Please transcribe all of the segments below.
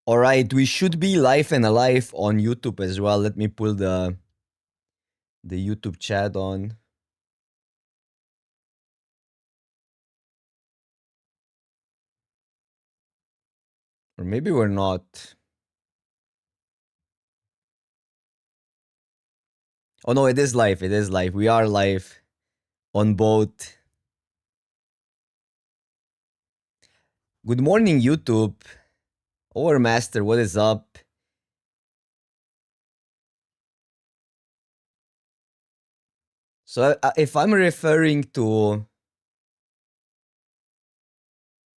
All right, we should be live and alive on YouTube as well. Let me pull the YouTube chat on. Or maybe we're not. Oh no, it is live. It is live. We are live on both. Good morning, YouTube. Overmaster, what is up? So if I'm referring to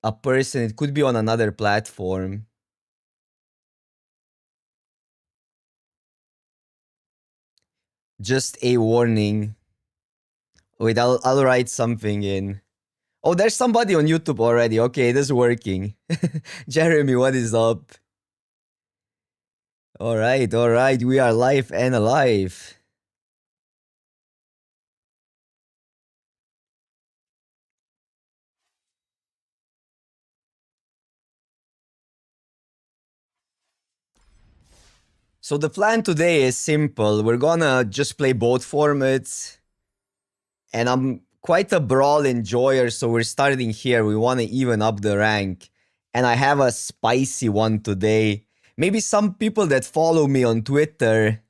a person, it could be on another platform. Just a warning. Wait, I'll write something in. Oh, there's somebody on YouTube already. Okay, it is working. Jeremy, what is up? All right. We are live and alive. So the plan today is simple. We're gonna just play both formats. And I'm quite a brawl enjoyer, so we're starting here. We want to even up the rank. And I have a spicy one today. Maybe some people that follow me on Twitter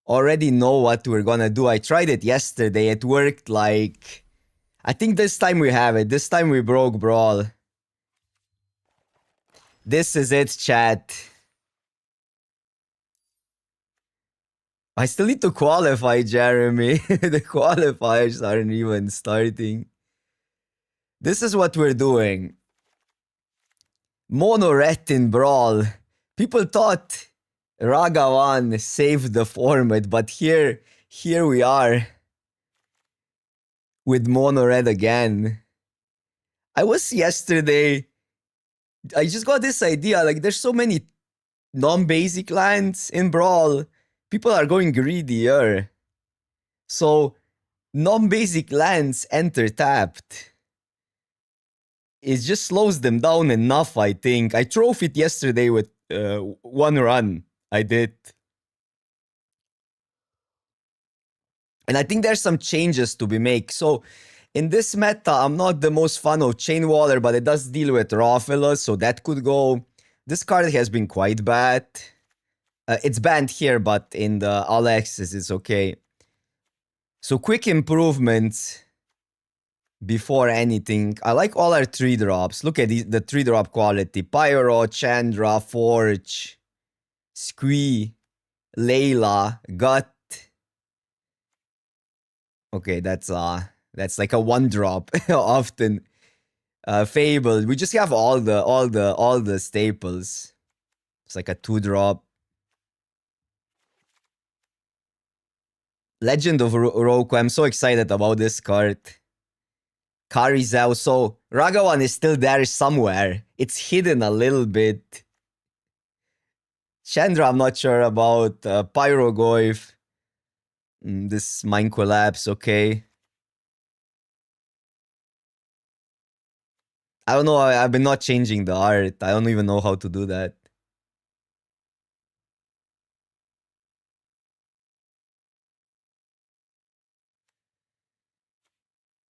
already know what we're gonna do. I tried it yesterday. It worked like... I think this time we have it. This time we broke Brawl. This is it, chat. I still need to qualify, Jeremy. The qualifiers aren't even starting. This is what we're doing. Mono red in Brawl. People thought Ragavan saved the format, but here we are with mono red again. I was yesterday, I just got this idea, like there's so many non-basic lands in Brawl. People are going greedier. So non-basic lands enter tapped. It just slows them down enough, I think. I trophied yesterday with one run. I did. And I think there's some changes to be made. So in this meta, I'm not the most fan of Chain Waller, but it does deal with raw fillers, so that could go. This card has been quite bad. It's banned here, but in the all access, it's okay. So quick improvements before anything. I like all our 3-drops. Look at the 3-drop quality. Pyro, Chandra, Forge, Squee, Layla, Gut. Okay, that's like a 1-drop often. Fable. We just have all the staples. It's like a 2-drop. Legend of Roku. I'm so excited about this card. Karizel. So Ragavan is still there somewhere. It's hidden a little bit. Chandra, I'm not sure about. Pyrogoyf. This Mind Collapse, okay. I don't know, I've been not changing the art. I don't even know how to do that.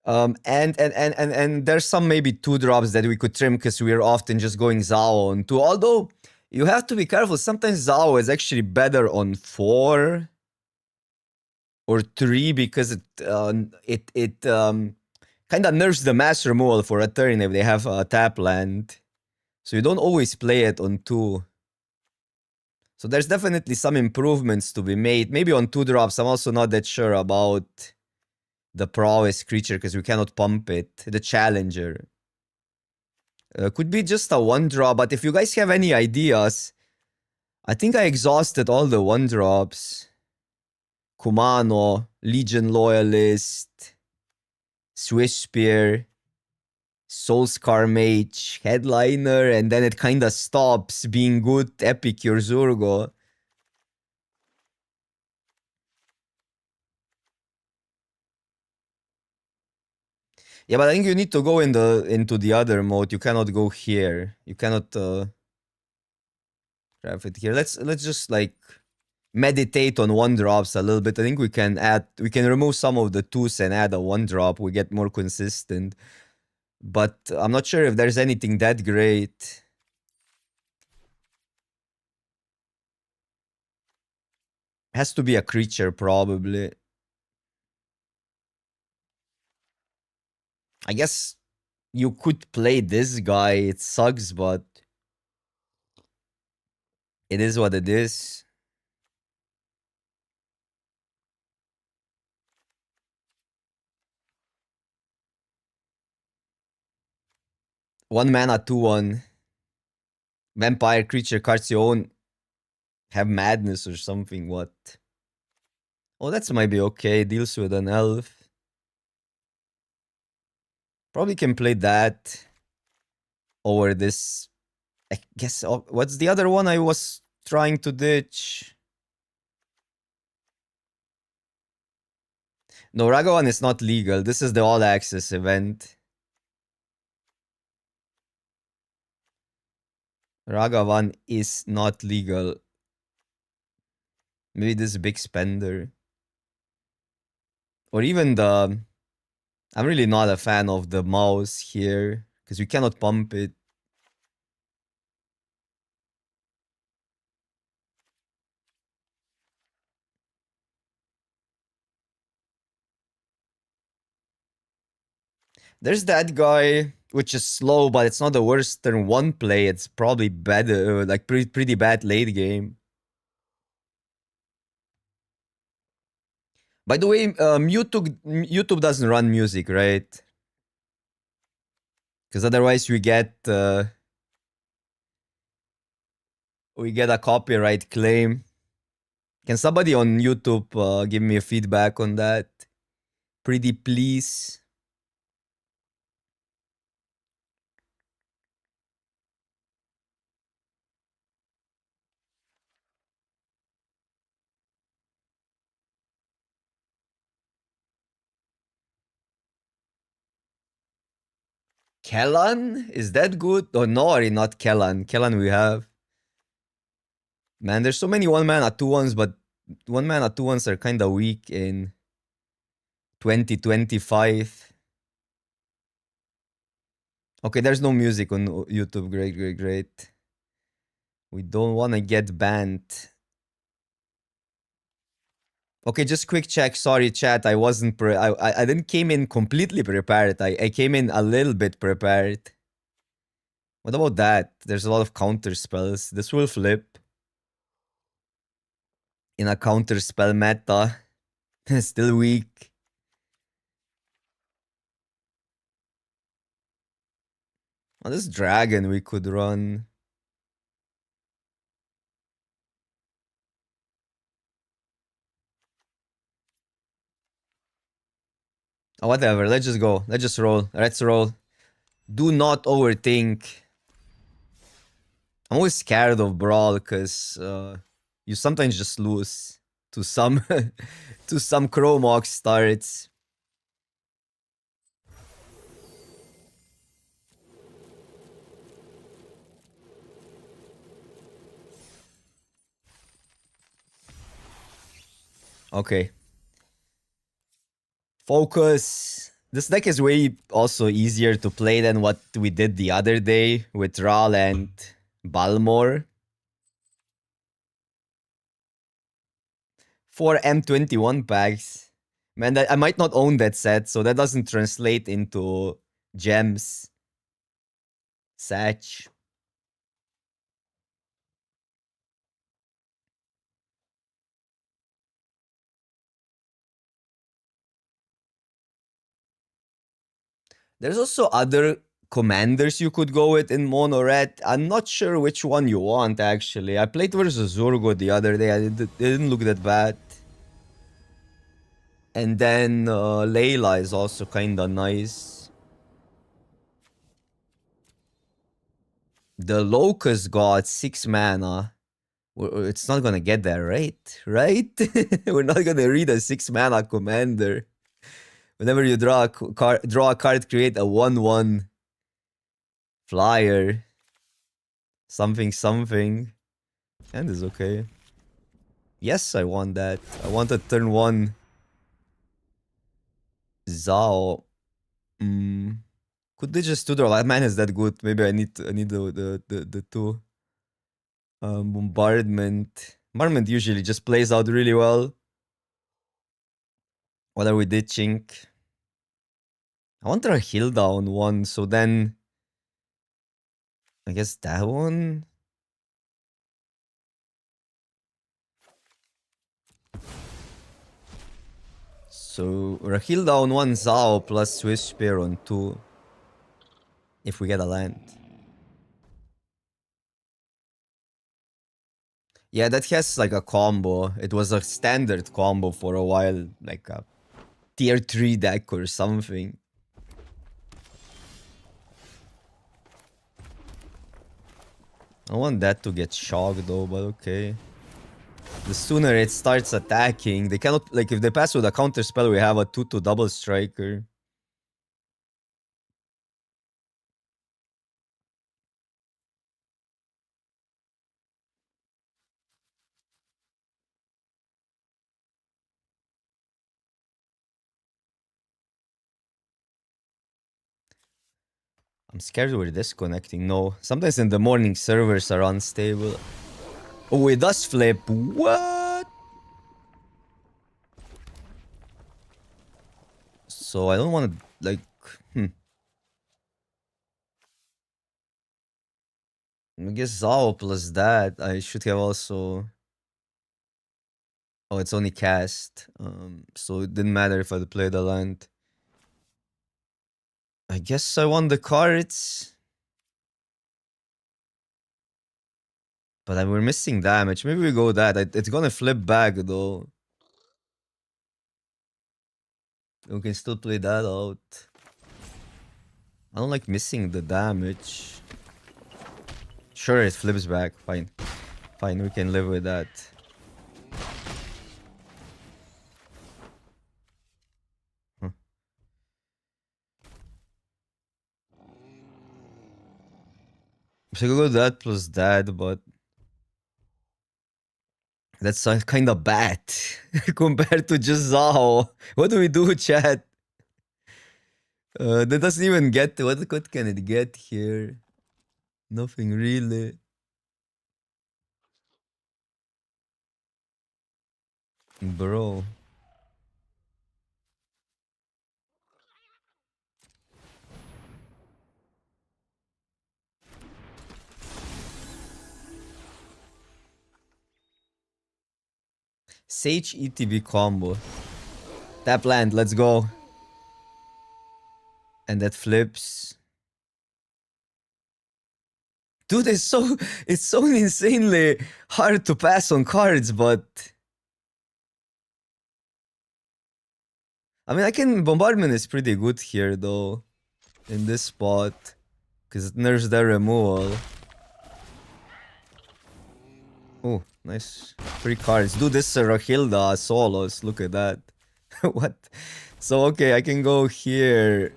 And there's some maybe 2-drops that we could trim because we're often just going Zao on 2. Although, you have to be careful. Sometimes Zao is actually better on 4 or 3 because it kind of nerfs the mass removal for a turn if they have a tap land. So you don't always play it on 2. So there's definitely some improvements to be made. Maybe on 2-drops, I'm also not that sure about the prowess creature because we cannot pump it. The challenger. Could be just a 1-drop, but if you guys have any ideas, I think I exhausted all the 1-drops. Kumano, Legion Loyalist, Swiss Spear, Soulscar Mage, Headliner, and then it kinda stops being good Epic Urzurgo. Yeah, but I think you need to go into the other mode. You cannot go here. You cannot... Craft it here. Let's just like meditate on 1-drops a little bit. I think we can remove some of the 2s and add a 1-drop. We get more consistent. But I'm not sure if there's anything that great. Has to be a creature, probably. I guess you could play this guy. It sucks, but it is what it is. One mana, 2/1. Vampire creature cards you own have madness or something. What? Oh, that's might be okay. Deals with an elf. Probably can play that over this. I guess. Oh, what's the other one I was trying to ditch? No, Ragavan is not legal. This is the all access event. Ragavan is not legal. Maybe this big spender. Or even the... I'm really not a fan of the mouse here. Because we cannot pump it. There's that guy, which is slow, but it's not the worst turn 1 play. It's probably better, like pretty bad late game. By the way, YouTube doesn't run music, right? Because otherwise we get a copyright claim. Can somebody on YouTube give me a feedback on that? Pretty please. Kellan? Is that good? Oh, no, not Kellan. Kellan we have. Man, there's so many 1-mana 2/1s, but 1-mana 2/1s are kind of weak in 2025. Okay, there's no music on YouTube. Great. We don't want to get banned. Okay, just quick check. Sorry, chat. I wasn't I didn't came in completely prepared. I came in a little bit prepared. What about that? There's a lot of counter spells. This will flip. In a counter spell meta. Still weak. Oh, this dragon we could run. Oh, whatever. Let's just go. Let's just roll. Let's roll. Do not overthink. I'm always scared of Brawl because you sometimes just lose to some to some Chromox starts. Okay. Focus. This deck is way also easier to play than what we did the other day with Ral and Balmor. 4 M21 packs. Man, I might not own that set, so that doesn't translate into gems. Satch. There's also other commanders you could go with in mono red. I'm not sure which one you want, actually. I played versus Zurgo the other day. It didn't look that bad. And then Layla is also kinda nice. The Locust got 6 mana. It's not gonna get there, right? Right? We're not gonna read a 6 mana commander. Whenever you draw a card, create a 1/1 flyer. Something. And is okay. Yes, I want that. I want a turn 1 Zao. Could they just 2-drop? That man is that good. Maybe I need the 2. Bombardment. Bombardment usually just plays out really well. What are we ditching? I want our heal down 1, so then I guess that one. So Rahil down 1 Zao plus Swiss Spear on 2. If we get a land. Yeah, that has like a combo. It was a standard combo for a while, like a tier 3 deck or something. I want that to get shocked though, but okay. The sooner it starts attacking, they cannot, like if they pass with a counter spell, we have a 2-2 double striker. I'm scared we're disconnecting. No, sometimes in the morning servers are unstable. Oh, it does flip. What? So I don't want to, like, I guess Zao plus that. I should have also. Oh, it's only cast. So it didn't matter if I played the land. I guess I won the cards. But we're missing damage. Maybe we go that. It's gonna flip back though. We can still play that out. I don't like missing the damage. Sure, it flips back. Fine. Fine, we can live with that. Huh. So we go that plus that, but that's kind of bad compared to just Zao. What do we do, chat? That doesn't even get what can it get here? Nothing really. Bro. Sage ETB combo. Tap land, let's go. And that flips. Dude, it's so insanely hard to pass on cards, but I mean bombardment is pretty good here though. In this spot. Because it nerfs their removal. Oh, nice. 3 cards. Dude, this is Rahilda solos. Look at that. What? So, okay, I can go here.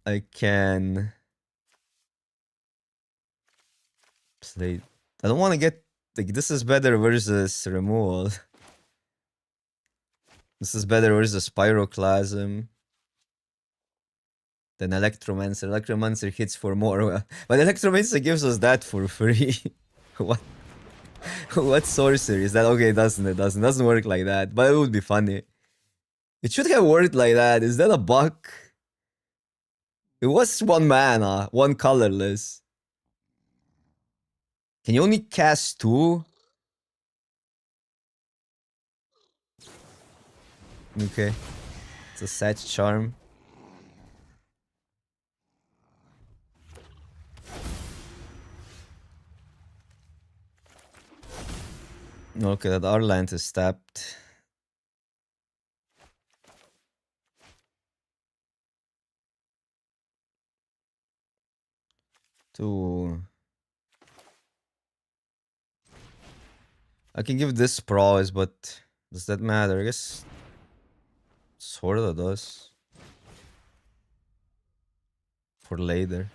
I can play. I don't want to get. Like, this is better versus removal. This is better versus Pyroclasm than Electromancer. Electromancer hits for more. But Electromancer gives us that for free. What? What sorcery is that? Okay, it doesn't work like that. But it would be funny. It should have worked like that. Is that a bug? It was 1 mana, 1 colorless. Can you only cast 2? Okay. It's a sad charm. Okay, that Arland is tapped. I can give this prowess, but does that matter? I guess sorta does. for later.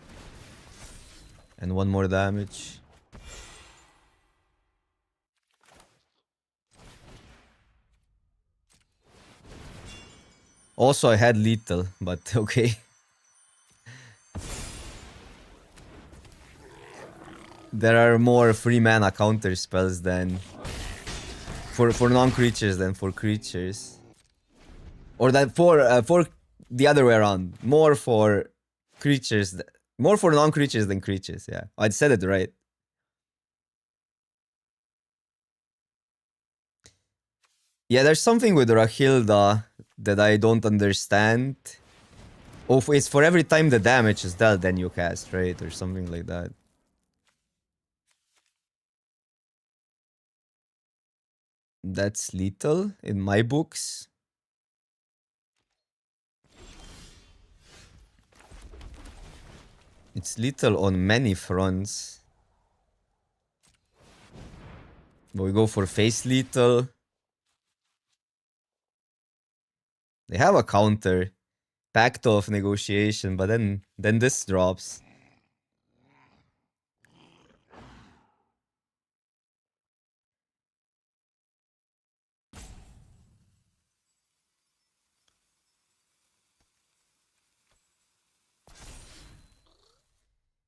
And 1 more damage. Also, I had lethal, but okay. There are more free mana counter spells than for non-creatures than for creatures. Or that for the other way around. More for creatures, more for non-creatures than creatures. Yeah, I said it right. Yeah, there's something with Rahilda that I don't understand. Oh, it's for every time the damage is dealt, then you cast, right? Or something like that. That's lethal in my books. It's lethal on many fronts. But we go for face lethal. They have a counter. Pact of negotiation, but then this drops.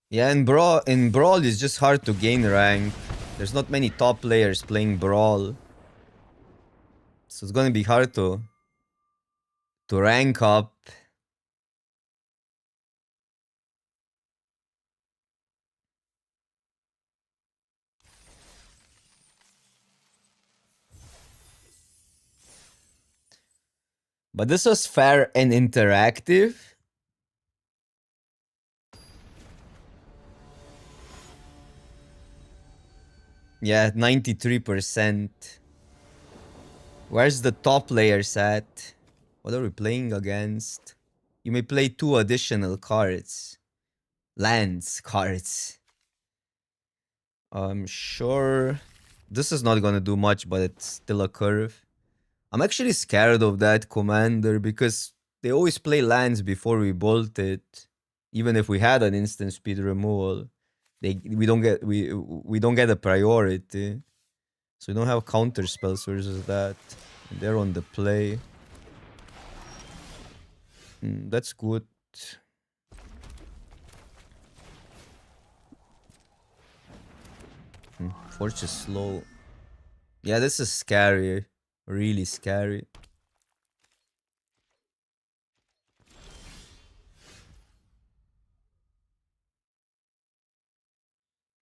Yeah, in Brawl it's just hard to gain rank. There's not many top players playing Brawl. So it's gonna be hard to rank up. But this was fair and interactive. Yeah, 93%. Where's the top players at? What are we playing against? You may play 2 additional cards. Lands cards. I'm sure this is not gonna do much, but it's still a curve. I'm actually scared of that commander because they always play lands before we bolt it. Even if we had an instant speed removal, we don't get a priority. So we don't have counter spells versus that. And they're on the play. That's good. Forge is slow. Yeah, this is scary. Really scary.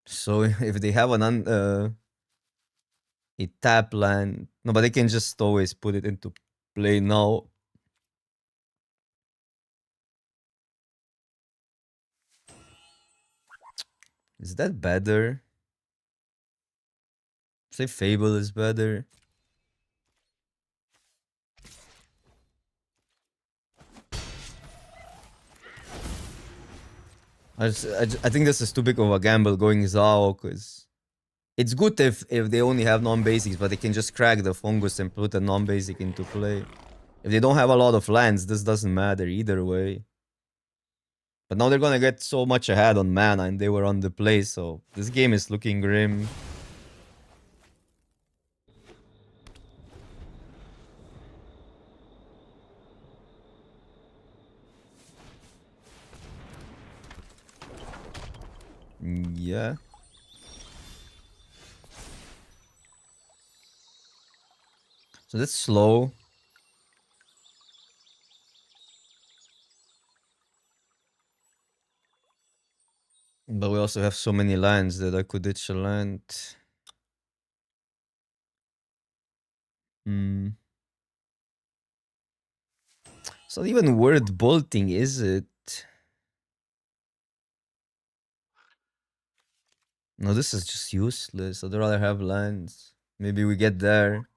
So if they have a tap land, no, but they can just always put it into play now. Is that better? Say Fable is better. I think this is too big of a gamble going Zao, because it's good if they only have non-basics, but they can just crack the fungus and put a non-basic into play. If they don't have a lot of lands, this doesn't matter either way. But now they're gonna get so much ahead on mana, and they were on the play, so this game is looking grim. Yeah. So that's slow. But we also have so many lands that I could ditch a land. It's not even worth bolting, is it? No, this is just useless. I'd rather have lands. Maybe we get there.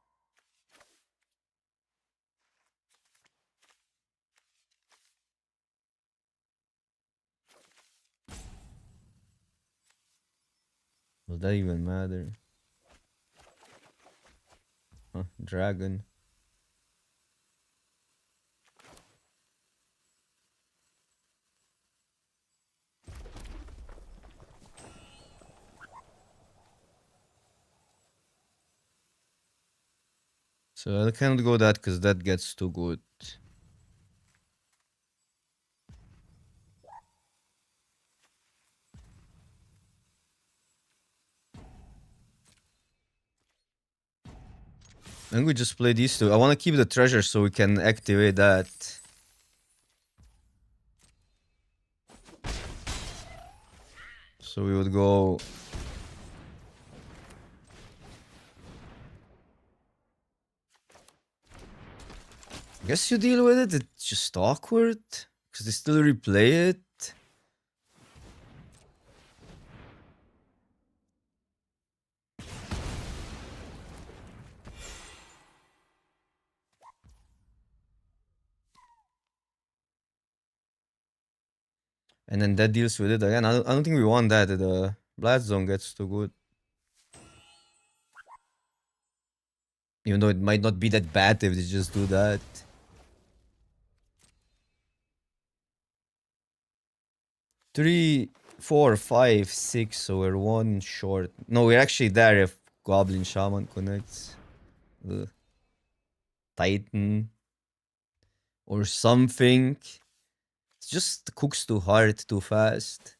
Will that even matter? Huh, dragon. So I cannot go that because that gets too good. And we just play these two. I want to keep the treasure so we can activate that. So we would go... Guess you deal with it. It's just awkward. Because they still replay it. And then that deals with it again. I don't think we want that. The blast zone gets too good. Even though it might not be that bad if they just do that. Three, 4, 5, 6, so we're one short. No, we're actually there if Goblin Shaman connects. Ugh. Titan. Or something. It just cooks too hard, too fast.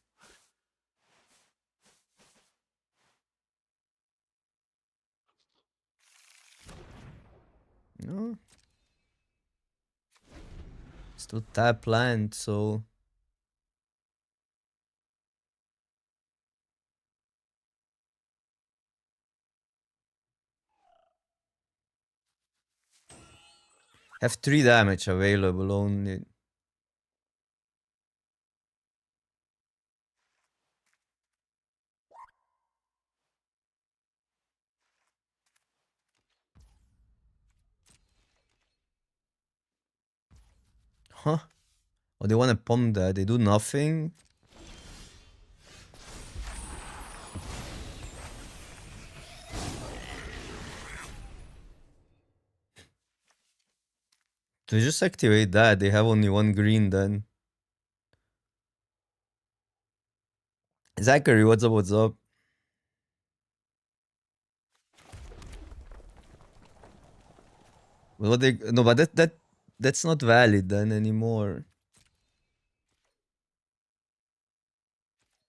No. Still tap land, so... Have 3 damage available only. Huh? Oh, they wanna pump that. They do nothing? To just activate that, they have only 1 green then. Zachary, what's up, what's up? What they... No, but that's not valid then anymore.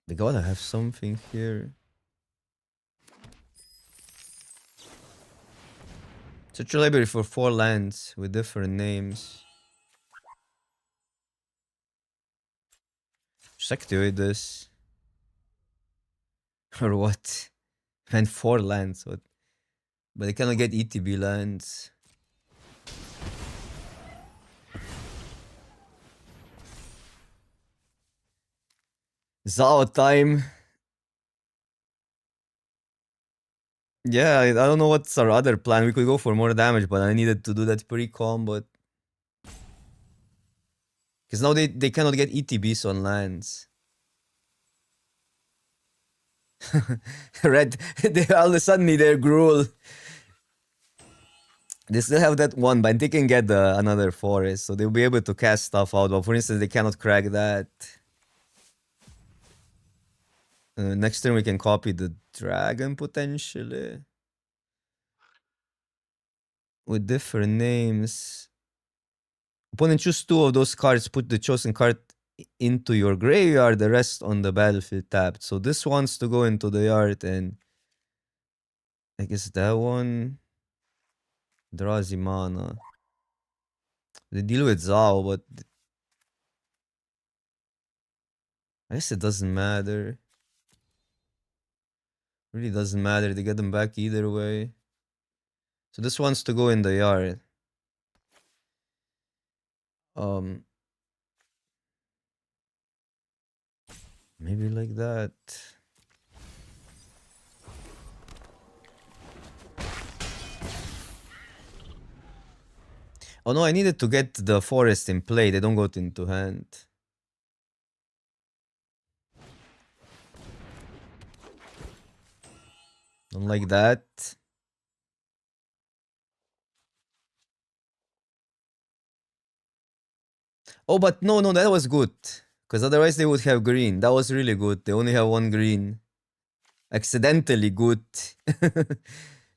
They gotta have something here. Such a library for 4 lands with different names. Just activate this. Or what? And 4 lands, what? But they cannot get ETB lands. Zao time. Yeah, I don't know what's our other plan. We could go for more damage, but I needed to do that pre-com, but... Because now they cannot get ETBs on lands. Red, they all of a sudden need their Gruul. They still have that one, but they can get another forest, so they'll be able to cast stuff out. But for instance, they cannot crack that. Next turn we can copy the dragon potentially. With different names. Opponent choose 2 of those cards, put the chosen card into your graveyard, the rest on the battlefield tapped. So this wants to go into the yard and... I guess that one... Draws mana. They deal with Zao, but... I guess it doesn't matter. Really doesn't matter, they get them back either way. So this wants to go in the yard. Maybe like that. Oh no, I needed to get the forest in play. They don't go into hand. Don't like that. Oh, but no, that was good. Because otherwise they would have green. That was really good. They only have 1 green. Accidentally good.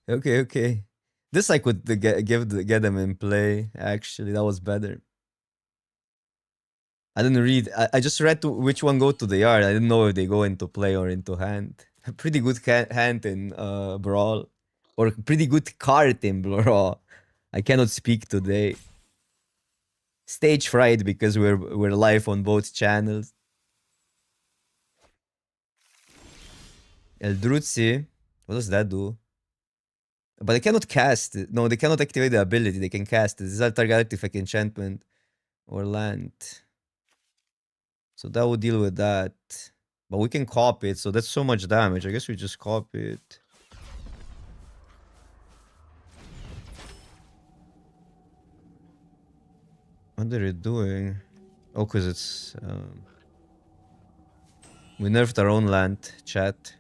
Okay. This I could get them in play. Actually, that was better. I didn't read. I just read to which one go to the yard. I didn't know if they go into play or into hand. A pretty good hand in Brawl. Or pretty good card in Brawl. I cannot speak today. Stage fright because we're live on both channels. El Druzzi. What does that do? But they cannot cast it. No, they cannot activate the ability. They can cast it. This is Galactic enchantment or land. So that would deal with that. But we can copy it, so that's so much damage. I guess we just copy it. What are they doing? Oh, because it's... we nerfed our own land, chat.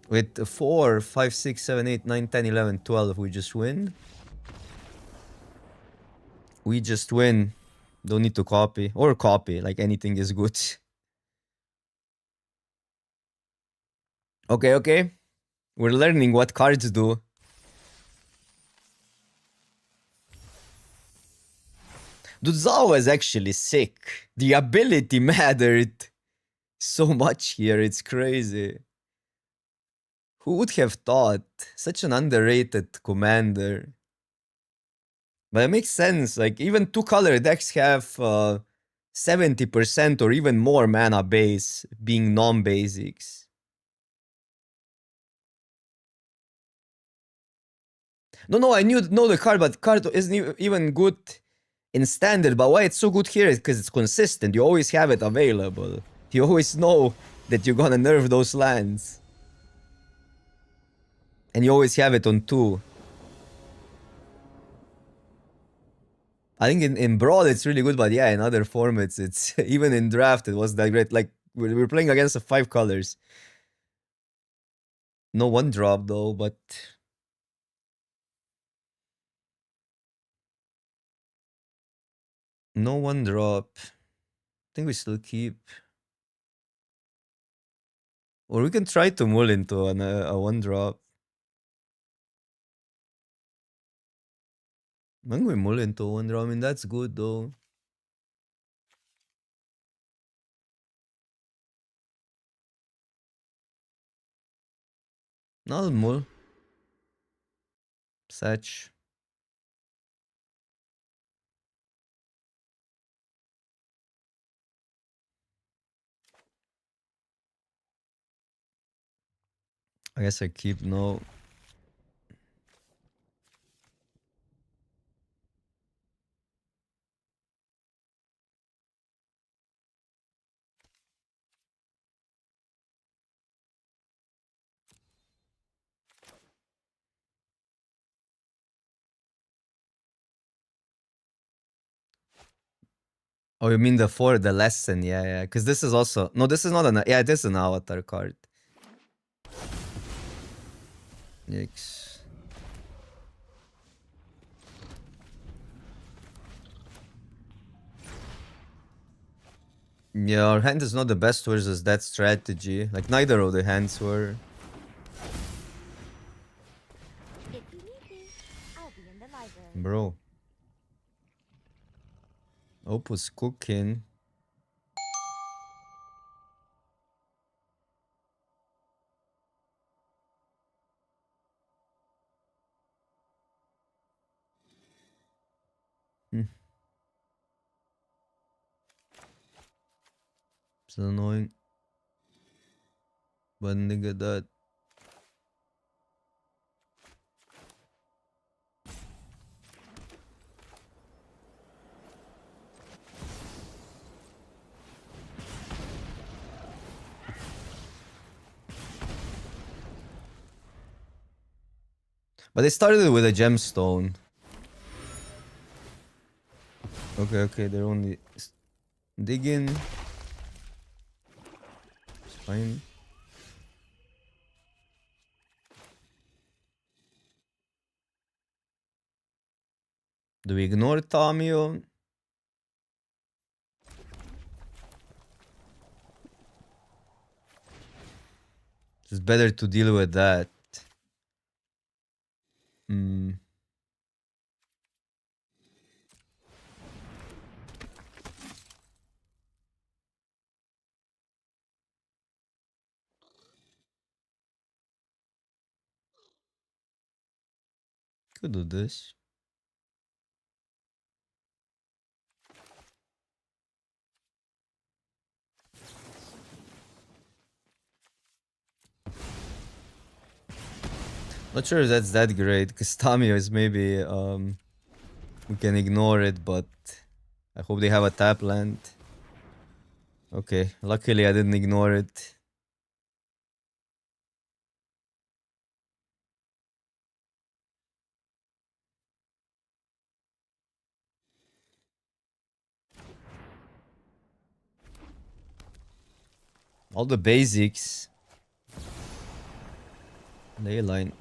With 4, 5, 6, 7, 8, 9, 10, 11, 12, we just win. We just win. Don't need to copy. Or copy, like anything is good. Okay, okay. We're learning what cards do. Dude, Zao is actually sick. The ability mattered so much here. It's crazy. Who would have thought? Such an underrated commander. But it makes sense. Like, even two-color decks have 70% or even more mana base being non-basics. No, I know the card, but card isn't even good in standard. But why it's so good here is because it's consistent. You always have it available. You always know that you're gonna nerf those lands. And you always have it on 2. I think in Brawl it's really good, but yeah, in other formats, it's even in Draft it was that great. Like, we're playing against the 5 colors. No 1-drop though, but... No 1-drop. I think we still keep. Or we can try to mull into a 1-drop. When we mull into 1-drop, I mean, that's good though. Not mull. Satch. I guess I keep no. Oh, you mean the lesson? Yeah. Because this is also... No, this is not an... Yeah, this is an avatar card. Yikes. Yeah, our hand is not the best versus that strategy. Like, neither of the hands were. If you need me, I'll be in the library. Bro. Opus cooking. It's annoying. But nigga, that. But they started with a gemstone. Okay, they're only digging. It's fine. Do we ignore Tamio? It's better to deal with that. Mm. Could do this. Not sure if that's that great, because Tamio is maybe we can ignore it, but I hope they have a tap land. Okay, luckily I didn't ignore it. All the basics. Leyline.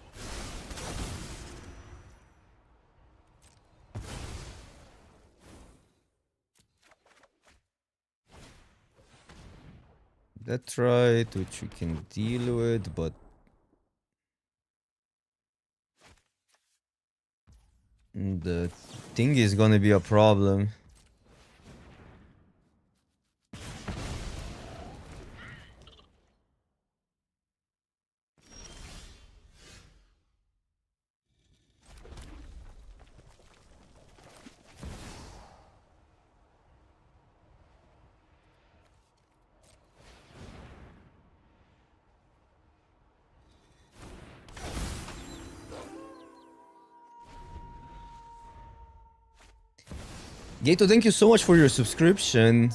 That's right, which we can deal with, but the thing is gonna be a problem. Gato, thank you so much for your subscription.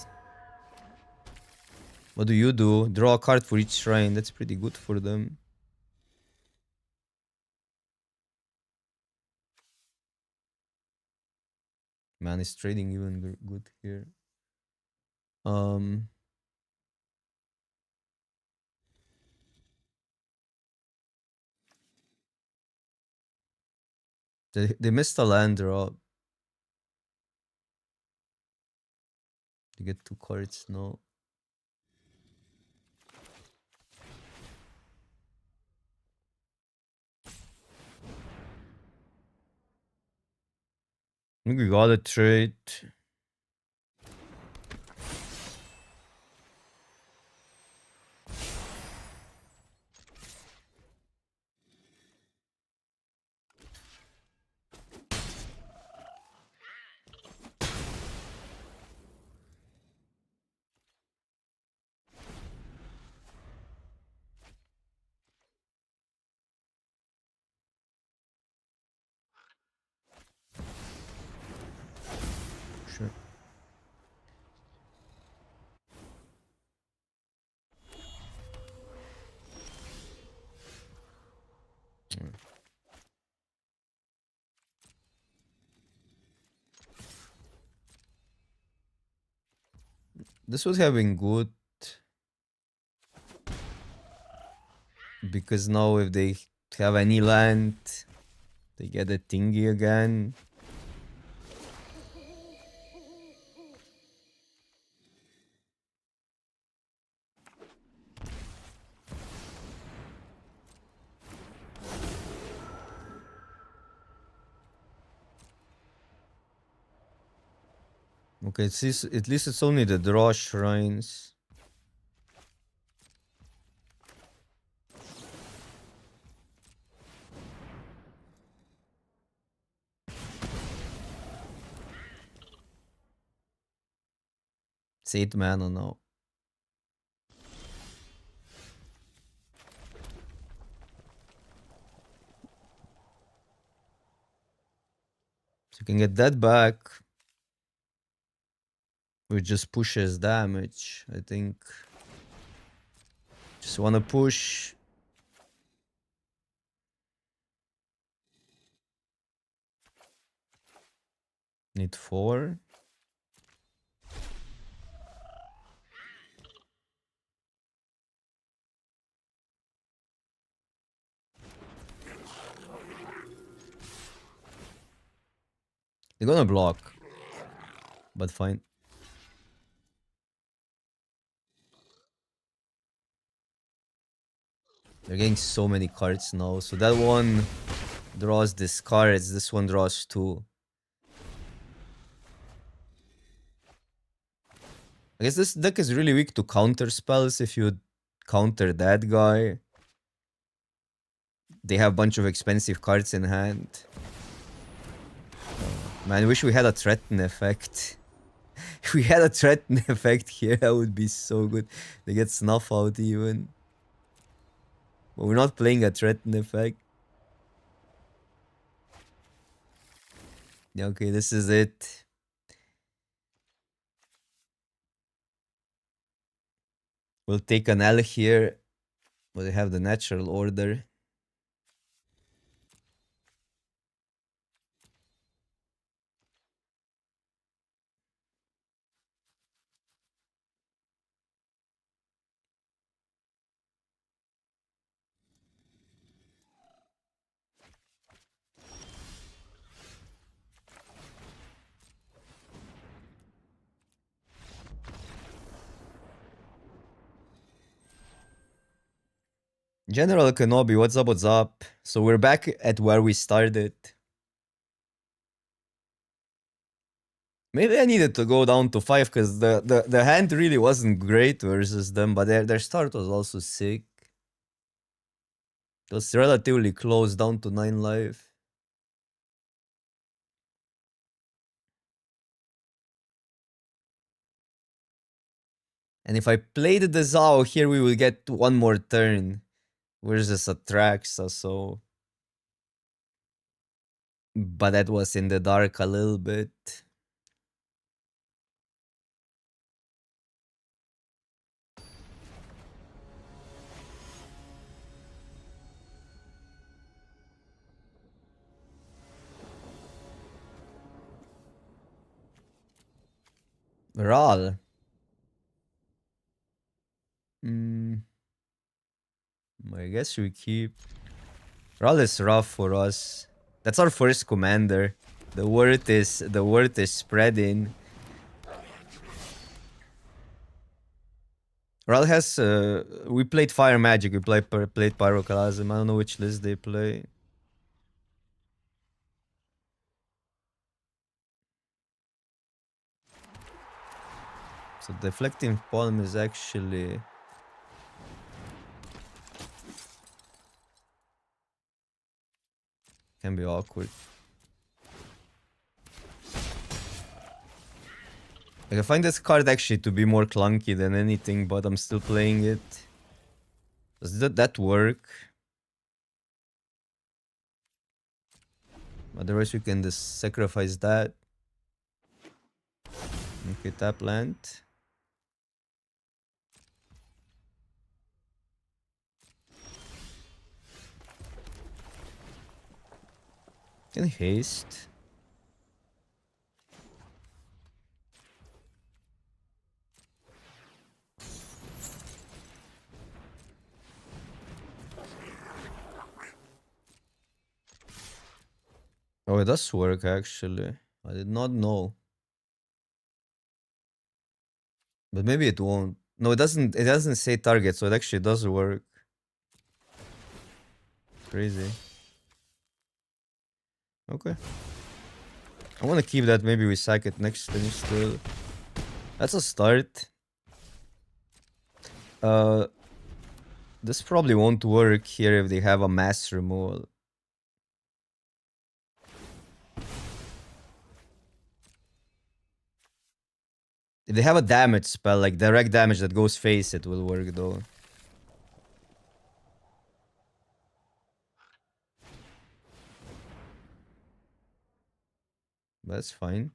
What do you do? Draw a card for each shrine. That's pretty good for them. Man, is trading even good here? They missed a land draw. They get 2 cards now. I think we got a trade. Sure. This was having good because now if they have any land, they get a thingy again. Okay, at least it's only the draw shrines. It's 8 mana now. So you can get that back. Which just pushes damage, I think. Just wanna push. Need 4. They're gonna block. But fine. They're getting so many cards now. So that one draws discards. This one draws 2. I guess this deck is really weak to counter spells if you counter that guy. They have a bunch of expensive cards in hand. Man, I wish we had a threaten effect. If we had a threaten effect here, that would be so good. They get snuff out even. But we're not playing a threaten effect. Yeah, okay, this is it. We'll take an L here. But they have the natural order. General Kenobi, what's up, what's up? So we're back at where we started. Maybe I needed to go down to 5 because the hand really wasn't great versus them, but their start was also sick. It was relatively close, down to 9 life. And if I played the Zao here, we will get one more turn versus Atraxa, so... But that was in the dark a little bit. Ral. I guess we keep... Ral is rough for us. That's our first commander. The word is spreading. Ral has we played Fire Magic, we played Pyroclasm. I don't know which list they play. So Deflecting Palm is actually... Can be awkward. Like, I find this card actually to be more clunky than anything, but I'm still playing it. Does that work? Otherwise we can just sacrifice that. Okay, tap land. Can haste. Oh, it does work actually. I did not know. But maybe it won't. No, it doesn't say target, so it actually does work. Crazy. Okay. I wanna keep that, maybe we sack it next turn still. That's a start. This probably won't work here if they have a mass removal. If they have a damage spell, like direct damage that goes face, it will work though. That's fine.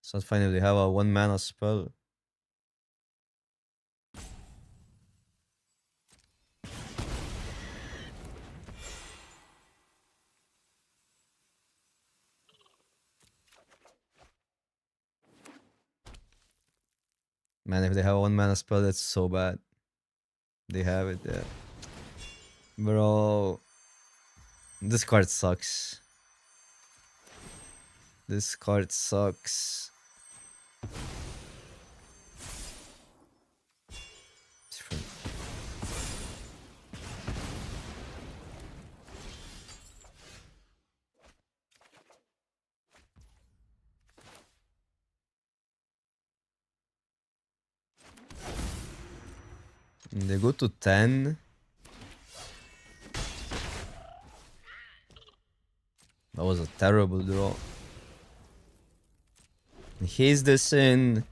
It's not fine if they have a 1 mana spell. Man, if they have a 1 mana spell, that's so bad. They have it, yeah. Bro. This card sucks. This card sucks. They go to 10. That was a terrible draw. He's this in.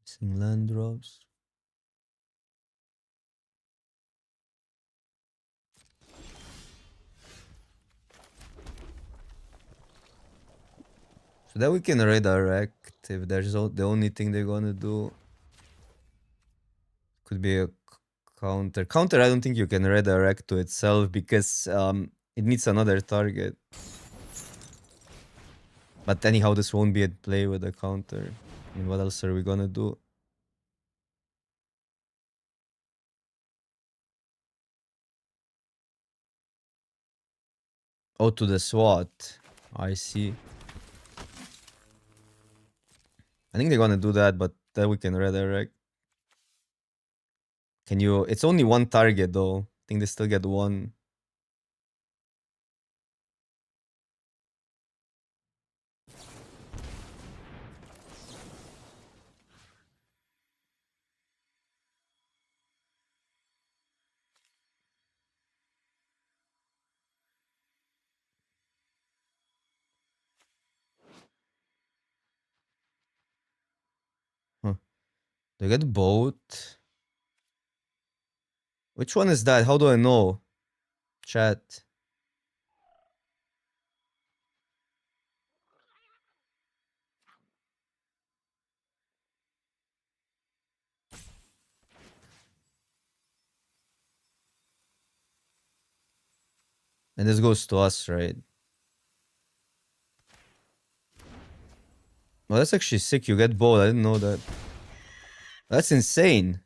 Missing land drops. So that we can redirect if there's the only thing they're gonna do. Could be a counter. Counter, I don't think you can redirect to itself because it needs another target. But anyhow, this won't be at play with a counter. I mean, what else are we gonna do? Oh, to the SWAT. I see. I think they're gonna do that, but then we can redirect. Can you... It's only one target though. I think they still get one. Huh. They get both. Which one is that? How do I know? Chat. And this goes to us, right? Oh, that's actually sick. You get both. I didn't know that. That's insane.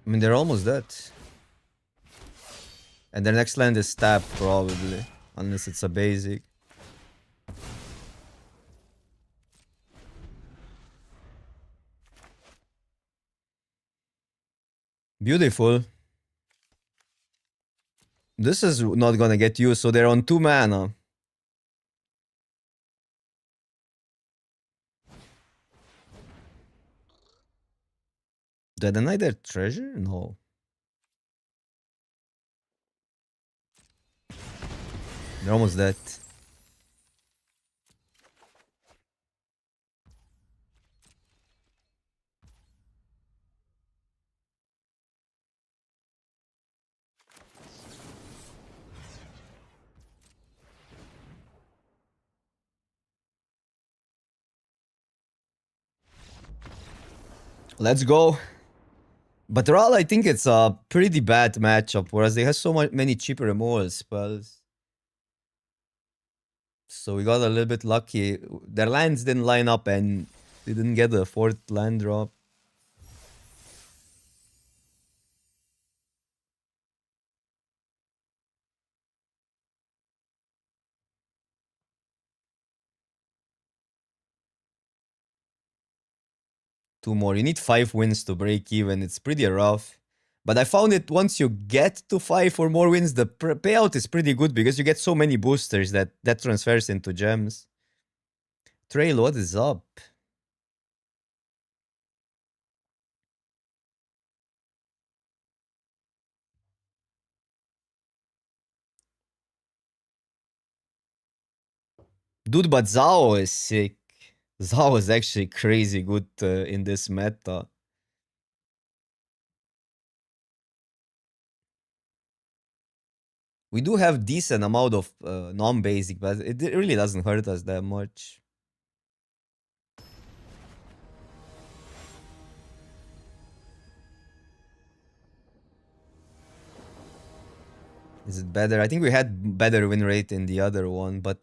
I mean, they're almost dead. And their next land is tap, probably. Unless it's a basic. Beautiful. This is not gonna get used, so they're on 2 mana. Did I deny their treasure? No. They're almost dead. Let's go. But Ral, I think it's a pretty bad matchup, whereas they have so many cheaper removal spells. So we got a little bit lucky. Their lands didn't line up and they didn't get the 4th land drop. Two more. You need 5 wins to break even. It's pretty rough. But I found it once you get to 5 or more wins, the payout is pretty good because you get so many boosters that transfers into gems. Trail, what is up? Dude, but Zhao is sick. Zhao is actually crazy good in this meta. We do have decent amount of non-basic, but it really doesn't hurt us that much. Is it better? I think we had better win rate in the other one, but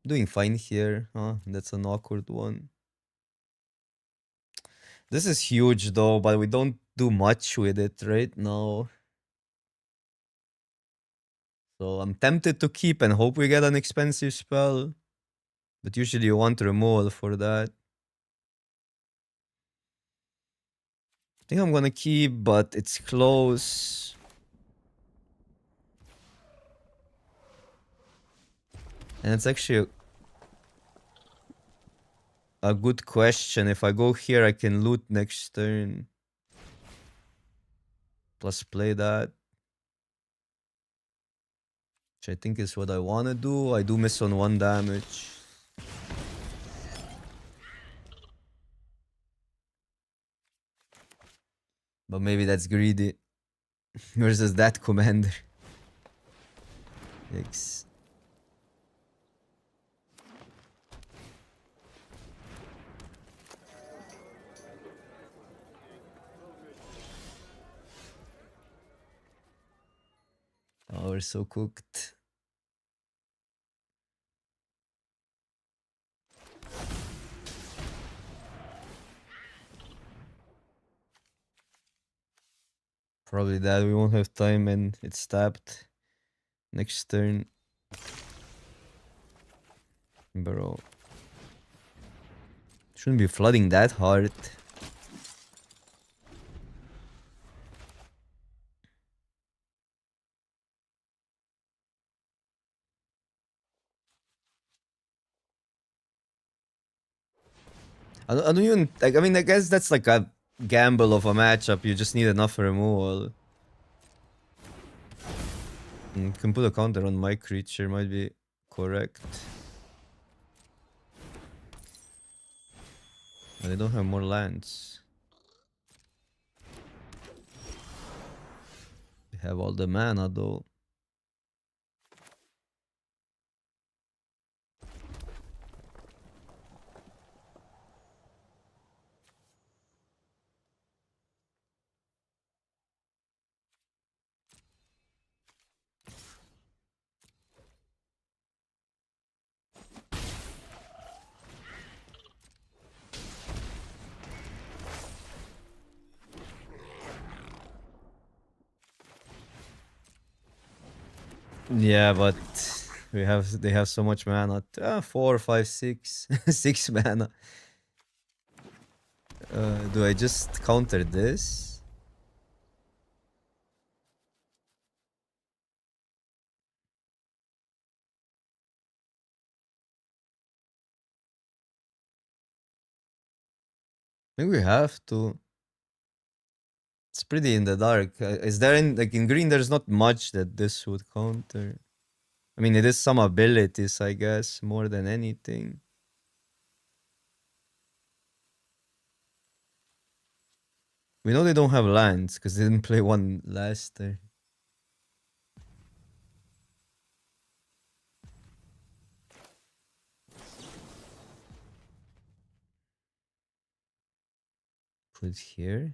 doing fine here. Huh? That's an awkward one. This is huge though, but we don't do much with it right now. So I'm tempted to keep and hope we get an expensive spell. But usually you want removal for that. I think I'm gonna keep, but it's close. And it's actually a good question. If I go here, I can loot next turn. Plus play that. Which I think is what I want to do. I do miss on 1 damage. But maybe that's greedy. Versus that commander. Yikes. Oh, we're so cooked. Probably that. We won't have time and it's tapped. Next turn. Bro. Shouldn't be flooding that hard. I don't even like. I mean, I guess that's like a gamble of a matchup. You just need enough removal. Can put a counter on my creature. Might be correct. But they don't have more lands. They have all the mana though. Yeah, but they have so much mana. 4, 5, 6, 6 mana. Do I just counter this? I think we have to. It's pretty in the dark. Is there in green? There's not much that this would counter. I mean, it is some abilities, I guess, more than anything. We know they don't have lands because they didn't play one last turn. Put here.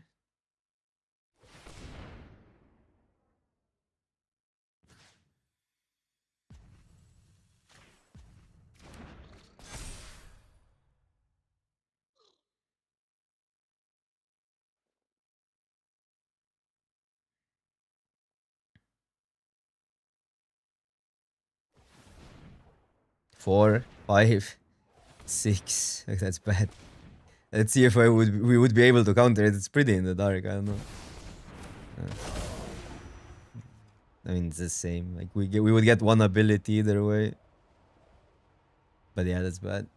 Four, 5, 6. Like, that's bad. Let's see if we would be able to counter it. It's pretty in the dark. I don't know. I mean, it's the same. Like we would get one ability either way. But yeah, that's bad.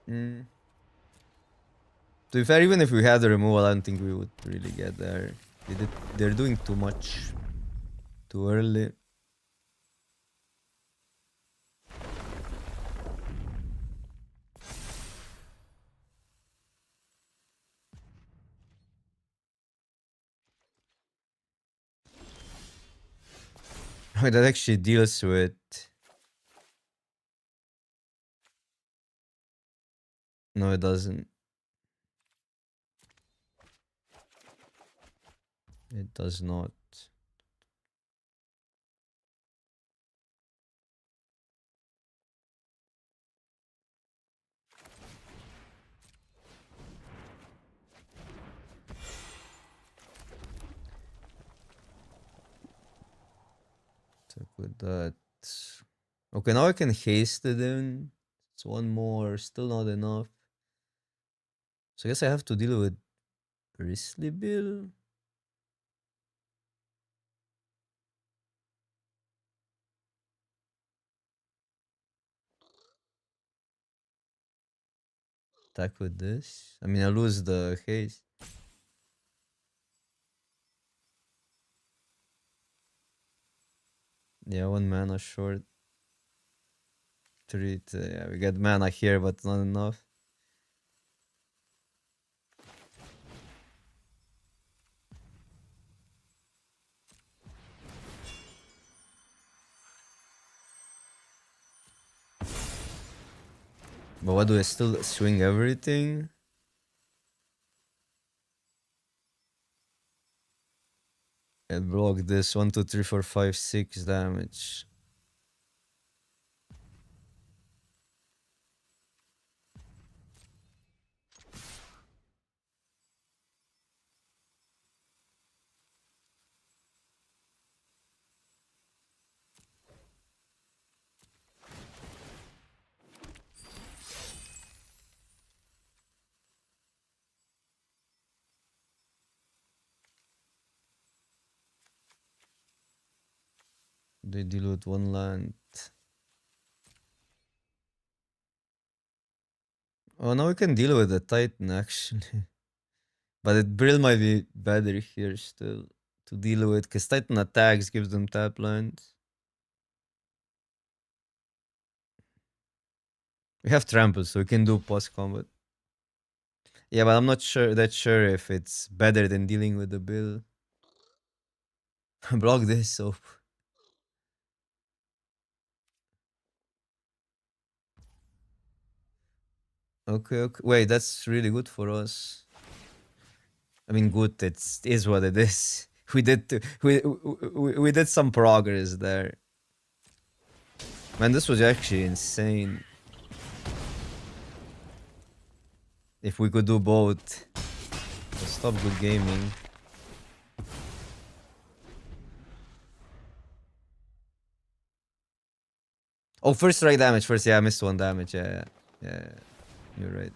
To be fair, even if we had the removal, I don't think we would really get there. They're doing too much too early. That actually deals with. No, it doesn't. It does not. with that. Okay, now I can haste it in. It's one more, still not enough. So I guess I have to deal with Bristly Bill. Attack with this. I mean, I lose the haste. Yeah, 1 mana short. Treat. Yeah, we get mana here, but not enough. But what do I still swing everything? And block this 1, 2, 3, 4, 5, 6 damage. They deal with 1 land. Oh, now we can deal with the Titan actually. But it Brill might be better here still to deal with, because Titan attacks gives them tap lands. We have trample, so we can do post combat. Yeah, but I'm not sure if it's better than dealing with the bill. Block this, so okay. Wait, that's really good for us. I mean, good. Is what it is. We did some progress there. Man, this was actually insane. If we could do both, stop good gaming. Oh, first strike damage. First, yeah, I missed 1 damage. Yeah. You're right.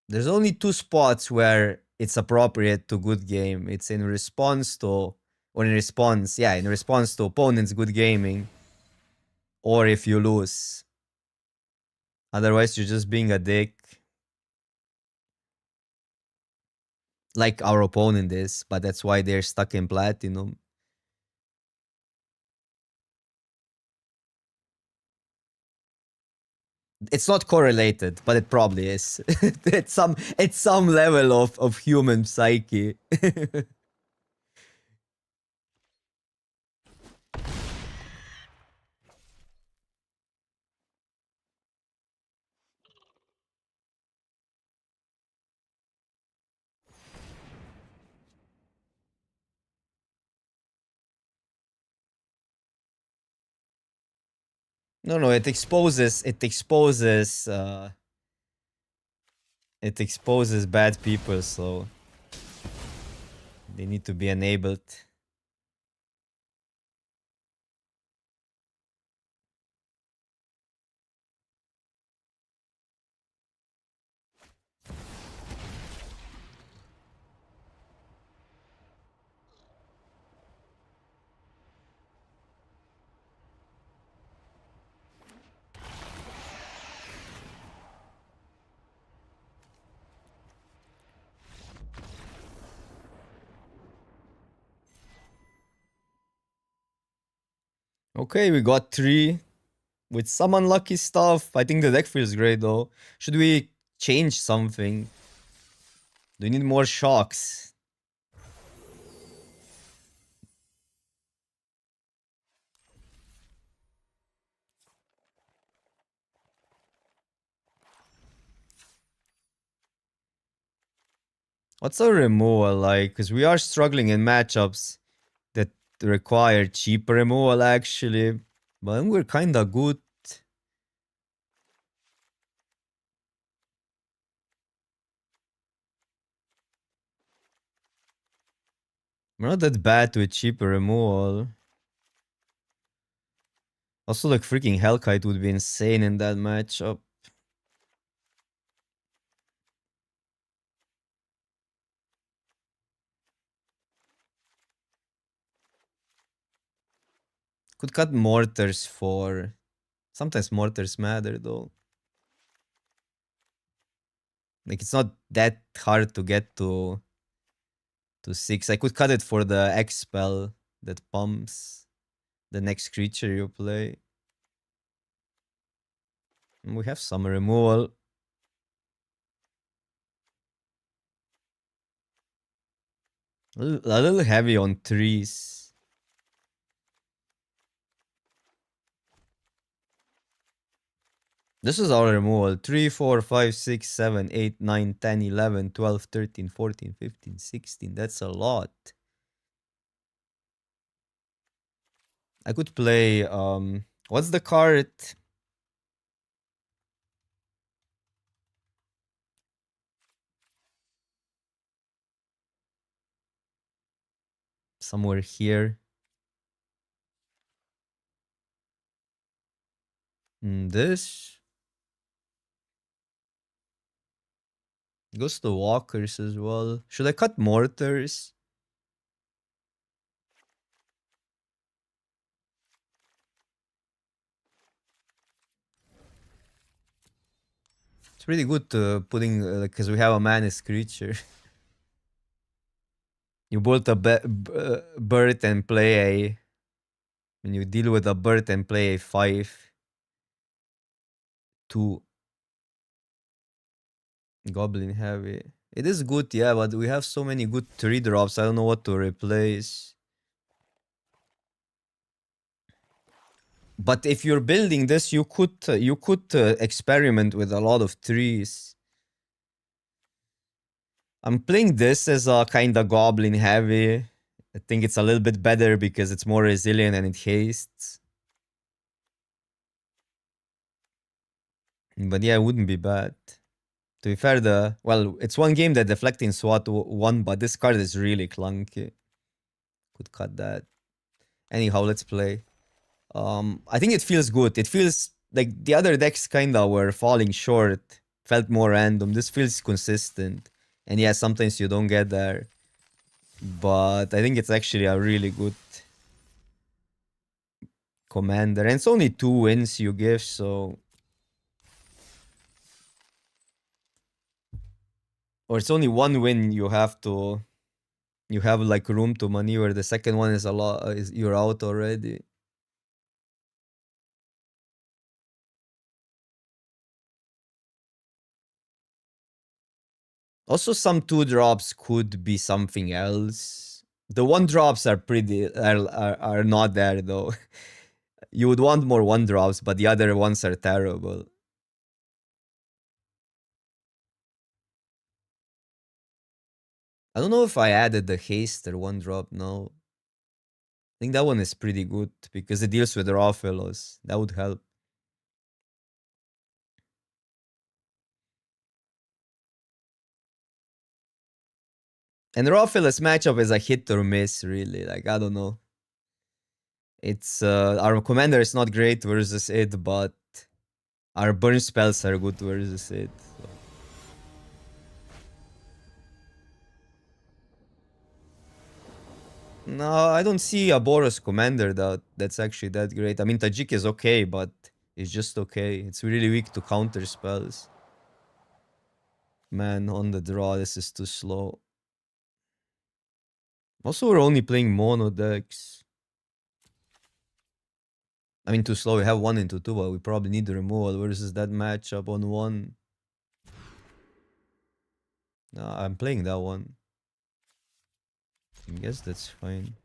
There's only 2 spots where it's appropriate to good game. It's in response to, in response to opponent's good gaming, or if you lose. Otherwise, you're just being a dick. Like our opponent is, but that's why they're stuck in platinum. It's not correlated, but it probably is. It's some level of human psyche. No, it exposes bad people, so they need to be enabled. Okay, we got 3 with some unlucky stuff. I think the deck feels great though. Should we change something? Do we need more shocks? What's our removal like? Because we are struggling in matchups that require cheaper removal actually. But we're kinda good. We're not that bad with cheaper removal. Also, like freaking Hellkite would be insane in that matchup. Could cut mortars for. Sometimes mortars matter though. Like it's not that hard to get to 6. I could cut it for the X spell that pumps the next creature you play. And we have some removal. A little heavy on trees. This is our removal. 3, 4, 5, 6, 7, 8, 9, 10, 11, 12, 13, 14, 15, 16. That's a lot. I could play what's the card? Somewhere here. This goes to walkers as well. Should I cut mortars? It's pretty good putting because we have a manus creature. You bolt a bird and play a. When you deal with a bird and play a 5/2 goblin heavy. It is good, yeah, but we have so many good 3 drops. I don't know what to replace. But if you're building this, you could experiment with a lot of trees. I'm playing this as a kind of goblin heavy. I think it's a little bit better because it's more resilient and it hastes. But yeah, it wouldn't be bad. To be fair, it's one game that deflecting SWAT won, but this card is really clunky. Could cut that. Anyhow, let's play. I think it feels good. It feels like the other decks kinda were falling short. Felt more random. This feels consistent. And yeah, sometimes you don't get there. But I think it's actually a really good commander. And it's only 2 wins you give, so. Or it's only 1 win you have to. You have like room to maneuver. The second one is a lot. You're out already. Also, some 2 drops could be something else. The 1 drops are pretty are not there though. You would want more 1 drops, but the other ones are terrible. I don't know if I added the haste or 1 drop now. I think that one is pretty good because it deals with raw fellows. That would help. And raw fellows matchup is a hit or miss, really. Like, I don't know. It's our commander is not great versus it, but our burn spells are good versus it. So. No, I don't see a Boros commander that's actually that great. I mean, Tajik is okay, but it's just okay. It's really weak to counter spells. Man, on the draw, this is too slow. Also, we're only playing mono decks. I mean, too slow. We have 1 into 2, but we probably need the removal versus that matchup on 1. No, I'm playing that one. I guess that's fine.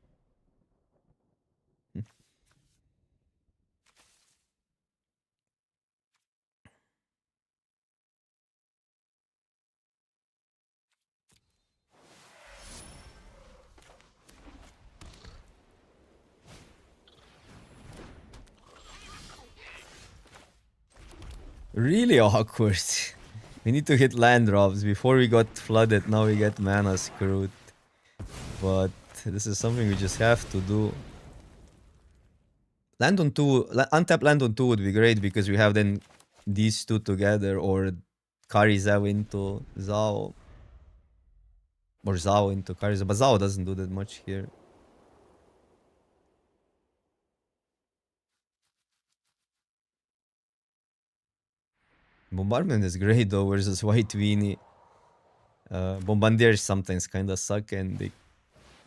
Really awkward. We need to hit land drops. Before we got flooded, now we get mana screwed. But this is something we just have to do. Land on 2, untap land on 2 would be great because we have then these two together, or carry Zhao into Zhao. Or Zhao into carry Zhao. But Zhao doesn't do that much here. Bombardment is great though versus White Weenie. Bombardiers sometimes kinda suck and they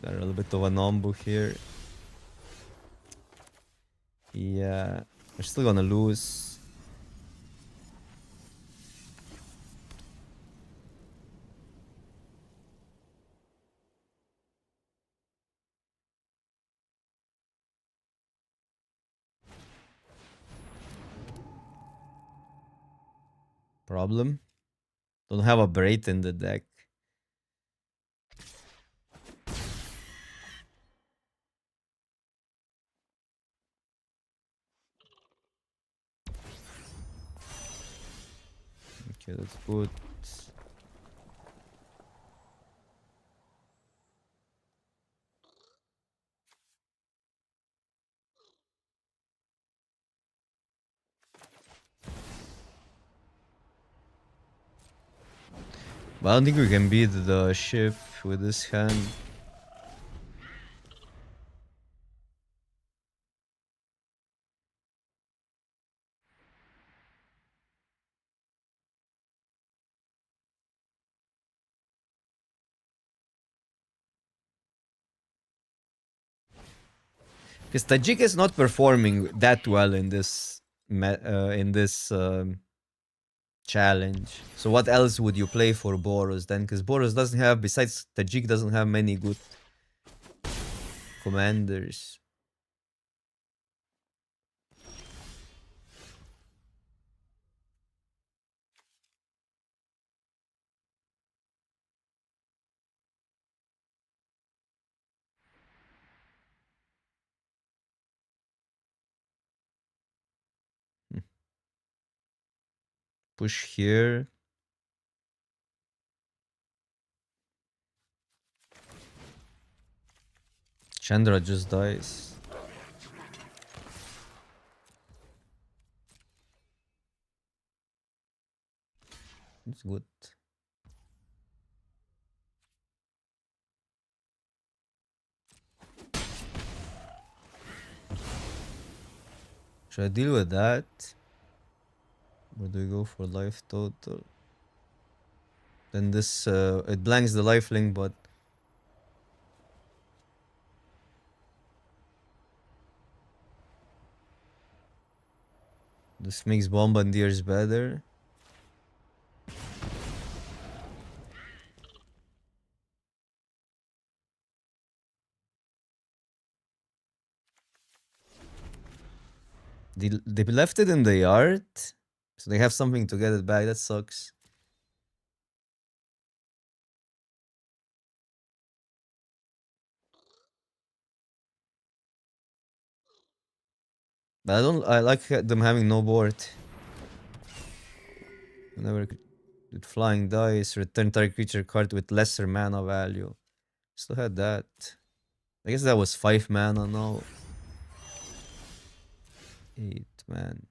are a little bit of a nombu here. Yeah, we're still gonna lose. Problem? Don't have a Braid in the deck. Okay, that's good. But I don't think we can beat the ship with this hand. Because Tajik is not performing that well in this challenge. So what else would you play for Boros then? Because Boros doesn't have, besides Tajik, doesn't have many good commanders. Push here. Chandra just dies. It's good. Should I deal with that? Or do we go for life total? Then this, it blanks the lifelink, but this makes Bombardiers better. They left it in the yard, so they have something to get it back. That sucks. But I don't. I like them having no board. Whenever with flying dice, return target creature card with lesser mana value. Still had that. I guess that was 5 mana now. 8, man.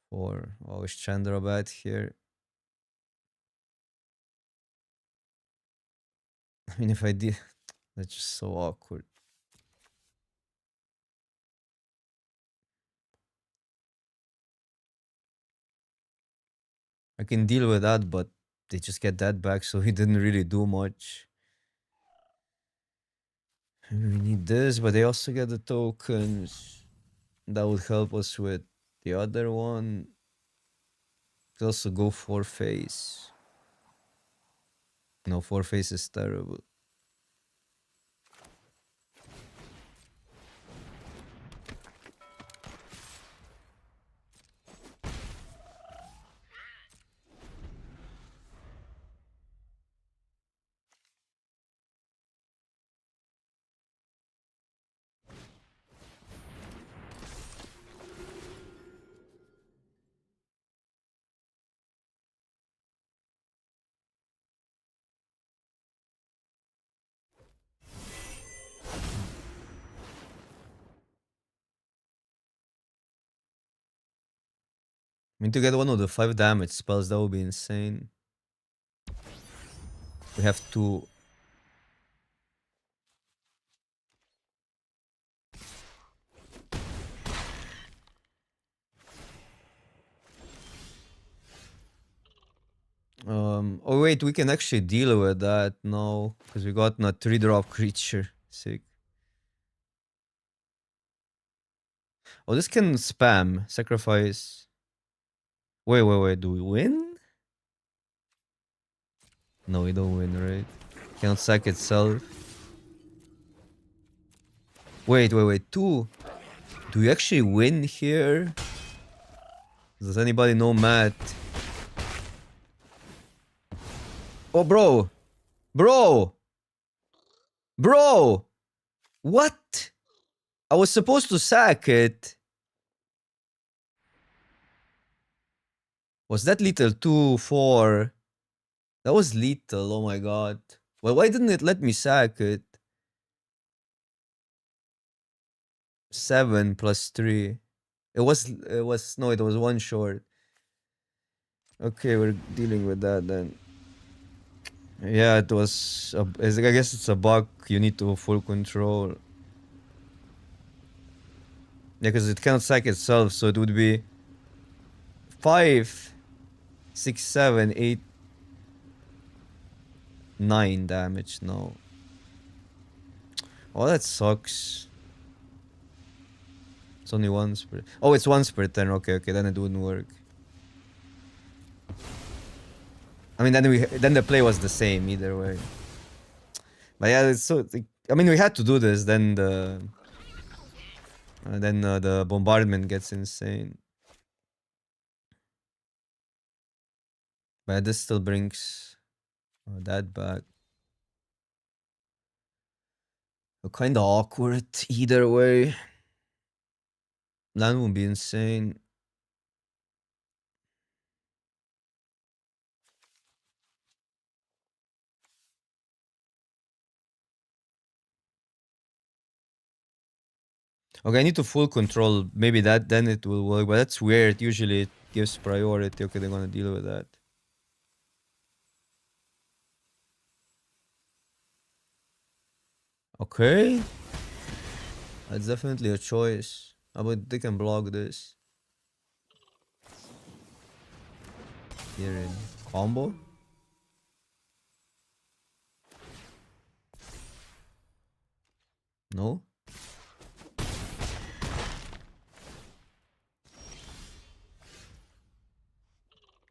4. Oh, is Chandra bad here? I mean, if I did, that's just so awkward. I can deal with that, but they just get that back, so he didn't really do much. Maybe we need this, but they also get the tokens. That would help us with the other one. Could also go 4 face. No, 4 face is terrible. I mean, to get one of the 5 damage spells, that would be insane. We have 2. Oh wait, we can actually deal with that now, because we got a 3-drop creature. Sick. Oh, this can spam. Sacrifice. Wait. Do we win? No, we don't win, right? Cannot sack itself. Wait. 2. Do we actually win here? Does anybody know Matt? Oh, bro! Bro! What? I was supposed to sack it. Was that lethal 2, 4? That was lethal, oh my god. Well, why didn't it let me sack it? 7 plus 3. It was, no, it was 1 short. Okay, we're dealing with that then. Yeah, it was, I guess it's a bug you need to full control. Yeah, because it cannot sack itself, so it would be 5, 6, 7, 8, 9 damage. No. Oh, that sucks. It's only once per... Oh, it's once per turn. Okay, then it wouldn't work. I mean, then the play was the same either way. But yeah, it's so... I mean, we had to do this, then the bombardment gets insane. But this still brings that back. Kind of awkward either way. Land would be insane. Okay, I need to full control. Maybe then it will work. But that's weird. Usually it gives priority. Okay, they're gonna deal with that. Okay. That's definitely a choice. But they can block this. Here in combo. No?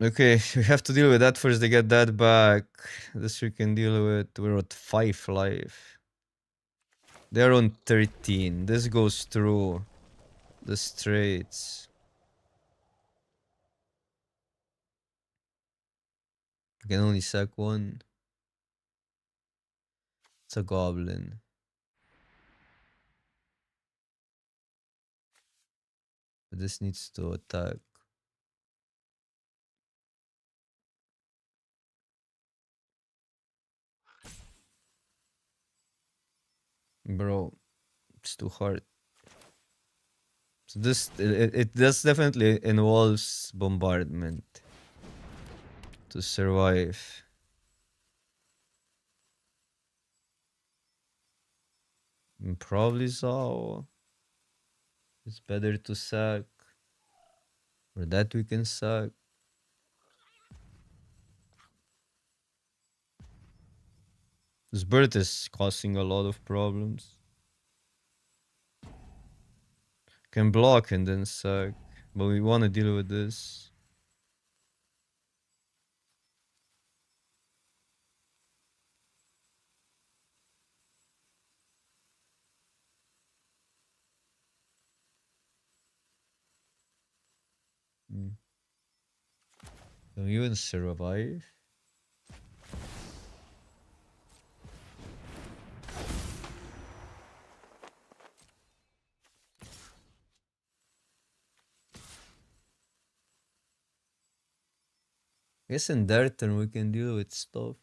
Okay, we have to deal with that first. They get that back. This we can deal with. We're at 5 life. They're on 13. This goes through the straights. I can only sack 1. It's a goblin. But this needs to attack. Bro, it's too hard. So this, it does definitely involves bombardment to survive. And probably so. It's better to sack. Or that we can sack. This bird is causing a lot of problems. Can block and then sack. But we want to deal with this. Can we even survive? Guess in their turn we can deal with stuff.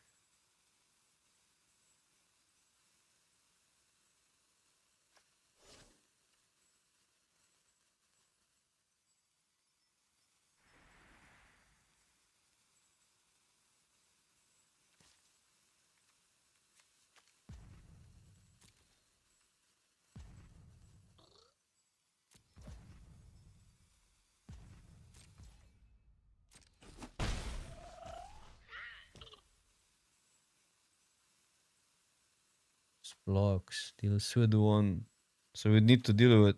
Blocks. Deals with one. So we need to deal with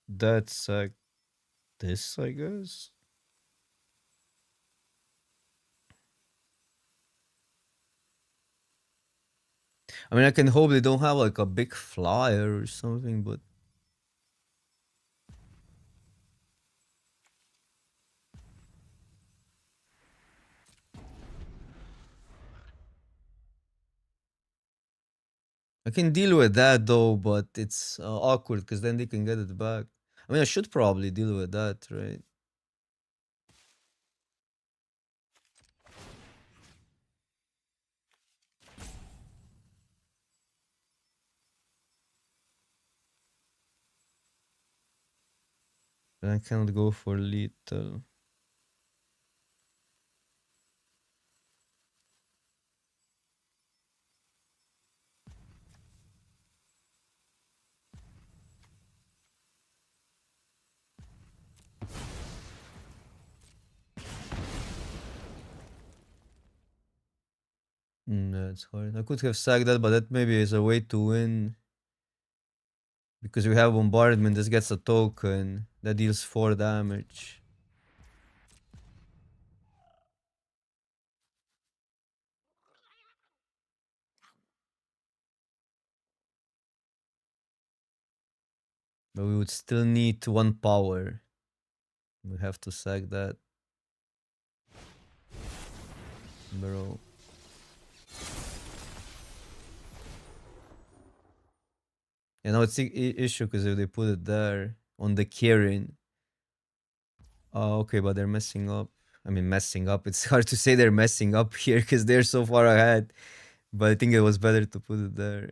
that sack. This, I guess. I mean, I can hope they don't have like a big flyer or something, but I can deal with that though, but it's awkward because then they can get it back. I mean, I should probably deal with that, right? But I cannot go for lethal. That's hard. I could have sacked that, but that maybe is a way to win. Because we have bombardment, this gets a token that deals 4 damage. But we would still need 1 power. We have to sack that. Bro. You know, it's an issue because if they put it there on the Kirin. Oh, okay, but they're messing up. I mean, messing up. It's hard to say they're messing up here because they're so far ahead. But I think it was better to put it there.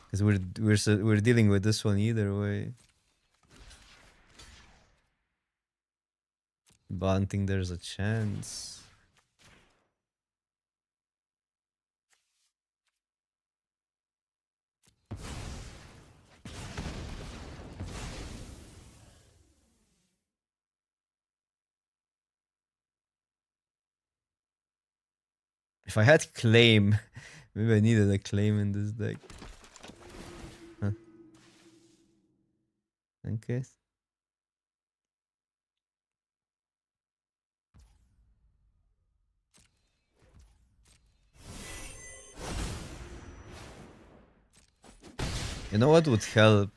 Because we're dealing with this one either way. But I don't think there's a chance. If I had claim, maybe I needed a claim in this deck. Huh. Okay. You know what would help?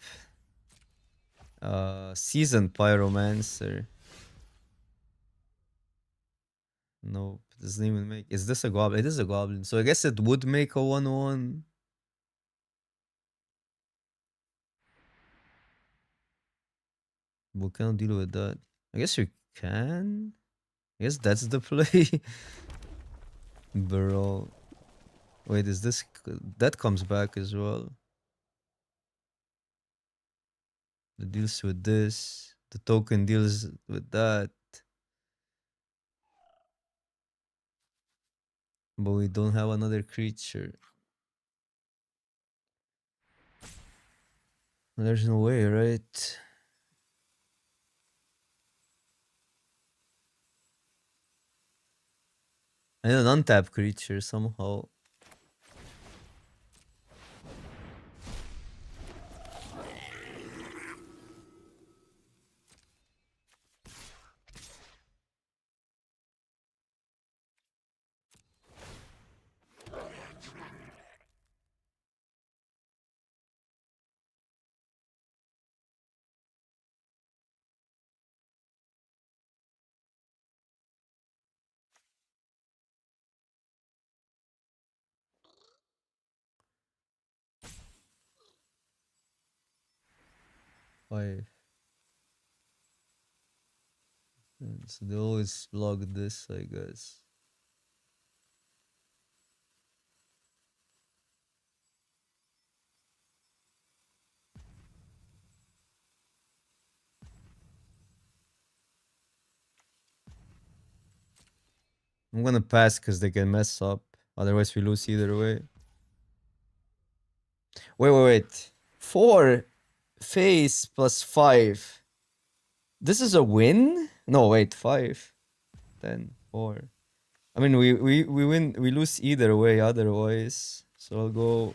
Seasoned Pyromancer. Nope, doesn't even make. Is this a goblin? It is a goblin. So I guess it would make a 1/1. We can't deal with that. I guess you can. I guess that's the play. Bro. Wait, is this. That comes back as well. It deals with this. The token deals with that. But we don't have another creature. There's no way, right? I need an untapped creature somehow. Five. So they always block this, I guess. I'm gonna pass because they can mess up. Otherwise, we lose either way. Wait. 4 face plus 5. This is a win? No, wait, 5. 10, 4. I mean, we win, we lose either way otherwise. So I'll go.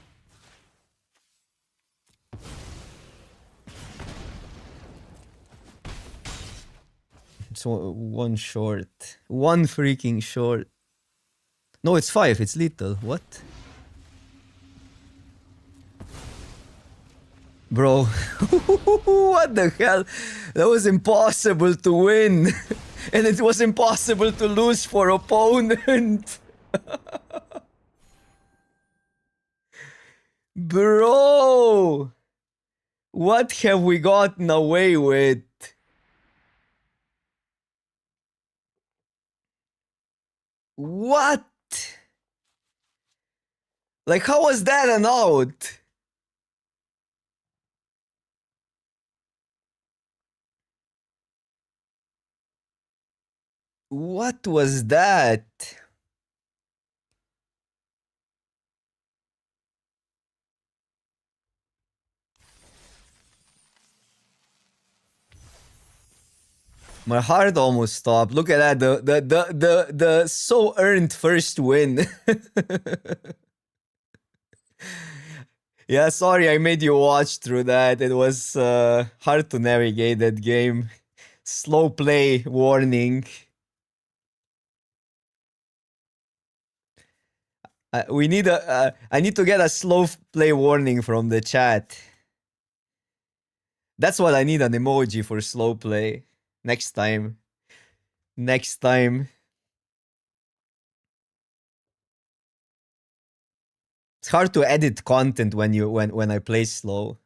So one short. One freaking short. No, it's 5. It's lethal. What? Bro. What the hell? That was impossible to win. And it was impossible to lose for opponent. Bro. What have we gotten away with? What? Like, how was that an out? What was that? My heart almost stopped. Look at that. The so earned first win. Yeah, sorry I made you watch through that. It was hard to navigate that game. Slow play warning. We need a. I need to get a slow play warning from the chat. That's what I need, an emoji for slow play. Next time. Next time. It's hard to edit content when I play slow.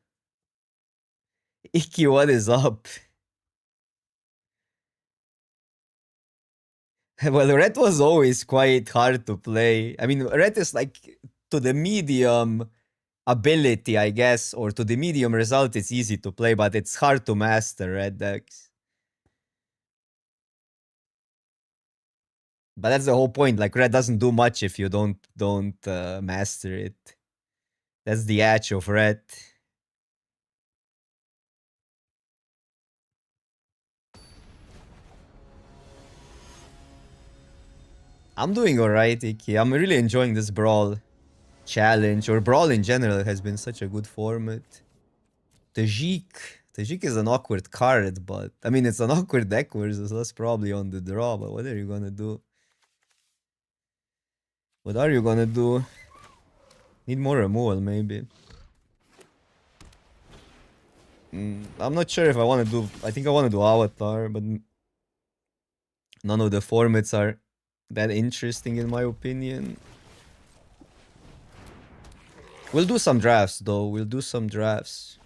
Iki, what is up? Well, red was always quite hard to play. I mean, red is like to the medium ability, I guess, or to the medium result, it's easy to play, but it's hard to master red decks. But that's the whole point. Like, red doesn't do much if you don't master it. That's the edge of red. I'm doing alright, Iki. I'm really enjoying this brawl challenge, or brawl in general has been such a good format. Tajik is an awkward card, but I mean it's an awkward deck versus us probably on the draw, but what are you gonna do? What are you gonna do? Need more removal, maybe. I'm not sure if I wanna do. I think I wanna do Avatar, but none of the formats are that interesting in my opinion. We'll do some drafts though. We'll do some drafts.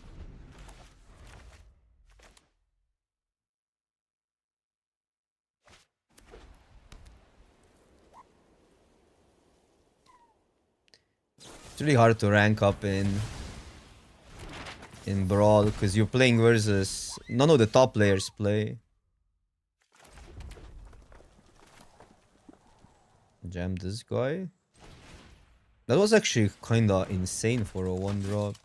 It's really hard to rank up in Brawl because you're playing versus none of the top players play. Jam this guy. That was actually kinda insane for a 1-drop.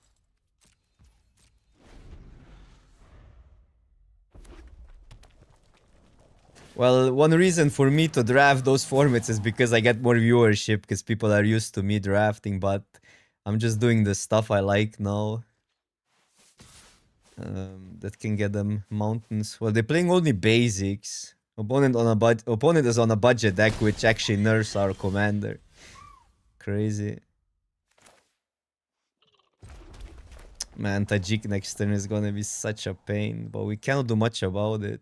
Well, one reason for me to draft those formats is because I get more viewership because people are used to me drafting, but I'm just doing the stuff I like now. That can get them mountains. Well, they're playing only basics. Opponent is on a budget deck, which actually nerfs our commander. Crazy. Man, Tajik next turn is gonna be such a pain, but we cannot do much about it.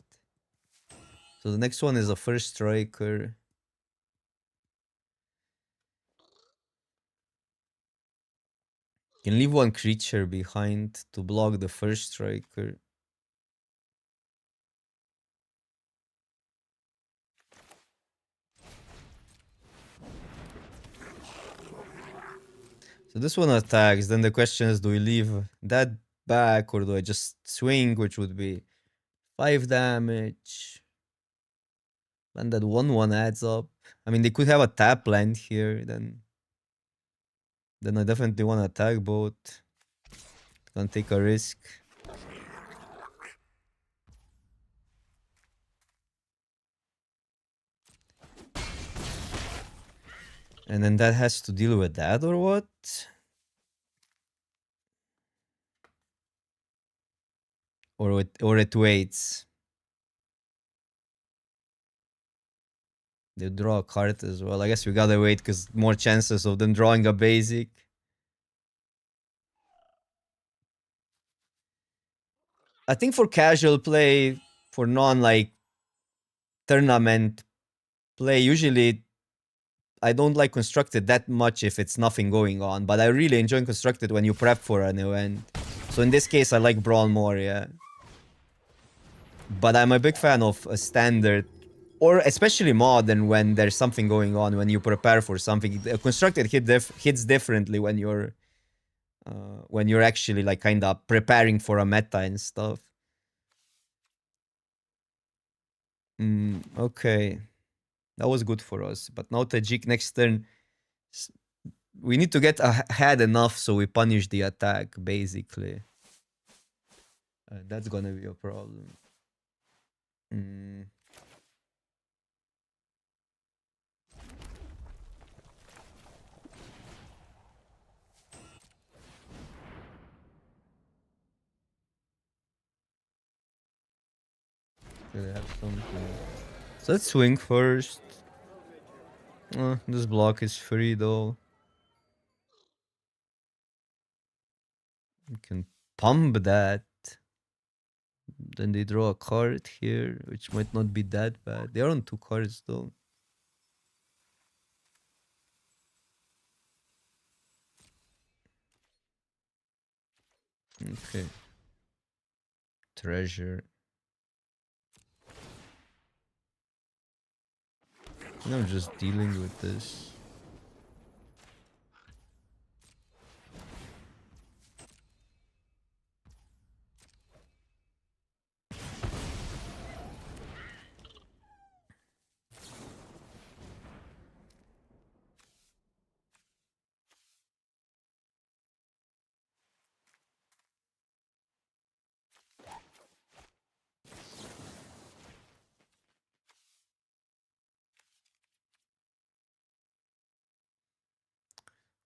So the next one is a first striker. Can leave one creature behind to block the first striker. So this one attacks. Then the question is, do we leave that back or do I just swing, which would be 5 damage? And that 1/1 adds up. I mean, they could have a tap land here. Then I definitely want to attack both. Gonna take a risk. And then that has to deal with that or what? Or it waits. They draw a card as well. I guess we gotta wait because more chances of them drawing a basic. I think for casual play, for non like tournament play, usually I don't like constructed that much if it's nothing going on, but I really enjoy constructed when you prep for an event. So in this case, I like brawl more, yeah. But I'm a big fan of a standard, or especially modern when there's something going on, when you prepare for something. Constructed hits differently when you're actually like kind of preparing for a meta and stuff. Okay. That was good for us. But now Tajik next turn, we need to get ahead enough so we punish the attack, basically. That's gonna be a problem. They have something. So let's swing first. This block is free though. We can pump that. Then they draw a card here, which might not be that bad. They are on 2 cards though. Okay. Treasure. I'm just dealing with this.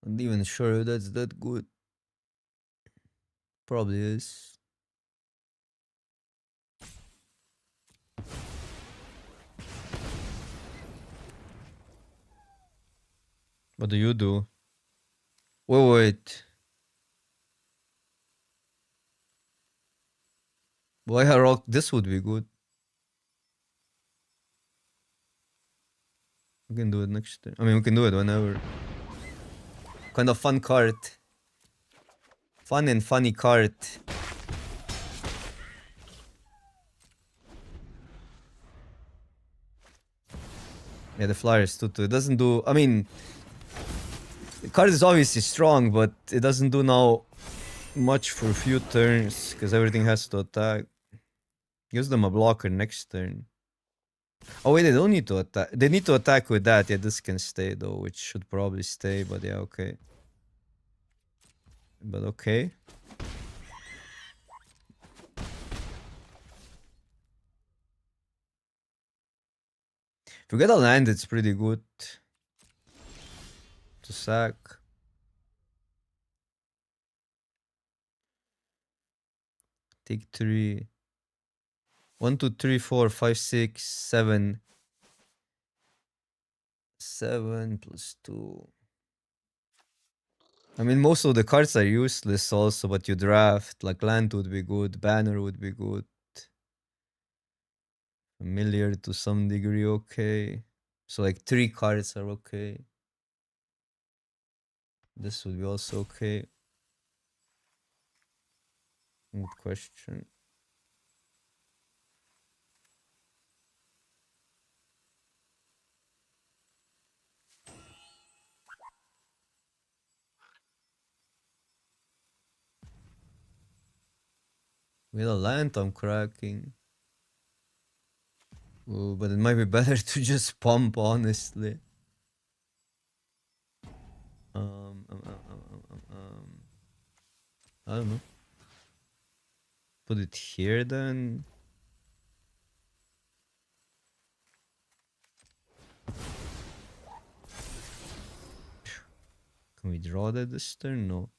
I'm not even sure if that's that good. Probably is. What do you do? Wait. Why a rock? This would be good. We can do it next time. I mean, we can do it whenever. Kind of fun card. Fun and funny card. Yeah, the flyers too. It doesn't do. I mean, the card is obviously strong, but it doesn't do now much for a few turns because everything has to attack. Gives them a blocker next turn. Oh wait, they don't need to attack. They need to attack with that. Yeah, this can stay though, which should probably stay. But yeah, okay. But okay. If we get a land, it's pretty good to sack. Take 3. 1, 2, 3, 4, 5, 6, 7. 7 plus 2. I mean, most of the cards are useless also, but you draft. Like land would be good, banner would be good. Familiar to some degree, okay. So like 3 cards are okay. This would be also okay. Good question. With a land, I'm cracking. Ooh, but it might be better to just pump, honestly. I don't know. Put it here then. Can we draw that this turn? No.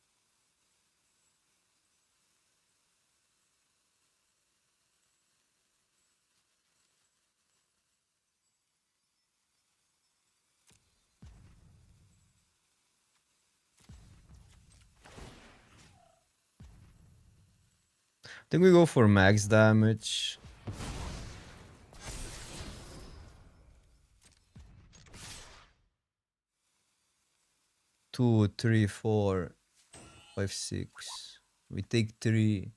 I think we go for max damage. Two, three, 4, 5, 6. We take 3.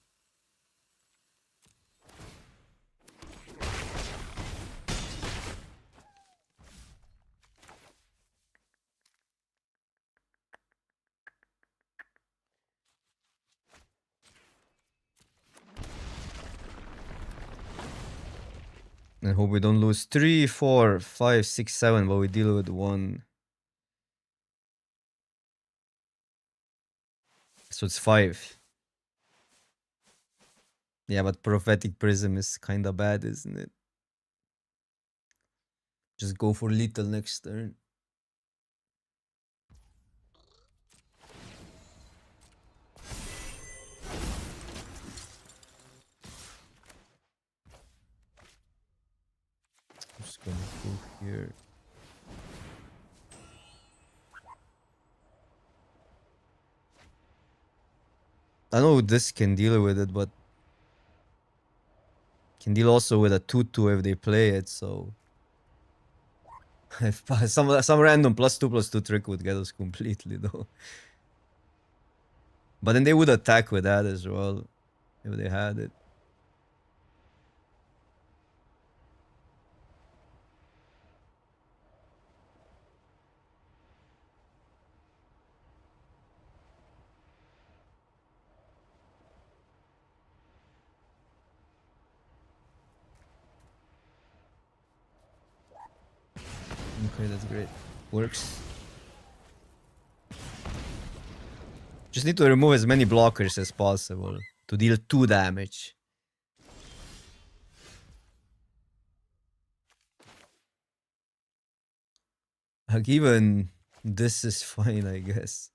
And hope we don't lose 3, 4, 5, 6, 7, but we deal with 1. So it's 5. Yeah, but Prophetic Prism is kinda bad, isn't it? Just go for lethal next turn. I'm just gonna go here. I know this can deal with it, but can deal also with a 2/2 if they play it, so if some random +2/+2 trick would get us completely though. But then they would attack with that as well if they had it. Okay, that's great. Works. Just need to remove as many blockers as possible to deal 2 damage. Like even this is fine, I guess.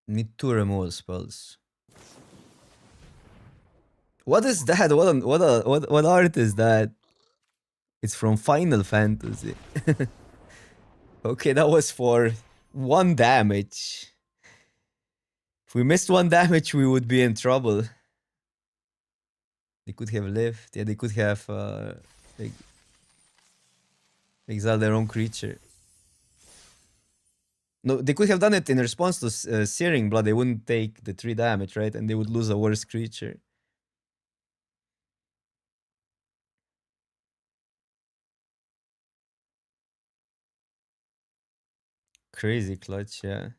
Need 2 removal spells. What is that? What art is that? It's from Final Fantasy. Okay, that was for 1 damage. If we missed 1 damage, we would be in trouble. They could have lived. Yeah, they could have like, exiled their own creature. No, they could have done it in response to Searing Blood. They wouldn't take the 3 damage, right? And they would lose a worse creature. Crazy clutch, yeah.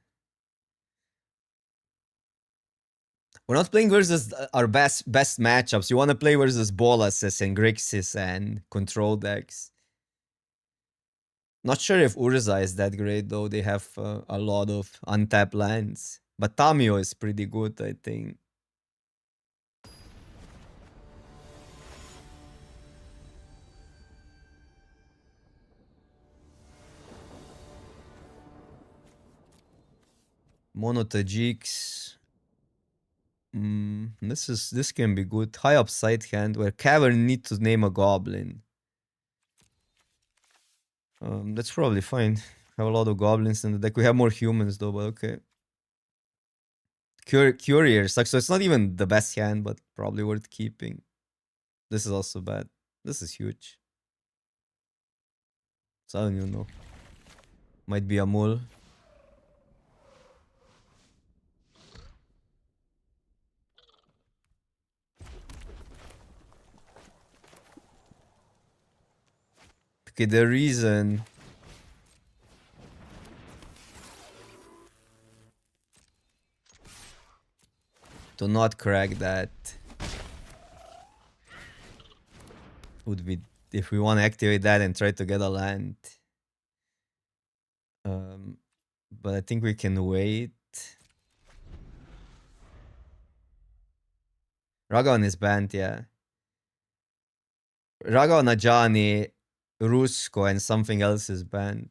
We're not playing versus our best matchups. You want to play versus Bolas's and Grixis and control decks. Not sure if Urza is that great though. They have a lot of untapped lands. But Tamio is pretty good, I think. Mono Tajiks. This can be good. High upside hand where Cavern need to name a goblin. That's probably fine. Have a lot of goblins in the deck. We have more humans though, but okay. Courier sucks, so it's not even the best hand, but probably worth keeping. This is also bad. This is huge. So I don't even know. Might be a mole. Okay, the reason to not crack that would be if we want to activate that and try to get a land. But I think we can wait. Ragon is banned, yeah. Ragon, Ajani, Rusko, and something else is banned.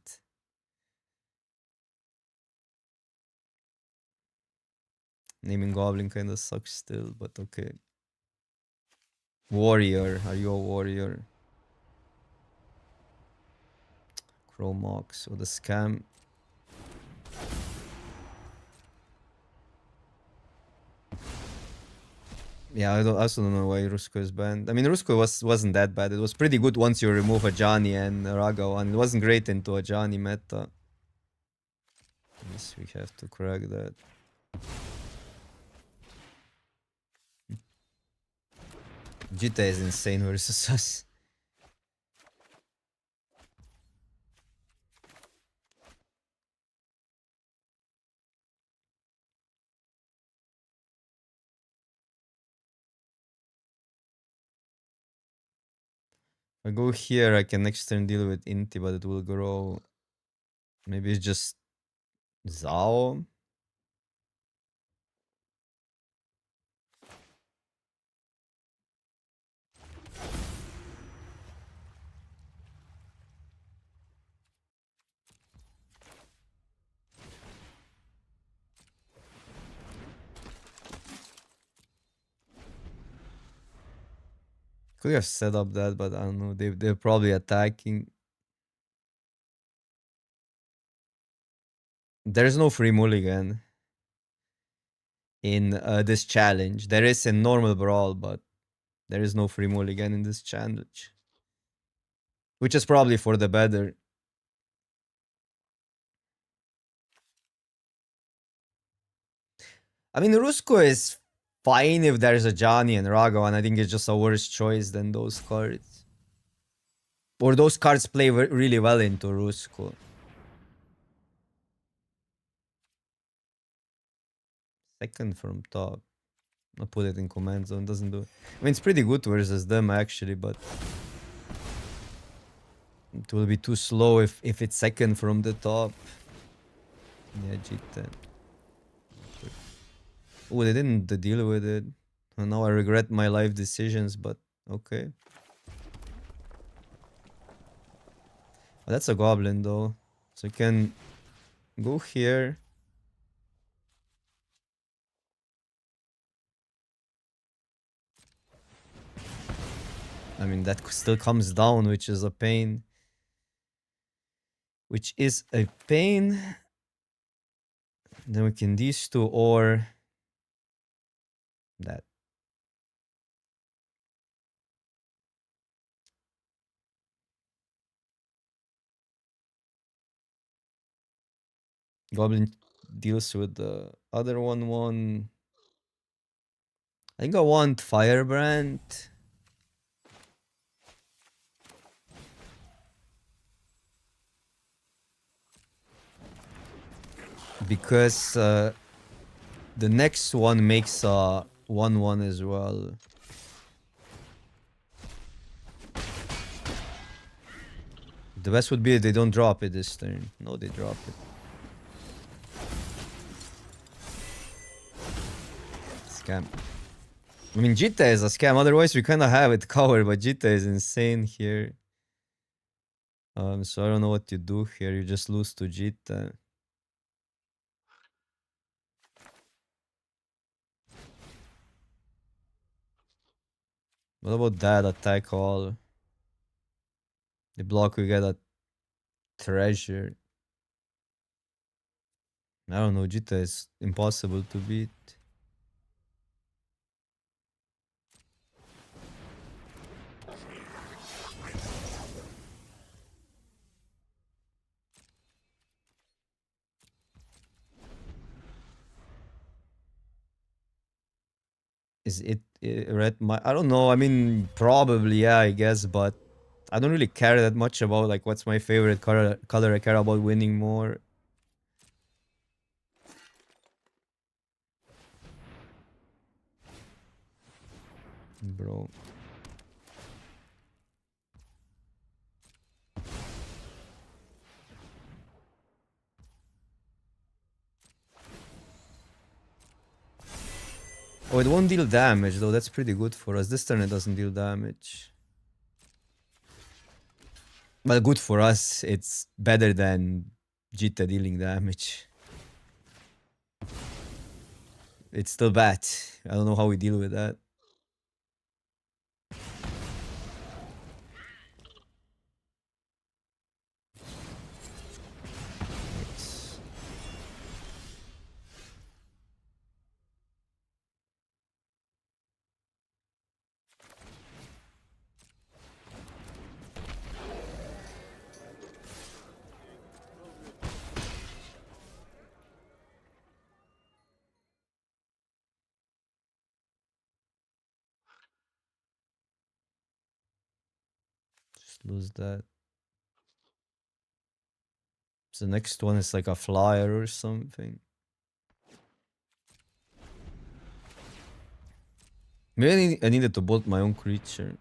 Naming Goblin kind of sucks still, but okay. Warrior, are you a warrior? Chromox or the scam. Yeah, I also don't know why Rusko is banned. I mean, Rusko wasn't that bad. It was pretty good once you remove Ajani and Ragavan. It wasn't great into Ajani meta. I guess we have to crack that. Jita is insane versus us. If I go here, I can next turn deal with Inti, but it will grow. Maybe it's just Zao. Could have set up that, but I don't know. They're probably attacking. There's no free mulligan in this challenge. There is a normal brawl, but there is no free mulligan in this challenge. Which is probably for the better. I mean, Rusko is fine if there's a Johnny and Ragavan. I think it's just a worse choice than those cards. Or those cards play really well into Rusko. Second from top. I'll put it in command zone. Doesn't do it. I mean, it's pretty good versus them actually, but it will be too slow if it's second from the top. Yeah, G10. Oh, they didn't deal with it. And now I regret my life decisions, but okay. Oh, that's a goblin though. So you can go here. I mean, that still comes down, which is a pain. Which is a pain. Then we can these two or that. Goblin deals with the other one. I think I want Firebrand. Because the next one makes a 1/1 as well. The best would be if they don't drop it this turn. No, they drop it. Scam. I mean, Jita is a scam. Otherwise, we kind of have it covered, but Jita is insane here. So I don't know what you do here. You just lose to Jita. What about that attack all? The block, we get a treasure. I don't know. Jita is impossible to beat. Is it red? I don't know. I mean, probably, yeah, I guess, but I don't really care that much about like what's my favorite color. I care about winning more. Bro. Oh, it won't deal damage though. That's pretty good for us. This turn it doesn't deal damage. Well, good for us. It's better than Jita dealing damage. It's still bad. I don't know how we deal with that. It's... Just lose that. So the next one is like a flyer or something. Maybe I needed to bolt my own creature.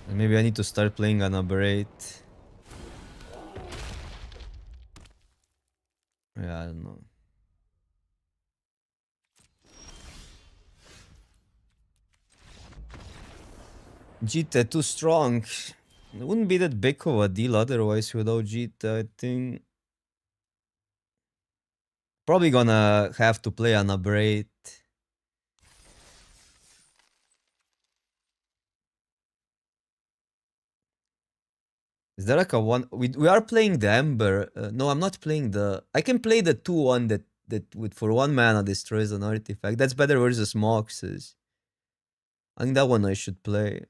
And maybe I need to start playing an Aberrate. Yeah, I don't know. Jita too strong. It wouldn't be that big of a deal otherwise without Jita, I think. Probably gonna have to play an Aberrate. Is there like a one? We are playing the Ember. No, I'm not playing the. I can play the 2-1 that with for 1 mana destroys an artifact. That's better versus Moxes. I think that one I should play.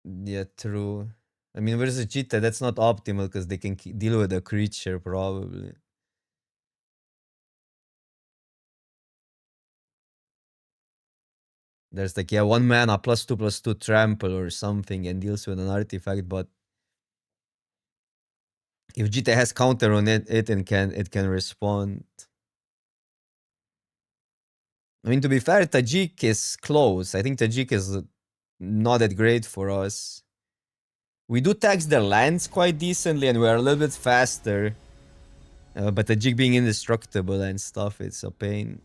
Yeah, true. I mean, versus Cheetah, that's not optimal because they can deal with a creature probably. There's like, yeah, 1 mana +2/+2 trample or something and deals with an artifact, but if Jita has counter on it can respond. I mean, to be fair, Tajik is close. I think Tajik is not that great for us. We do tax their lands quite decently, and we're a little bit faster. But Tajik being indestructible and stuff, it's a pain.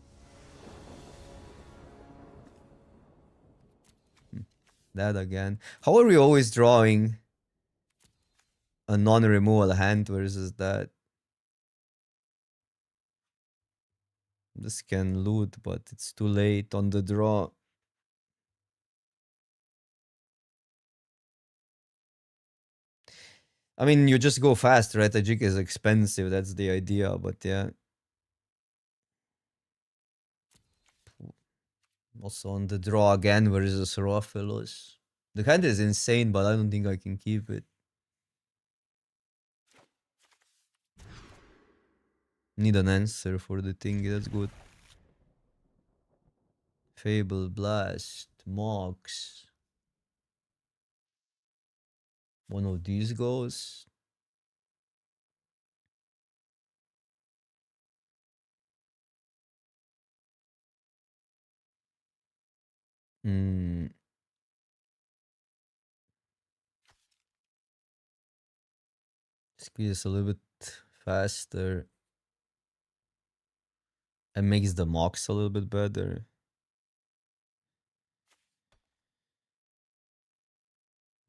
That again. How are we always drawing a non-removal hand versus that? This can loot, but it's too late on the draw. I mean, you just go fast, right? Tajik is expensive, that's the idea, but yeah. Also on the draw again versus Rofelos. The hand is insane, but I don't think I can keep it. Need an answer for the thing, that's good. Fable, Blast, Mox. One of these goes. Hmm. Squeeze a little bit faster. And makes the Mox a little bit better.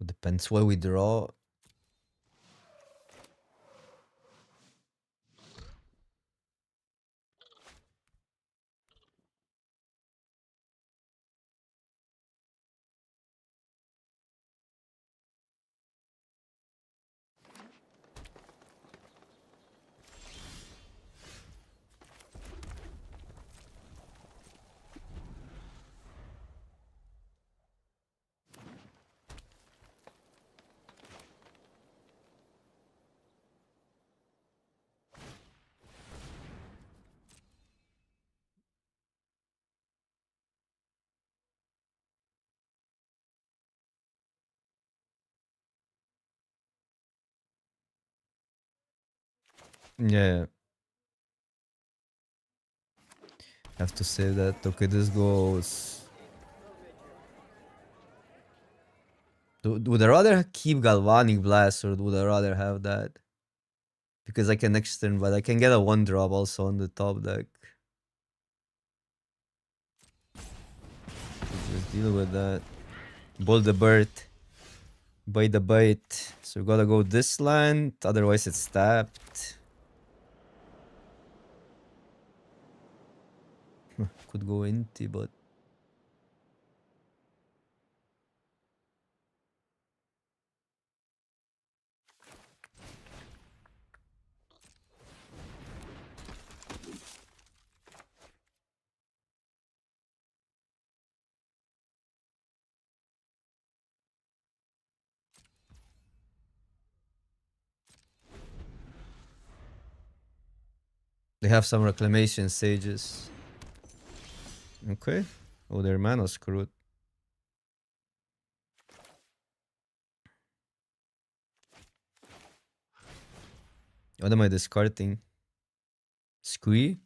Depends what we draw. Yeah. Have to save that. Okay, this goes. Would I rather keep Galvanic Blast or would I rather have that? Because I can next turn, but I can get a 1-drop also on the top deck. Just deal with that. Bull the bird. Bite the bite. So we gotta go this land, otherwise it's tapped. Could go Inti, but they have some reclamation sages. Okay. Oh, their mana screwed. What am I discarding? Squee?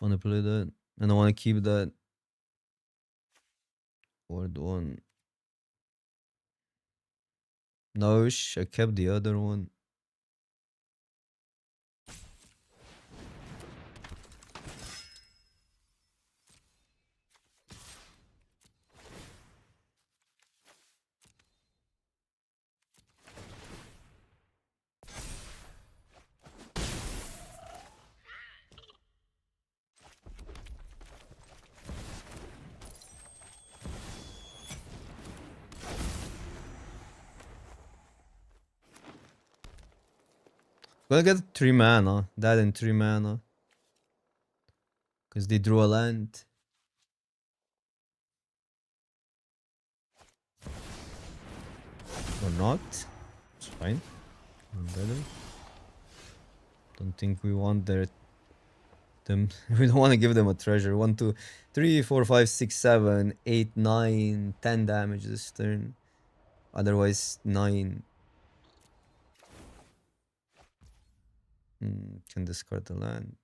Wanna play that? And I wanna keep that. Word one. No, I kept the other one. Gonna get 3 mana. That and 3 mana. Because they drew a land. Or not. It's fine. Better. Don't think we want them. We don't want to give them a treasure. 1, 2, 3, 4, 5, 6, 7, 8, 9, 10 damage this turn. Otherwise 9. Can discard the land.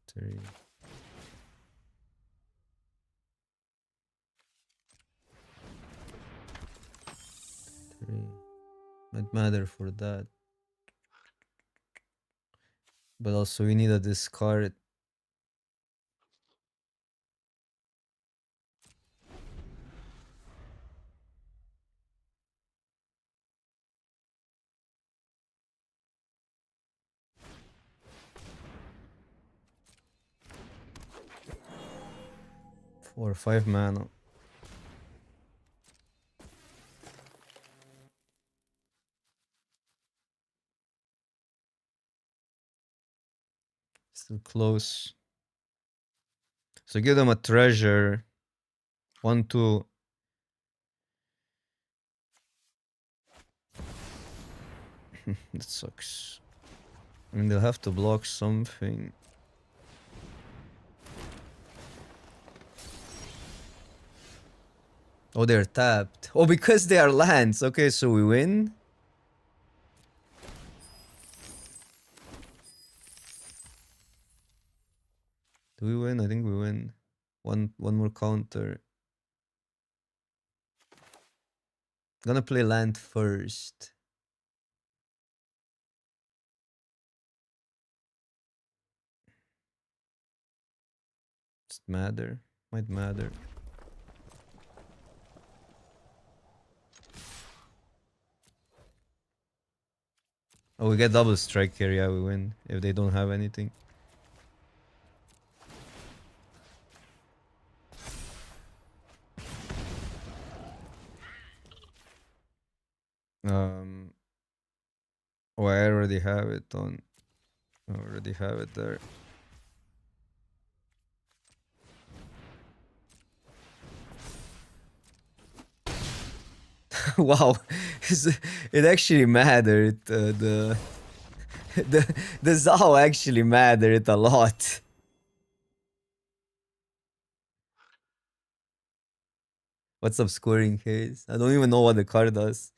Three. Might matter for that. But also we need a discard. Four or 5 mana. Still close. So give them a treasure. 1, 2. That sucks. I mean, they'll have to block something. Oh, they're tapped. Oh, because they are lands. Okay, so we win. Do we win? I think we win. One more counter. Gonna play land first. Does it matter? Might matter. Oh, we get double strike here. Yeah, we win. If they don't have anything. Oh, I already have it on. I already have it there. Wow, it actually mattered. The Zao actually mattered a lot. What's up, scoring case? I don't even know what the card does.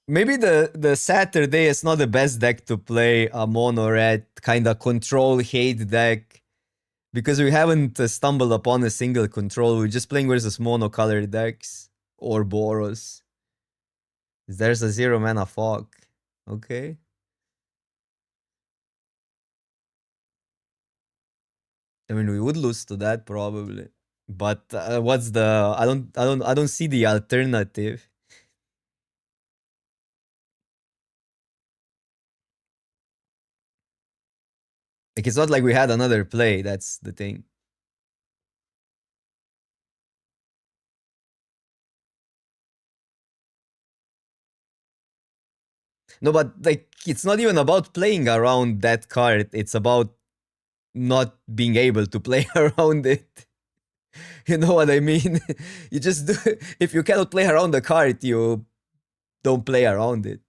Maybe the Saturday is not the best deck to play a mono red kind of control hate deck because we haven't stumbled upon a single control. We're just playing versus mono color decks or Boros. There's a 0 mana fog. Okay. I mean, we would lose to that probably, but what's the? I don't see the alternative. Like it's not like we had another play. That's the thing. No, but like it's not even about playing around that card. It's about not being able to play around it. You know what I mean? You just do. If you cannot play around the card, you don't play around it.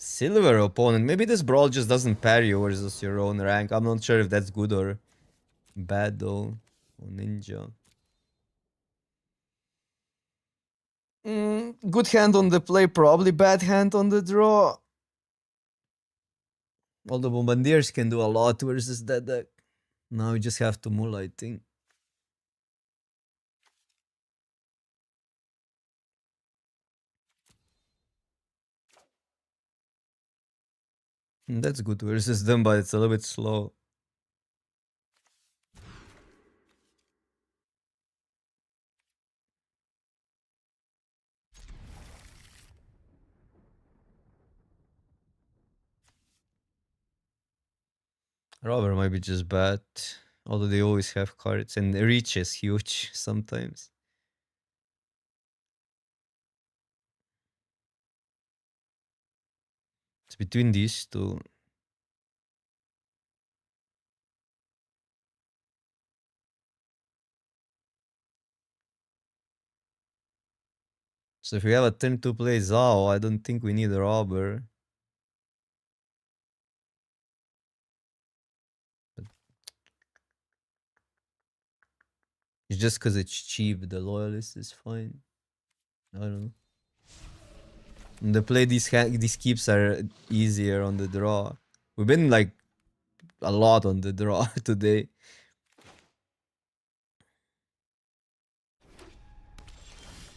Silver opponent. Maybe this brawl just doesn't pair you versus your own rank. I'm not sure if that's good or bad though. Oh, ninja. Good hand on the play, probably bad hand on the draw. All the bombardiers can do a lot versus that deck. Now we just have to mull, I think. That's good versus them, but it's a little bit slow. Robber might be just bad. Although they always have cards and reach is huge sometimes. It's between these two. So if we have a turn to play Zao, I don't think we need a robber. But it's just because it's cheap. The loyalist is fine. I don't know. And the play these keeps are easier on the draw. We've been like a lot on the draw today.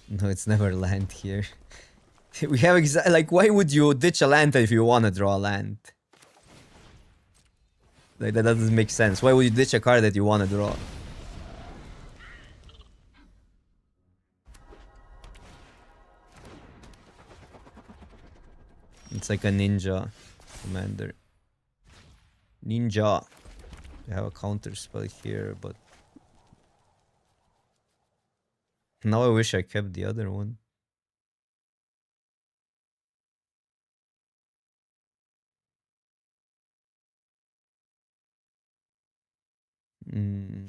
No, it's never land here. We have like why would you ditch a land if you want to draw a land? Like that doesn't make sense. Why would you ditch a card that you want to draw? It's like a ninja commander. Ninja. I have a counter spell here, but Now I wish I kept the other one.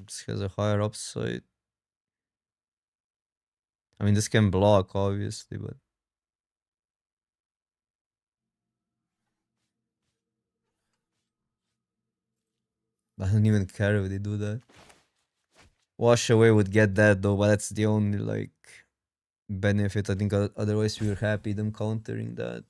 This has a higher upside. I mean, this can block, obviously, but I don't even care if they do that. Wash away would get that though, but that's the only like benefit. I think otherwise we were happy them countering that.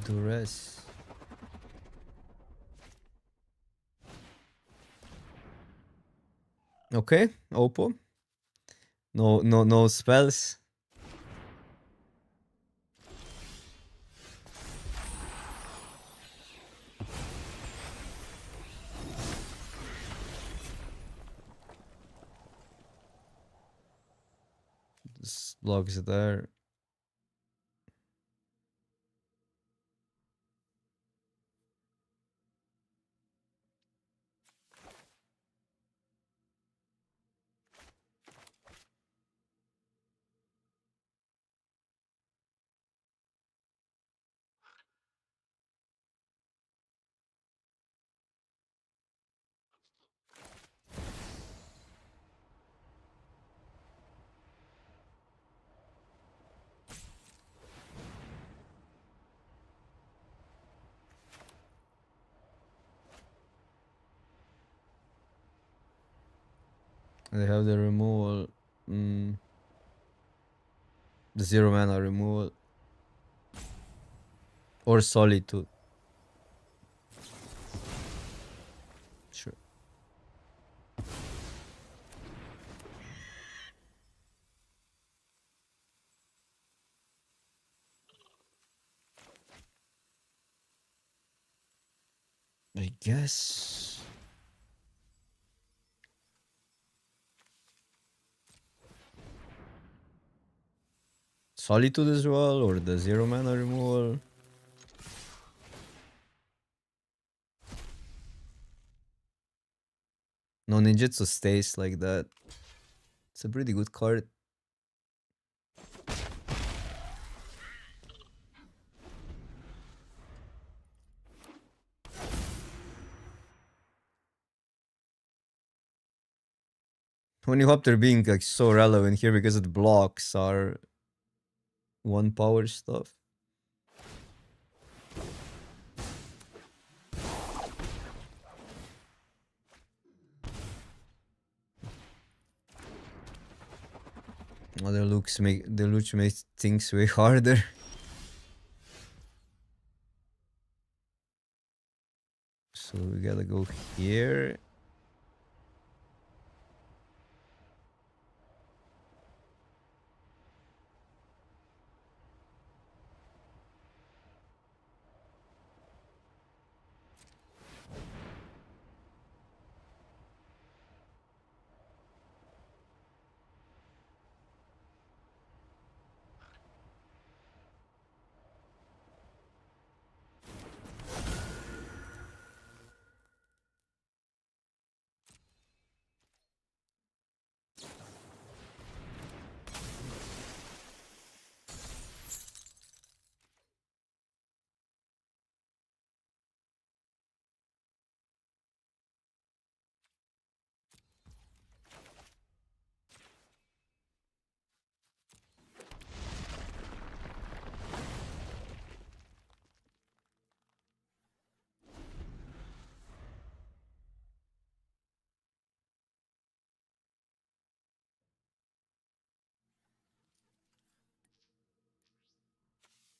Duress. Okay, Oppo. No spells. This blocks there. They have the removal. The 0 mana removal. Or Solitude. Sure. I guess. Solitude as well, or the 0 mana removal. No, ninjutsu stays like that. It's a pretty good card. When you hope they're being like so relevant here because the blocks are 1 power stuff. Oh, the looks make things way harder. So we gotta go here.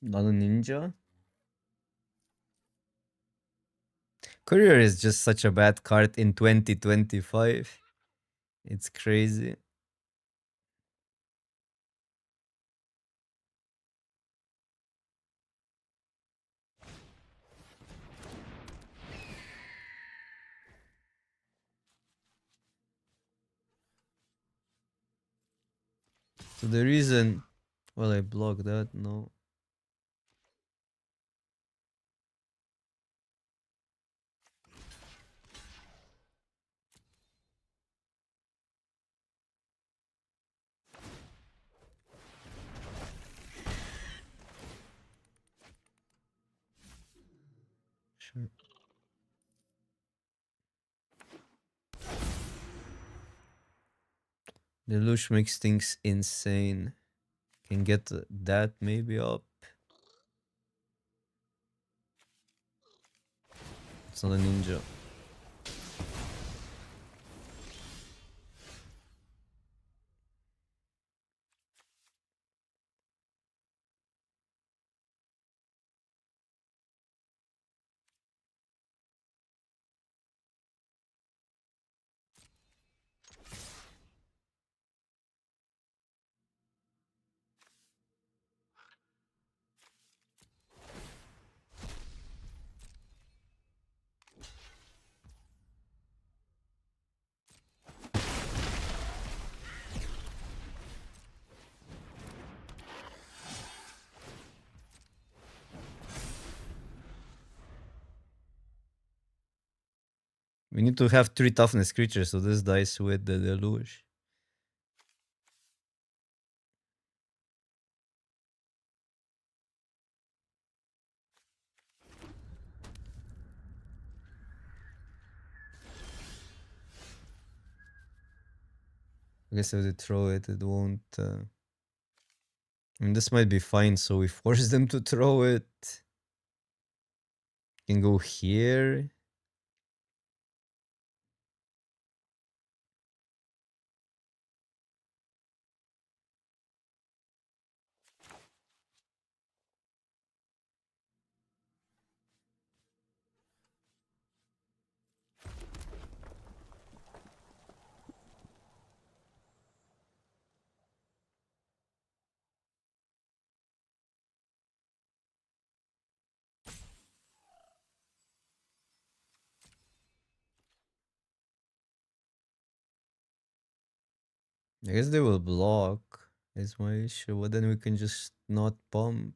Not a ninja. Courier is just such a bad card in 2025. It's crazy. So the reason... Well, I blocked that, no. Sure. The Lush makes things insane. Can get that maybe up. It's not a ninja. We need to have 3 toughness creatures, so this dies with the deluge. I guess if they throw it, it won't... I mean, this might be fine, so we force them to throw it. Can go here. I guess they will block, is my issue, but then we can just not pump.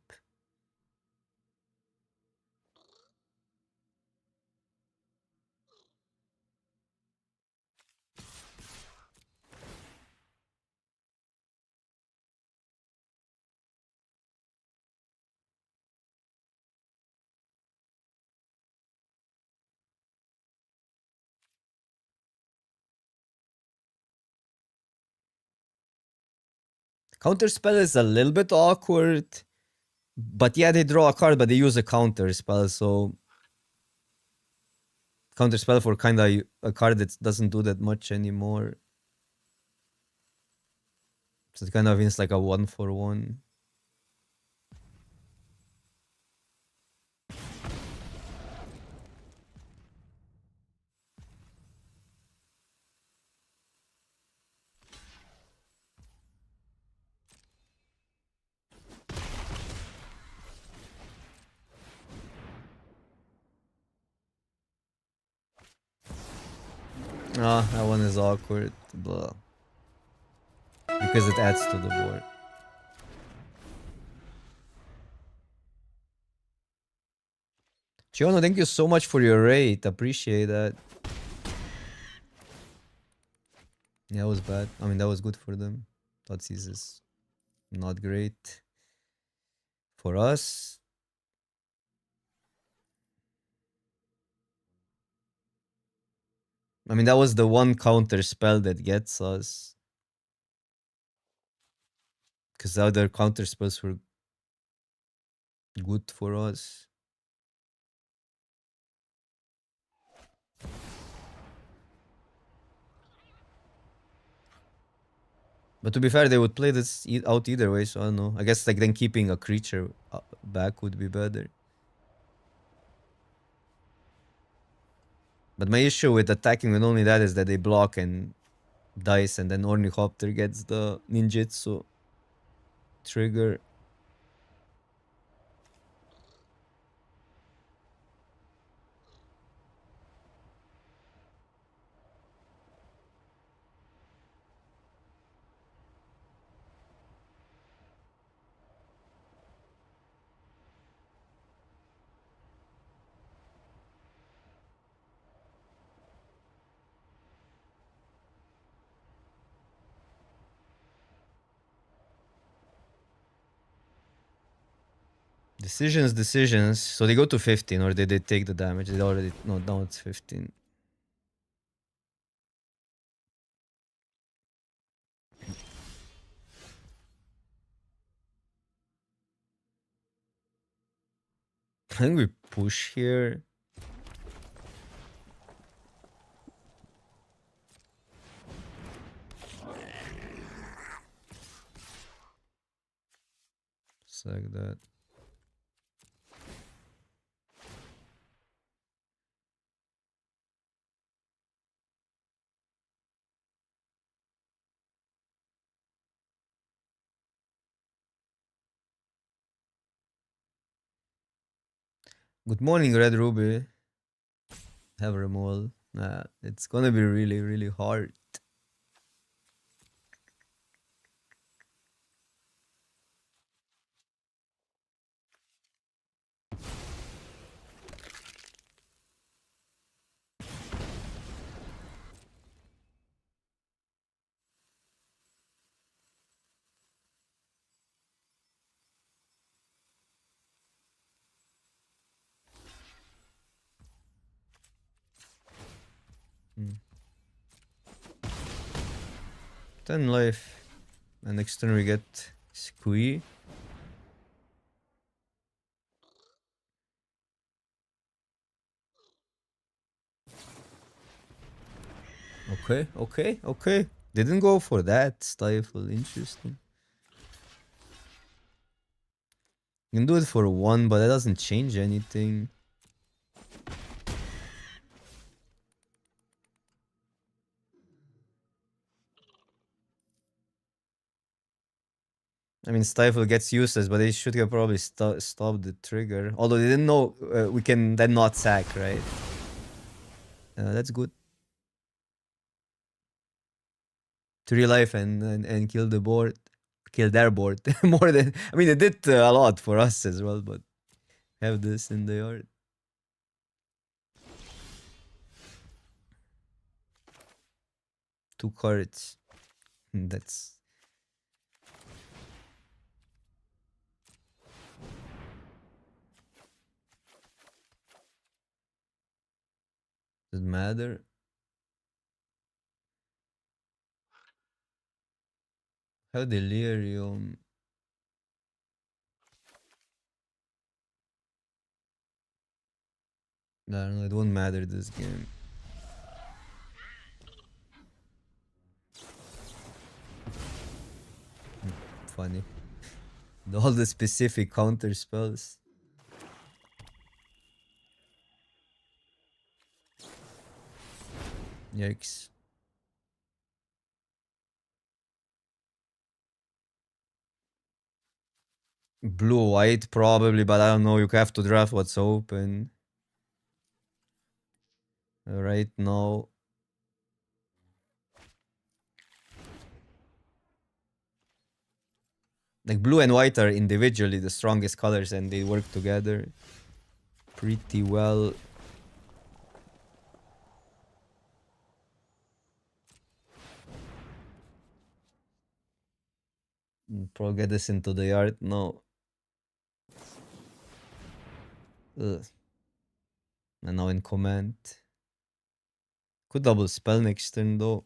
Counter spell is a little bit awkward, but yeah, they draw a card, but they use a counter spell, so counter spell for kinda a card that doesn't do that much anymore. So it kind of means like a 1-for-1. Ah, that one is awkward. Blah. Because it adds to the board. Chiono, thank you so much for your rate. Appreciate that. Yeah, that was bad. I mean, that was good for them. Thoughtseize is not great. For us, I mean, that was the one counter spell that gets us. Because the other counter spells were good for us. But to be fair, they would play this out either way, so I don't know. I guess like then keeping a creature back would be better. But my issue with attacking with only that is that they block and dice, and then Ornithopter gets the ninjutsu trigger. Decisions. So they go to 15, or did they take the damage? They already... No, now it's 15. I think we push here. Just like that. Good morning, Red Ruby. Have removal. Nah, it's gonna be really, really hard. Hmm. 10 life. And next turn we get Squee. Okay. Didn't go for that. Stifle. Interesting. You can do it for 1, but that doesn't change anything. I mean, Stifle gets useless, but they should have probably stopped the trigger. Although they didn't know we can then not sack, right? That's good. 3 life and kill the board. Kill their board. More than... I mean, they did a lot for us as well, but have this in the yard. Two cards. That's... Doesn't matter. How delirium. No, it won't matter this game. Funny. All the specific counter spells. Yikes. Blue white probably, but I don't know. You have to draft what's open. Right now. Like blue and white are individually the strongest colors, and they work together pretty well. Probably get this into the yard now. Ugh. And now in command. Could double spell next turn though.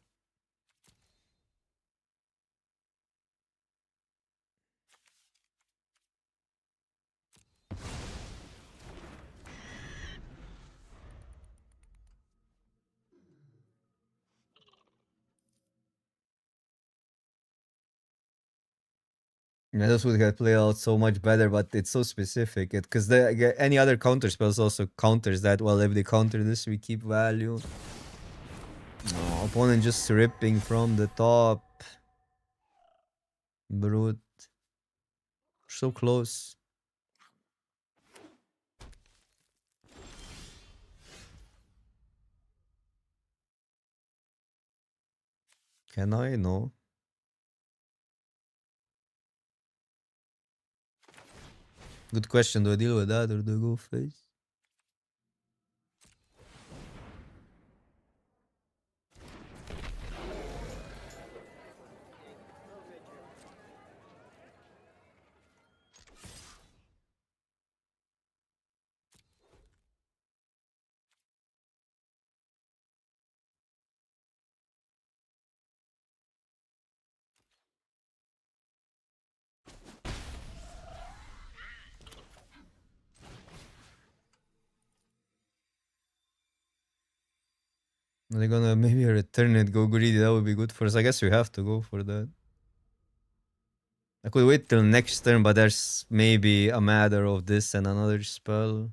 Yeah, this would have played out so much better, but it's so specific. Because any other counter spells also counters that. Well, if they counter this, we keep value. Oh, opponent just ripping from the top. Brute. So close. Can I? No. Good question. Do I deal with that or do I go face? They're gonna maybe return it, go greedy. That would be good for us. I guess we have to go for that. I could wait till next turn, but there's maybe a matter of this and another spell.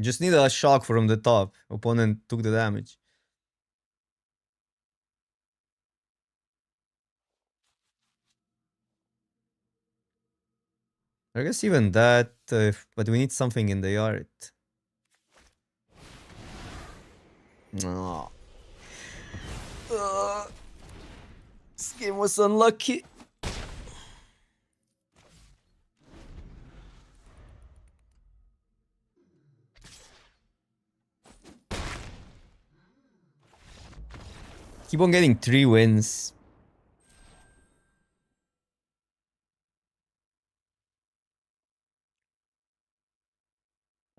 Just need a shock from the top. Opponent took the damage. I guess even that, but we need something in the yard. No. This game was unlucky. Keep on getting 3 wins.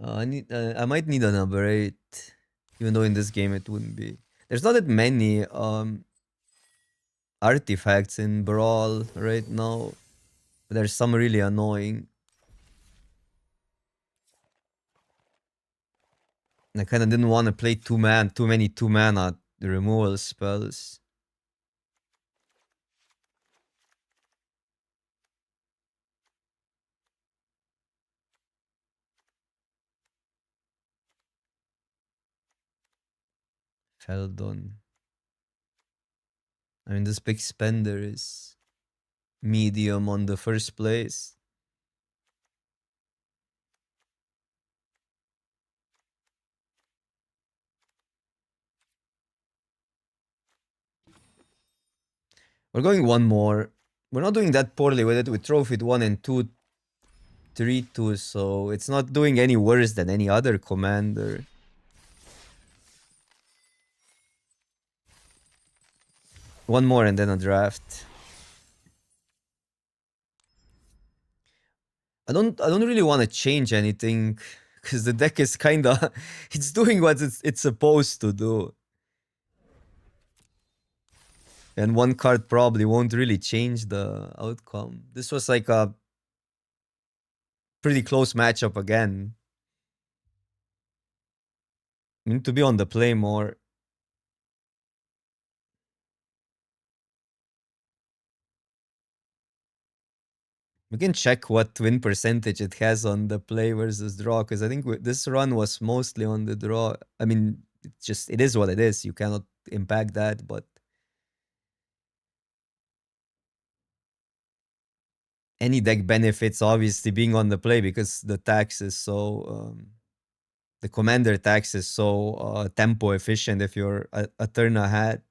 I might need a number 8. Even though in this game it wouldn't be. There's not that many artifacts in Brawl right now. There's some really annoying. I kind of didn't want to play too many 2-mana removal spells. Feldon. I mean, this big spender is medium on the first place. We're going one more. We're not doing that poorly with it. We trophied 1 and 2, 3-2, so it's not doing any worse than any other commander. One more and then a draft. I don't really want to change anything because the deck is kinda it's doing what it's supposed to do. And one card probably won't really change the outcome. This was like a pretty close matchup again. We need to be on the play more. We can check what win percentage it has on the play versus draw, because I think this run was mostly on the draw. I mean, it is what it is. You cannot impact that, but any deck benefits obviously being on the play because the tax is so the commander tax is so tempo efficient if you're a turn ahead.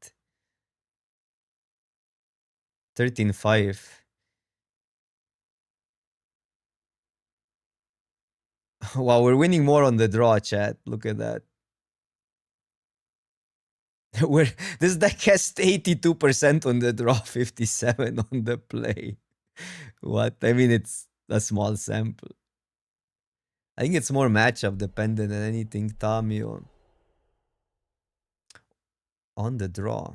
13-5. Wow, we're winning more on the draw, chat. Look at that. This deck has 82% on the draw, 57 on the play. What? I mean, it's a small sample. I think it's more matchup dependent than anything, Tommy, on the draw.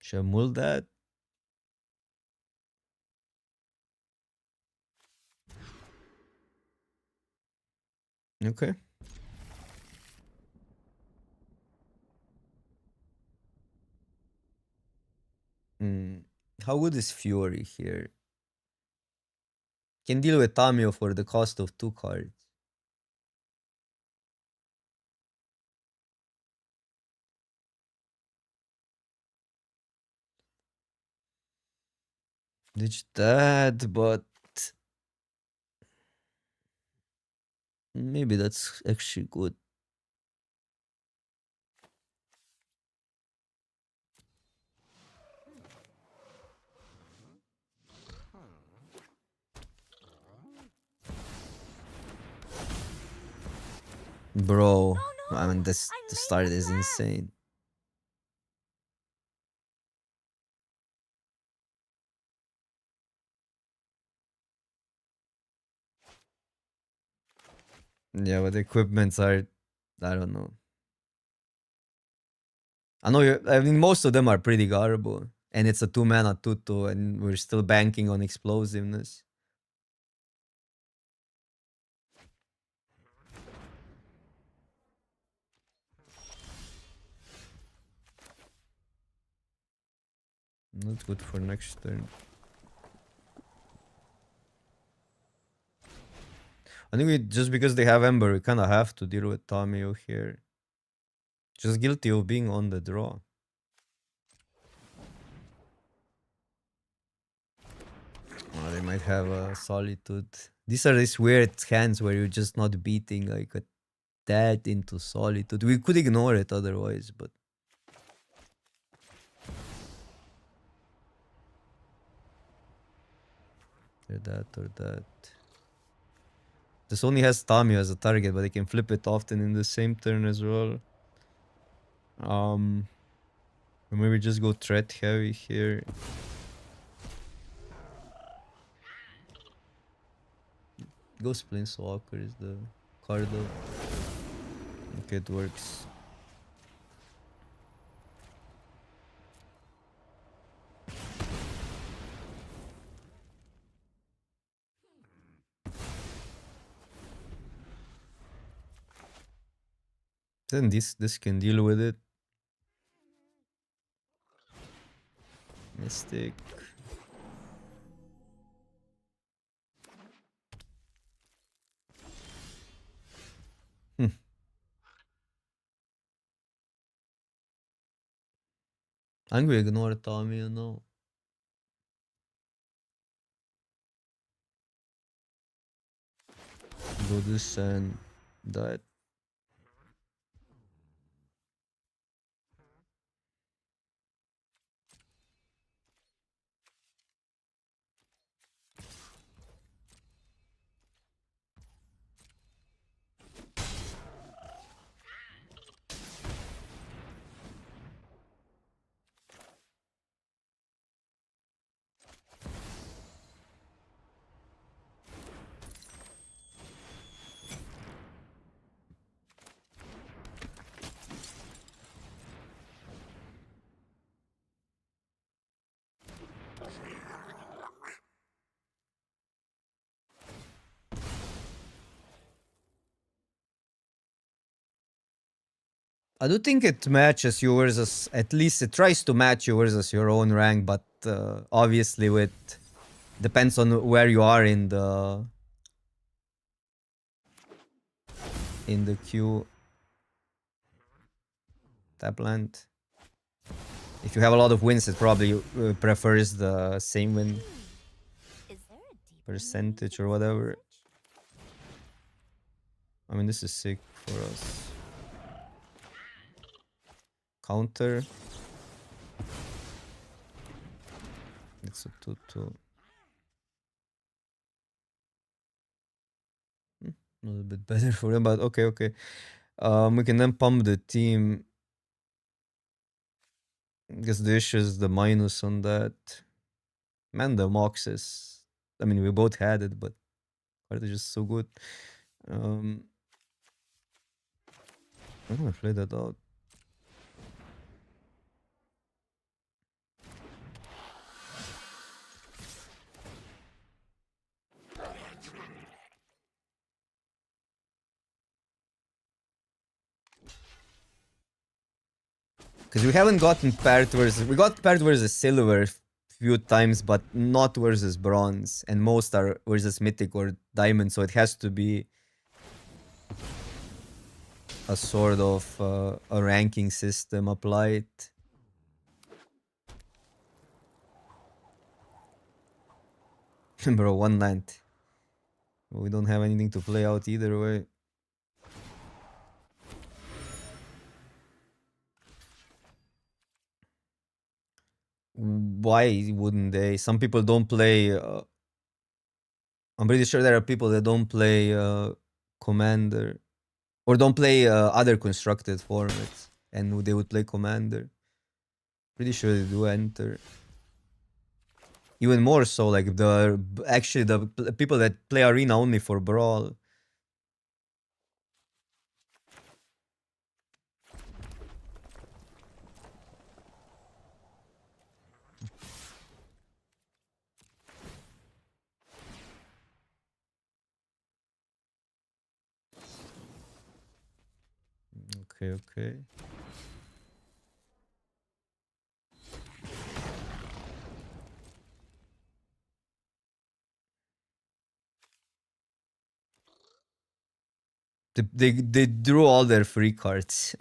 Should I mull that? Okay. Hmm. How good is Fury here? Can deal with Tamio for the cost of 2 cards. Ditch that, but maybe that's actually good. Bro, Oh I no! mean, this I the made start the is grass! insane. Yeah, but the equipments are, I don't know. I know I mean, most of them are pretty garbage. And it's a 2-mana 2-2, and we're still banking on explosiveness. Not good for next turn. I think just because they have Ember, we kind of have to deal with Tamio here. Just guilty of being on the draw. Oh, they might have a Solitude. These are these weird hands where you're just not beating like a that into Solitude. We could ignore it otherwise, but or that or that. This only has Tamio as a target, but they can flip it often in the same turn as well. Or maybe just go threat heavy here. Ghost Planeswalker is the card up. Okay, it works. Then this can deal with it. Mystic. I'm gonna ignore Tommy, you know. Do this and that. I do think it matches yours as at least it tries to match yours as your own rank, but obviously with depends on where you are in the queue. Tap land. If you have a lot of wins, it probably prefers the same win Is there a deeper meaning percentage to or this whatever. message? I mean, this is sick for us. Counter. It's a 2-2. A little bit better for them, but okay, okay. We can then pump the team. I guess the issue is the minus on that. Man, the Moxes. I mean, we both had it, but card is just so good. I'm gonna play that out. Because we haven't gotten paired versus... We got paired versus silver few times, but not versus bronze. And most are versus mythic or diamond, so it has to be a sort of a ranking system applied. Bro, one land. We don't have anything to play out either way. Why wouldn't they? Some people don't play... I'm pretty sure there are people that don't play Commander. Or don't play other constructed formats. And they would play Commander. Pretty sure they do enter. Even more so, like actually the people that play Arena only for Brawl. Okay. They drew all their free cards.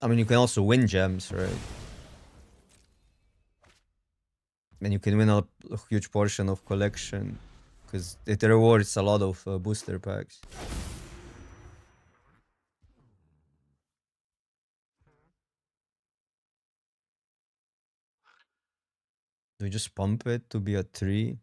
I mean, you can also win gems, right? And you can win a huge portion of collection. Because it rewards a lot of booster packs. Do we just pump it to be a 3?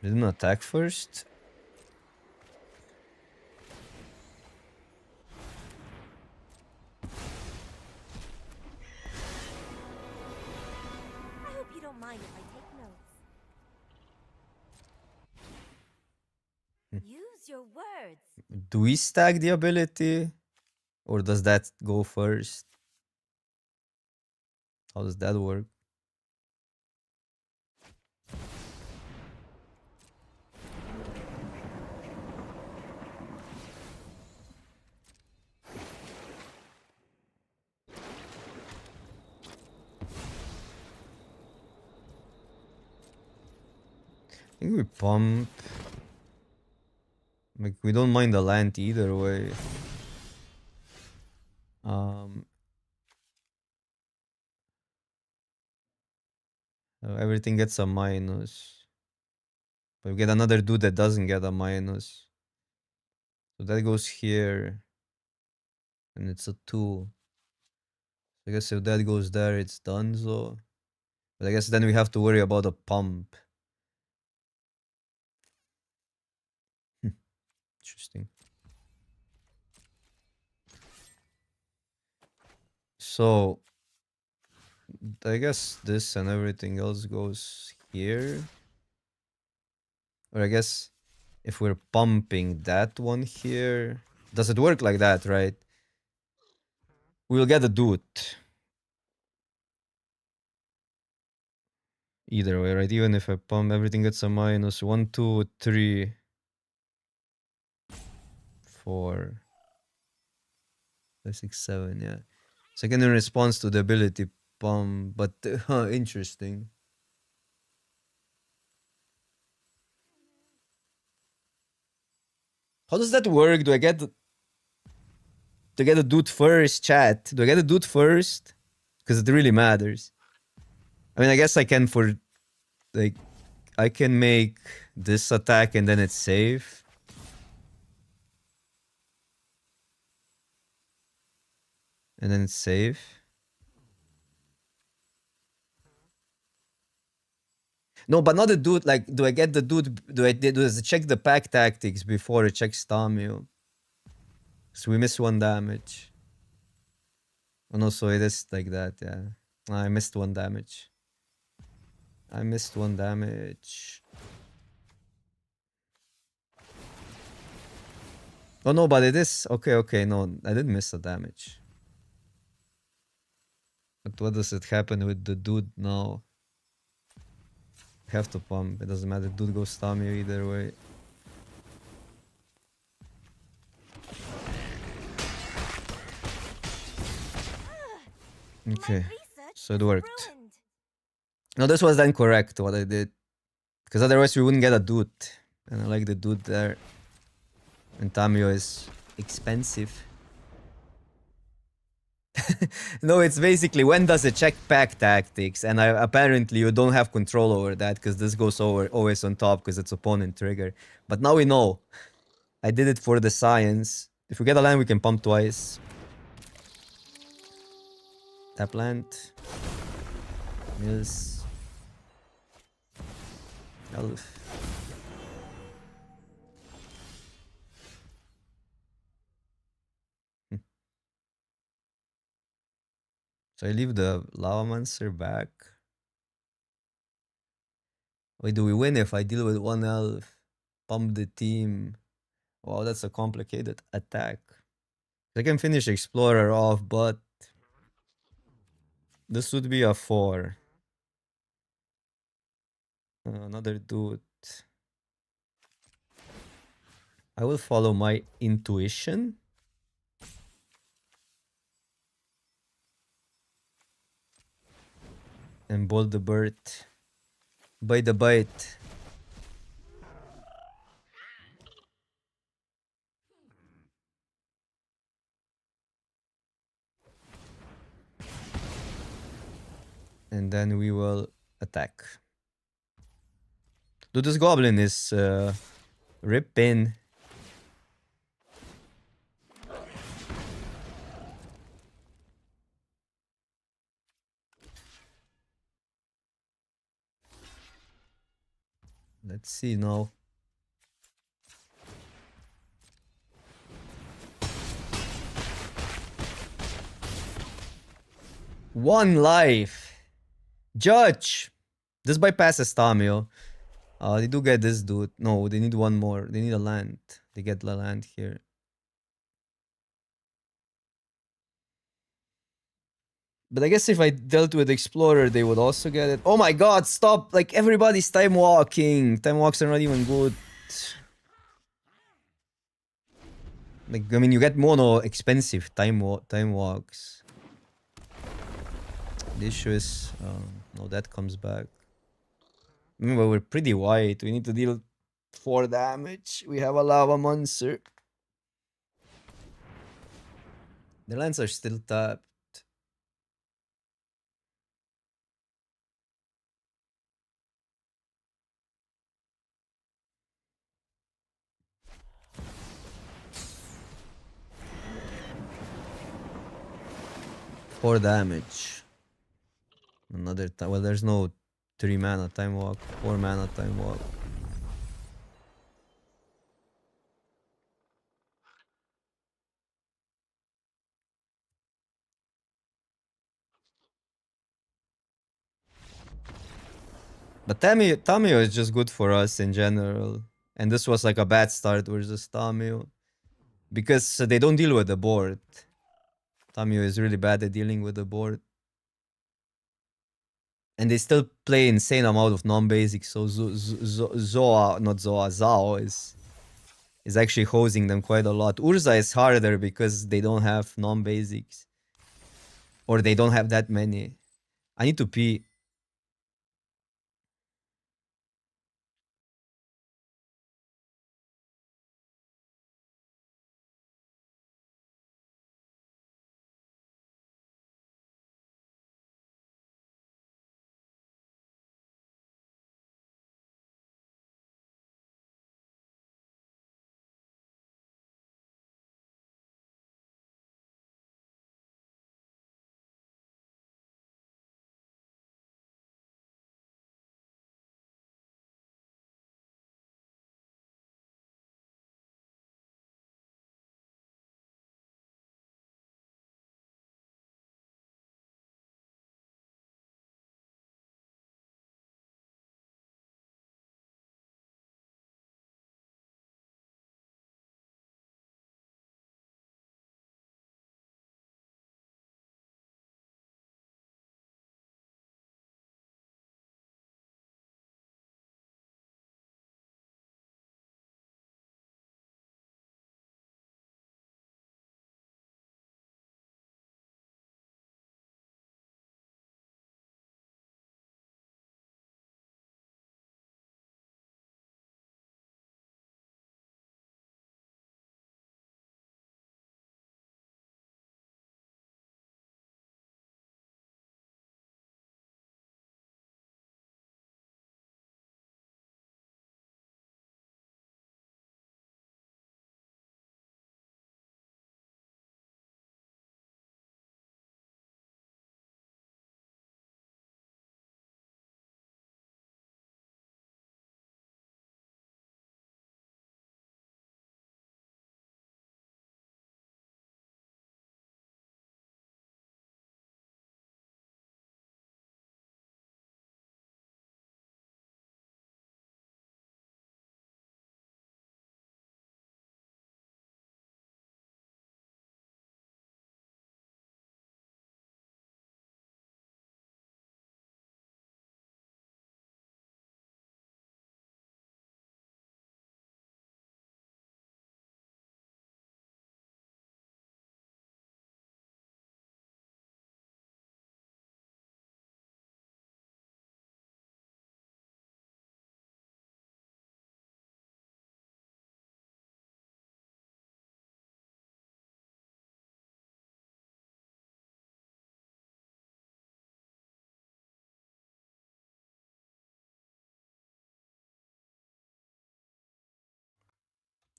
Didn't attack first? I hope you don't mind if I take notes. Use your words. Do we stack the ability? Or does that go first? How does that work? I think we pump. Like, we don't mind the land either way. Everything gets a minus. But we get another dude that doesn't get a minus. So that goes here. And it's a 2. I guess if that goes there, it's done, so... But I guess then we have to worry about a pump. Interesting. So... I guess this and everything else goes here. Or I guess if we're pumping that one here... Does it work like that, right? We'll get a dude. Either way, right? Even if I pump, everything gets a minus. 1, 2, 3, 4, 5, 6, 7, yeah. Second in response to the ability pump, but interesting. How does that work? Do I get a dude first, chat? Do I get a dude first? Because it really matters. I mean, I guess I can for, like, I can make this attack and then it's safe. And then it's safe. No, but not the dude. Like, do I get the dude? Does it check the pack tactics before it checks Tamio? So we miss 1 damage. Oh no, so it is like that, yeah. I missed 1 damage. I missed 1 damage. Oh no, but it is... Okay, no, I didn't miss the damage. But what does it happen with the dude now? Have to pump, it doesn't matter, dude goes Tamio either way. Okay, so it worked. Ruined. No, this was then correct what I did. Because otherwise we wouldn't get a dude. And I like the dude there. And Tamio is expensive. No, it's basically when does it check pack tactics, and apparently you don't have control over that because this goes over always on top because it's opponent trigger. But now we know. I did it for the science. If we get a land, we can pump twice. Tap land. Mills. Elf. So I leave the Lava Monster back. Wait, do we win if I deal with 1 elf? Pump the team. Wow, that's a complicated attack. I can finish Explorer off, but this would be a 4. Another dude. I will follow my intuition. And bolt the bird. By the bite. And then we will attack. Dude, this goblin is ripping. Let's see now. One life. Judge. This bypasses Tamio. They do get this dude. No, they need 1 more. They need a land. They get the land here. But I guess if I dealt with Explorer, they would also get it. Oh my god, stop! Like, everybody's time walking. Time walks are not even good. Like, I mean, you get mono expensive time walks. The issue is... no, that comes back. Remember, we're pretty white. We need to deal 4 damage. We have a Lava Monster. The lands are still tapped. Four damage. Another time. Well, there's no 3 mana time walk. 4 mana time walk. But Tamio is just good for us in general. And this was like a bad start versus Tamio. Because they don't deal with the board. Tamio is really bad at dealing with the board. And they still play insane amount of non-basics. So Zao is actually hosing them quite a lot. Urza is harder because they don't have non-basics. Or they don't have that many. I need to pee.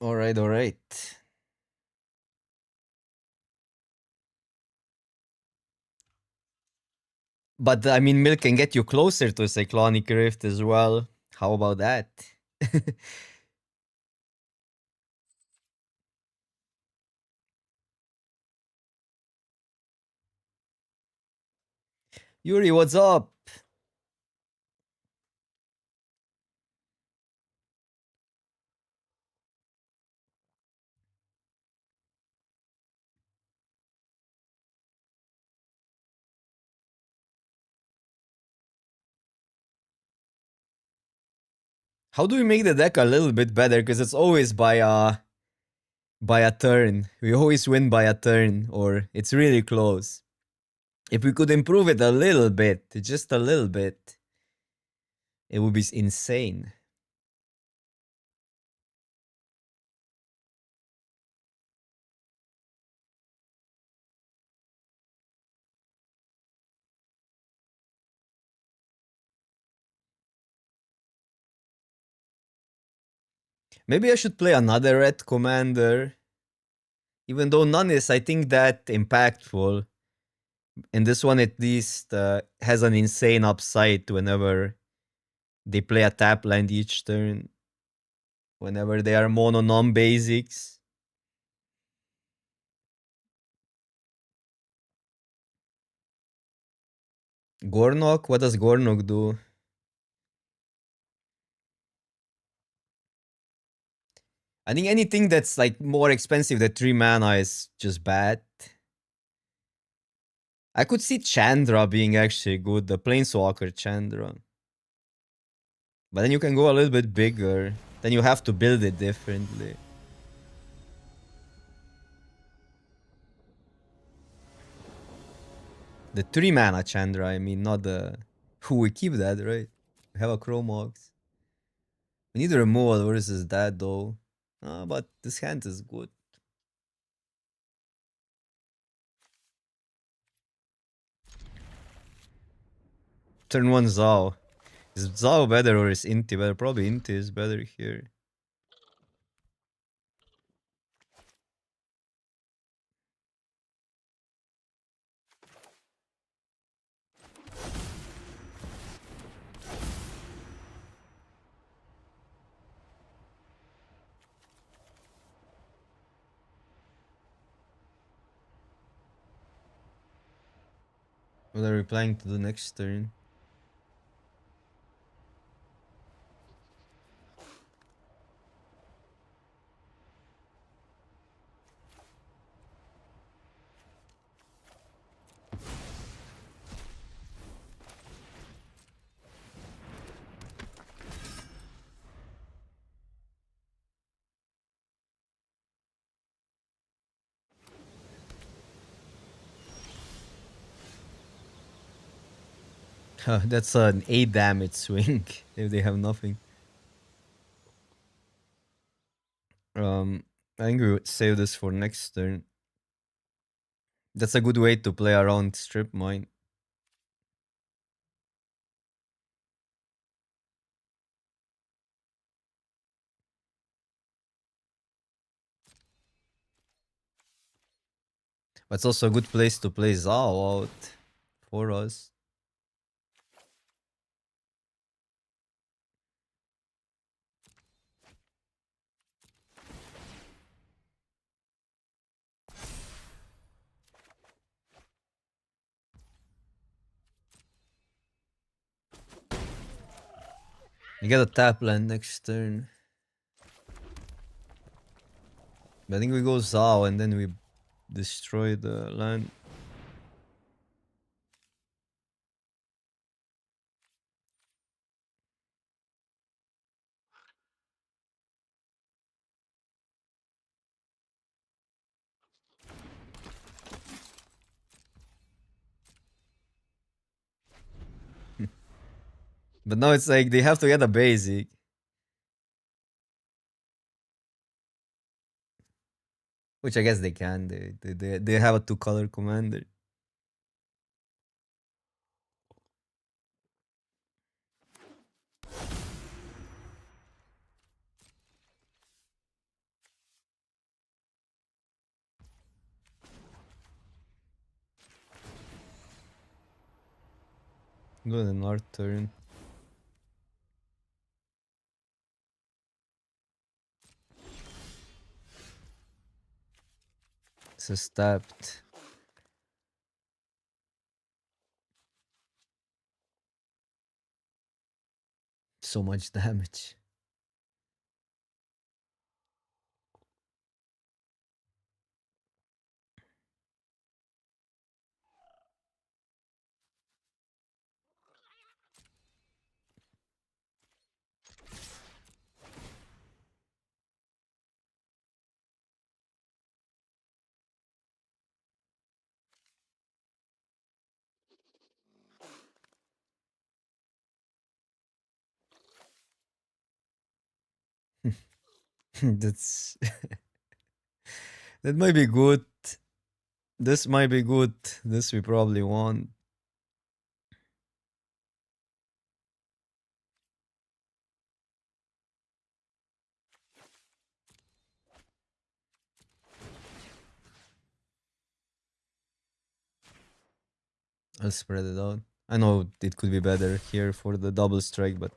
Alright, alright. But I mean, milk can get you closer to Cyclonic Rift as well. How about that? Yuri, what's up? How do we make the deck a little bit better? Because it's always by a turn. We always win by a turn, or it's really close. If we could improve it a little bit, just a little bit, it would be insane. Maybe I should play another red commander. Even though none is, I think, that impactful. And this one at least has an insane upside whenever they play a tap land each turn. Whenever they are mono non-basics. Gornok? What does Gornok do? I think anything that's like more expensive than 3 mana is just bad. I could see Chandra being actually good, the Planeswalker Chandra. But then you can go a little bit bigger. Then you have to build it differently. The 3 mana Chandra, I mean, not the... Who we keep that, right? We have a Chromox. We need a removal versus that though. But this hand is good. Turn 1 Zao. Is Zao better or is Inti better? Probably Inti is better here. What are we planning to do next turn? That's an 8 damage swing if they have nothing. I think we would save this for next turn. That's a good way to play around Strip Mine. But it's also a good place to play Zao out for us. You get a tap land next turn. I think we go Zao and then we destroy the land. But now it's like they have to get a basic. Which I guess they can. They have a 2-color commander. Good in our turn. So stabbed. So much damage. That's that might be good. This might be good. This we probably want. I'll spread it out. I know it could be better here for the double strike, but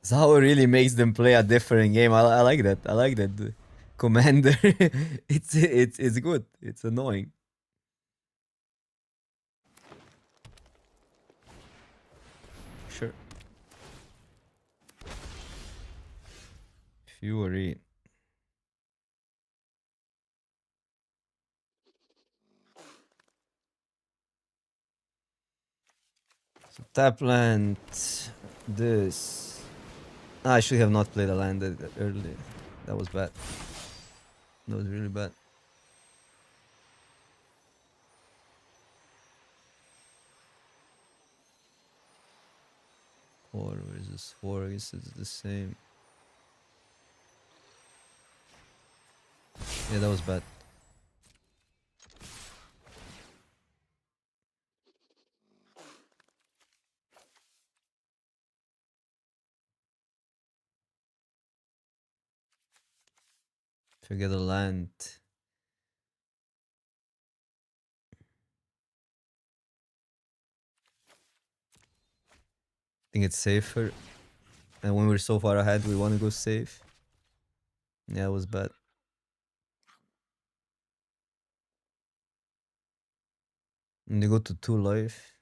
Zhao really makes them play a different game. I like that. I like that. Commander. It's good. It's annoying. Sure. Fury. So tap land. This. I should have not played a land that early. That was bad. That was really bad. Four versus four. I guess it's the same. Yeah, that was bad. Forget the land. I think it's safer. And when we're so far ahead, we want to go safe. Yeah, it was bad. And they go to 2 life.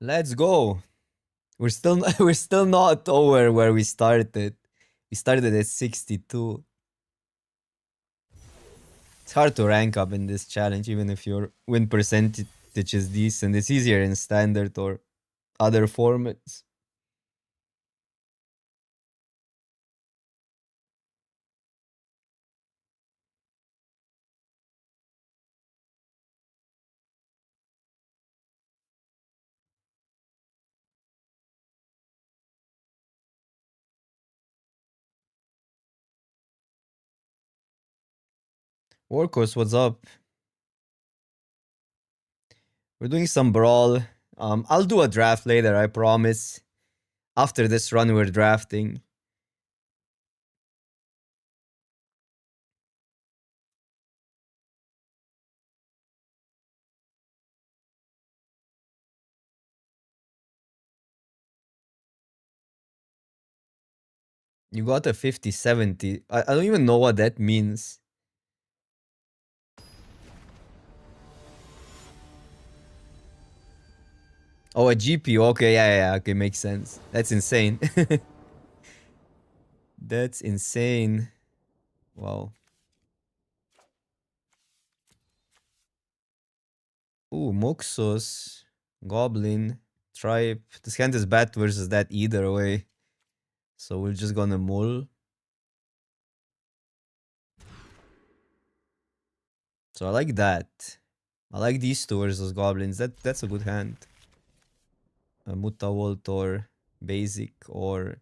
Let's go. We're still we're still not over where we started. We started at 62. It's hard to rank up in this challenge, even if your win percentage is decent. It's easier in standard or other formats. Workhorse, what's up? We're doing some brawl. I'll do a draft later, I promise. After this run, we're drafting. You got a 50-70. I don't even know what that means. Oh, a GPU. Okay, yeah, okay, makes sense. That's insane. That's insane. Wow. Ooh, Moxos, Goblin, Tribe. This hand is bad versus that either way. So we're just gonna mull. So I like that. I like these two versus Goblins. That's a good hand. A Mutavolt or Basic or...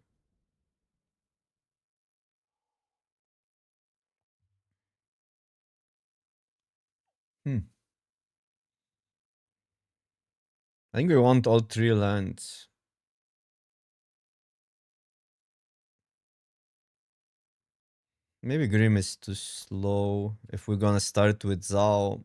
I think we want all 3 lands. Maybe Grim is too slow if we're gonna start with Zao.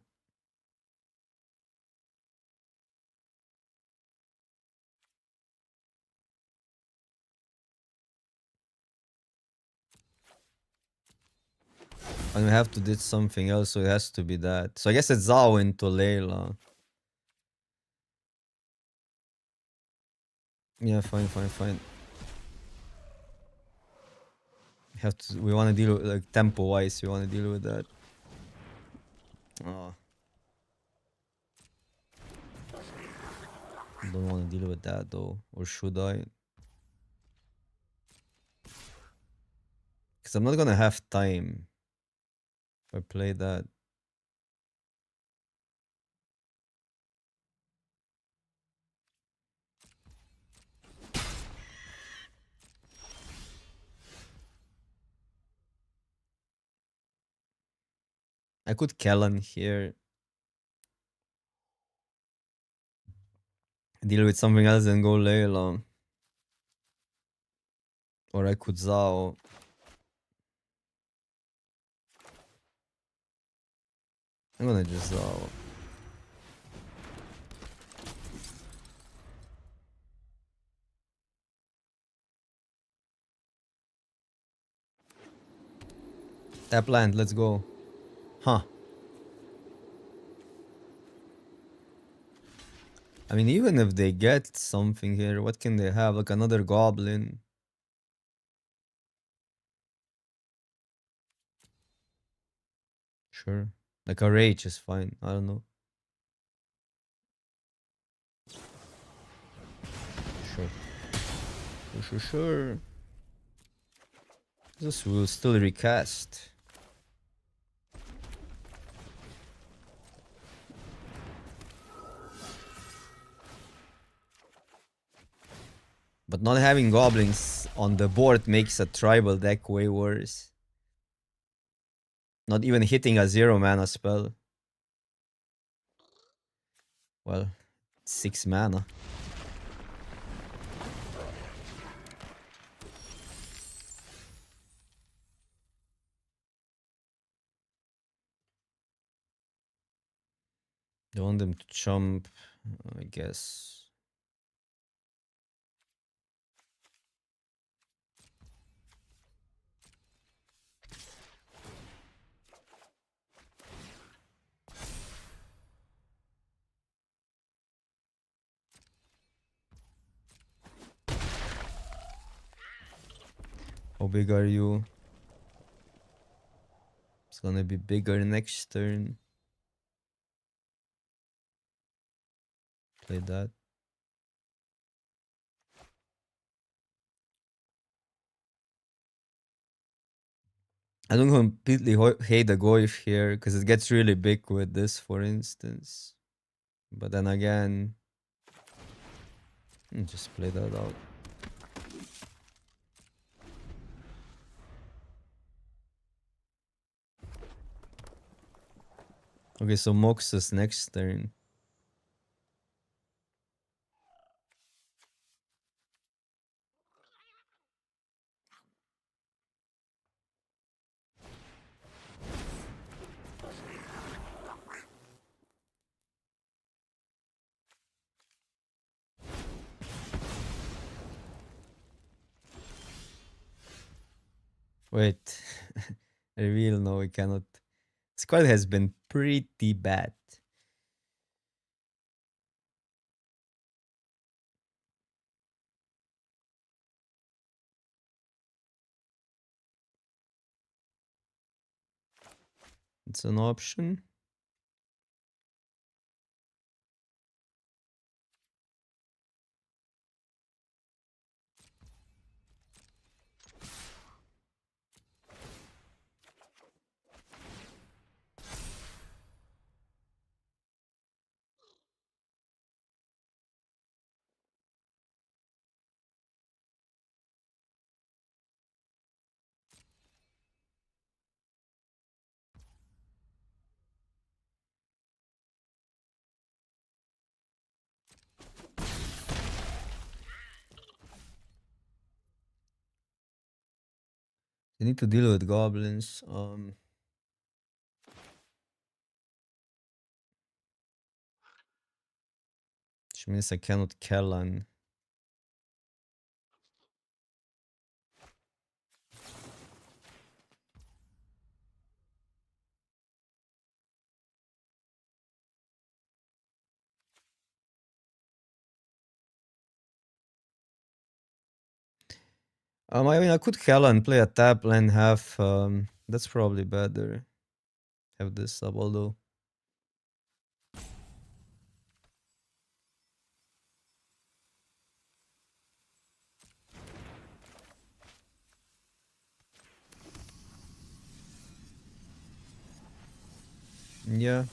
And we have to do something else, so it has to be that. So I guess it's Zao into Layla. Yeah, fine, fine, fine. We wanna deal with, like, tempo-wise, we wanna deal with that. Oh. Don't wanna deal with that though. Or should I? Because I'm not gonna have time if I play that. I could Kellan here. Deal with something else and go Layla. Or I could Zao. I'm gonna just Zao. Tap land, let's go. Huh. I mean, even if they get something here, what can they have? Like another goblin. Sure. Like a rage is fine. I don't know. Sure. Sure. This will still recast. But not having goblins on the board makes a tribal deck way worse. Not even hitting a 0 mana spell. Well, 6 mana. They want them to jump, I guess. How big are you? It's gonna be bigger next turn. Play that. I don't completely hate the Goif here because it gets really big with this, for instance. But then again, just play that out. Okay, so Mox's next turn. Wait. Reveal? No, we cannot. Squad has been pretty bad. It's an option. I need to deal with goblins. Which means I cannot Kellan. I mean, I could Kellan, play a tap land, have. That's probably better. Have this up, although. Yeah.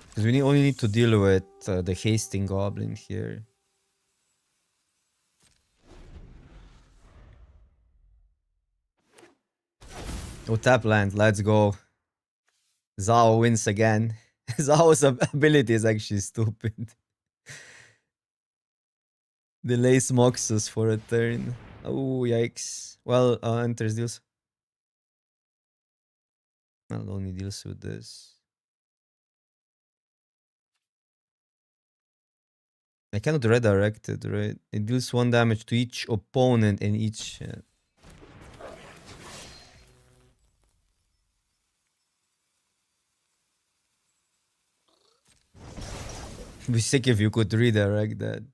Because we only need to deal with the hasting goblin here. Oh, tap land, let's go. Zhao wins again. Zhao's ability is actually stupid. Delays Moxus for a turn. Oh, yikes. Well, enters deals. Well, only deals with this. I cannot redirect it, right? It deals 1 damage to each opponent in each. It'd be sick if you could redirect that.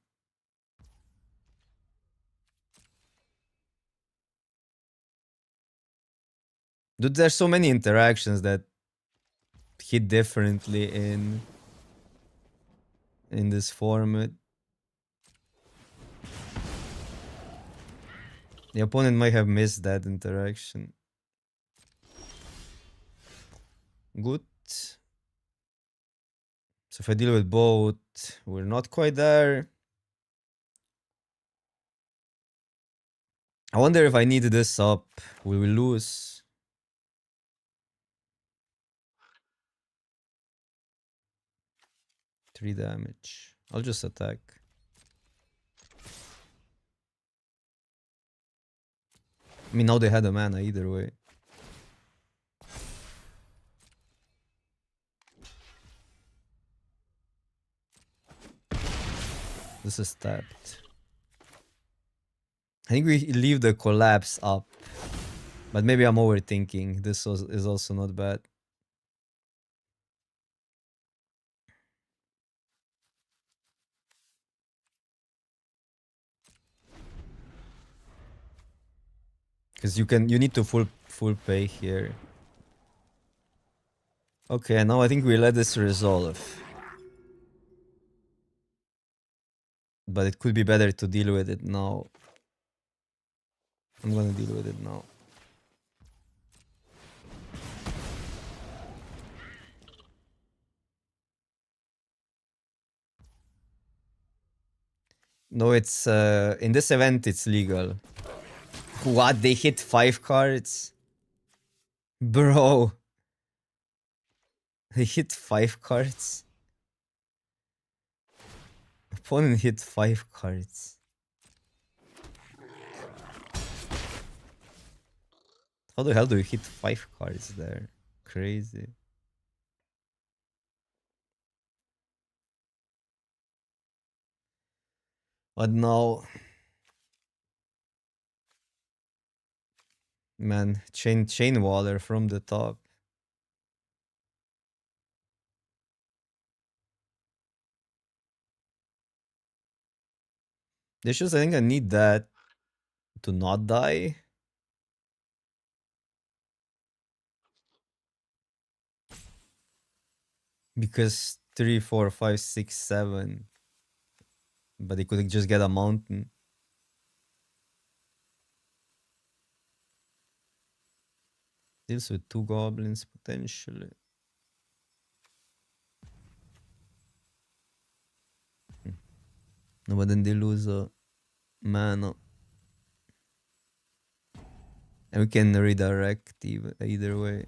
Dude, there's so many interactions that hit differently in this format. The opponent might have missed that interaction. Good. So if I deal with both, we're not quite there. I wonder if I need this up, will we lose? Three damage. I'll just attack. I mean, now they had a mana either way. This is tapped. I think we leave the collapse up. But maybe I'm overthinking. This is also not bad. Because you need to full pay here. Okay, now I think we let this resolve. But it could be better to deal with it now. I'm gonna deal with it now. No, it's in this event it's legal. What? They hit 5 cards? Bro. They hit 5 cards? Opponent hit 5 cards. How the hell do you hit 5 cards there? Crazy. But now, man, chain waller from the top. This just, I think I need that to not die. Because 3, 4, 5, 6, 7. But they could just get a mountain. Deals with 2 goblins potentially. No, but then they lose a mana. And we can redirect either way.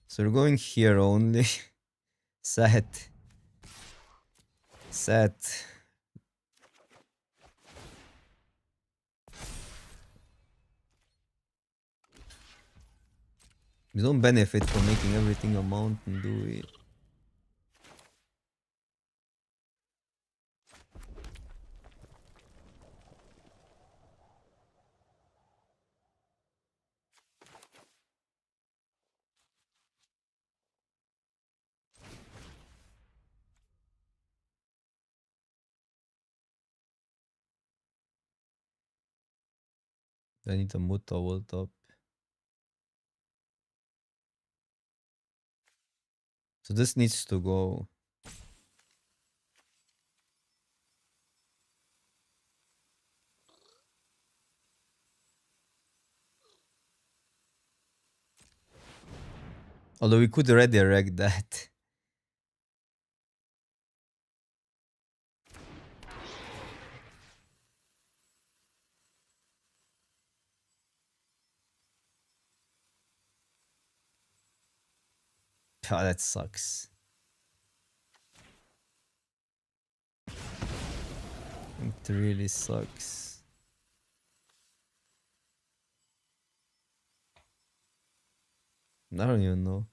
So we're going here only. Sad. Sad. We don't benefit from making everything a mountain, do we? I need a Muta Volt up. So this needs to go. Although we could redirect that. Oh, that sucks. It really sucks. I don't even know.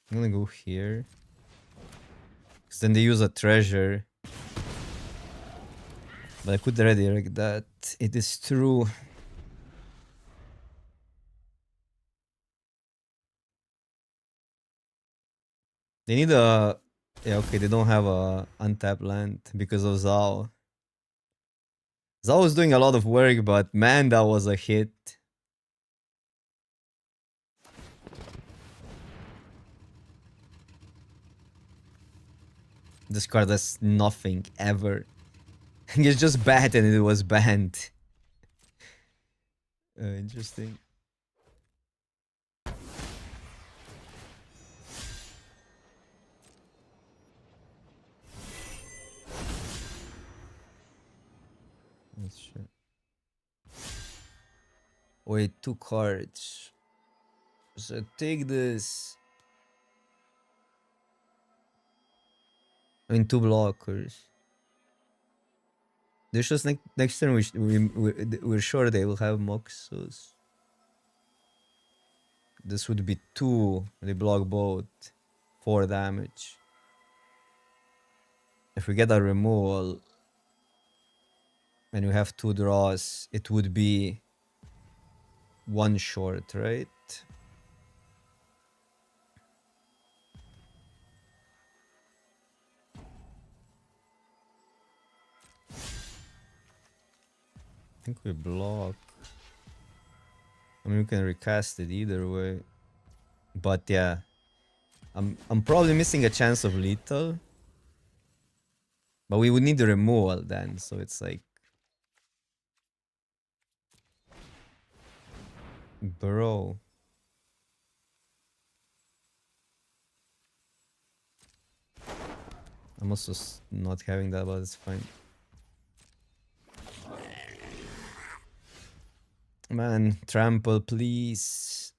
I'm gonna go here. Because then they use a treasure. But I could redirect that. It is true. They need a... Yeah, okay, they don't have a untapped land because of Zao. Zao was doing a lot of work, but man, that was a hit. This card has nothing ever. It's just bad and it was banned. Interesting. That's true. Wait, 2 cards. So take this. I mean, 2 blockers. There's just next turn we're sure they will have Moxus. This would be 2. They block both. 4 damage. If we get a removal and we have 2 draws, it would be 1 short, right? I think we block. I mean, we can recast it either way. But yeah, I'm probably missing a chance of lethal. But we would need the removal then, so it's like... Bro. I'm also not having that, but it's fine. Man, trample, please.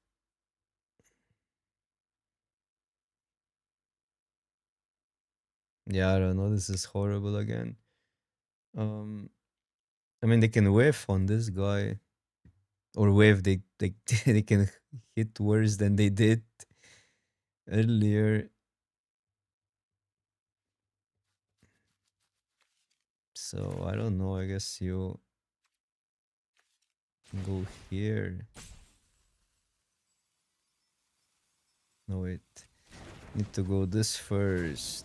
Yeah, I don't know. This is horrible again. I mean, they can whiff on this guy. Or whiff, they they can hit worse than they did earlier. So, I don't know. I guess you go here. No, wait. Need to go this first.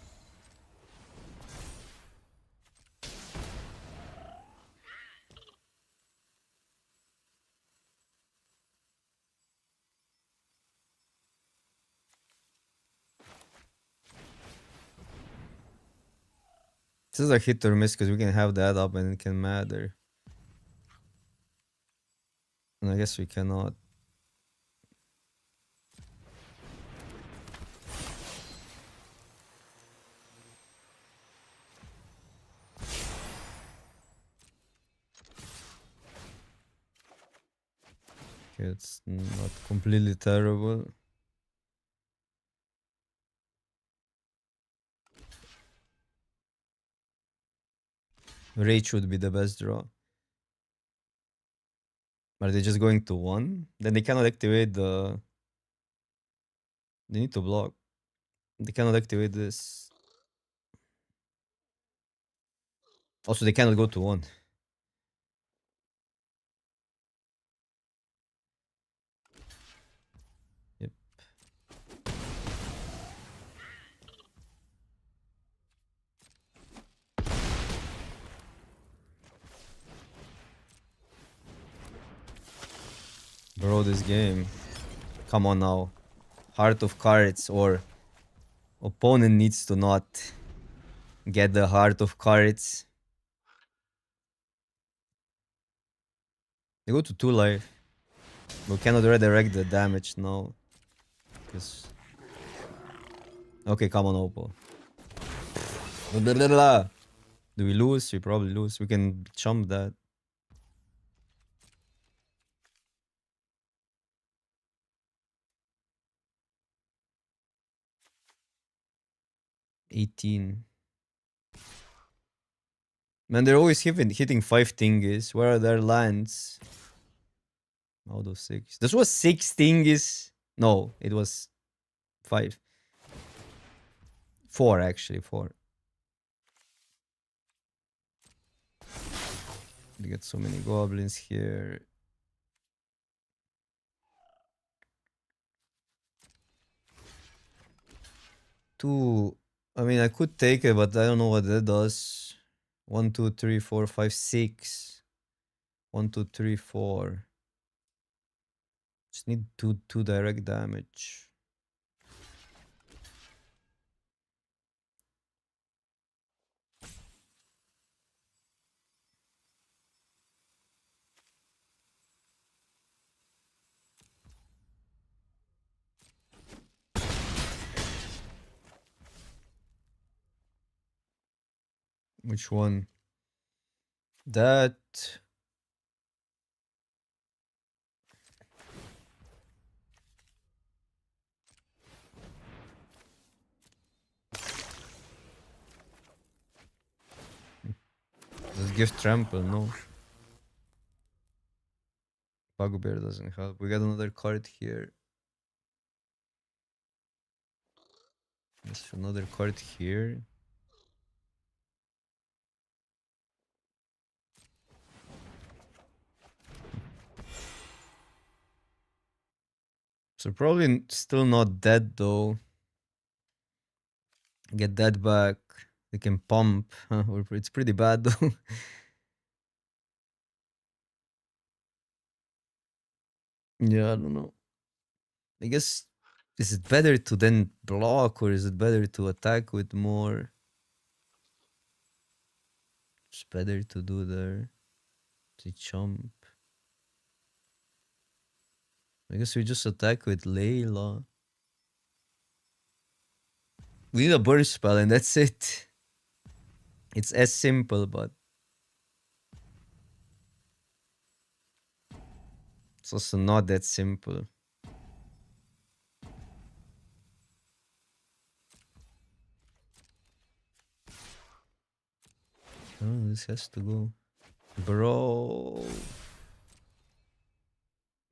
is a hit or miss because we can have that up and it can matter. And I guess we cannot. Okay, it's not completely terrible. Rage would be the best draw. Are they just going to 1? Then they cannot activate the... They need to block. They cannot activate this. Also, they cannot go to 1. Yep. Bro, this game. Come on now. Heart of Cards or opponent needs to not get the Heart of Cards. They go to 2 life. We cannot redirect the damage now. Cause... Okay, come on, Oppo. Do we lose? We probably lose. We can chump that. $18. Man, they're always hitting 5 thingies. Where are their lands? Out of 6. This was 6 thingies. No, it was 5. 4 actually, 4. We get so many goblins here. Two. I mean, I could take it, but I don't know what that does. 1, 2, 3, 4, 5, 6. 1, 2, 3, 4. Just need two direct damage. Which one? That. Does give trample? No. Bugbear doesn't help. We got another card here. There's another card here. So probably still not dead though. Get that back. They can pump. It's pretty bad though. Yeah, I don't know. I guess, is it better to then block or is it better to attack with more? It's better to do there. To chump. I guess we just attack with Layla. We need a burn spell and that's it. It's as simple, but it's also not that simple. Oh, this has to go. Bro.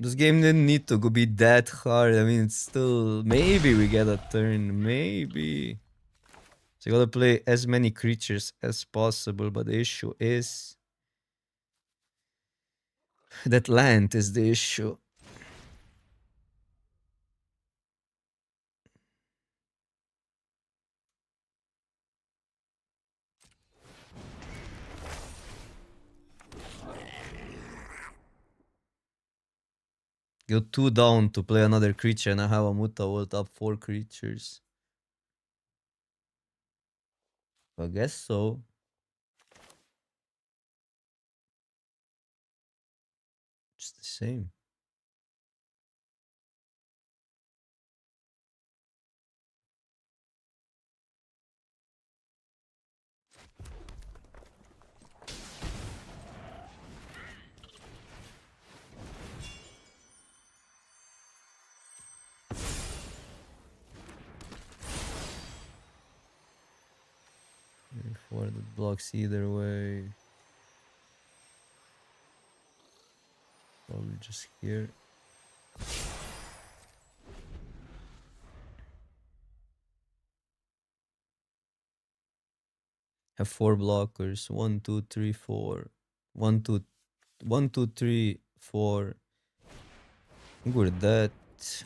This game didn't need to go be that hard. I mean, it's still... Maybe we get a turn. Maybe. So you gotta play as many creatures as possible, but the issue is... that land is the issue. Go 2 down to play another creature and I have a Muta Vault up 4 creatures. I guess so. Same. Before that blocks either way. Probably just here. Have 4 blockers. 1, 2, 3, 4. 1, 2, 1, 2, 3, 4. I think we're dead.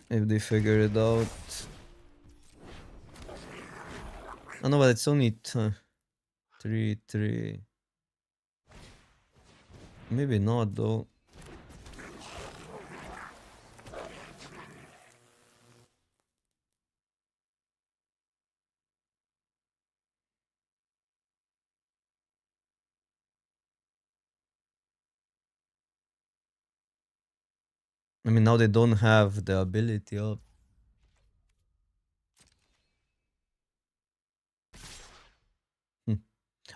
If they figure it out. Oh no, but it's only 3, 3. Maybe not though. I mean, now they don't have the ability up.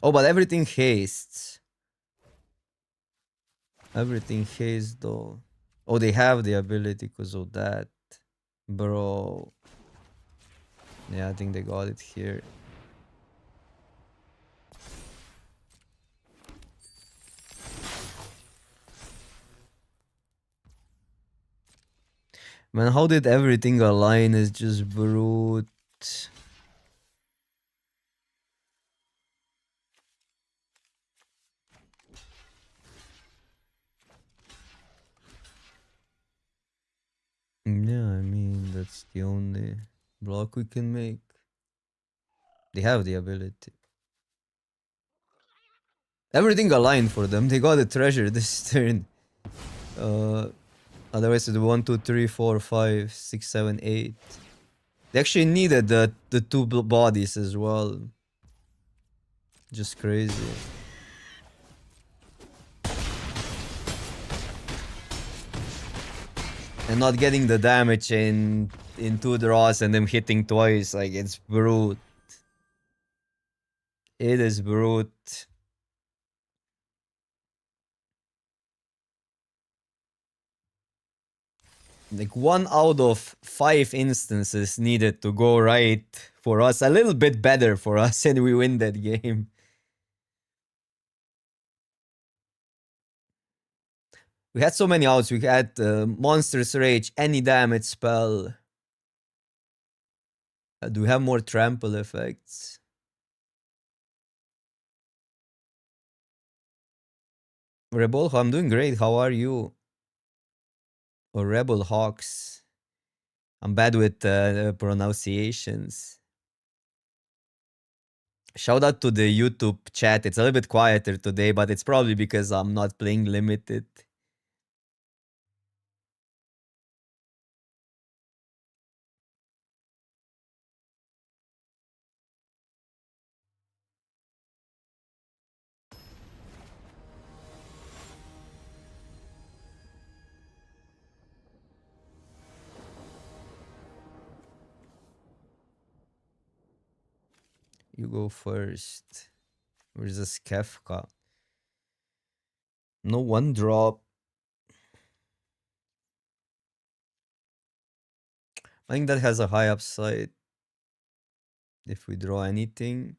Oh, but everything hastes. Everything hastes though. Oh, they have the ability because of that. Bro. Yeah, I think they got it here. Man, how did everything align is just brute. Yeah, I mean, that's the only block we can make. They have the ability. Everything aligned for them. They got a treasure this turn. Otherwise, it's 1, 2, 3, 4, 5, 6, 7, 8. They actually needed the two bodies as well. Just crazy. And not getting the damage in 2 draws and them hitting twice, like it's brute. It is brute. Like 1 out of 5 instances needed to go right for us. A little bit better for us and we win that game. We had so many outs. We had Monster's Rage, any damage spell. Do we have more trample effects? Rebel, I'm doing great. How are you? Or Rebel Hawks? I'm bad with pronunciations. Shout out to the YouTube chat. It's a little bit quieter today, but it's probably because I'm not playing limited. You go first. Where's this Kefka? No 1 drop. I think that has a high upside. If we draw anything.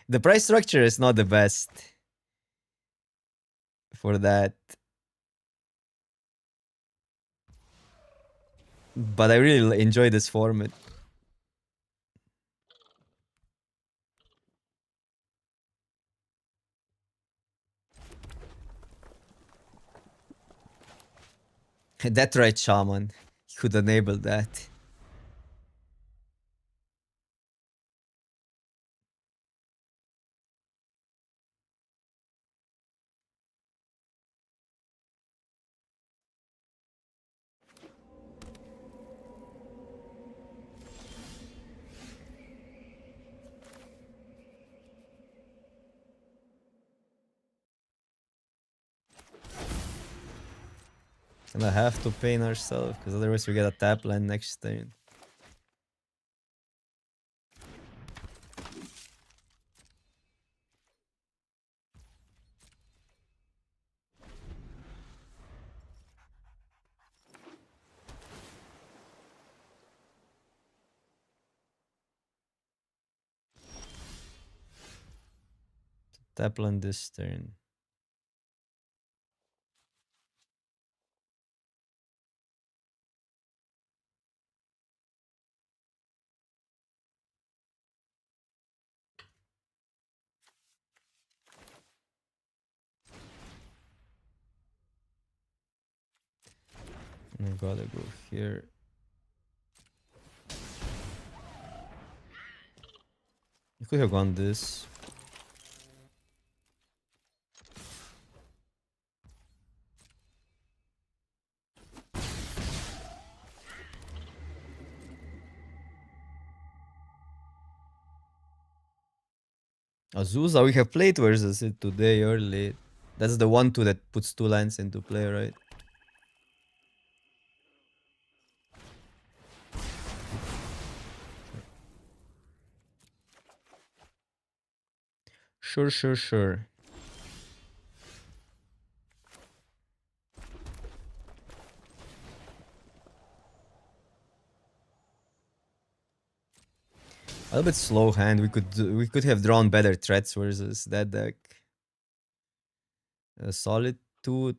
The price structure is not the best for that. But I really enjoy this format. That right, Shaman. He could enable that. Gonna have to pain ourselves, because otherwise we get a tap land next turn. Tap land this turn. I gotta go here. You could have gone this. Azusa, we have played versus it today early. That's the 1-2 that puts 2 lands into play, right? Sure. A little bit slow hand. We could have drawn better threats versus that deck. A solid tooth.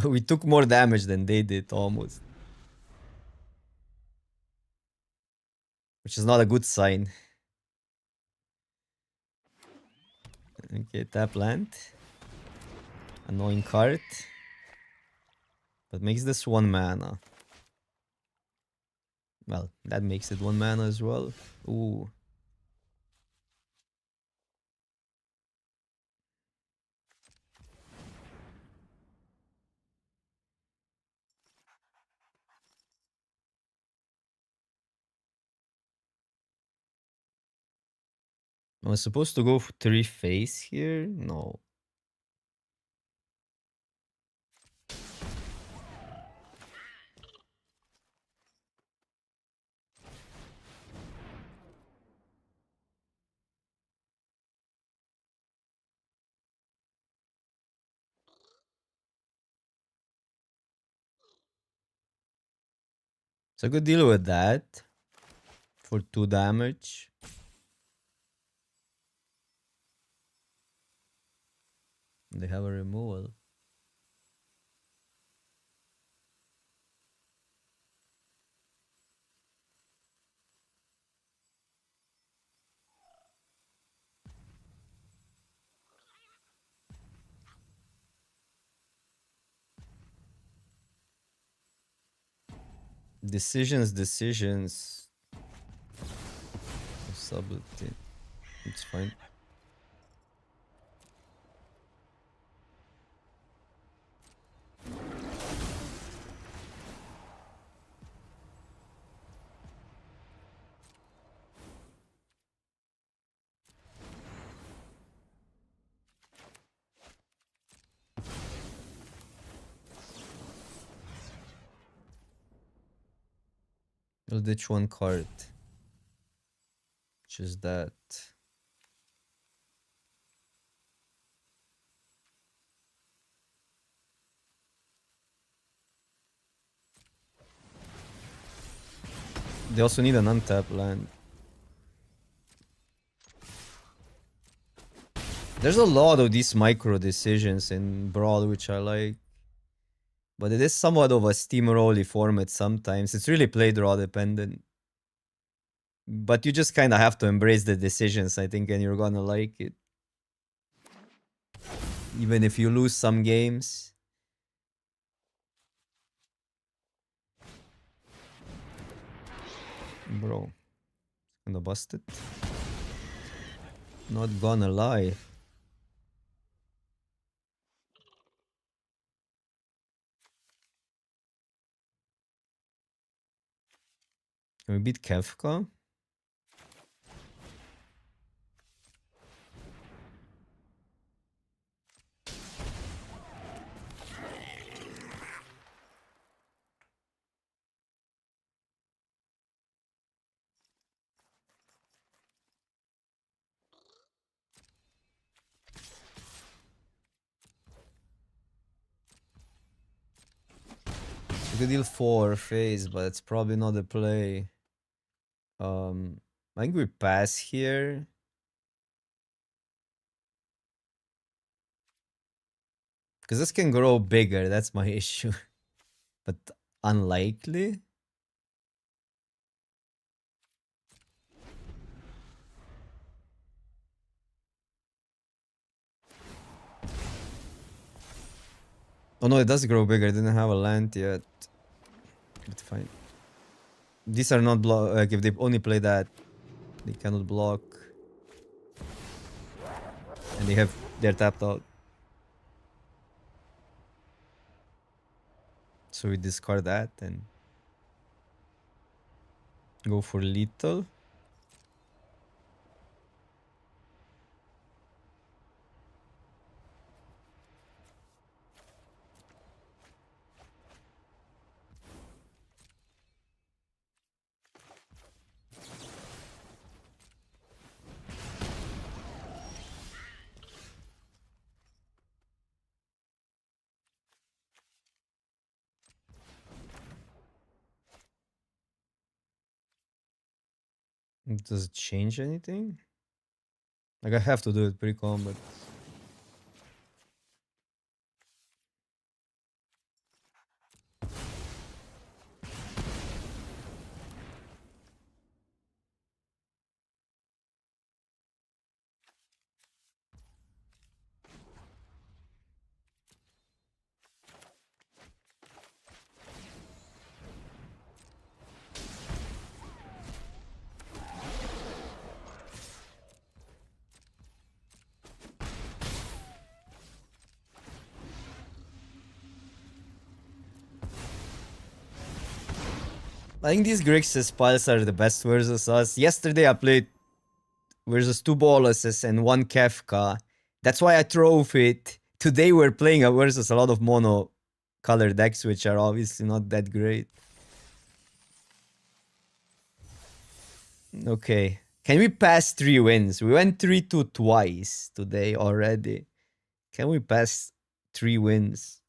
We took more damage than they did almost. Which is not a good sign. Okay, tap land. Annoying card. But makes this 1 mana. Well, that makes it 1 mana as well. Ooh. I was supposed to go for 3 face here? No. So I could deal with that for 2 damage. They have a removal. Decisions. Subtlety. It's fine. I'll ditch 1 card. Which is that. They also need an untapped land. There's a lot of these micro decisions in Brawl which I like. But it is somewhat of a steamrolly format sometimes. It's really play draw dependent. But you just kind of have to embrace the decisions, I think, and you're gonna like it. Even if you lose some games. Bro. Gonna bust it. Not gonna lie. Can we beat Kefka? We could deal 4 phase, but it's probably not the play. I think we pass here. Because this can grow bigger, that's my issue. But unlikely. Oh no, it does grow bigger. I didn't have a land yet. But fine. These are not block. Like if they only play that, they cannot block. And they're tapped out. So we discard that and go for lethal. Does it change anything? Like I have to do it pre-combat. I think these Grixis piles are the best versus us. Yesterday I played versus 2 Boluses and 1 Kefka. That's why I drove it. Today we're playing versus a lot of mono color decks, which are obviously not that great. Okay. Can we pass 3 wins? We went 3-2 twice today already. Can we pass 3 wins?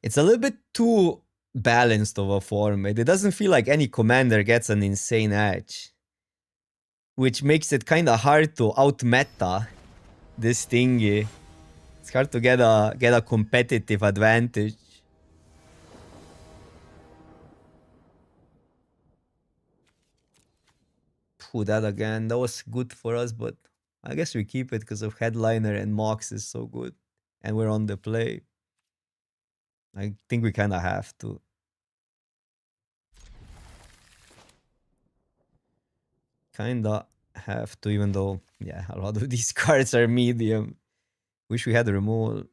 It's a little bit too balanced of a format. It doesn't feel like any commander gets an insane edge, which makes it kind of hard to out-meta this thingy. It's hard to get a competitive advantage. Phew, that again. That was good for us, but I guess we keep it because of Headliner and Mox is so good. And we're on the play. I think we kind of have to. Kinda have to, even though, yeah, a lot of these cards are medium. Wish we had a removal.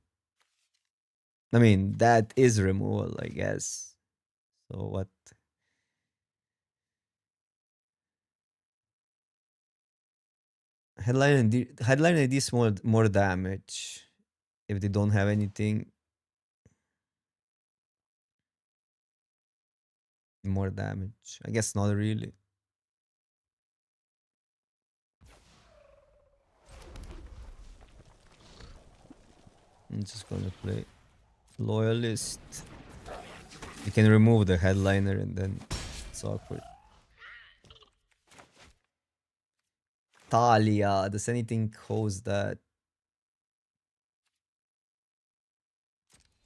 I mean, that is removal, I guess. So what? Headliner deals more damage if they don't have anything. More damage. I guess not really. I'm just gonna play Loyalist. You can remove the Headliner and then it's awkward. Talia. Does anything cause that?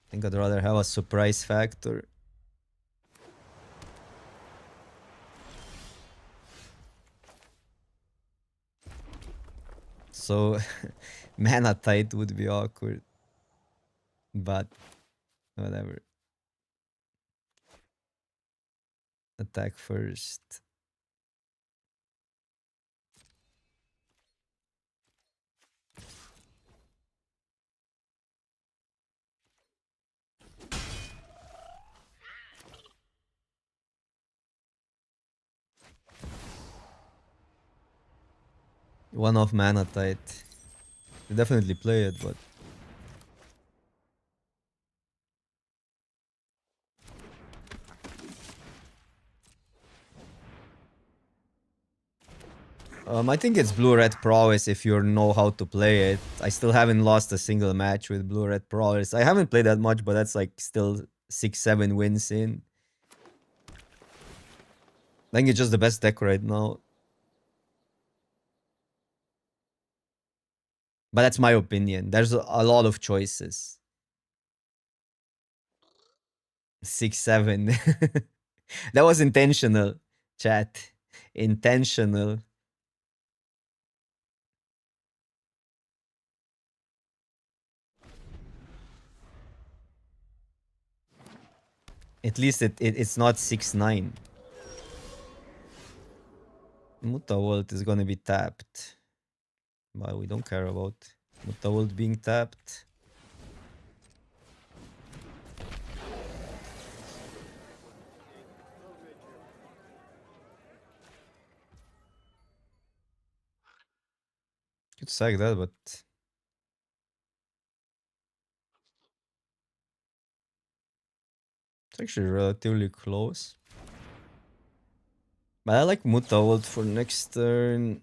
I think I'd rather have a surprise factor. So mana tight would be awkward. But whatever. Attack first. One off mana tight. You definitely play it, but I think it's blue-red prowess if you know how to play it. I still haven't lost a single match with blue-red prowess. I haven't played that much, but that's like still 6-7 wins in. I think it's just the best deck right now. But that's my opinion. There's a lot of choices. 6-7. That was intentional, chat. Intentional. At least it's not 6-9. Muta World is gonna be tapped. But we don't care about Muta World being tapped. Could sack that, but it's actually relatively close. But I like Muta World for next turn.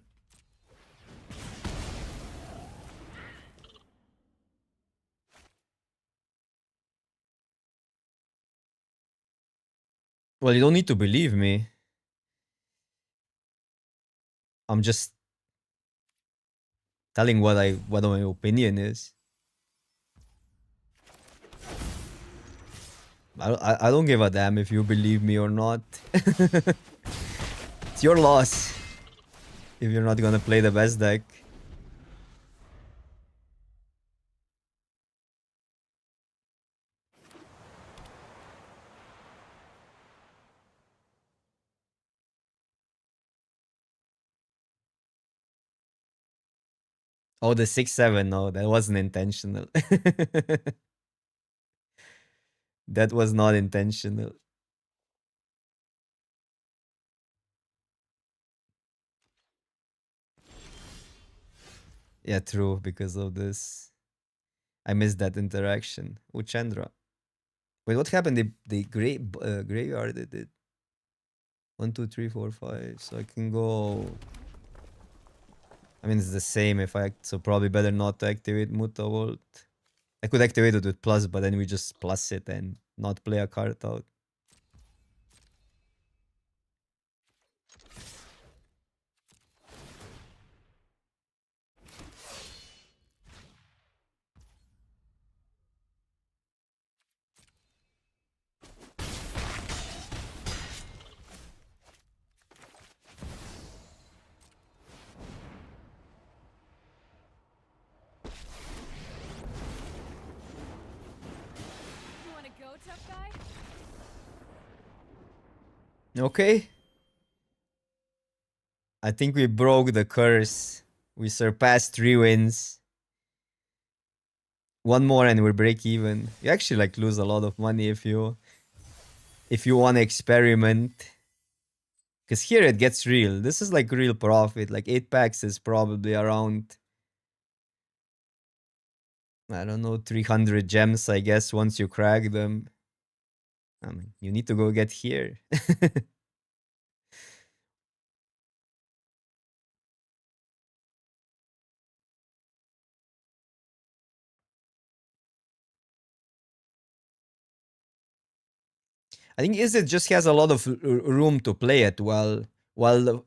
Well, you don't need to believe me. I'm just telling what my opinion is. I don't give a damn if you believe me or not. It's your loss if you're not gonna play the best deck. Oh, the 6-7. No, that wasn't intentional. That was not intentional. Yeah, true. Because of this, I missed that interaction. Uchendra. Wait, what happened? They graveyarded it. 1, 2, 3, 4, 5. So I can go. I mean, it's the same if I so probably better not to activate Muta Vault. I could activate it with plus, but then we just plus it and not play a card out. You wanna go, tough guy? Okay. I think we broke the curse. We surpassed 3 wins. One more and we're break even. You actually like lose a lot of money if you want to experiment. Because here it gets real. This is like real profit. Like 8 packs is probably around, I don't know, 300 gems, I guess, once you crack them. I mean, you need to go get here. I think Izzet just has a lot of room to play it. While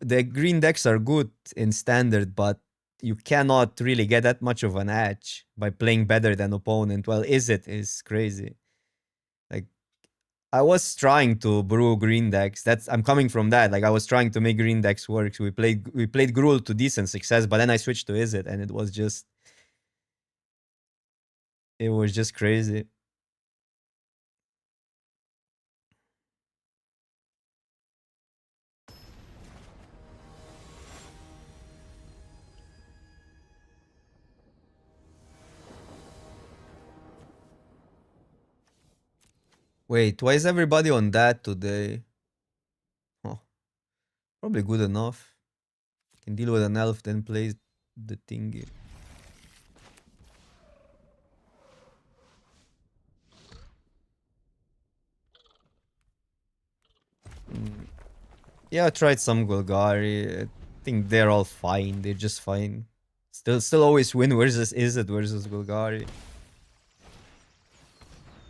the green decks are good in standard, but you cannot really get that much of an edge by playing better than opponent. Well, Izzet is crazy. Like, I was trying to brew green decks. I'm coming from that. Like I was trying to make green decks work. So we played Gruul to decent success, but then I switched to Izzet and it was just crazy. Wait, why is everybody on that today? Oh, probably good enough. Can deal with an elf, then play the thingy. Yeah, I tried some Golgari. I think they're all fine. They're just fine. Still always win versus Izzet versus Golgari.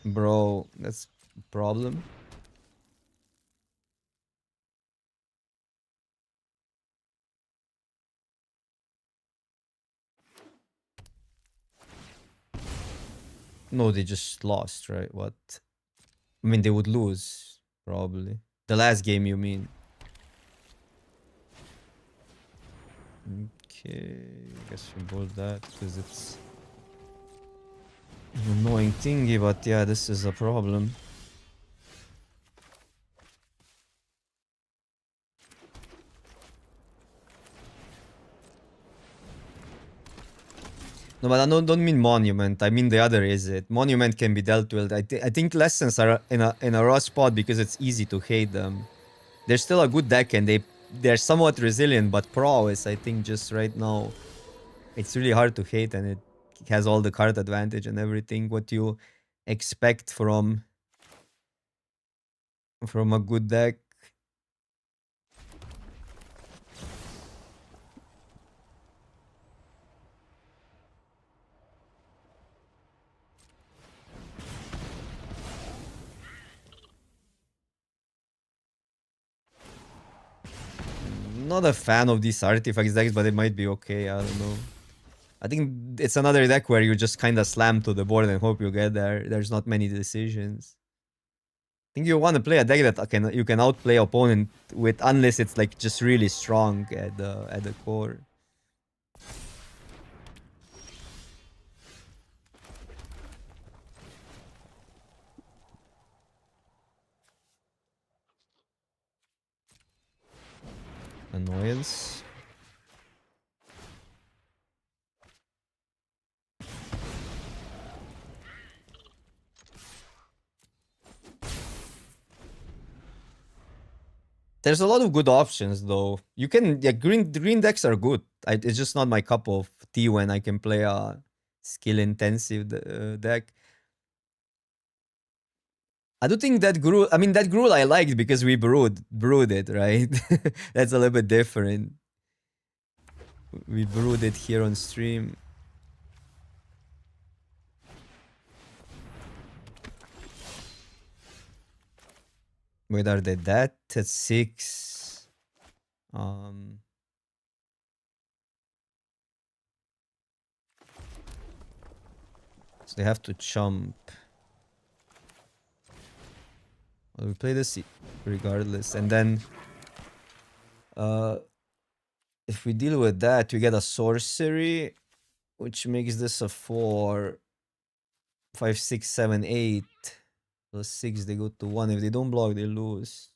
Bro, that's a problem. No, they just lost, right? What? I mean, they would lose, probably. The last game, you mean? Okay, I guess we bolt that because it's an annoying thingy, but yeah, this is a problem. No, but I don't mean Monument. I mean the other Izzet. Monument can be dealt with. I think Lessons are in a raw spot because it's easy to hate them. They're still a good deck and they're somewhat resilient, but prowess, I think just right now, it's really hard to hate and it has all the card advantage and everything what you expect from a good deck. Not a fan of these artifacts decks, but it might be okay. I don't know. I think it's another deck where you just kind of slam to the board and hope you get there. There's not many decisions. I think you want to play a deck that you can outplay opponent with, unless it's like just really strong at the core. Annoyance. There's a lot of good options though. You can, yeah, green decks are good. It's just not my cup of tea when I can play a skill intensive deck. I do think that Gruul, I mean that Gruul I liked because we brewed it, right? That's a little bit different. We brewed it here on stream. Wait, are they that at 6? So they have to chump. Well, we play this regardless, and then if we deal with that, we get a sorcery, which makes this a 4, 5, 6, 7, 8. Plus 6, they go to 1. If they don't block, they lose.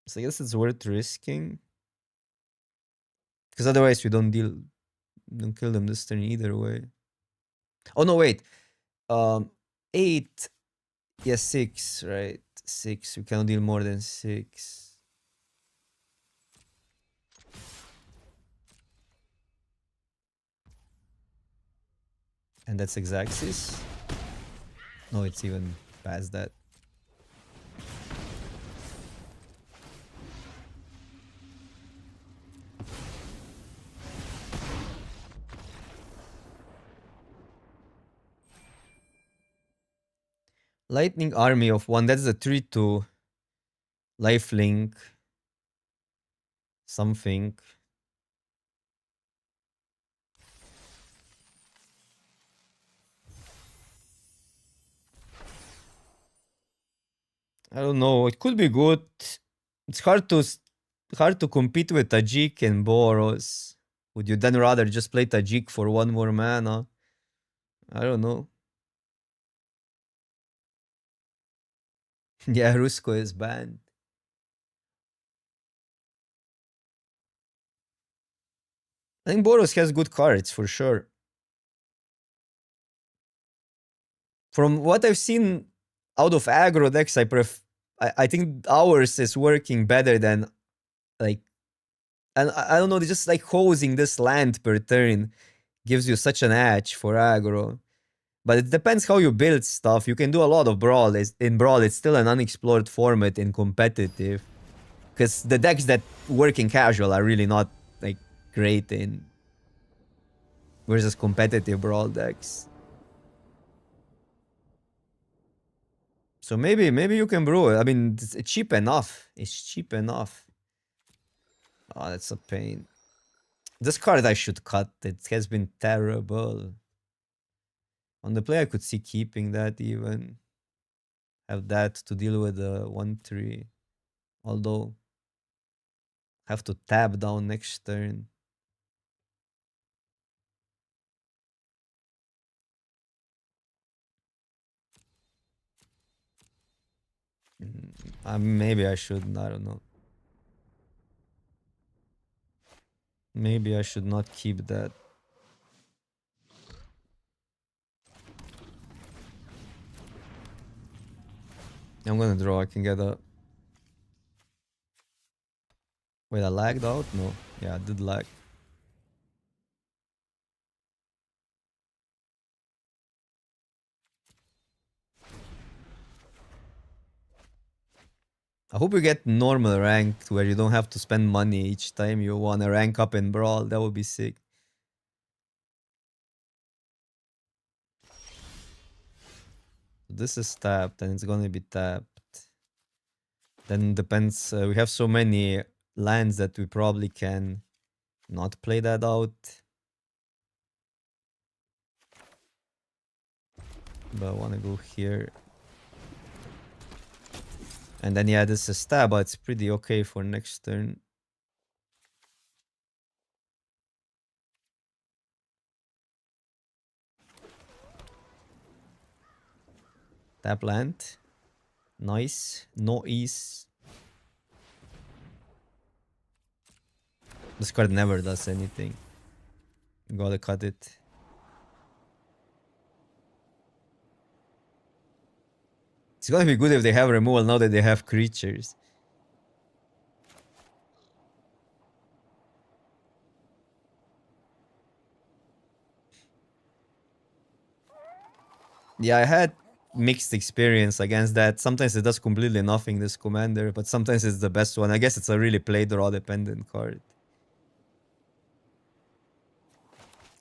So I guess it's worth risking. Because otherwise we don't kill them this turn either way. Oh no, wait. 8. Yeah, 6, right? 6. We cannot deal more than 6. And that's Exaxis? No, it's even past that. Lightning Army of 1. That's the 3-2. Lifelink. Something. I don't know. It could be good. It's hard to compete with Tajik and Boros. Would you then rather just play Tajik for one more mana? I don't know. Yeah, Rusko is banned. I think Boros has good cards for sure. From what I've seen out of aggro decks, I think ours is working better than like, and I don't know, just like hosing this land per turn gives you such an edge for aggro. But it depends how you build stuff. You can do a lot of brawl. In brawl, it's still an unexplored format in competitive. Because the decks that work in casual are really not like great in versus competitive brawl decks. So maybe you can brew it. I mean, it's cheap enough. It's cheap enough. Oh, that's a pain. This card I should cut. It has been terrible. On the play, I could see keeping that even. Have that to deal with the 1-3. Although, have to tab down next turn. Maybe I shouldn't. I don't know. Maybe I should not keep that. I'm gonna draw. I can get a. Wait, I lagged out? No. Yeah, I did lag. I hope you get normal ranked where you don't have to spend money each time you want to rank up in Brawl. That would be sick. This is tapped and it's gonna be tapped. Then depends. We have so many lands that we probably can not play that out. But I want to go here. And then yeah, this is stab, but it's pretty okay for next turn. Tap land. Nice. No ease. This card never does anything. Gotta cut it. It's gonna be good if they have removal now that they have creatures. Yeah, I had mixed experience against that. Sometimes it does completely nothing, this commander, but sometimes it's the best one. I guess it's a really play draw dependent card.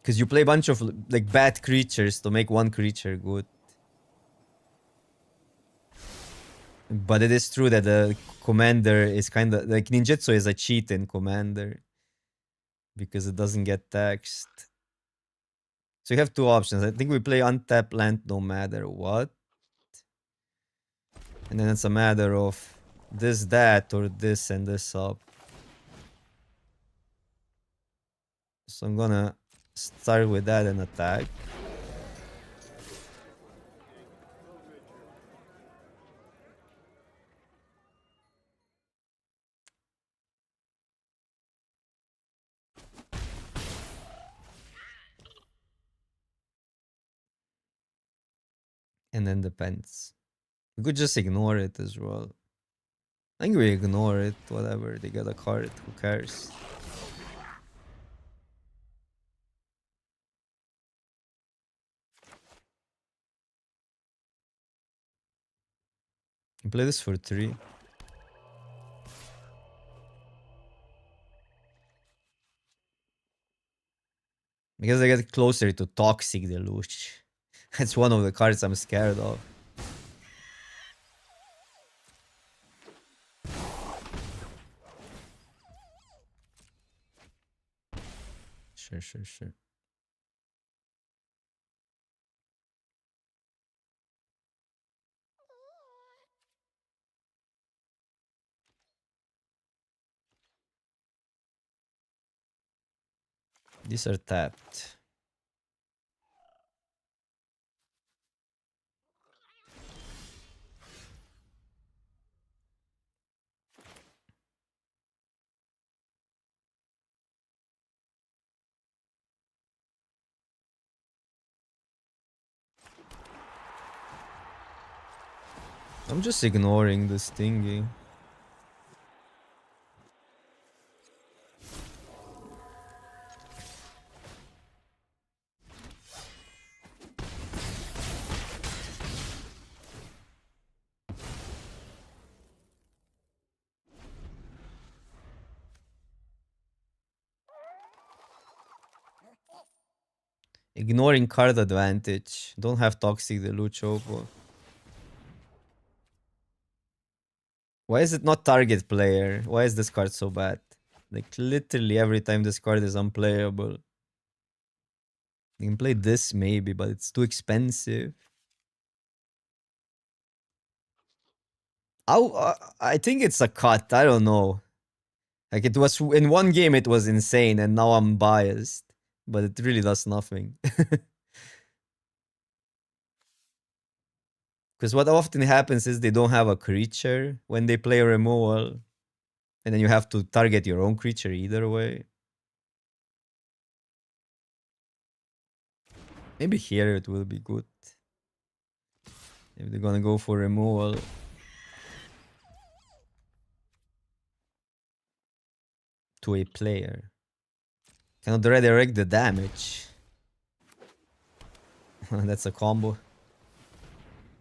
Because you play a bunch of like bad creatures to make one creature good. But it is true that the commander is kind of like ninjutsu is a cheat in commander because it doesn't get taxed. So you have two options. I think we play untap land no matter what. And then it's a matter of this, that, or this and this up. So I'm gonna start with that and attack. And then depends. We could just ignore it as well. I think we ignore it, whatever. They get a card, who cares? You play this for 3. Because I get closer to Toxic Deluge. That's one of the cards I'm scared of. Sure. These are tapped. I'm just ignoring this thingy. Ignoring card advantage. Don't have Toxic the Luchopo. Why is it not target player? Why is this card so bad? Like literally every time this card is unplayable. You can play this maybe, but it's too expensive. I think it's a cut. I don't know. Like it was in one game, it was insane, and now I'm biased. But it really does nothing. Because what often happens is they don't have a creature when they play removal, and then you have to target your own creature either way. Maybe here it will be good. If they're gonna go for removal. To a player. Cannot redirect the damage. That's a combo.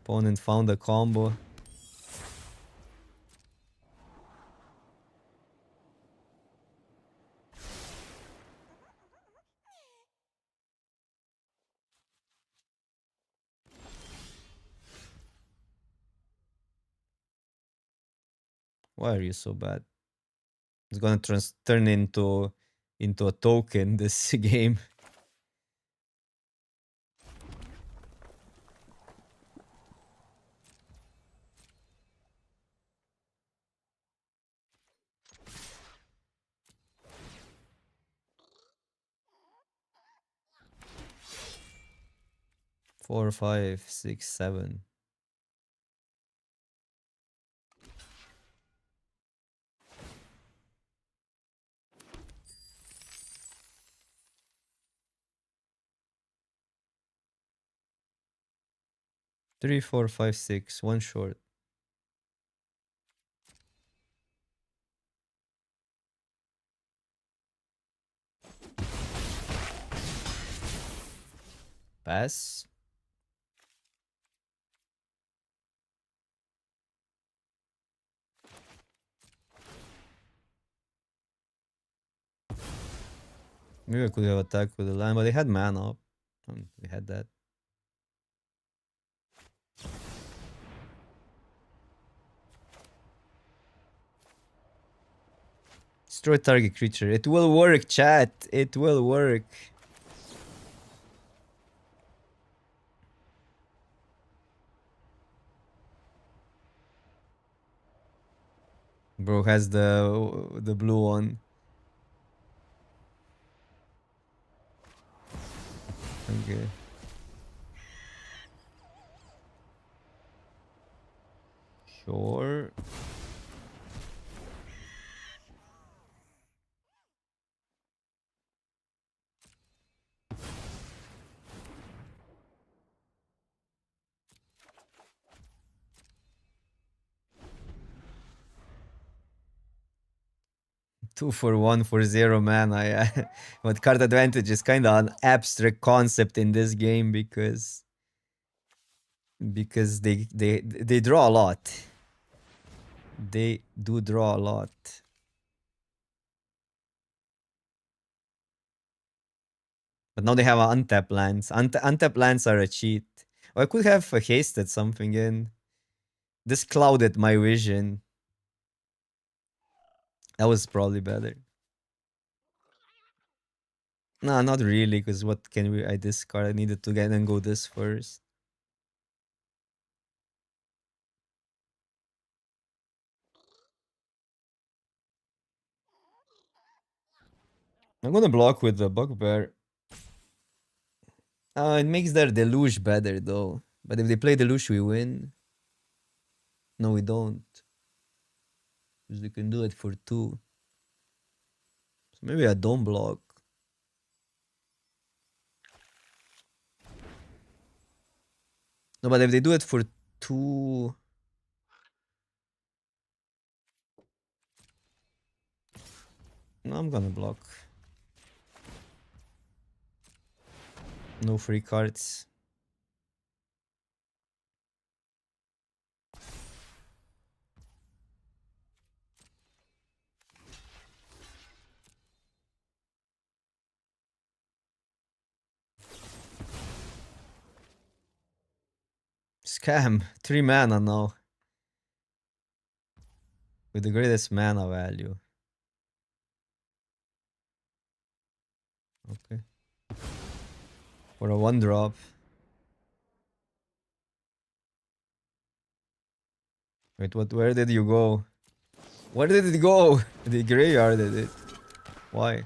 Opponent found a combo. Why are you so bad? It's gonna turn into a token this game. Four, five, six, seven. Three, four, five, six. One short. Pass. Maybe I could have attacked with the land, but they had mana up. They had that. Destroy target creature. It will work, chat. It will work. Bro has the blue one. Okay. Sure. 2 for 1 for 0 mana. Yeah. But card advantage is kind of an abstract concept in this game because they draw a lot. They do draw a lot. But now they have untap lands. Untap lands are a cheat. Or I could have hasted something in. This clouded my vision. That was probably better. Nah, not really, because what can I discard? I needed to get and go this first. I'm gonna block with the Bugbear. It makes their Deluge better though. But if they play Deluge, we win. No, we don't. Because we can do it for 2. So maybe I don't block. No, but if they do it for 2... No, I'm gonna block. No free cards. Scam. 3 mana now. With the greatest mana value. Okay. For a 1-drop. Wait, what? Where did you go? Where did it go? The graveyarded it. Why?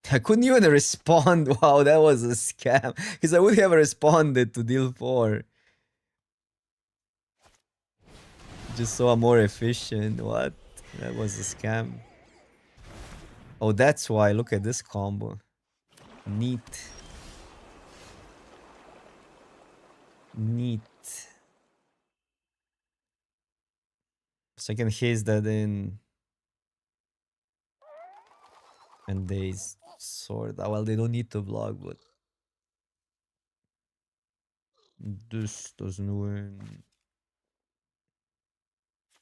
I couldn't even respond. Wow, that was a scam. Because I would have responded to deal 4. Just so I'm more efficient. What? That was a scam. Oh, that's why. Look at this combo. Neat. Neat. So I can haze that in. And they sword. Well, they don't need to block, but this doesn't win.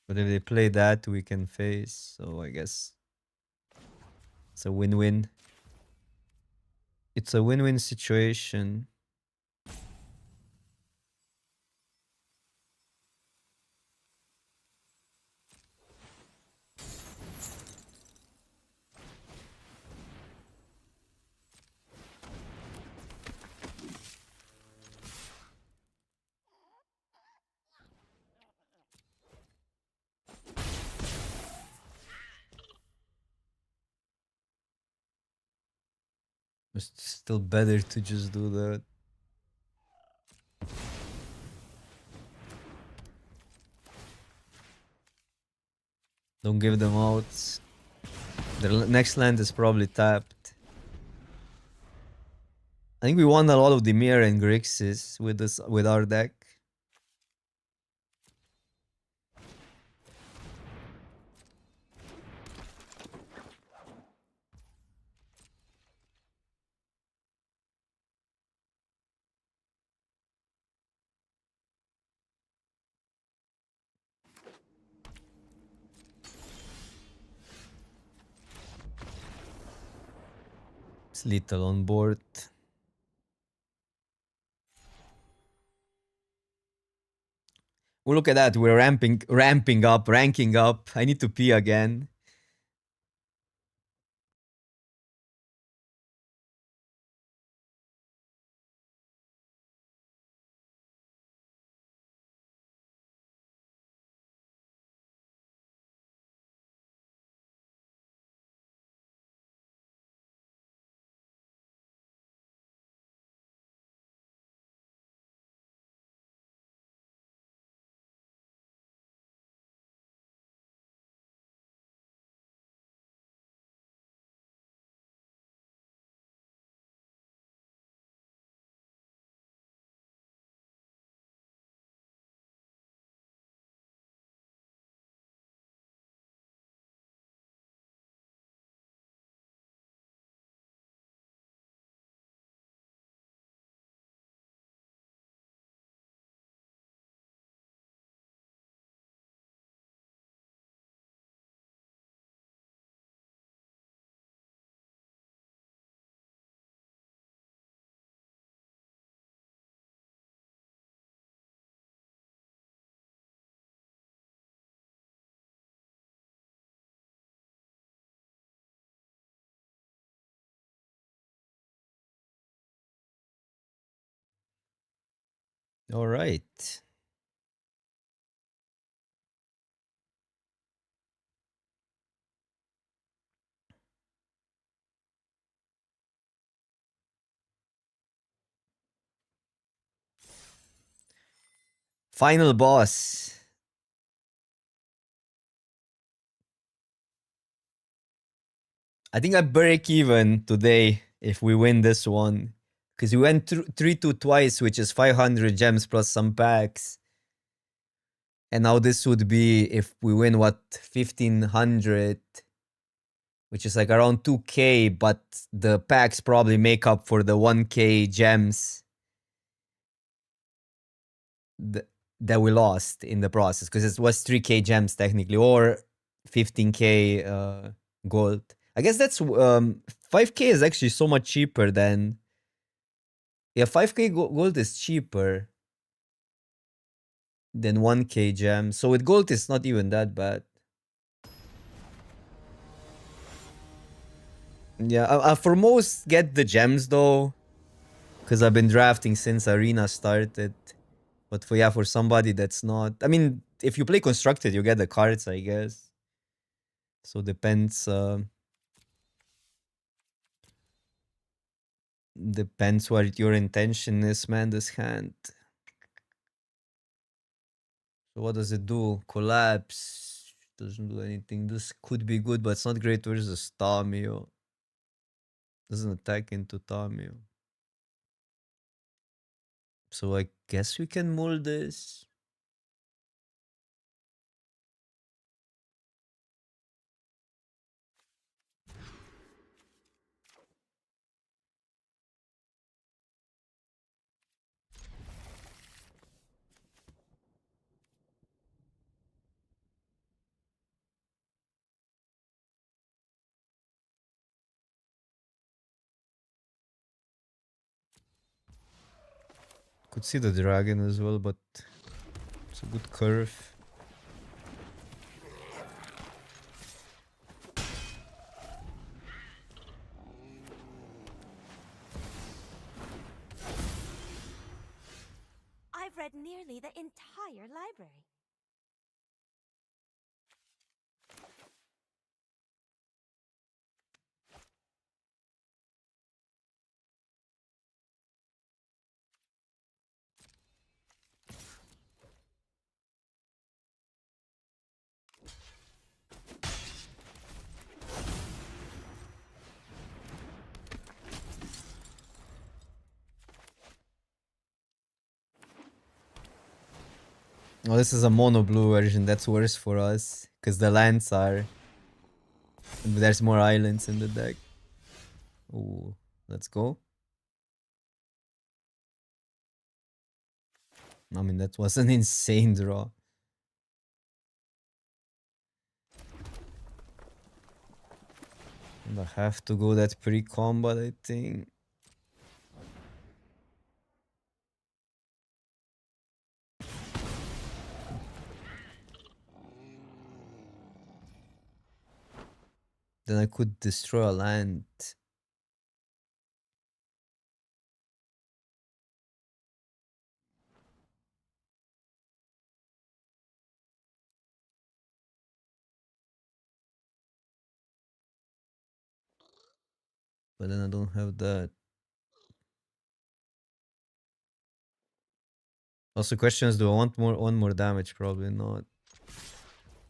But if they play that, we can face. So I guess it's a win-win. It's a win-win situation. It's still better to just do that. Don't give them outs. Their next land is probably tapped. I think we won a lot of Dimir and Grixis with our deck. It's little on board. Oh, look at that. We're ranking up. I need to pee again. All right. Final boss. I think I break even today if we win this one. Because we went 3-2 twice, which is 500 gems plus some packs. And now this would be if we win, what, 1500, which is like around 2k, but the packs probably make up for the 1k gems that we lost in the process. Because it was 3k gems technically, or 15k gold. I guess that's 5k is actually so much cheaper than... Yeah, 5k gold is cheaper than 1k gem. So with gold, it's not even that bad. Yeah, for most, get the gems though. Because I've been drafting since Arena started. But for somebody that's not... I mean, if you play Constructed, you get the cards, I guess. So depends... depends what your intention is, man, this hand. So what does it do? Collapse. Doesn't do anything. This could be good, but it's not great versus Tamio. Doesn't attack into Tamio. So I guess we can mold this. Could see the dragon as well, but it's a good curve. I've read nearly the entire library. Oh, this is a mono blue version. That's worse for us. Because the lands are... There's more islands in the deck. Ooh, let's go. I mean, that was an insane draw. And I have to go that pre-combat, I think. Then I could destroy a land. But then I don't have that. Also, questions, do I want one more damage? Probably not.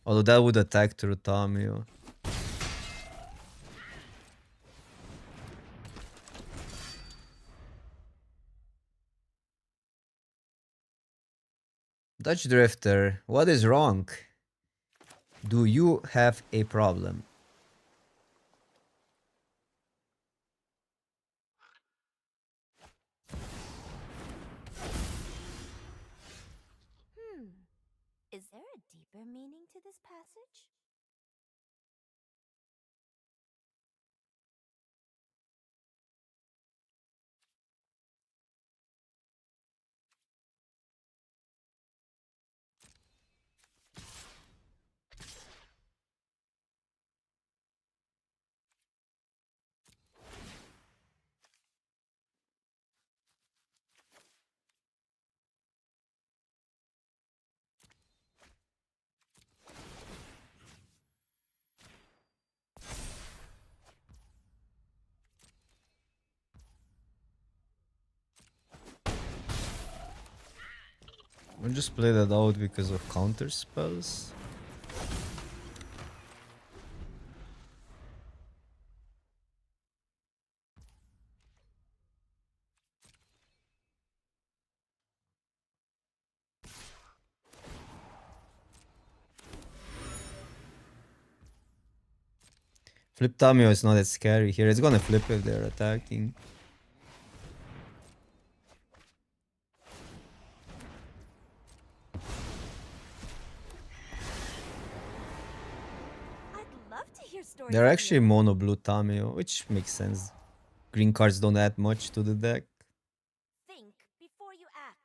Although that would attack through Tamio. Dutch Drifter, what is wrong? Do you have a problem? Is there a deeper meaning to this passage? I'll just play that out because of counter spells. Flip Tamio is not that scary here. It's gonna flip if they're attacking. I'd love to hear stories. They're of actually you. mono blue Tamio, which makes sense. Green cards don't add much to the deck. Think before you act.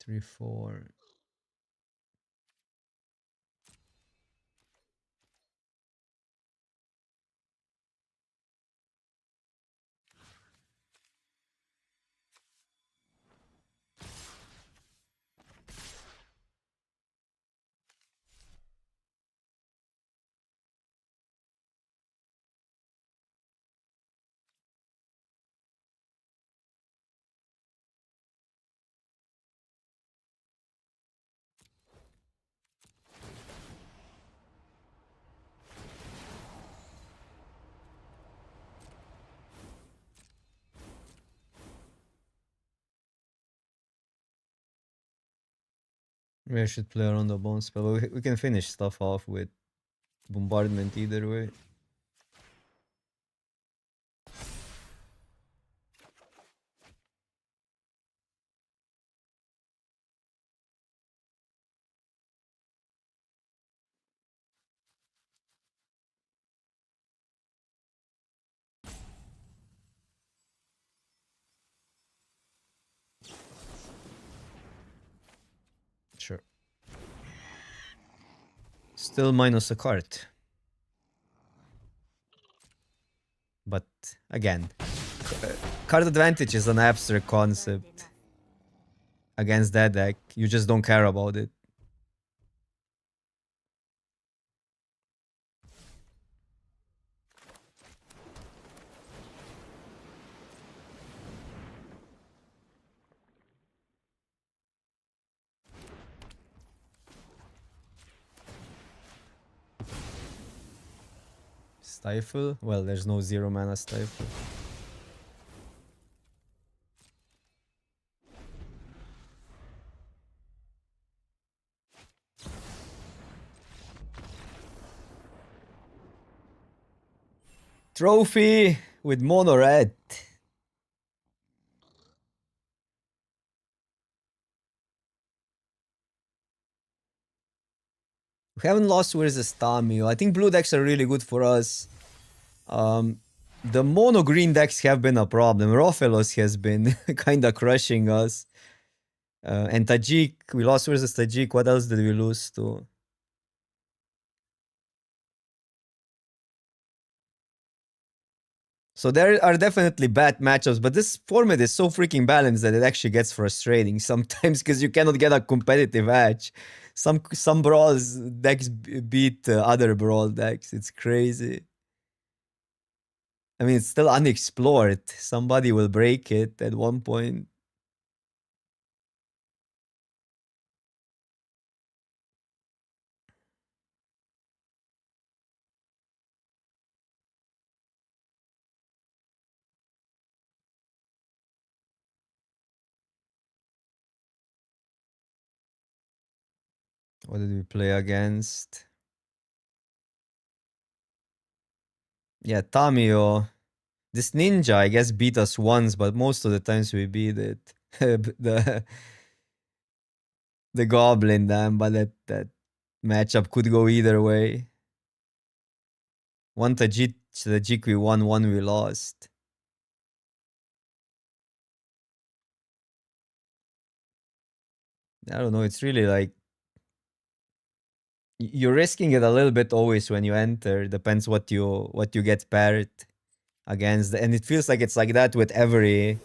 Three, four. Maybe I should play around the bone spell, but we can finish stuff off with bombardment either way. Sure. Still minus a card. But again, card advantage is an abstract concept. Against that deck, you just don't care about it. Stifle? Well, there's no 0 mana Stifle. Trophy with mono red. We haven't lost versus Tamio. I think blue decks are really good for us. The mono green decks have been a problem. Rofelos has been kind of crushing us. And Tajik, we lost versus Tajik. What else did we lose to? So there are definitely bad matchups, but this format is so freaking balanced that it actually gets frustrating sometimes because you cannot get a competitive edge. Some brawls decks beat other brawl decks. It's crazy. I mean, it's still unexplored. Somebody will break it at one point. What did we play against? Yeah, Tamio. This ninja, I guess, beat us once, but most of the times we beat it. the the goblin, damn, but that matchup could go either way. One Tajik we won, one we lost. I don't know. It's really like you're risking it a little bit always when you enter. Depends what you get paired against, and it feels like it's like that with every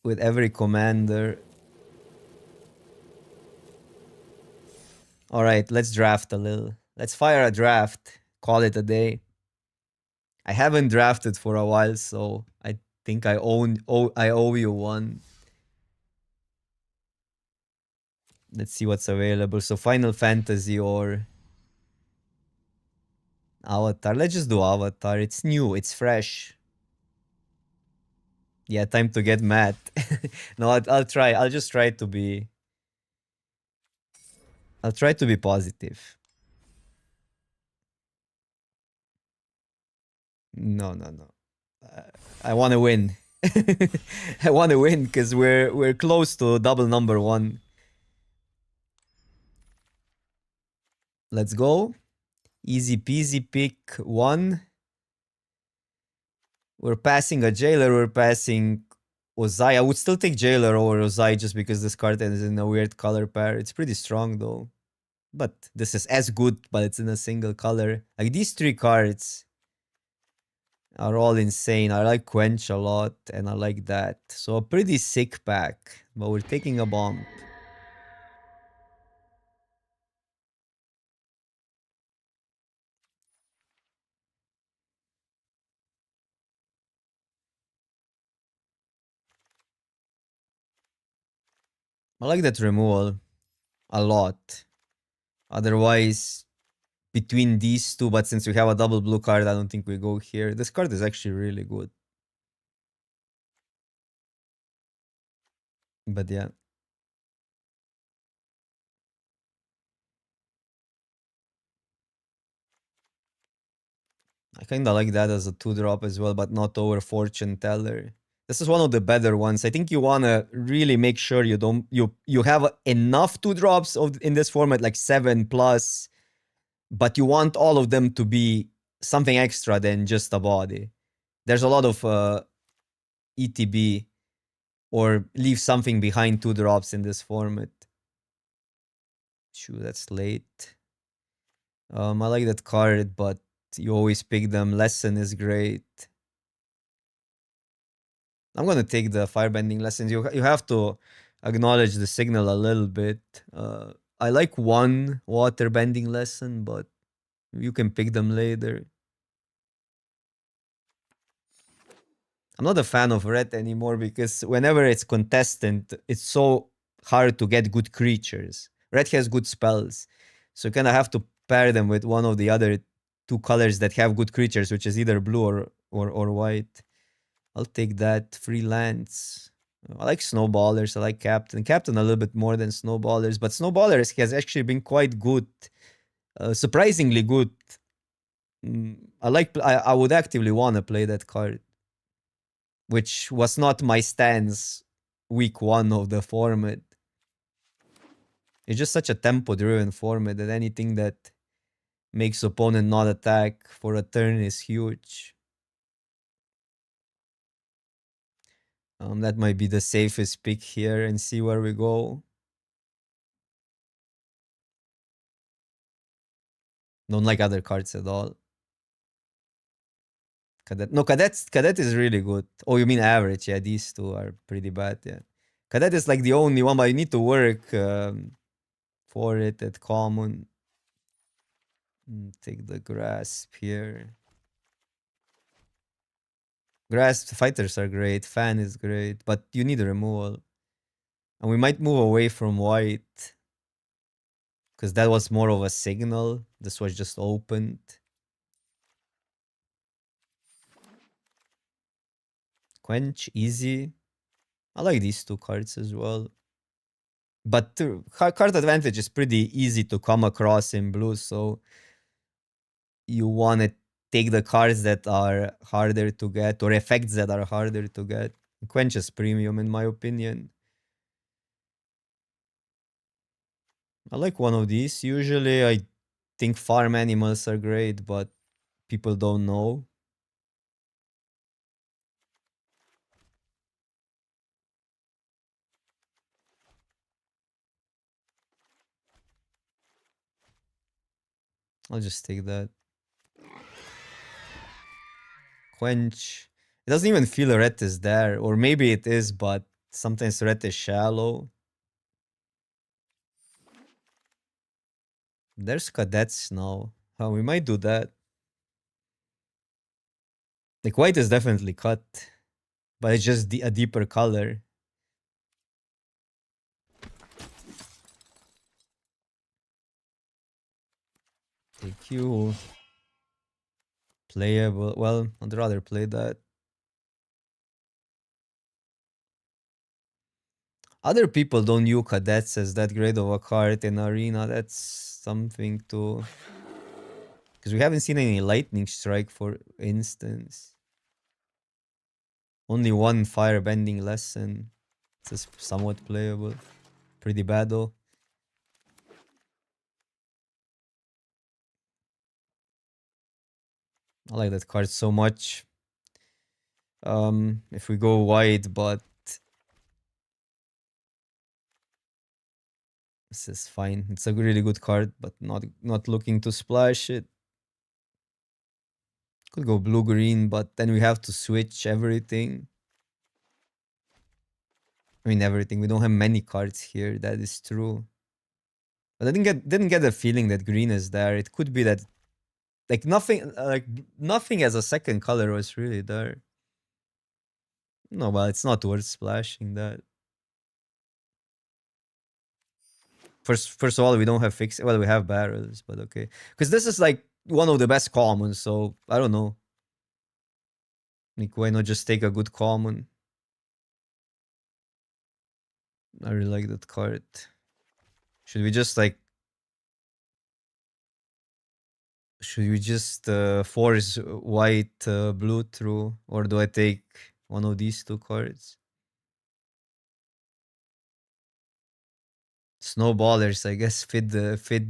with every commander. All right, let's draft a little. Let's fire a draft. Call it a day. I haven't drafted for a while, so I think I owe you one. Let's see what's available. So Final Fantasy or Avatar. Let's just do Avatar. It's new. It's fresh. Yeah, time to get mad. No, I'll try. I'll just try to be. I'll try to be positive. No, no, no. I want to win. I want to win because we're close to double number one. Let's go. Easy peasy pick one. We're passing a Jailer. We're passing Ozai. I would still take Jailer over Ozai just because this card is in a weird color pair. It's pretty strong though. But this is as good, but it's in a single color. Like these three cards are all insane. I like Quench a lot and I like that. So a pretty sick pack, but we're taking a bomb. I like that removal a lot. Otherwise, between these two, but since we have a double blue card, I don't think we go here. This card is actually really good. But yeah. I kind of like that as a 2-drop as well, but not over Fortune Teller. This is one of the better ones. I think you want to really make sure you have enough 2-drops in this format, like 7 plus, but you want all of them to be something extra than just a body. There's a lot of ETB or leave something behind 2-drops in this format. Shoo, that's late. I like that card, but you always pick them. Lesson is great. I'm gonna take the firebending lessons. You have to acknowledge the signal a little bit. I like one waterbending lesson, but you can pick them later. I'm not a fan of red anymore because whenever it's contestant, it's so hard to get good creatures. Red has good spells, so you kind of have to pair them with one of the other two colors that have good creatures, which is either blue or white. I'll take that. Freelance. I like Snowballers. I like Captain. Captain a little bit more than Snowballers, but Snowballers has actually been quite good. Surprisingly good. I would actively want to play that card, which was not my stance week one of the format. It's just such a tempo-driven format that anything that makes opponent not attack for a turn is huge. That might be the safest pick here and see where we go. Don't like other cards at all. Cadet. No, Cadet is really good. Oh, you mean average? Yeah, these two are pretty bad. Yeah, Cadet is like the only one, but you need to work for it at common. Take the grasp here. Grasp fighters are great. Fan is great, but you need a removal. And we might move away from white because that was more of a signal. This was just opened. Quench, easy. I like these two cards as well. But card advantage is pretty easy to come across in blue, so you want to take the cards that are harder to get or effects that are harder to get. Quench is premium in my opinion. I like one of these. Usually I think farm animals are great, but people don't know. I'll just take that. Quench. It doesn't even feel red is there, or maybe it is, but Sometimes red is shallow. There's cadets now. Oh, we might do that. Like white is definitely cut, but it's just a deeper color. Take you. Playable. Well, I'd rather play that. Other people don't view cadets as that great of a card in arena. That's something to. Because we haven't seen any lightning strike, for instance. Only one firebending lesson. It's somewhat playable. Pretty bad though. I like that card so much. If we go wide, but this is fine. It's a really good card, but not looking to splash it. Could go blue green, but then we have to switch everything. I mean everything. We don't have many cards here. That is true. But I didn't get the feeling that green is there. It could be that nothing as a second color was really there. No, but it's not worth splashing that. First of all, we don't have fix. Well, we have barrels, but okay. Because this is like one of the best commons, so I don't know. Like, why not just take a good common? I really like that card. Should we just like? Should we just force white blue through, or do I take one of these two cards? Snowballers, I guess, fit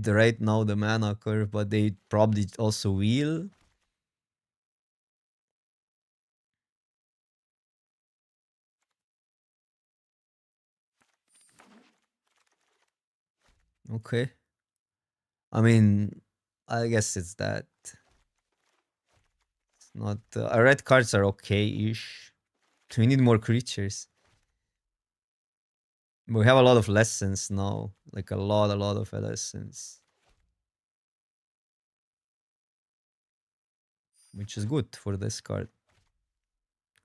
right now the mana curve, but they probably also wheel. Okay. I mean, I guess it's that. It's not. Our red cards are okay-ish. We need more creatures. We have a lot of lessons now. Like a lot of lessons. Which is good for this card.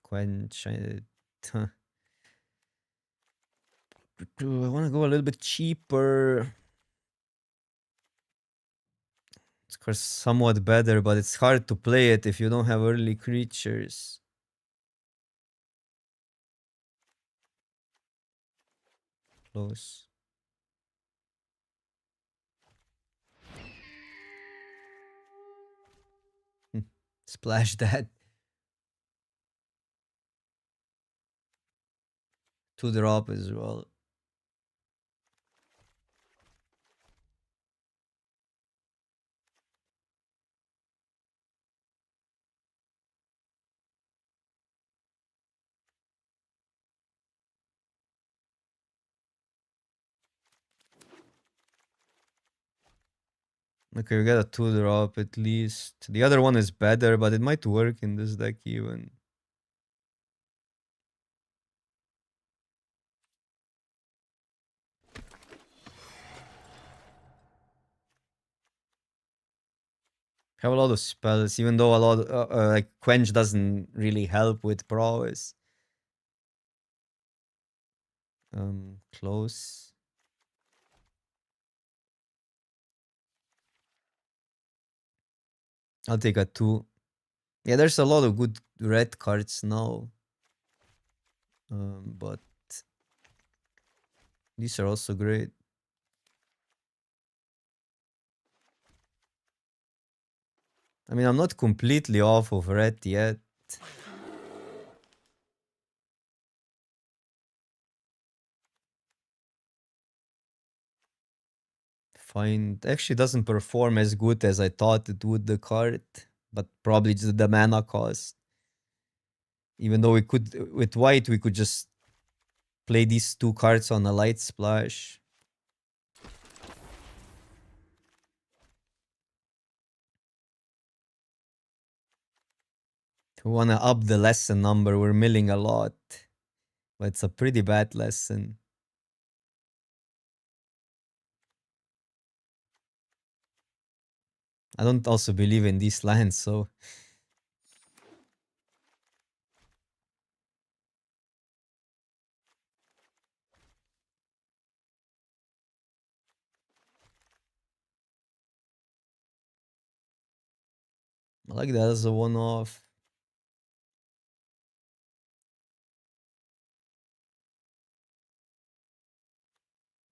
Quench. I want to go a little bit cheaper. It's of course somewhat better, but it's hard to play it if you don't have early creatures. Close. Splash that. 2-drop as well. Okay, we got a 2-drop at least. The other one is better, but it might work in this deck even. Have a lot of spells, even though a lot like Quench doesn't really help with prowess. Close. I'll take a 2. Yeah, there's a lot of good red cards now. But these are also great. I mean, I'm not completely off of red yet. Fine. It actually doesn't perform as good as I thought it would, the card. But probably just the mana cost. Even though we could, with white, we could just play these 2 cards on a light splash. We want to up the lesson number. We're milling a lot. But it's a pretty bad lesson. I don't also believe in these lands, so I like that as a one-off.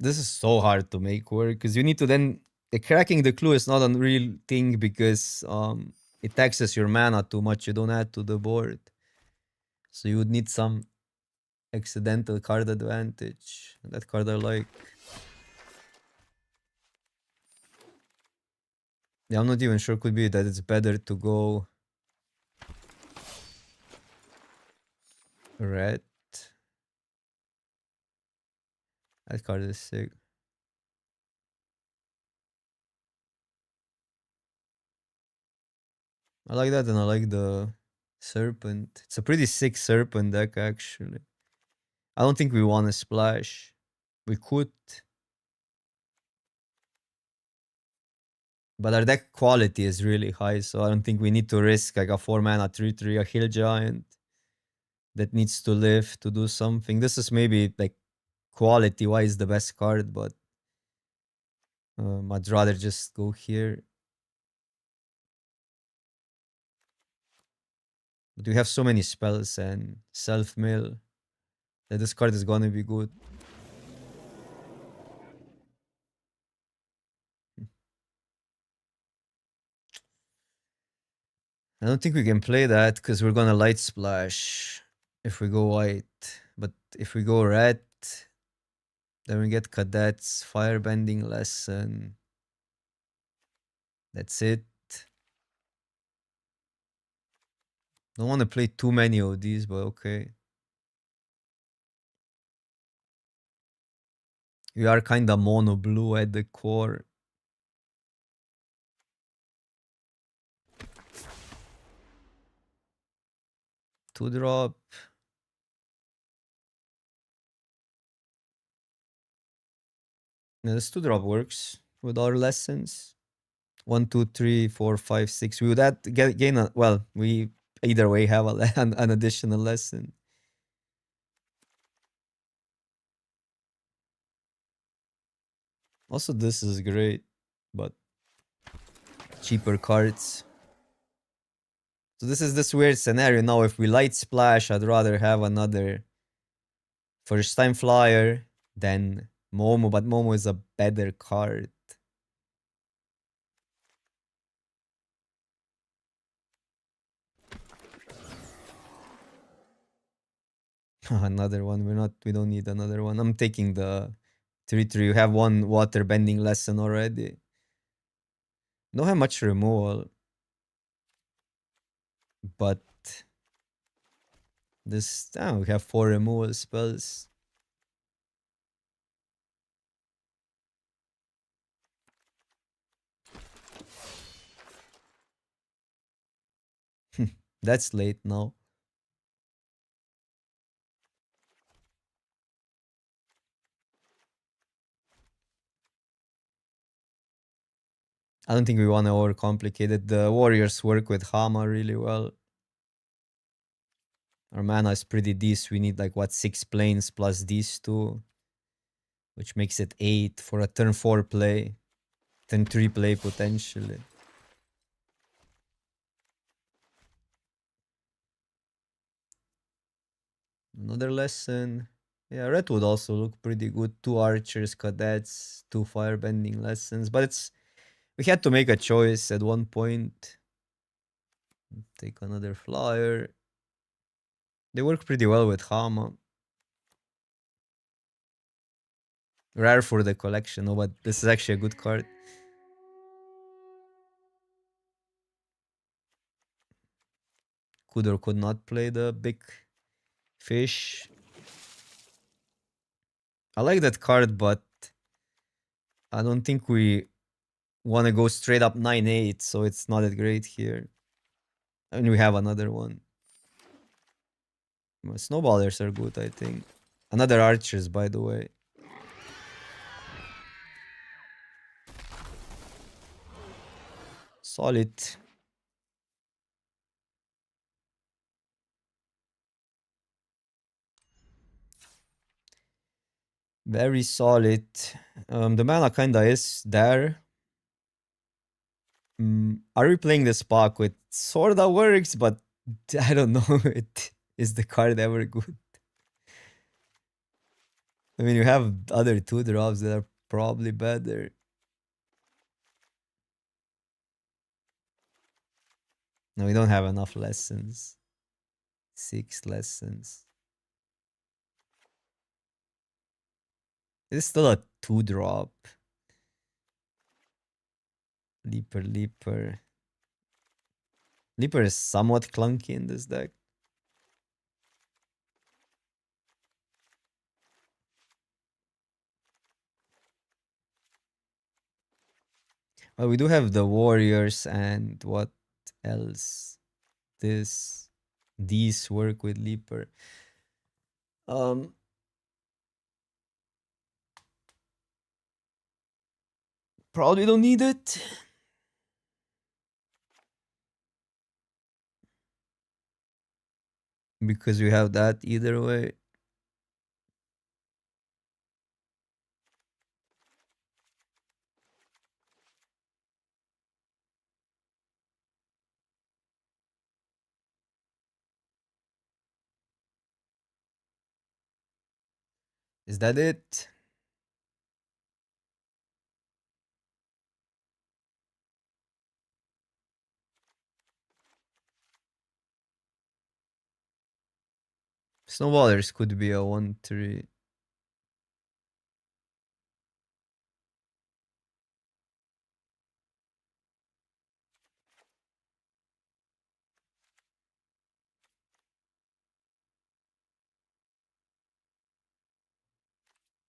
This is so hard to make work because you need to then cracking the clue is not a real thing because it taxes your mana too much. You don't add to the board, so you would need some accidental card advantage. That card I like. Yeah, I'm not even sure. Could be that it's better to go red. That card is sick. I like that, and I like the serpent. It's a pretty sick serpent deck, actually. I don't think we want to splash. We could, but our deck quality is really high, so I don't think we need to risk like a 4-mana 3/3, a hill giant that needs to live to do something. This is maybe like quality wise the best card, but I'd rather just go here. But we have so many spells and self-mill that this card is gonna be good. I don't think we can play that because we're gonna light splash if we go white. But if we go red, then we get cadets, firebending lesson. That's it. Don't want to play too many of these, but okay. We are kinda mono blue at the core. Two drop. Yeah, this two drop works with our lessons. 1, 2, 3, 4, 5, 6. We would add, gain a, well, we either way have an additional lesson. Also, this is great, but cheaper cards. So this is this weird scenario. Now, if we light splash, I'd rather have another first time flyer than Momo, but Momo is a better card. Another one. We don't need another one. I'm taking the 3/3. You have one water bending lesson already. Don't have much removal, but this we have 4 removal spells. That's late now. I don't think we want to overcomplicate it. The warriors work with Hama really well. Our mana is pretty decent. We need like what 6 planes plus these two, which makes it 8 for a turn 4 play, turn 3 play potentially. Another lesson. Yeah, red would also look pretty good. 2 archers, cadets, 2 firebending lessons, but it's we had to make a choice at one point. Take another flyer. They work pretty well with Hama. Rare for the collection, no, but this is actually a good card. Could or could not play the big fish. I like that card, but I don't think we want to go straight up 9/8, so it's not that great here. I mean, we have another one. Snowballers are good, I think. Another archers, by the way. Solid. Very solid. The mana kinda is there. Are we playing the Spark with sorta works, but I don't know. Is the card ever good? I mean, you have other 2 drops that are probably better. No, we don't have enough lessons. 6 lessons. It's still a 2-drop. Leaper, Leaper. Leaper is somewhat clunky in this deck. Well, we do have the Warriors and what else? These work with Leaper. Probably don't need it. Because we have that either way. Is that it? Snowballers could be a 1-3.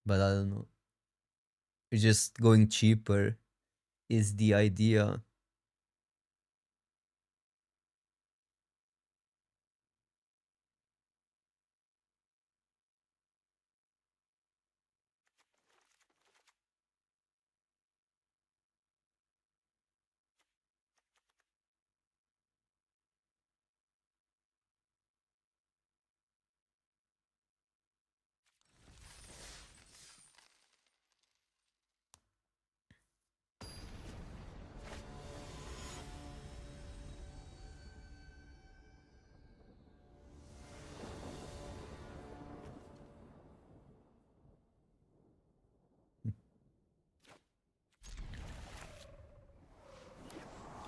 But I don't know. We're just going cheaper is the idea.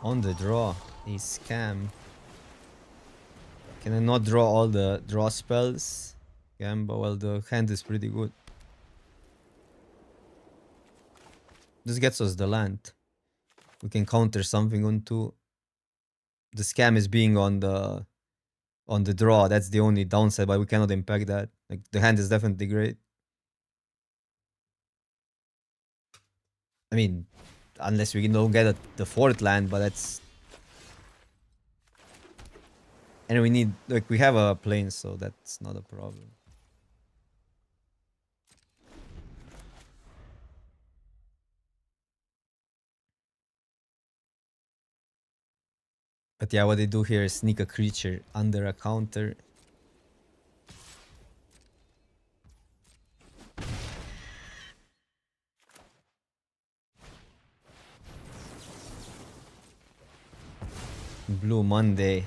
On the draw. A scam. Can I not draw all the draw spells? Gamba, well, the hand is pretty good. This gets us the land. We can counter something on 2. The scam is being on the draw. That's the only downside, but we cannot impact that. Like, the hand is definitely great. I mean, unless we don't get the 4th land, but that's... And we need, like, we have a plane, so that's not a problem. But yeah, what they do here is sneak a creature under a counter. Blue Monday.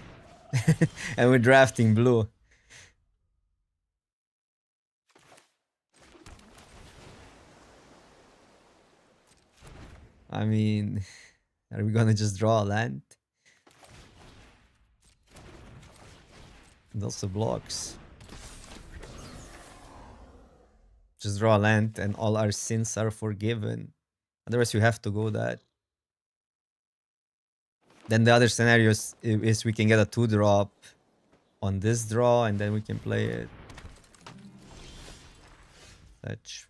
And we're drafting blue. I mean, are we gonna just draw a land? And also blocks. Just draw a land and all our sins are forgiven. Otherwise, you have to go that. Then the other scenario is we can get a 2-drop on this draw and then we can play it. Fetch.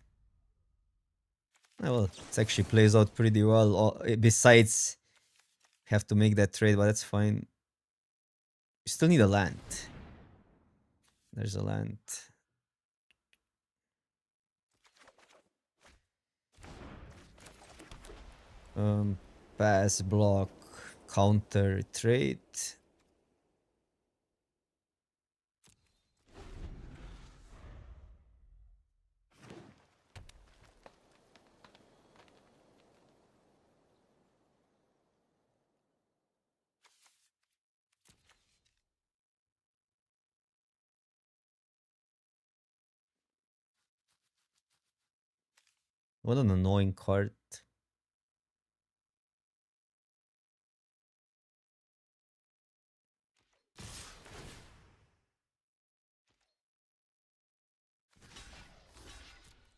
Well, it actually plays out pretty well. Besides, have to make that trade, but that's fine. You still need a land. There's a land. Pass, block, counter, trade. What an annoying card.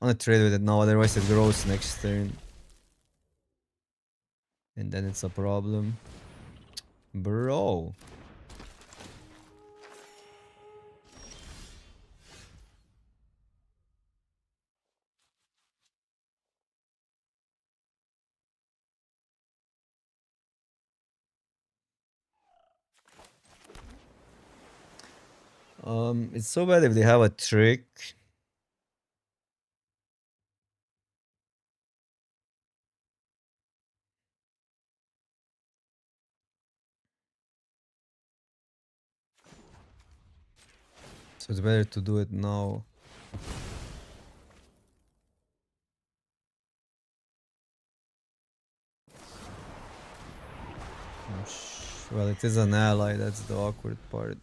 I wanna trade with it now, otherwise it grows next turn. And then it's a problem. Bro. It's so bad if they have a trick. So it's better to do it now. Well, it is an ally, that's the awkward part.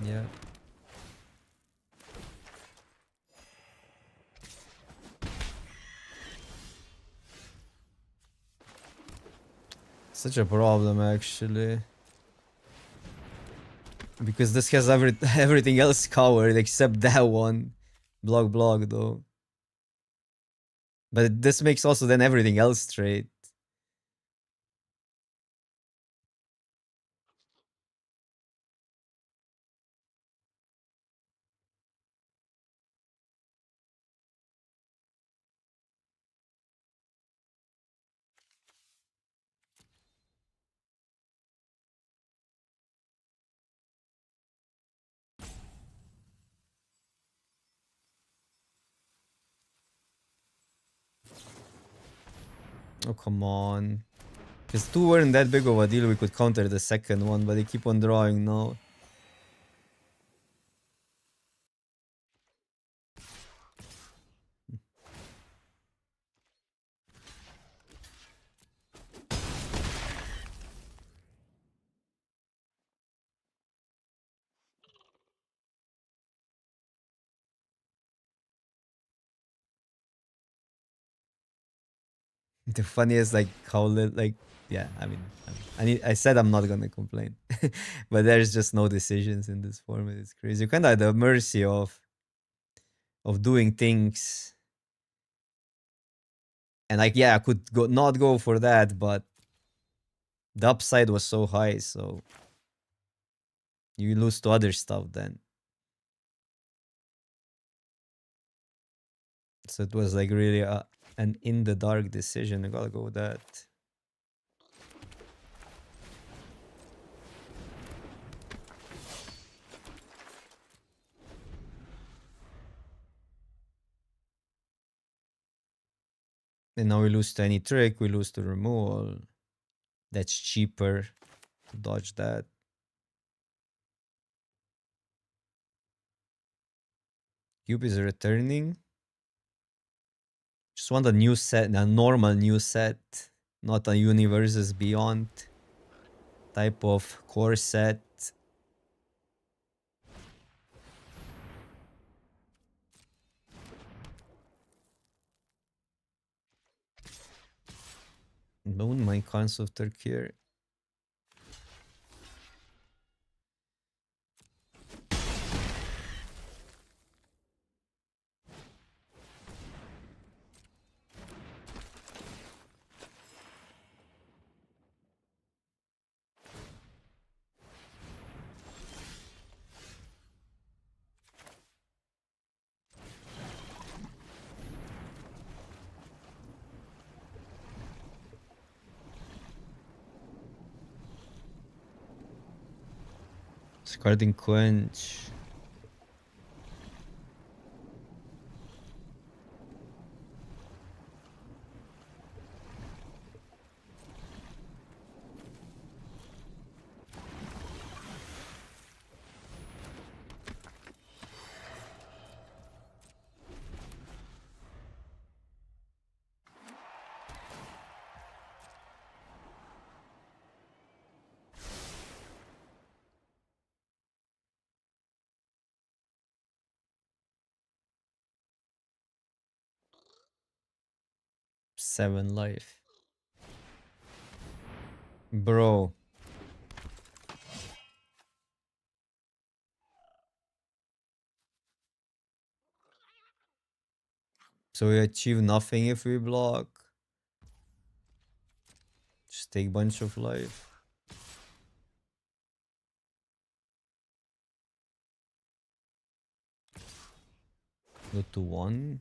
Yeah. Such a problem, actually. Because this has everything else covered except that one. Block, though. But this makes also then everything else straight. Oh, come on. Because two weren't that big of a deal, we could counter the second one, but they keep on drawing now. The funniest, like, how like, yeah, I mean, I said I'm not gonna complain, but there's just no decisions in this format. It's crazy. You're kind of at the mercy of doing things, and like, yeah, I could not go for that, but the upside was so high, so you lose to other stuff then. So it was like really an in the dark decision. I gotta go with that. And now we lose to any trick, we lose to removal. That's cheaper to dodge that. Cube is returning. Just want a new set, a normal new set, not a universes beyond type of core set. Don't mind Cons of Turkey here. Discarding Quench. Seven life. Bro. So we achieve nothing if we block. Just take bunch of life. Go to 1.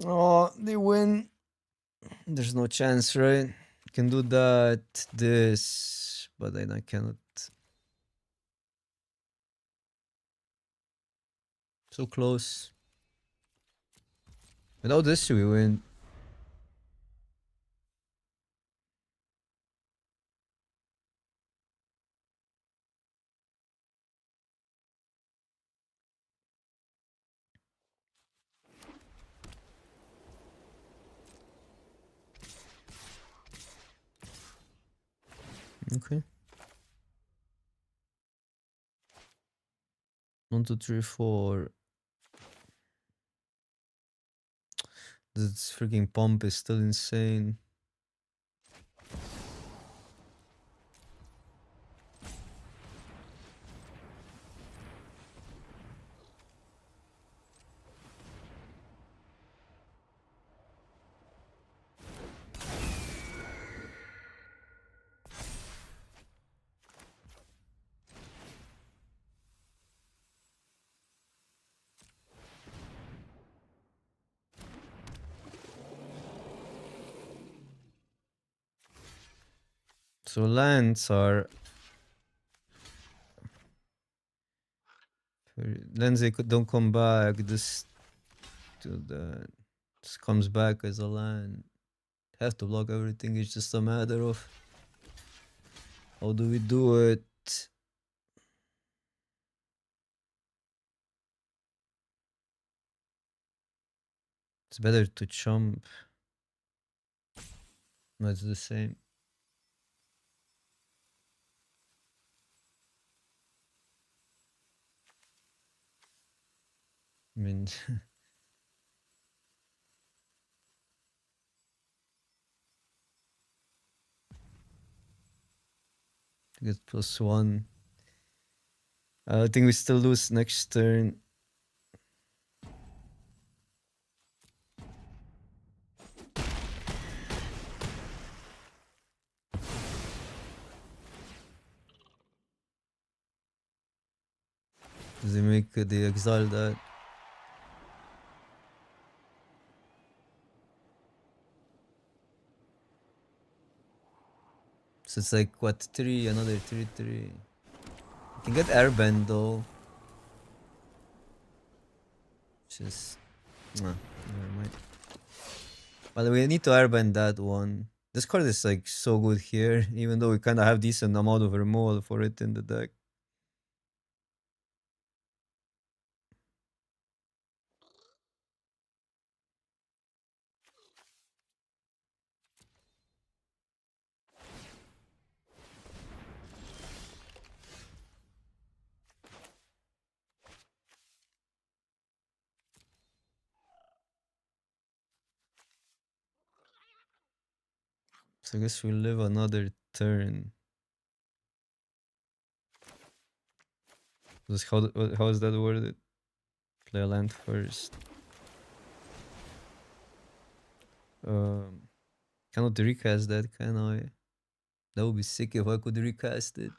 Oh, they win. There's no chance, right? Can do that, this, but then I cannot. So close. Without this, we win. Okay. 1, 2, 3, 4. This freaking pump is still insane. So lands are... Lands they don't come back. This comes back as a land. Have to block everything. It's just a matter of how do we do it. It's better to chump. No, it's the same. I mean, get +1. I think we still lose next turn. They make the exile that. So it's like what, 3, another 3, 3. You can get airbend though. Just never mind. But we need to airbend that one. This card is like so good here, even though we kind of have decent amount of removal for it in the deck. So I guess we'll live another turn. How is that worded? Play a land first. Cannot recast that, can I? That would be sick if I could recast it.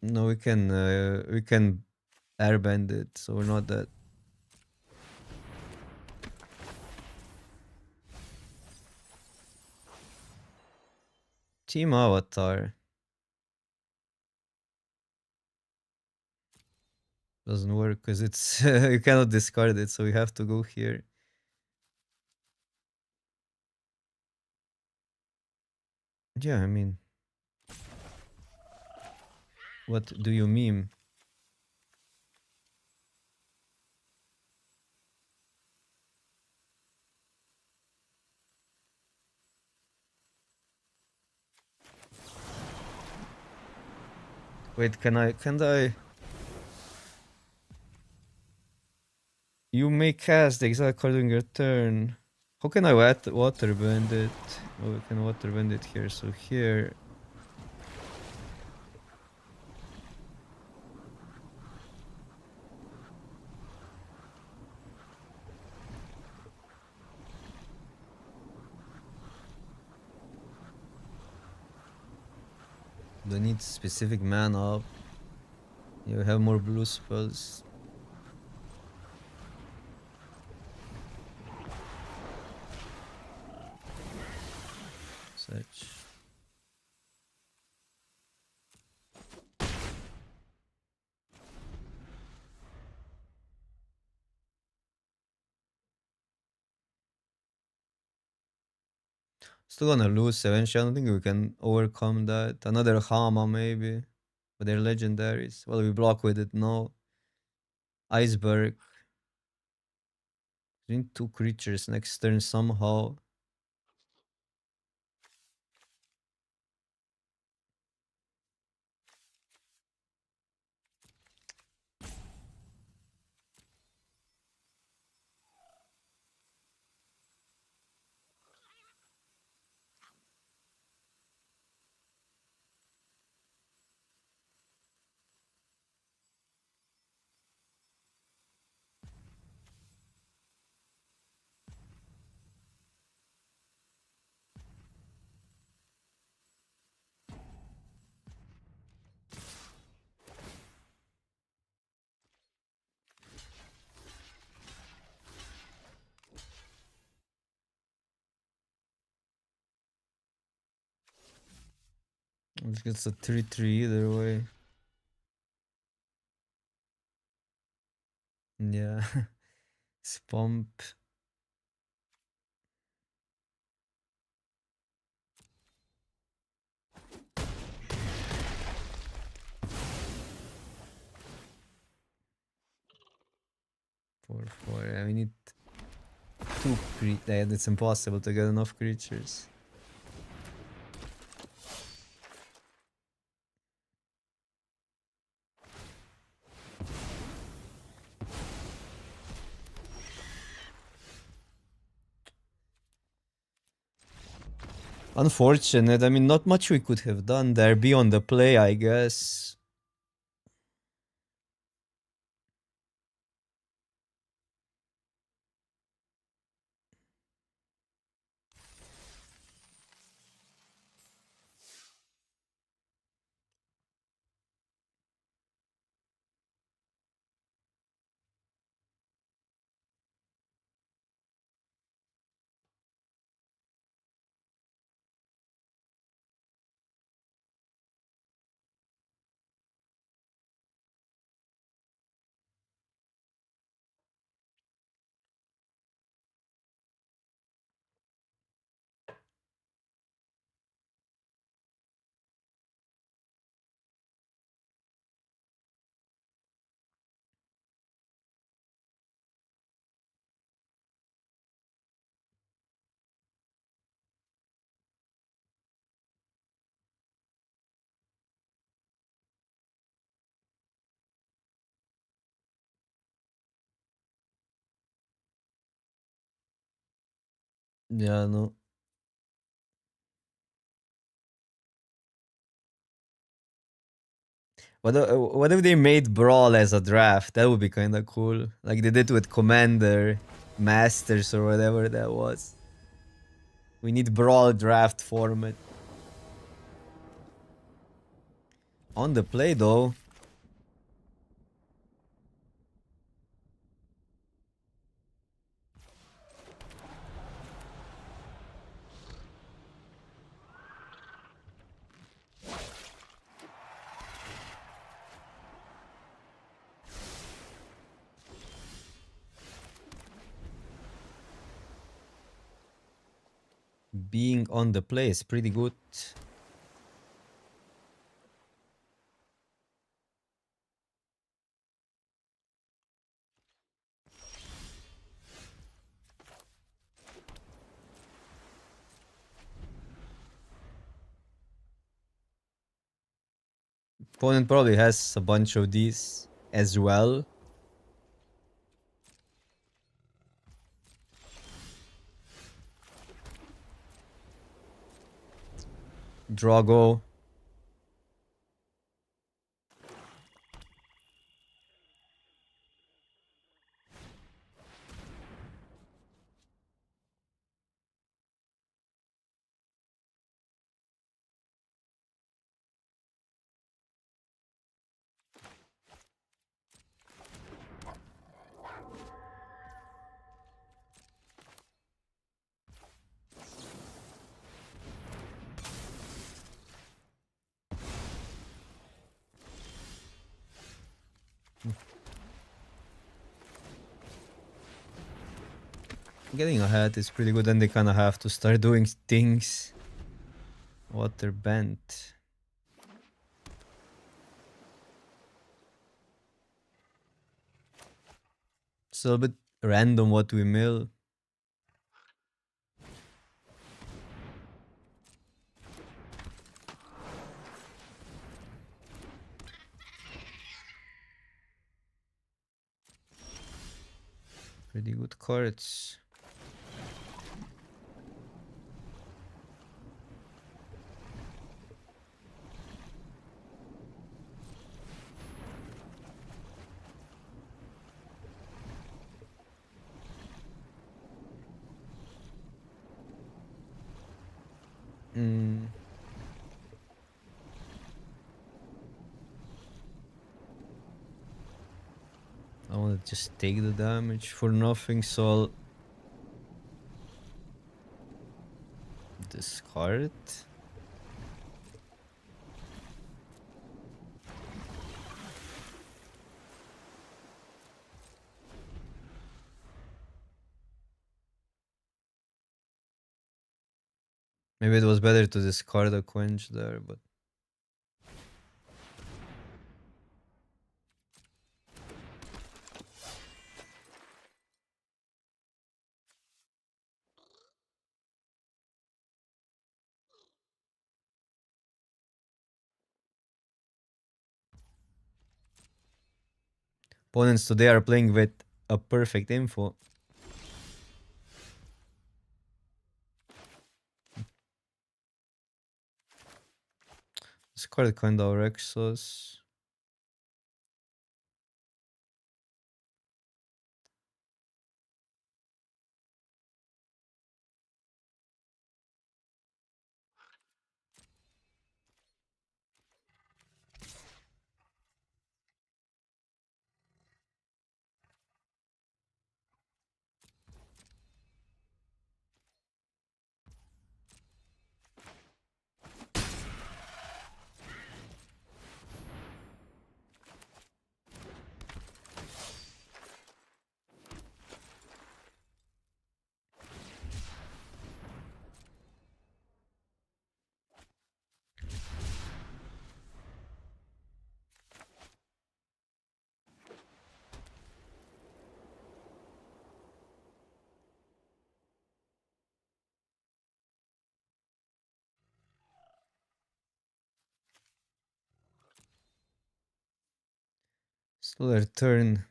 No, we can airbend it, so we're not that. Team Avatar. Doesn't work because it's you cannot discard it, so we have to go here. Yeah, I mean, what do you meme? Wait, can I? You may cast the exact card during your turn. How can I water bend it? Oh, we can water bend it here. So here. Do I need specific mana up? You have more blue spells. Such. Still gonna lose eventually. I don't think we can overcome that. Another Hama maybe. But they're legendaries. Well, we block with it now. Iceberg. We need two creatures next turn somehow. It's a 3-3 either way. Yeah. Spump. Four. Yeah, we need two creatures. It's impossible to get enough creatures. Unfortunate. I mean, not much we could have done there beyond the play, I guess. Yeah, no. What if they made Brawl as a draft? That would be kind of cool. Like they did with Commander, Masters, or whatever that was. We need Brawl draft format. On the play, though. Being on the play is pretty good. Opponent probably has a bunch of these as well. Drago. Getting ahead is pretty good, and they kind of have to start doing things. Water bent. It's a little bit random what we mill. Pretty good cards. I want to just take the damage for nothing, so I'll discard. Maybe it was better to discard a quench there, but opponents today are playing with a perfect info. Discard kind of Rexos. Still their turn.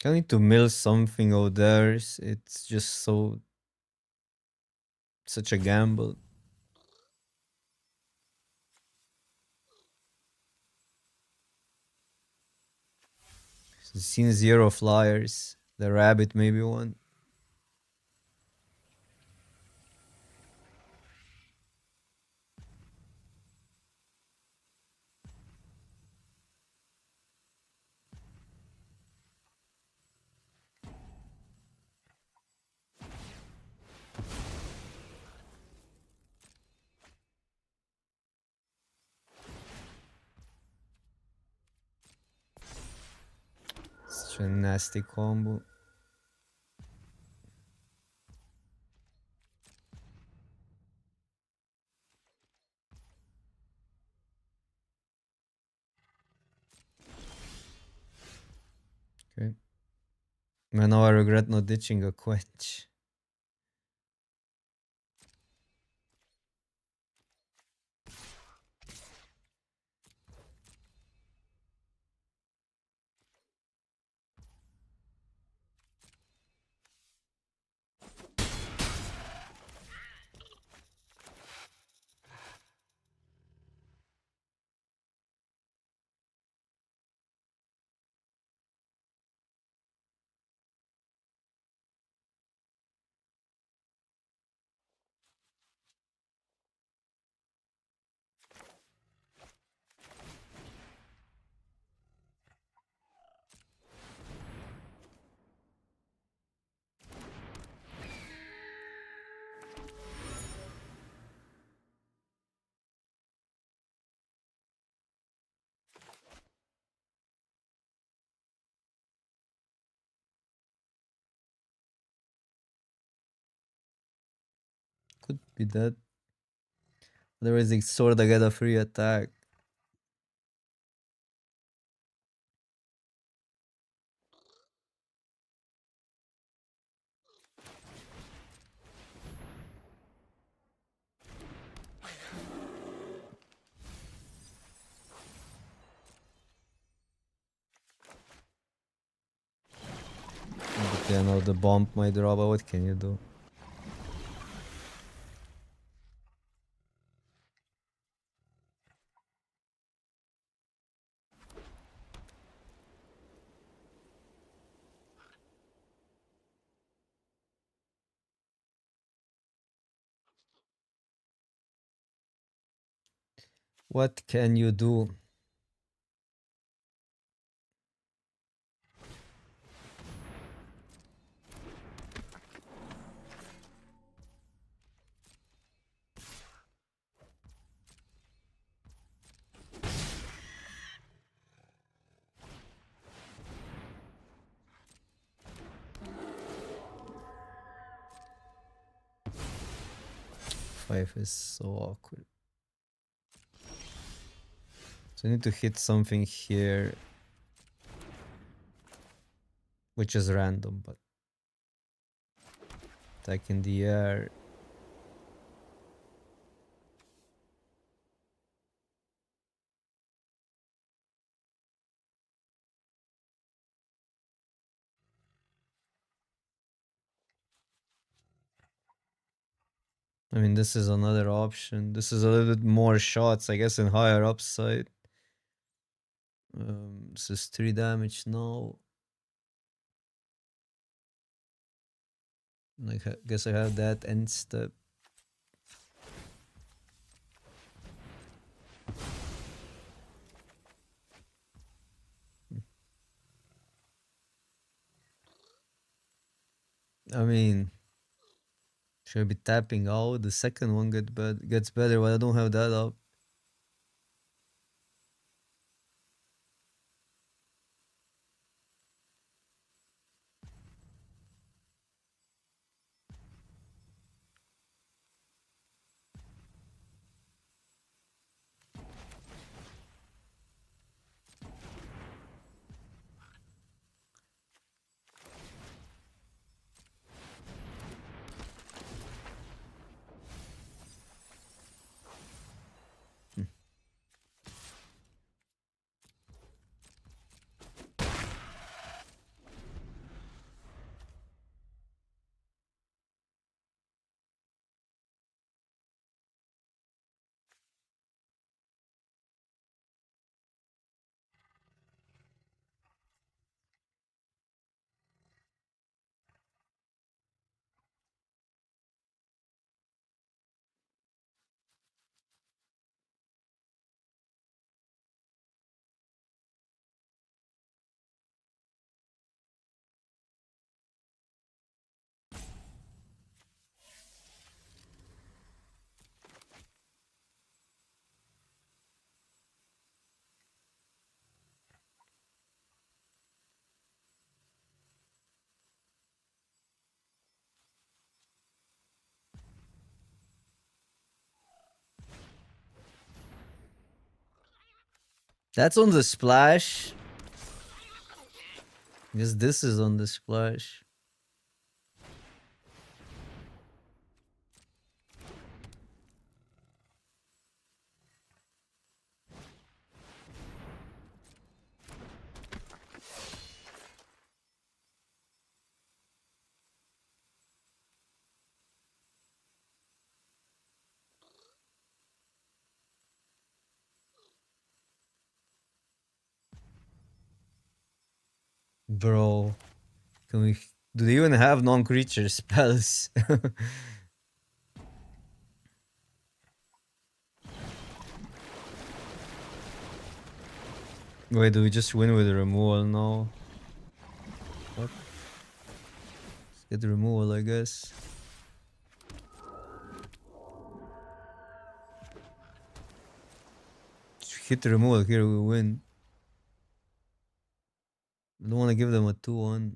I need to mill something out there. It's just such a gamble. Seen 0 flyers. The rabbit maybe one. Such a nasty combo. Okay. Man, now I regret not ditching a quench. Could be that. Otherwise, they sorta get a free attack. But yeah, now the bomb might drop. But what can you do? What can you do? Five is so awkward. So I need to hit something here, which is random, but attack in the air. I mean, this is another option. This is a little bit more shots, I guess, in higher upside. This is 3 damage now. I guess I have that end step. I mean, should I be tapping out? The second one gets better, but I don't have that up. That's on the splash. Guess this is on the splash. Bro, can we? Do they even have non-creature spells? Wait, do we just win with removal now? What? Let's get the removal, I guess. Just hit the removal here, we win. I don't want to give them a 2-1.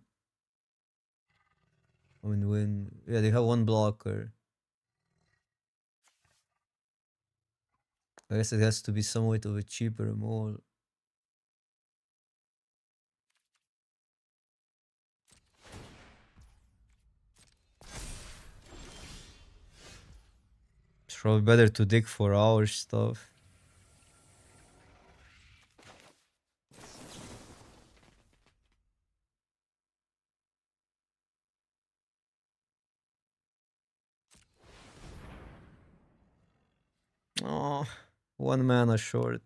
I mean, win. Yeah, they have one blocker. I guess it has to be somewhat of a cheaper removal. It's probably better to dig for our stuff. Oh, 1 mana short.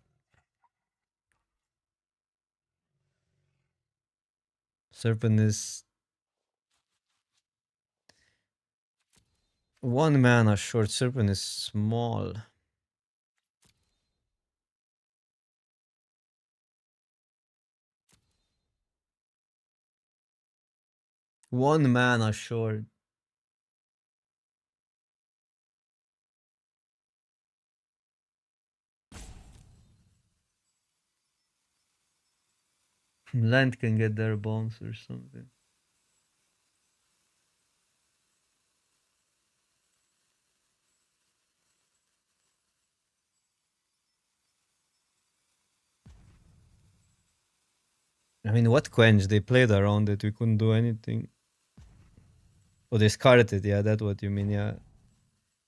Serpent is 1 mana short. Serpent is small. One mana short. Land can get their bombs or something. I mean, what quench? They played around it. We couldn't do anything. Oh, they scarred it. Yeah, that's what you mean. Yeah.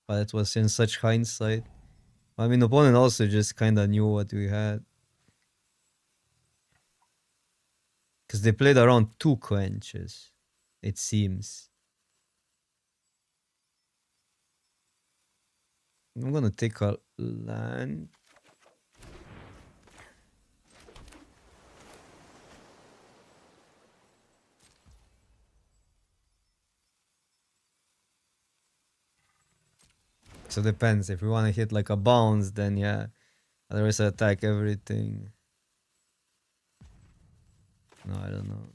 But it was in such hindsight. I mean, opponent also just kind of knew what we had. Because they played around 2 quenches, it seems. I'm gonna take a land. So depends. If we want to hit like a bounce, then yeah. Otherwise, I attack everything. No, I don't know.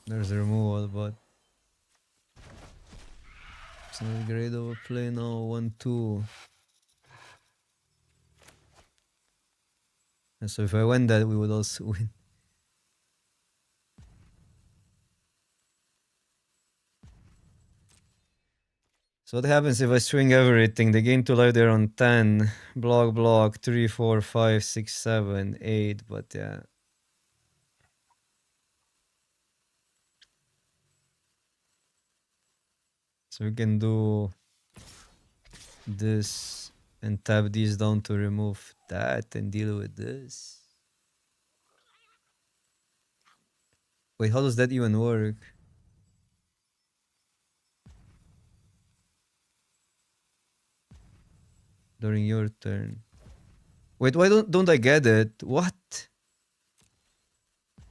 There's a removal, but it's not great of a play now. 1-2. And so if I win that, we would also win. So what happens if I swing everything? They gain 2 life, they're on 10. Block, 3, 4, 5, 6, 7, 8. But yeah. So we can do this and tap these down to remove that and deal with this. Wait, how does that even work? During your turn. Wait, why don't I get it? What?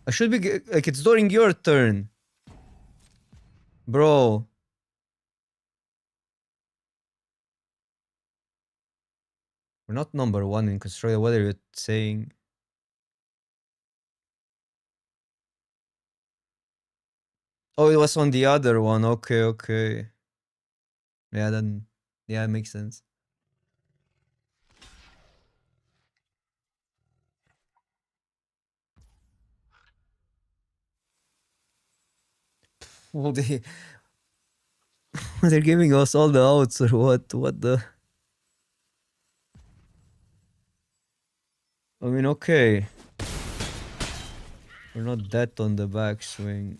I should be like, it's during your turn. Bro. We're not number 1 in Constructed. What are you saying? Oh, it was on the other one. Okay, okay. Yeah, then yeah, it makes sense. Well, They're giving us all the outs or what? What the? I mean, okay. We're not that on the backswing.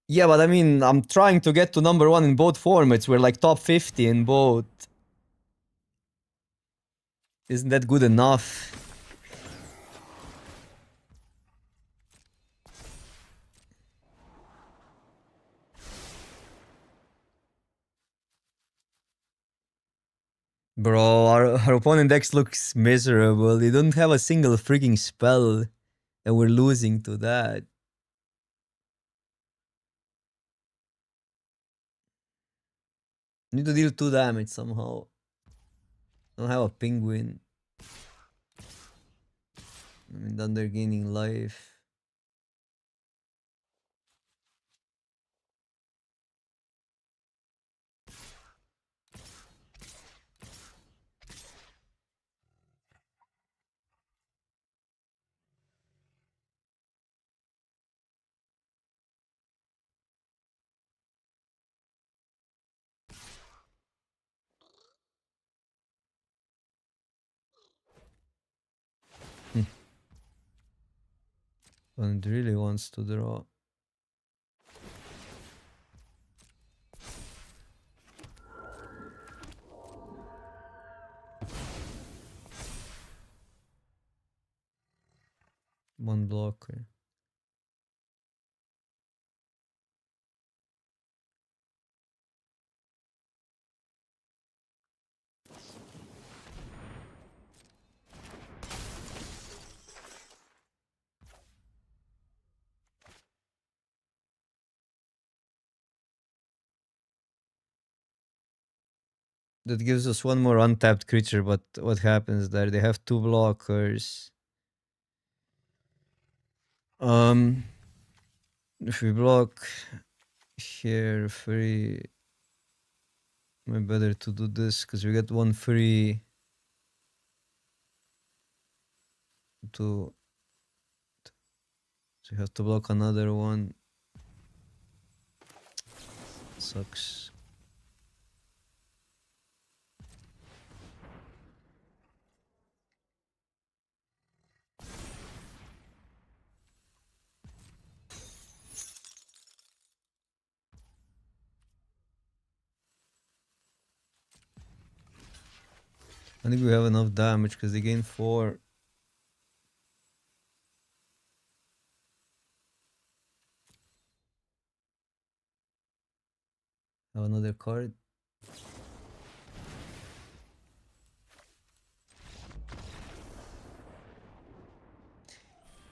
Yeah, but I mean, I'm trying to get to number 1 in both formats. We're like top 50 in both. Isn't that good enough? Bro, our opponent decks looks miserable. They don't have a single freaking spell. And we're losing to that. Need to deal 2 damage somehow. Don't have a penguin. I mean, then they're gaining life. Opponent really wants to draw. One blocker. That gives us one more untapped creature, but what happens there? They have 2 blockers. If we block here free, maybe better to do this because we get 1 free to. So you have to block another one. Sucks. I think we have enough damage because they gain 4. Have another card.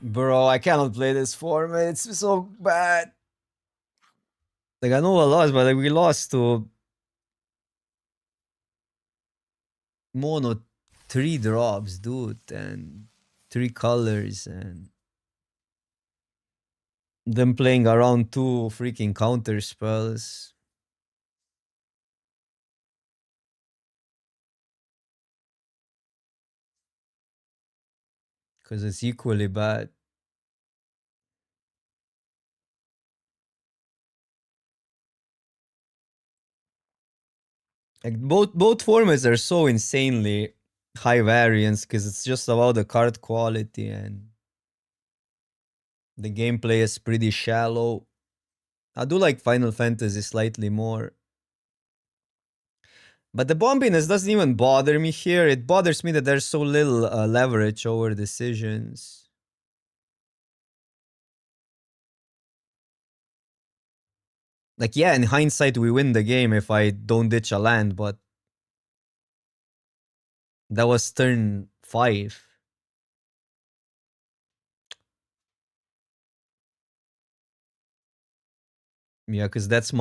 Bro, I cannot play this format. It's so bad. Like, I know a lot, but like, we lost to mono 3 drops, dude, and 3 colors, and them playing around 2 freaking counter spells. Because it's equally bad. Like, both formats are so insanely high variance because it's just about the card quality, and the gameplay is pretty shallow. I do like Final Fantasy slightly more. But the bombiness doesn't even bother me here. It bothers me that there's so little leverage over decisions. Like, yeah, in hindsight, we win the game if I don't ditch a land, but that was turn 5. Yeah, because that's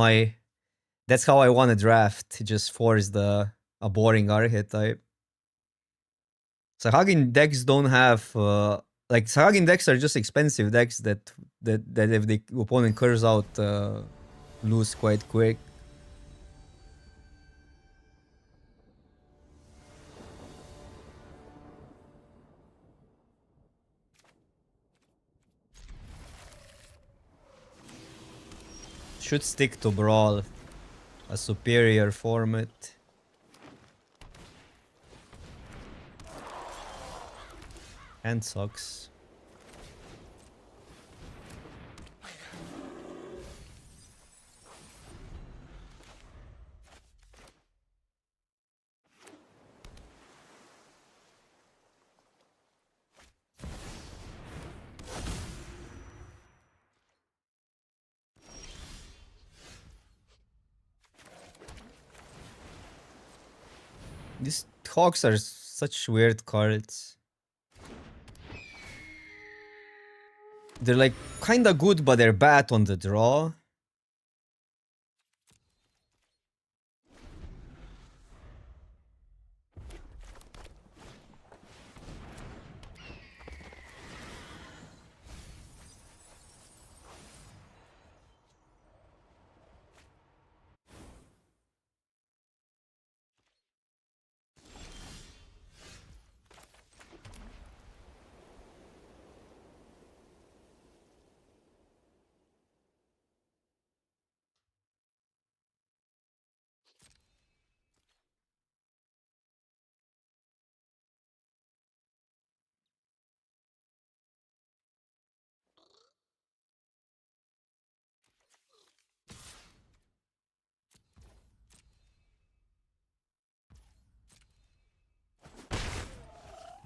how I want to draft. Just force a boring archetype. Sahagin decks don't have like Sahagin decks are just expensive decks that if the opponent curves out lose quite quick. should stick to Brawl, a superior format. And sucks. These Hawks are such weird cards. They're like kinda good, but they're bad on the draw.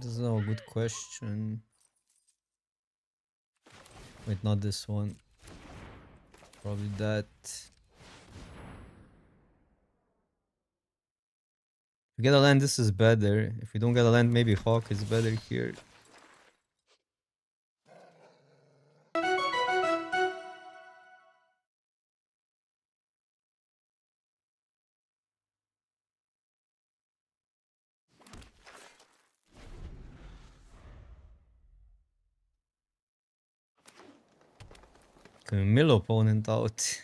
This is now a good question. Wait, not this one. Probably that. If we get a land, this is better. If we don't get a land, maybe Hawk is better here. Can we mill opponent out?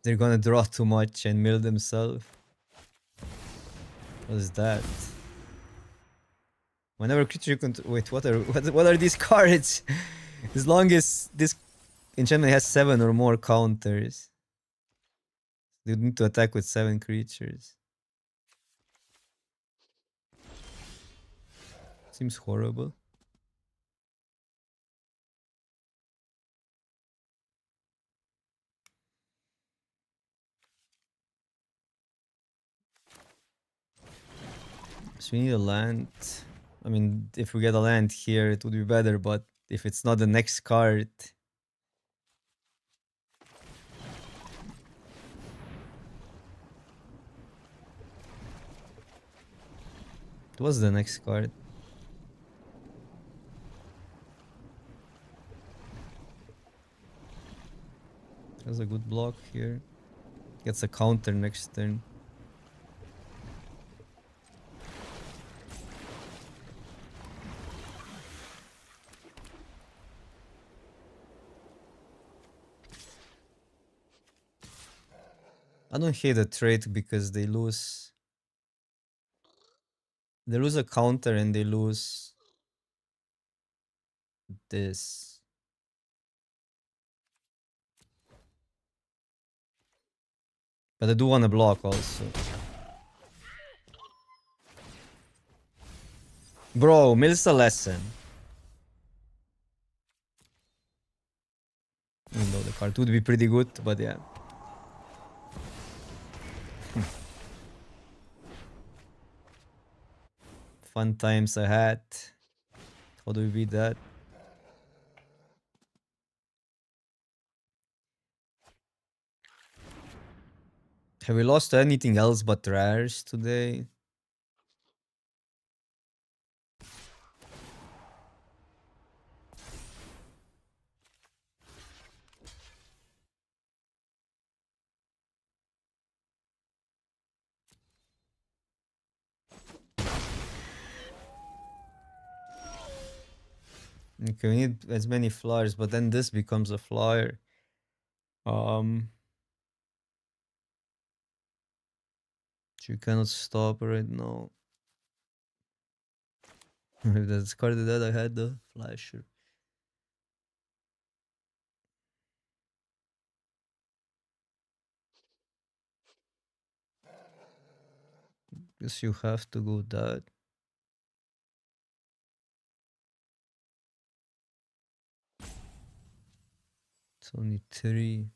They're gonna draw too much and mill themselves. What is that? Whenever creature you can wait, what are these cards? As long as this enchantment has 7 or more counters, you need to attack with 7 creatures. Seems horrible. So we need a land. I mean, if we get a land here, it would be better, but if it's not the next card... It was the next card. There's a good block here. Gets a counter next turn. I don't hate the trade because they lose. They lose a counter and they lose this. But I do want to block also. Bro, mill's a lesson. Even though the card would be pretty good, but yeah. Fun times I had. How do we beat that? Have we lost to anything else but rares today? Okay, we need as many flyers, but then this becomes a flyer. So you cannot stop right now. If I discarded that, I had the flasher. Guess you have to go that. It's only 3.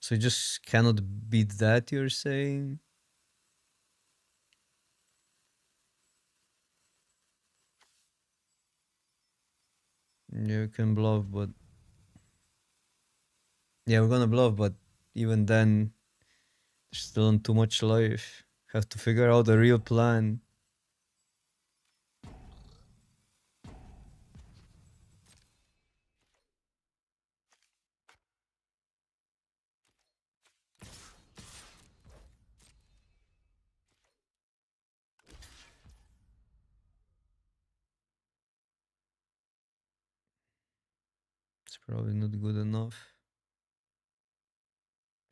So you just cannot beat that, you're saying? Yeah, you can bluff, but... Yeah, we're gonna bluff, but even then, there's still not too much life. Have to figure out a real plan. It's probably not good enough.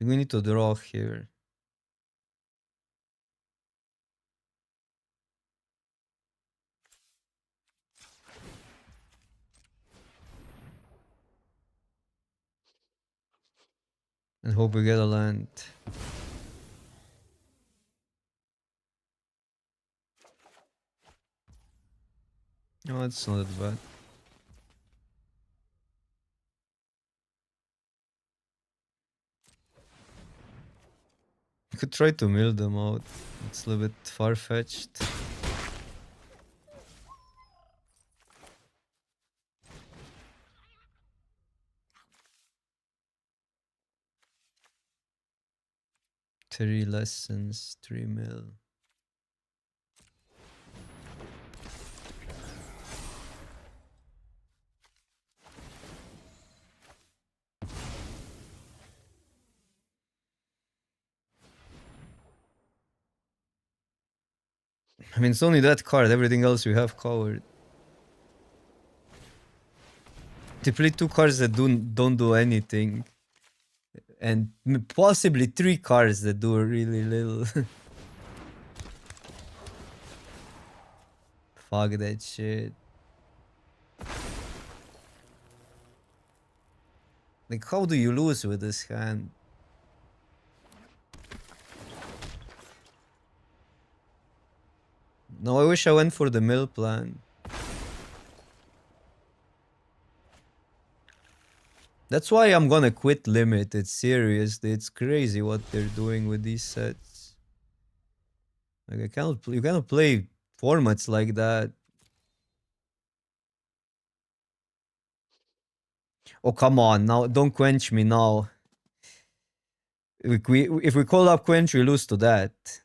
We need to draw here. And hope we get a land. No, it's not that bad. Could try to mill them out. It's a little bit far-fetched. Three lessons, 3 mil. I mean, it's only that card. Everything else we have covered. They play 2 cards that don't do anything. And possibly 3 cards that do really little. Fuck that shit. Like, how do you lose with this hand? No, I wish I went for the mill plan. That's why I'm gonna quit Limited, seriously. It's crazy what they're doing with these sets. Like, you cannot play formats like that. Oh, come on, now, don't quench me now. If we call up quench, we lose to that.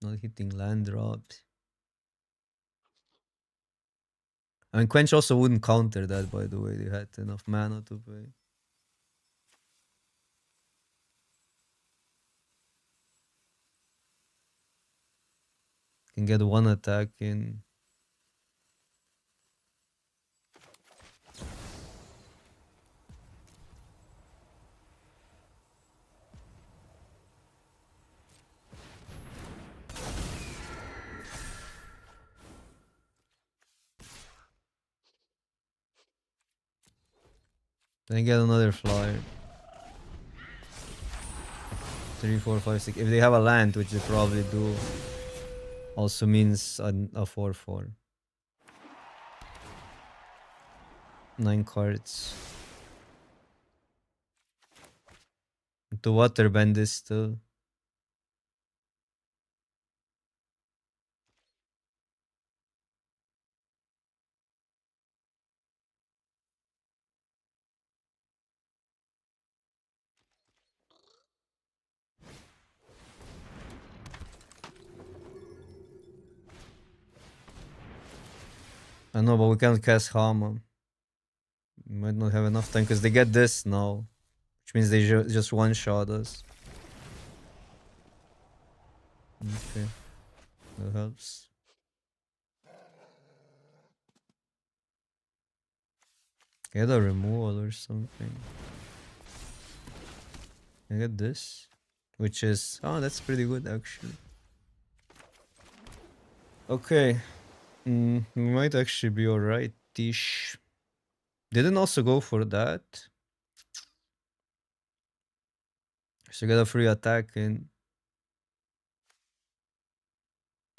Not hitting land drops. I mean, quench also wouldn't counter that, by the way. They had enough mana to pay. Can get 1 attack in. Then get another flyer. 3, 4, 5, 6. If they have a land, which they probably do, also means a 4/4. 9 cards. To waterbend this still. I know, but we can't cast Hama. We might not have enough time because they get this now, which means they just one-shot us. Okay, that helps. Get a removal or something. I get this, which is... Oh, that's pretty good, actually. Okay. We might actually be alright. Tish. Didn't also go for that. So get a free attack in.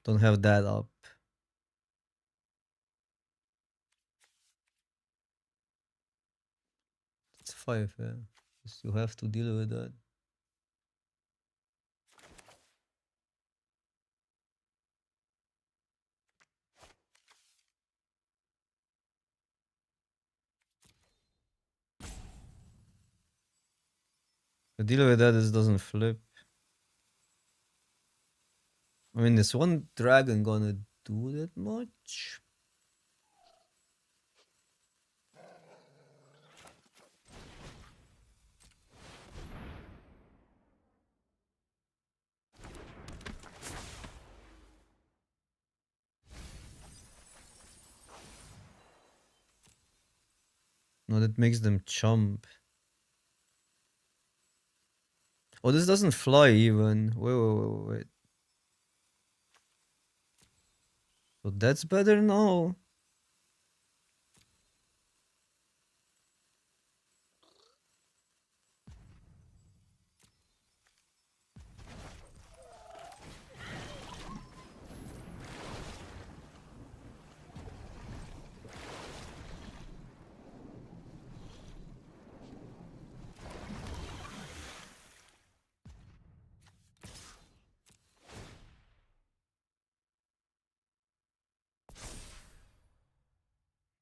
Don't have that up. It's 5, yeah. Just you have to deal with that. The deal with that is doesn't flip. I mean, is one dragon gonna do that much? No, that makes them chump. Oh, this doesn't fly even. Wait. So that's better now.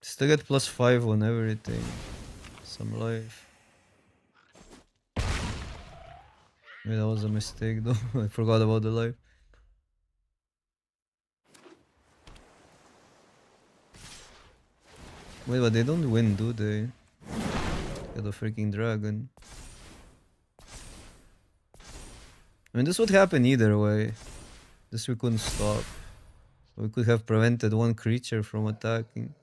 Still get +5 on everything. Some life. Maybe that was a mistake though. I forgot about the life. Wait, but they don't win, do they? Get a freaking dragon. I mean, this would happen either way. This we couldn't stop. We could have prevented one creature from attacking.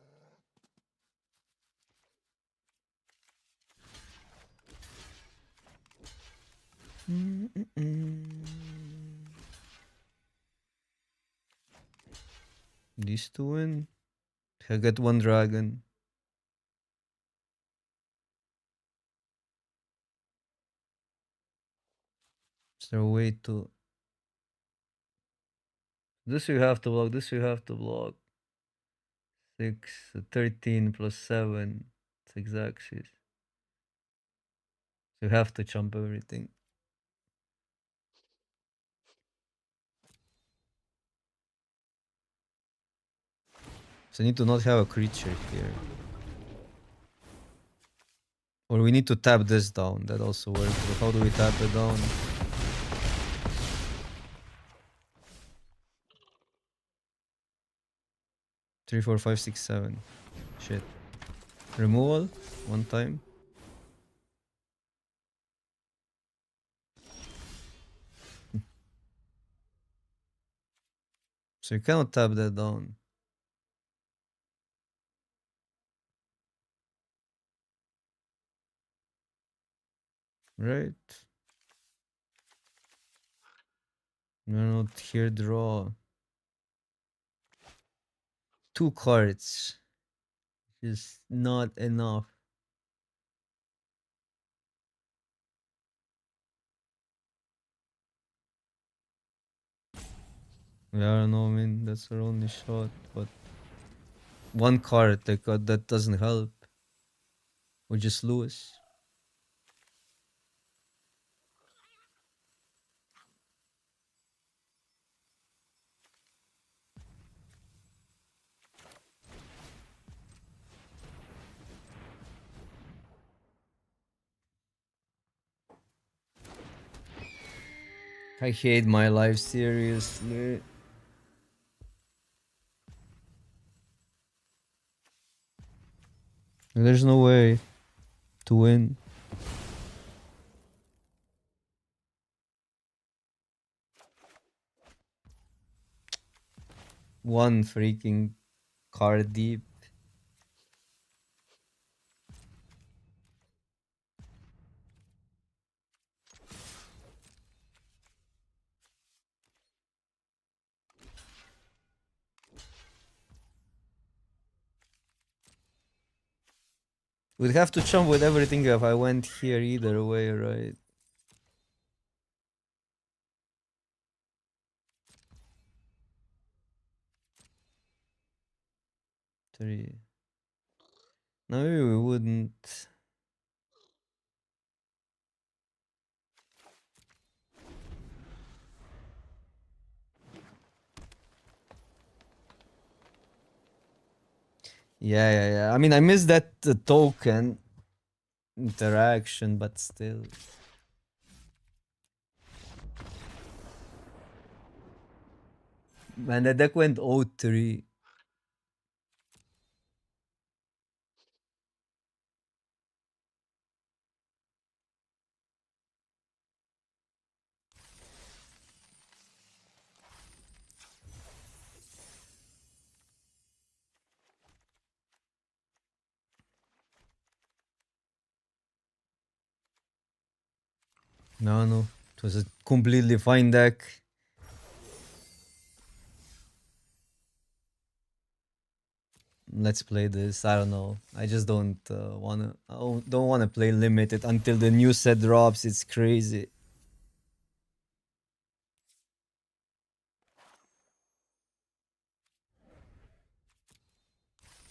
These two win. I get one dragon. Is there a way to... This you have to block, this you have to block. 6, 13 plus 7. It's exact. So you have to jump everything. So I need to not have a creature here. Or we need to tap this down. That also works. But how do we tap it down? Three, four, five, six, 7. Shit. Removal. One time. So you cannot tap that down. Right? We're not here draw. 2 cards. Is not enough. Yeah, I don't know, I mean, that's our only shot, but... One card, like, that doesn't help. We just lose. I hate my life, seriously. There's no way to win. One freaking card deep. We'd have to chump with everything if I went here either way, right? Three. No, maybe we wouldn't. Yeah. I mean, I missed that token interaction, but still. Man, the deck went 0-3. No. It was a completely fine deck. Let's play this. I don't know. I just don't wanna. I don't wanna play limited until the new set drops. It's crazy.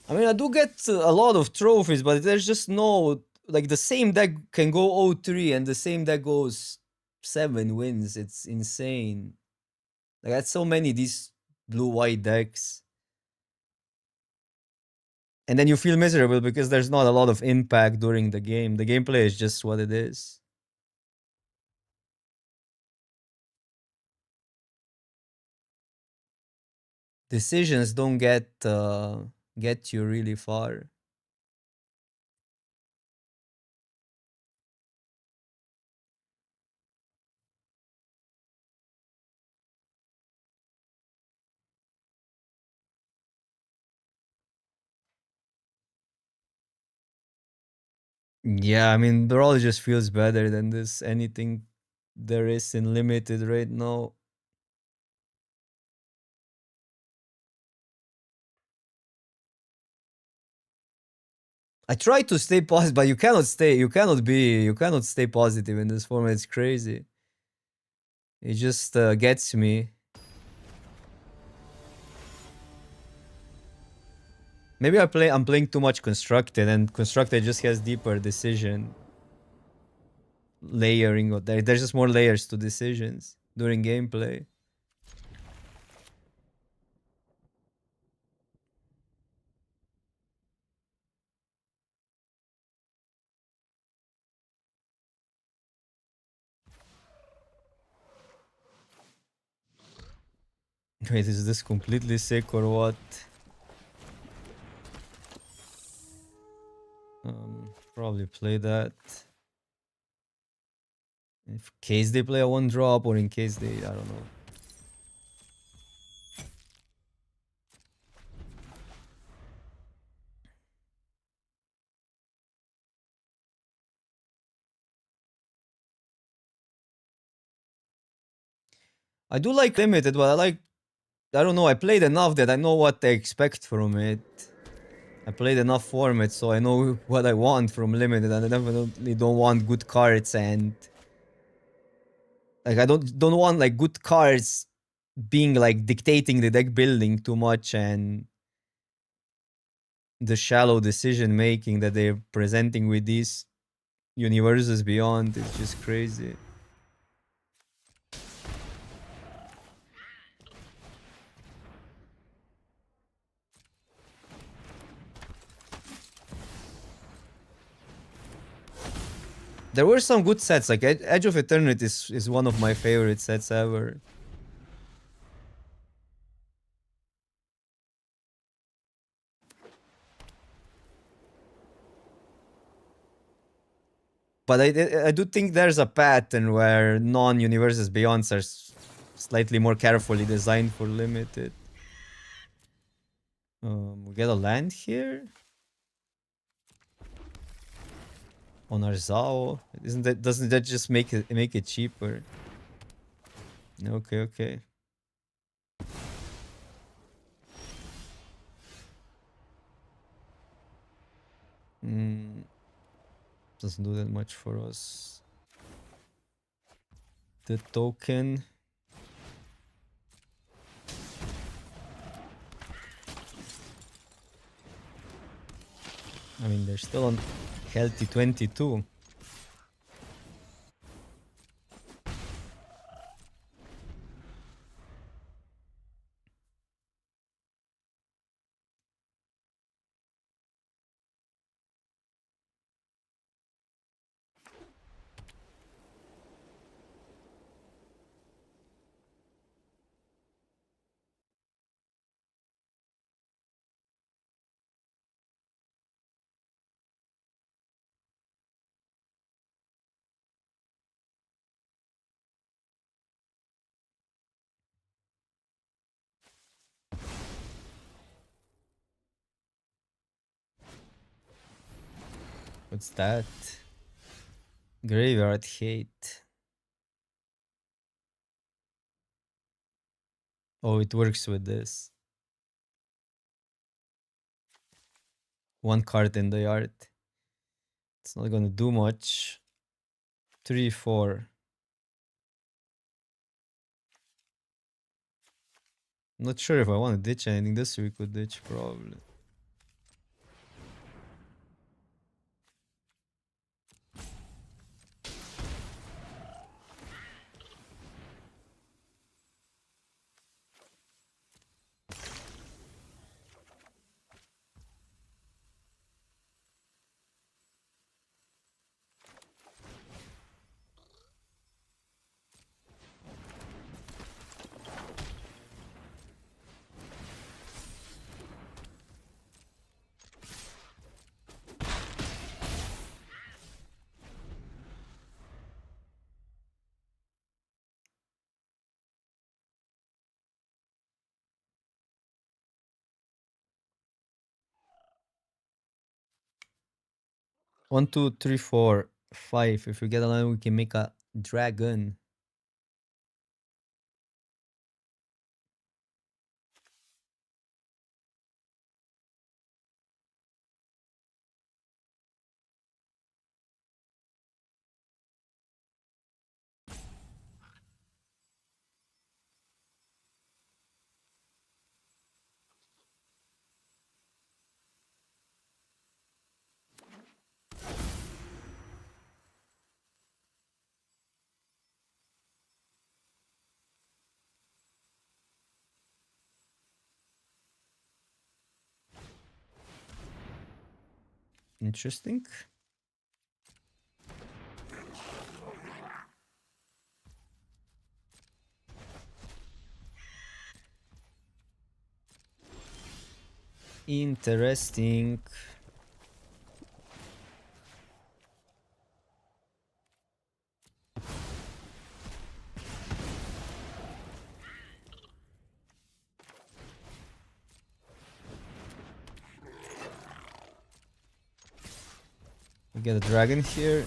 I mean, I do get a lot of trophies, but there's just no like the same deck can go 0-3 and the same deck goes 7 wins. It's insane. Like I had so many these blue-white decks. And then you feel miserable because there's not a lot of impact during the game. The gameplay is just what it is. Decisions don't get you really far. Yeah, I mean, Brawl just feels better than this anything there is in limited right now. I try to stay positive, but you cannot stay positive in this format. It's crazy. It just gets me. Maybe I'm playing too much constructed, and constructed just has deeper decision layering. Or there's just more layers to decisions during gameplay. Wait, is this completely sick or what? Probably play that. In case they play a 1-drop or in case they, I don't know. I do like limited, but I don't know, I played enough that I know what I expect from it. I played enough formats, so I know what I want from limited, and I definitely don't want good cards and like I don't want like good cards being like dictating the deck building too much and the shallow decision making that they're presenting with these universes beyond is just crazy. There were some good sets, like Edge of Eternity is one of my favorite sets ever. But I do think there's a pattern where non-universes beyonds are slightly more carefully designed for limited. We get a land here on our Zao. Doesn't that just make it cheaper? Okay. Doesn't do that much for us. The token. I mean, they're still on healthy 22. What's that? Graveyard hate. Oh, it works with this. One card in the yard. It's not gonna do much. 3, 4. Not sure if I want to ditch anything. This we could ditch probably. One, two, three, four, 5. If we get a line, we can make a dragon. Interesting. Interesting. We get a dragon here.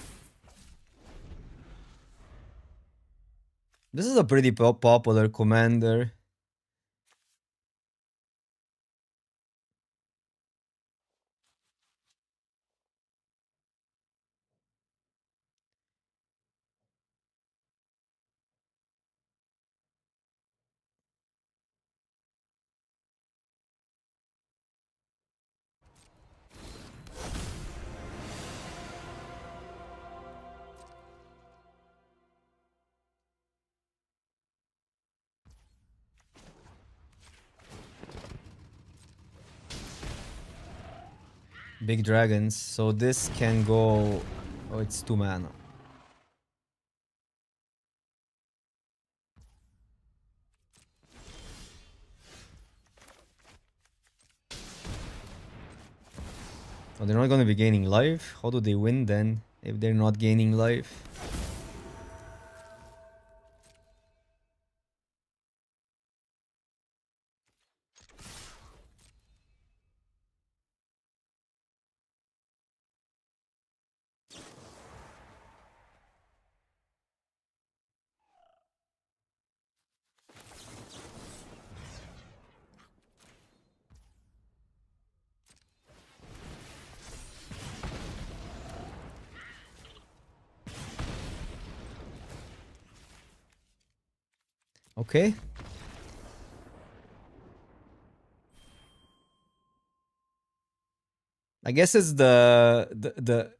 This is a pretty popular commander. Big dragons. So this can go... Oh, it's 2 mana. Oh, they're not going to be gaining life? How do they win then, if they're not gaining life? Okay. I guess it's the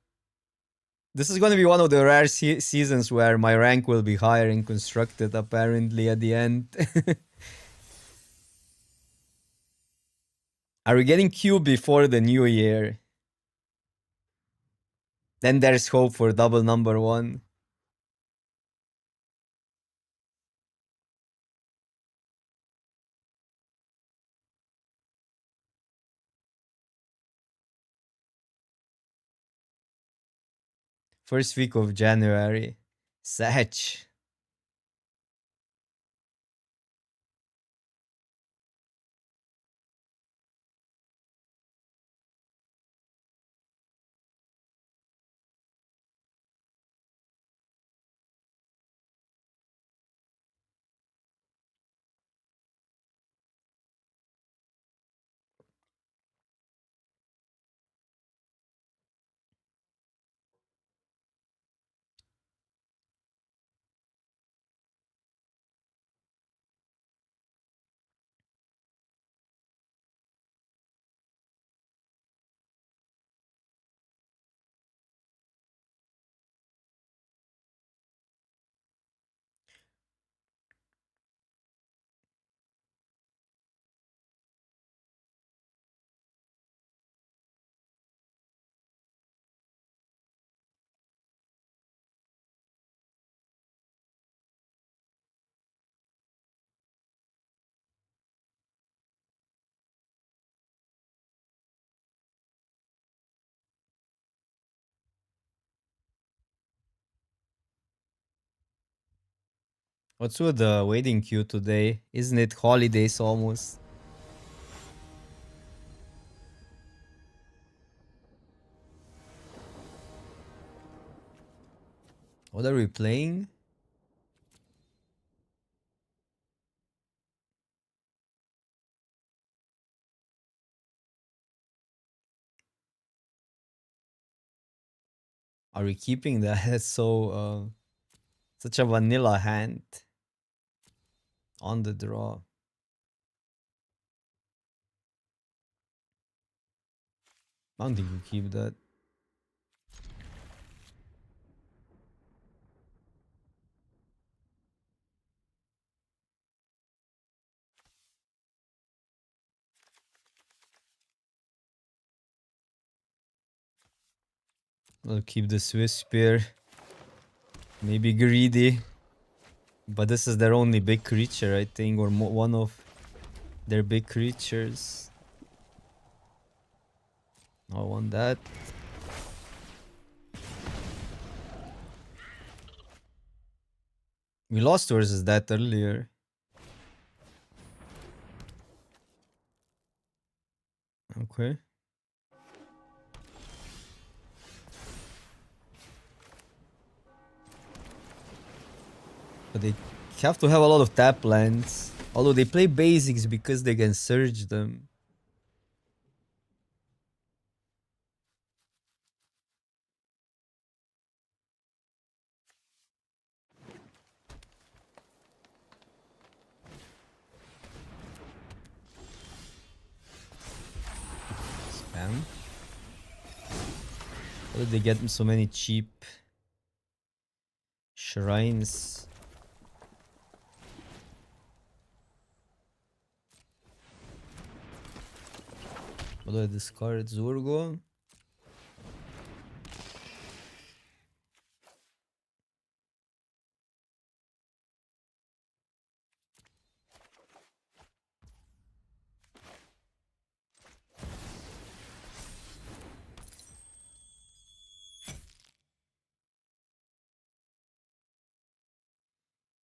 this is going to be one of the rare seasons where my rank will be higher in constructed apparently at the end. Are we getting Q before the new year? Then there's hope for double number one. First week of January. Satch. What's with the waiting queue today? Isn't it holidays almost? What are we playing? Are we keeping that? That's so such a vanilla hand on the draw. I don't think we keep that. We'll keep the Swiss spear. Maybe greedy. But this is their only big creature, I think, or one of their big creatures. I want that. We lost versus that earlier. Okay. But they have to have a lot of tap lands. Although they play basics because they can surge them. Spam. How did they get so many cheap shrines? What do I discard? Zurgo?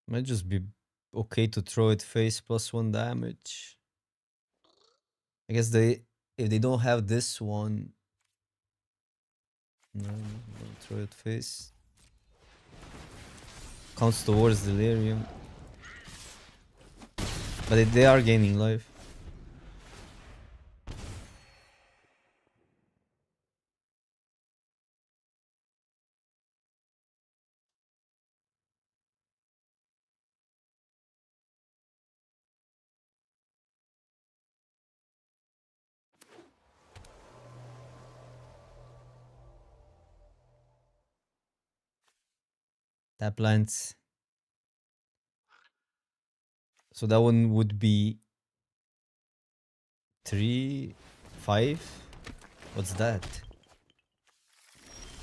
Might just be okay to throw it face +1 damage. I guess if they don't have this one, no, don't throw it face. Counts towards delirium. But they are gaining life. Tap lands. So that one would be 3, 5. What's that?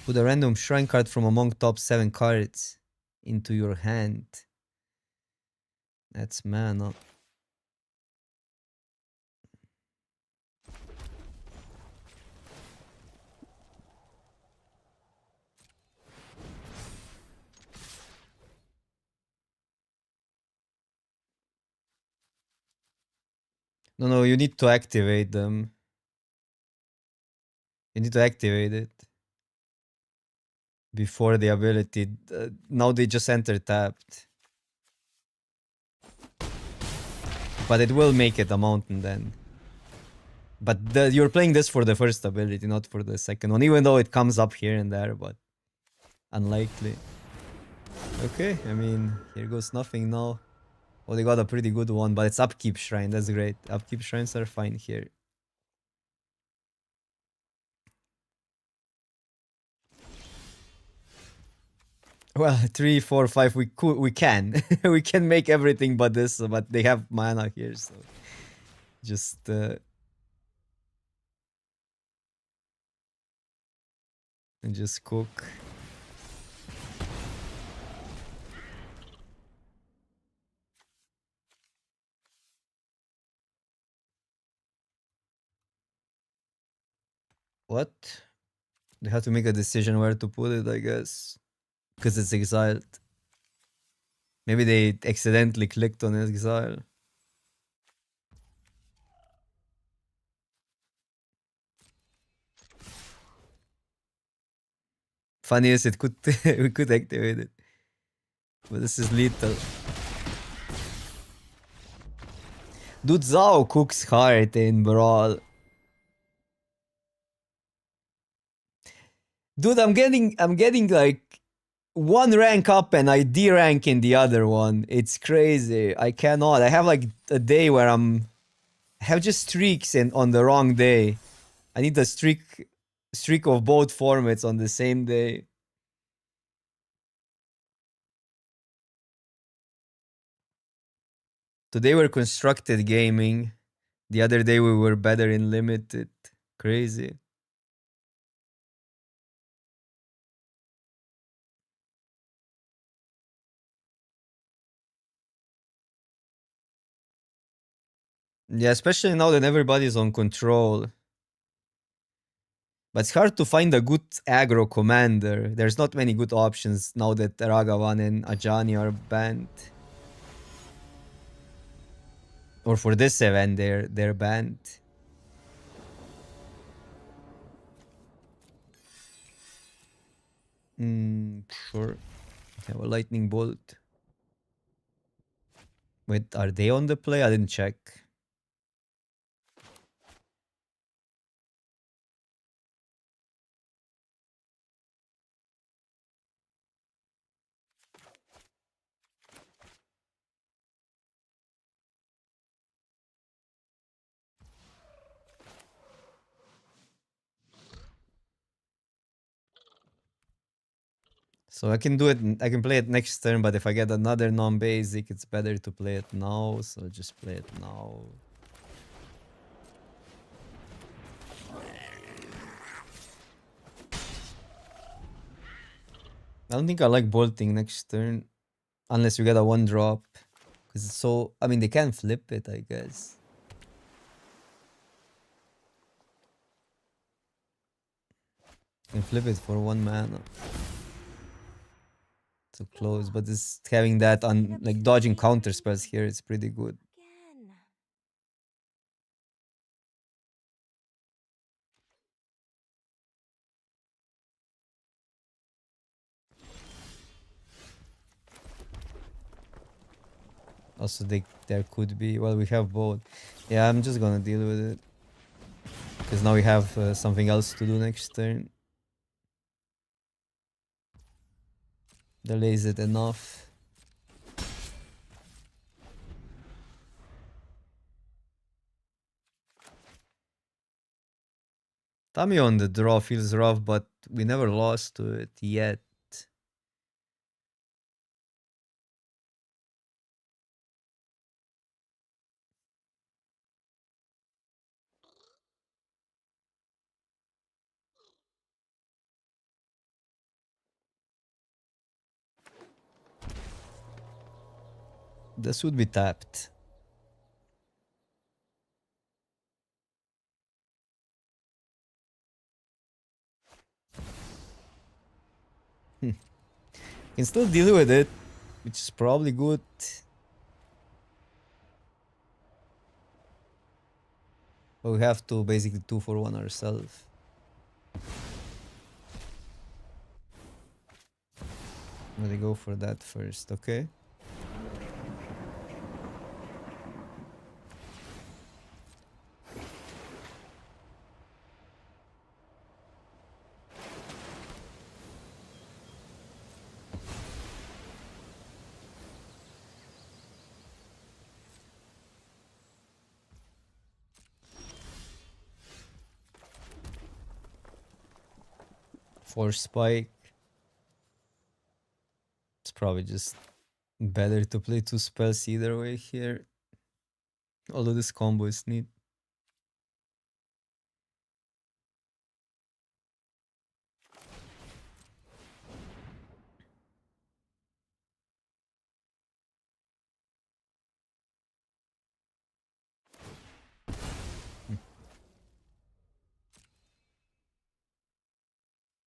Put a random shrine card from among top 7 cards into your hand. That's mana. No, you need to activate them. You need to activate it before the ability. Now they just enter tapped. But it will make it a mountain then. But you're playing this for the first ability, not for the second one. Even though it comes up here and there, but unlikely. Okay, I mean, here goes nothing now. Oh, they got a pretty good one, but it's upkeep shrine. That's great. Upkeep shrines are fine here. Well, 3, 4, 5. We can we can make everything but this, but they have mana here, so just and just cook. What? They have to make a decision where to put it, I guess, because it's exiled. Maybe they accidentally clicked on exile. Funny is it could we could activate it, but this is lethal. Dude, Zhao cooks hard in Brawl. Dude, I'm getting like one rank up and I D rank in the other one. It's crazy. I cannot. I have like a day where I have just streaks and on the wrong day. I need a streak of both formats on the same day. Today we're constructed gaming. The other day we were better in limited. Crazy. Yeah, especially now that everybody's on control. But it's hard to find a good aggro commander. There's not many good options now that Ragavan and Ajani are banned. Or for this event, they're banned. Sure. Have a lightning bolt. Wait, are they on the play? I didn't check. So I can do it. I can play it next turn, but if I get another non-basic, it's better to play it now. So just play it now. I don't think I like bolting next turn, unless you get a 1-drop. Because it's so. I mean, they can flip it, I guess. Can flip it for 1 mana. So close, but this having that on like dodging counter spells here is pretty good. Again. Also, there could be. Well, we have both. Yeah, I'm just gonna deal with it because now we have something else to do next turn. Delays it enough. Tommy on the draw feels rough, but we never lost to it yet. This would be tapped. Can still deal with it, which is probably good. But we have to basically 2-for-1 ourselves. Let me go for that first, okay? For spike. It's probably just better to play 2 spells either way here. Although this combo is neat.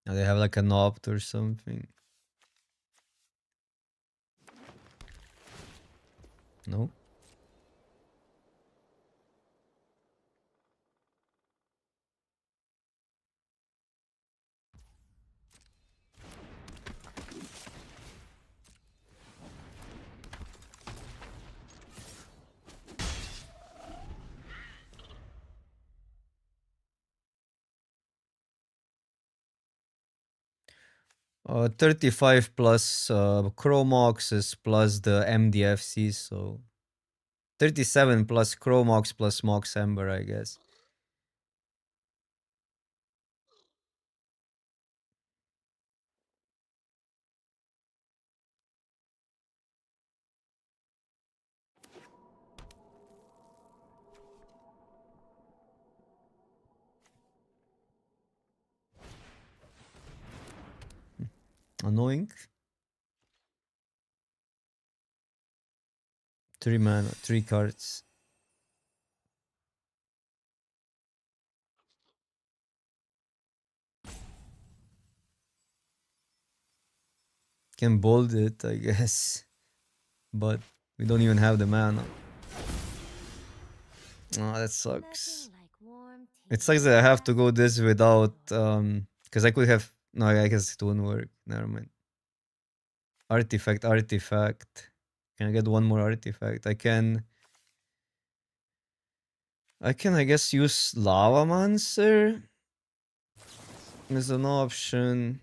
Now they have like an opt or something. No? Uh, 35 plus Chromoxes plus the MDFC, so 37 plus Chromox plus Mox Ember, I guess. Annoying. 3 mana, 3 cards. Can bold it, I guess. But we don't even have the mana. Oh, that sucks. Nothing like warm It tea sucks that I have to go this and without cocoa. because I could have no, I guess it won't work. Never mind. Artifact. Can I get one more artifact? I guess use Lavamancer as an option.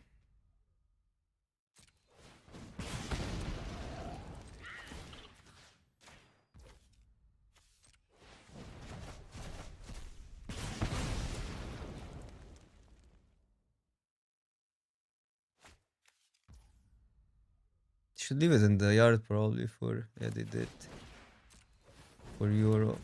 Should leave it in the yard probably for yeah they did. For Euro.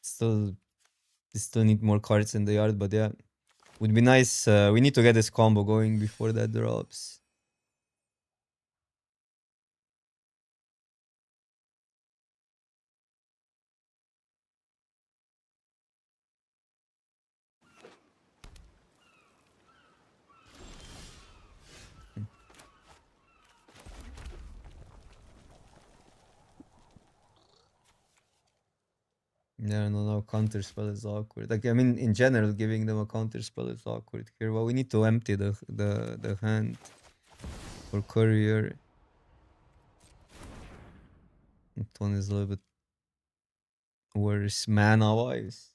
Still still need more cards in the yard, but yeah. Would be nice. We need to get this combo going before that drops. Yeah, no, counter spell is awkward. Like I mean, in general, giving them a counter spell is awkward here. Well, we need to empty the hand for courier. That one is a little bit worse mana wise.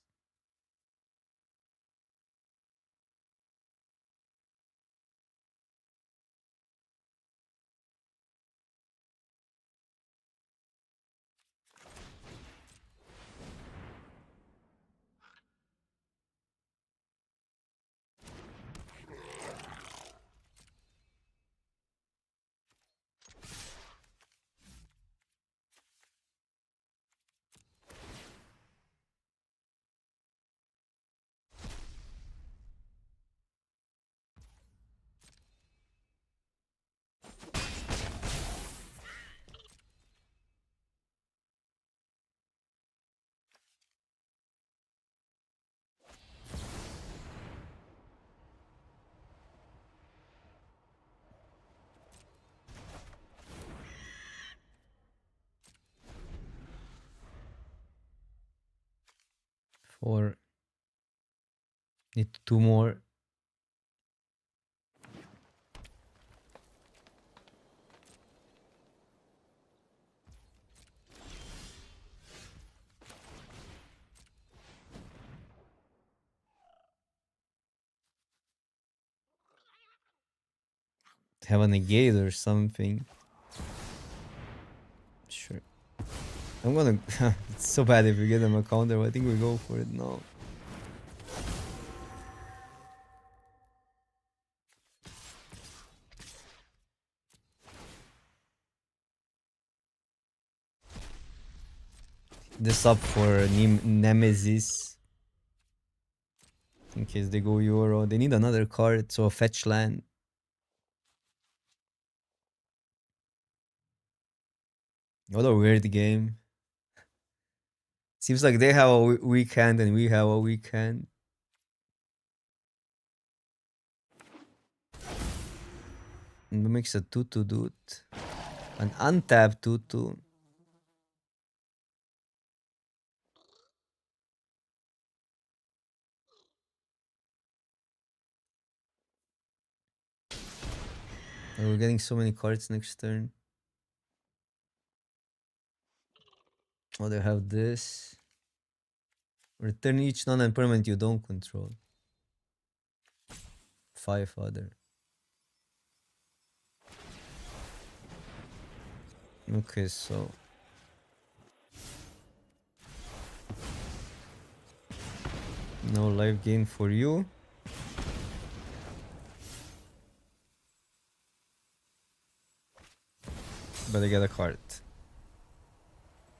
Or need 2 more. Have a negate or something. Sure. I'm gonna. It's so bad if we get them a counter, but I think we go for it now. This up for Nemesis. In case they go Euro. They need another card, so a fetch land. What a weird game. Seems like they have a weak hand and we have a weak hand. And we makes a 2-2 dude. An untapped 2-2. And we're getting so many cards next turn. Oh, they have this. Return each non-permanent you don't control. 5 other. Okay, so no life gain for you. But I get a card.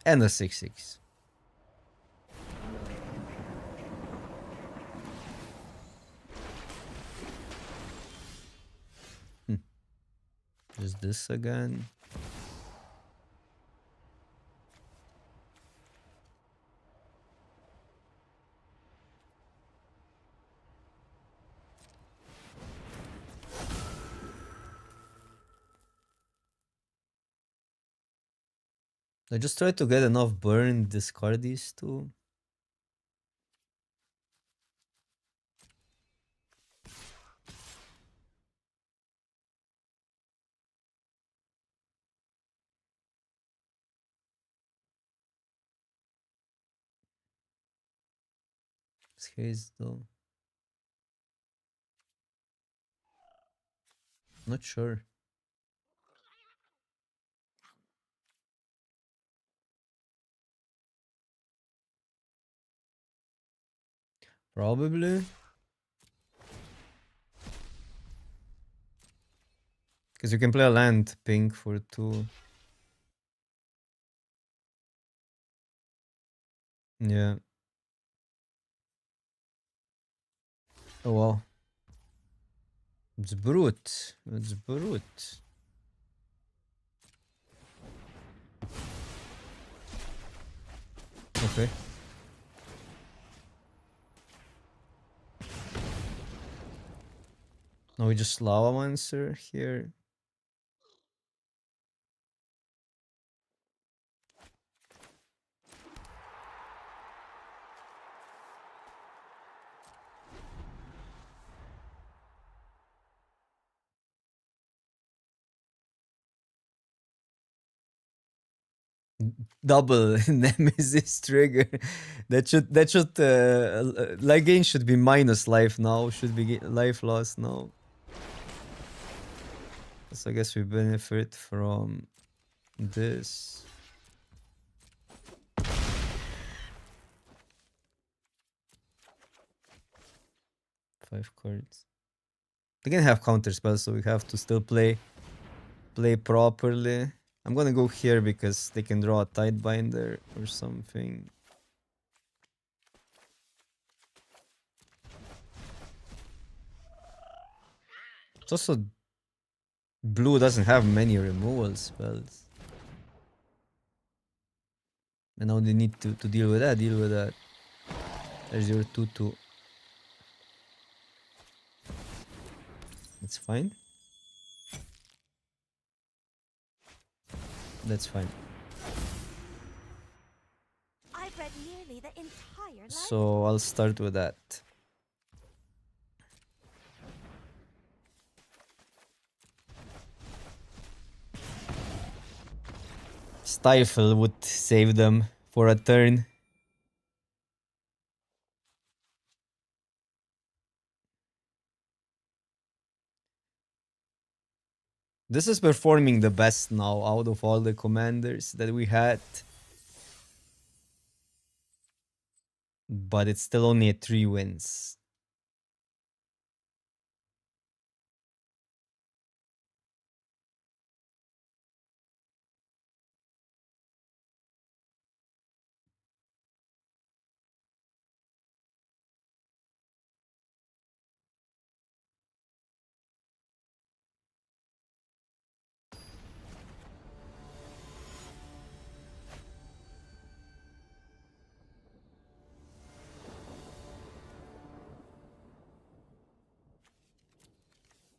And a 6-6. Just this again. I just try to get enough burn, discard these two. It's haze though. Not sure. Probably. Because you can play a land pink for 2. Yeah. Oh well. It's brute. It's brute. Okay. Now we just lava monster here. Double Nemesis trigger. Life gain should be minus life now. Should be life loss now. So I guess we benefit from this. Five cards. They can have counter spells, so we have to still play properly. I'm gonna go here because they can draw a Tidebinder or something. It's also blue doesn't have many removal spells. And now they need to deal with that, There's your 2-2. It's fine. That's fine. I've read nearly the entire life. So I'll start with that. Stifle would save them for a turn. This is performing the best now out of all the commanders that we had. But it's still only at 3 wins.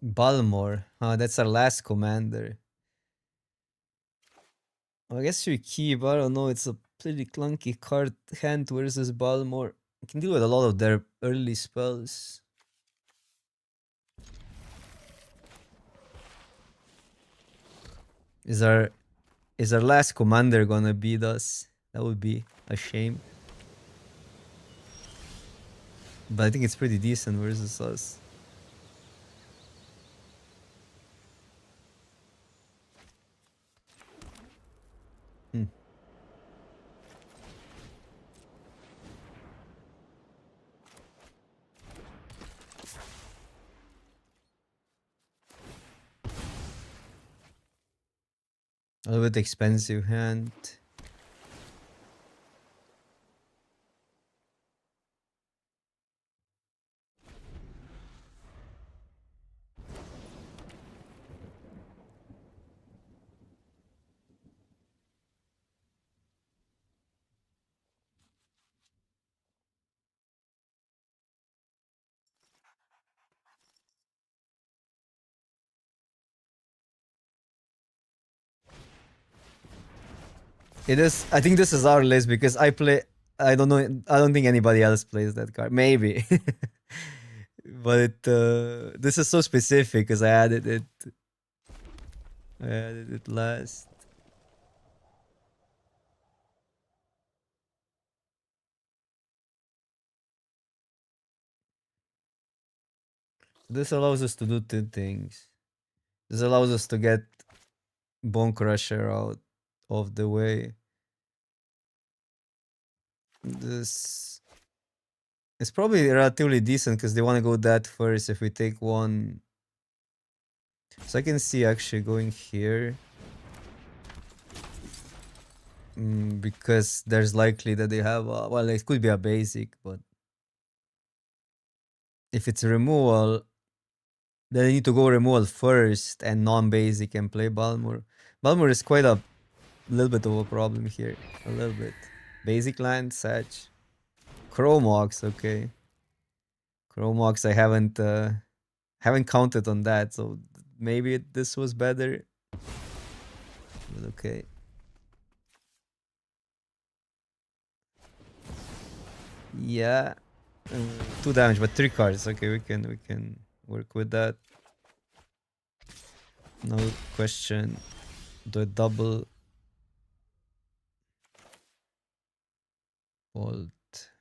Balmor. That's our last commander. I guess we keep. I don't know. It's a pretty clunky card hand versus Balmor. You can deal with a lot of their early spells. Is our last commander gonna beat us? That would be a shame. But I think it's pretty decent versus us. A little bit expensive hand. It is. I think this is our list because I play. I don't know. I don't think anybody else plays that card. Maybe, but this is so specific because I added it. I added it last. This allows us to do 2 things. This allows us to get Bone Crusher out of the way. This is probably relatively decent because they want to go that first if we take one. So I can see actually going here. Because there's likely that they have well, it could be a basic, but if it's a removal, then they need to go removal first and non-basic and play Balmor. Balmor is quite a little bit of a problem here. A little bit. Basic land, Satch. Chromox, okay. Chromox, I haven't counted on that, so maybe this was better. But okay. Yeah. 2 damage, but 3 cards. Okay, we can work with that. No question. Do a double bolt.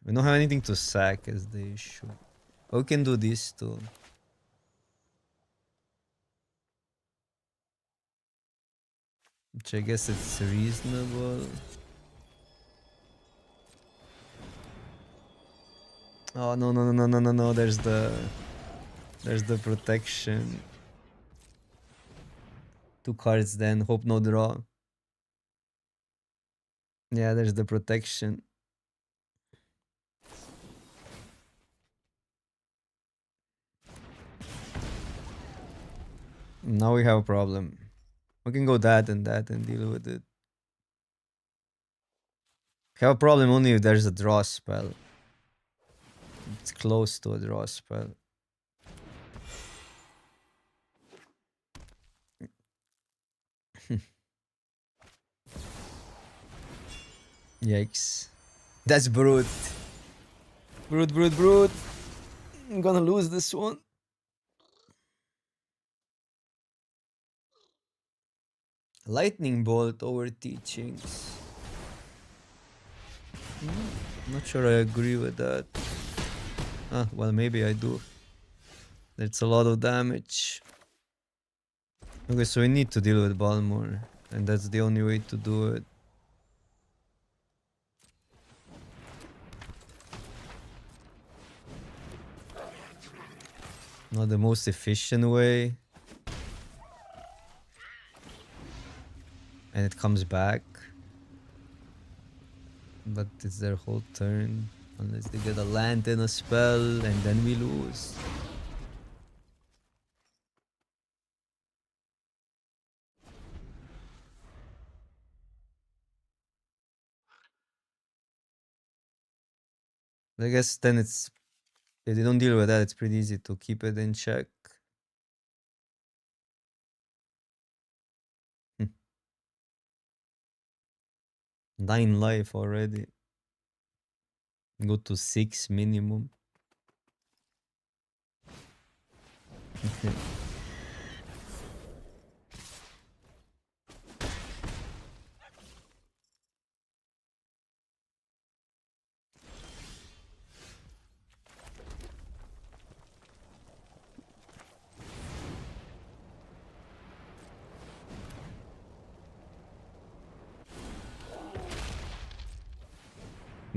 We don't have anything to sack as the issue. We can do this too. Which I guess it's reasonable. Oh no, there's the protection. 2 cards then, hope no draw. Yeah, there's the protection. Now we have a problem. We can go that and deal with it. We have a problem only if there's a draw spell. It's close to a draw spell. Yikes. That's brute. Brute, brute, brute. I'm gonna lose this one. Lightning bolt over teachings. Not sure I agree with that. Ah, well, maybe I do. That's a lot of damage. Okay, so we need to deal with Balmor, and that's the only way to do it. Not the most efficient way. And it comes back. But it's their whole turn. Unless they get a land and a spell, and then we lose. I guess then it's... If they don't deal with that, it's pretty easy to keep it in check. 9 life already. Go to 6 minimum.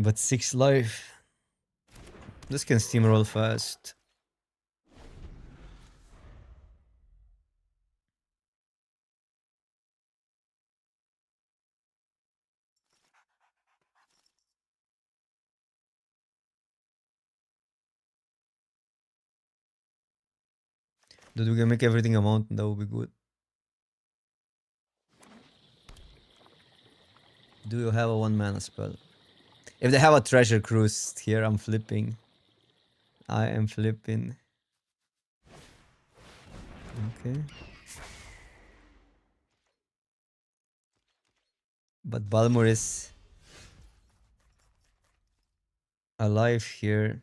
But 6 life. This can steamroll fast. Dude, we can make everything a mountain, that would be good. Do you have a 1 mana spell? If they have a treasure cruise here, I'm flipping. I am flipping. Okay. But Balmor is alive here.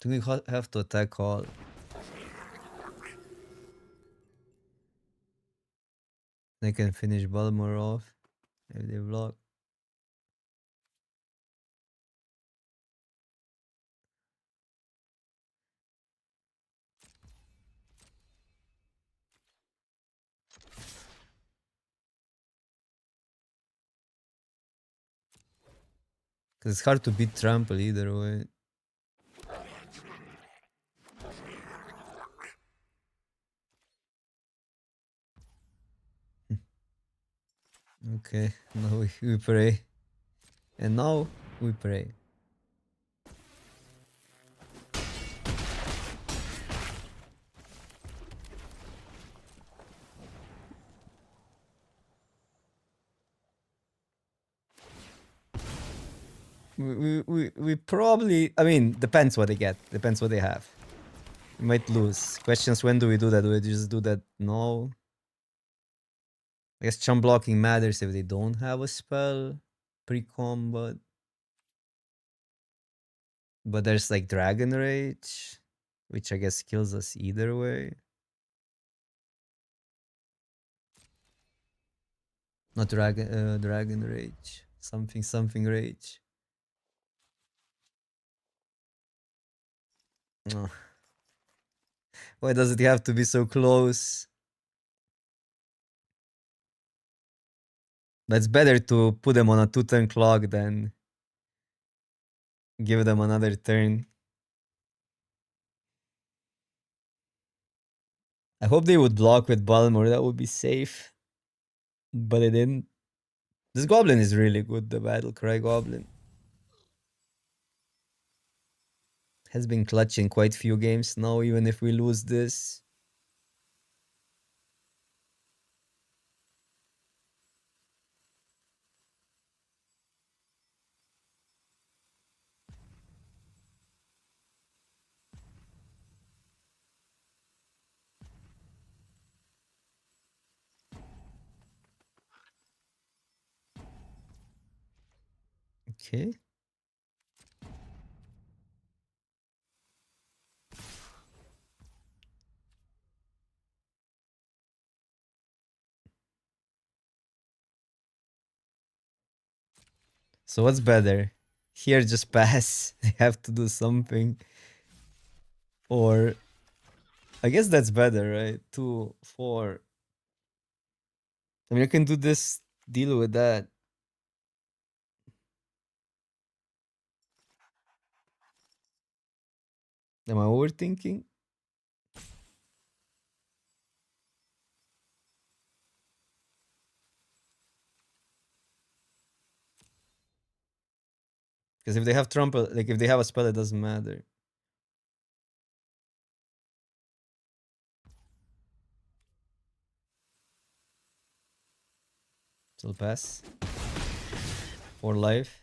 Do we have to attack all? They can finish Balmor off if they block. Because it's hard to beat Trample either way. Okay, now we pray. And now we pray. We probably... I mean, depends what they get. Depends what they have. We might lose. Questions, when do we do that? Do we just do that now? I guess chump blocking matters if they don't have a spell pre-combat. But there's like Dragon Rage, which I guess kills us either way. Not Dragon Rage. Something Rage. Ugh. Why does it have to be so close? That's better to put them on a 2-turn clock than give them another turn. I hope they would block with Balmor, that would be safe. But they didn't. This goblin is really good, the Battle Cry Goblin. Has been clutching quite few games now, even if we lose this. Okay. So what's better? Here just pass. They have to do something. Or I guess that's better, right? 2, 4. I mean, I can do this, deal with that. Am I overthinking? Because if they have trample, like if they have a spell, it doesn't matter. Still pass. 4 life.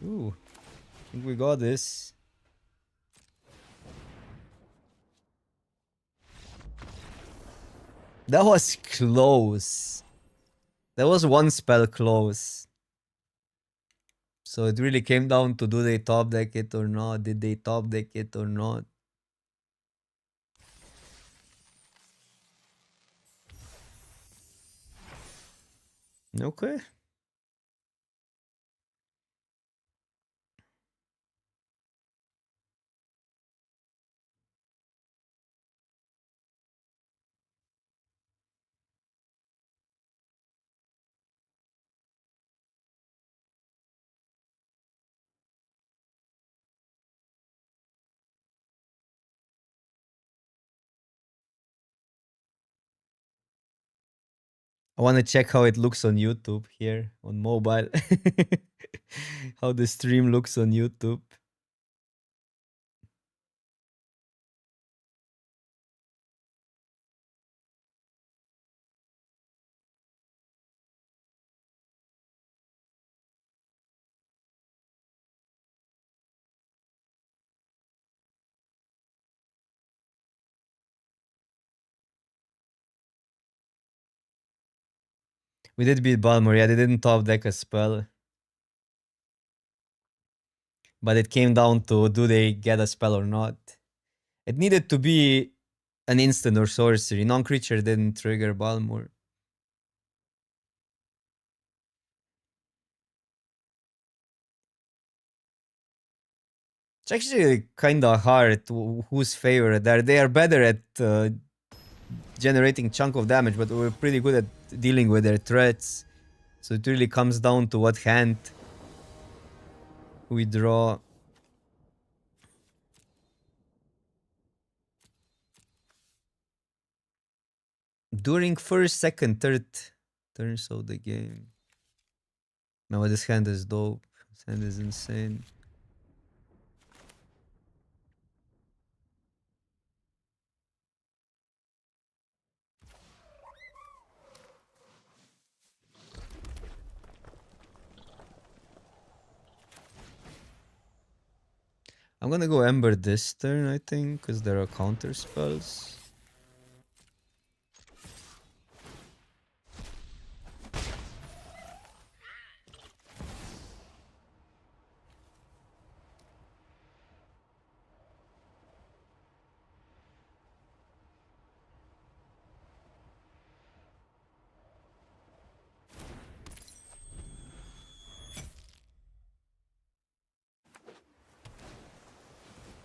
Ooh, I think we got this. That was close. That was one spell close. So it really came down to do they top deck it or not? Did they top deck it or not? Okay. I want to check how it looks on YouTube here on mobile. How the stream looks on YouTube. We did beat Balmor. Yeah, they didn't top deck a spell. But it came down to do they get a spell or not. It needed to be an instant or sorcery. Non-creature didn't trigger Balmor. It's actually kind of hard who's favorite there. They are better at generating chunk of damage, but we're pretty good at dealing with their threats. So it really comes down to what hand we draw. During first, second, third turns of the game. No, this hand is dope. This hand is insane. I'm gonna go Ember this turn, I think, because there are counter spells.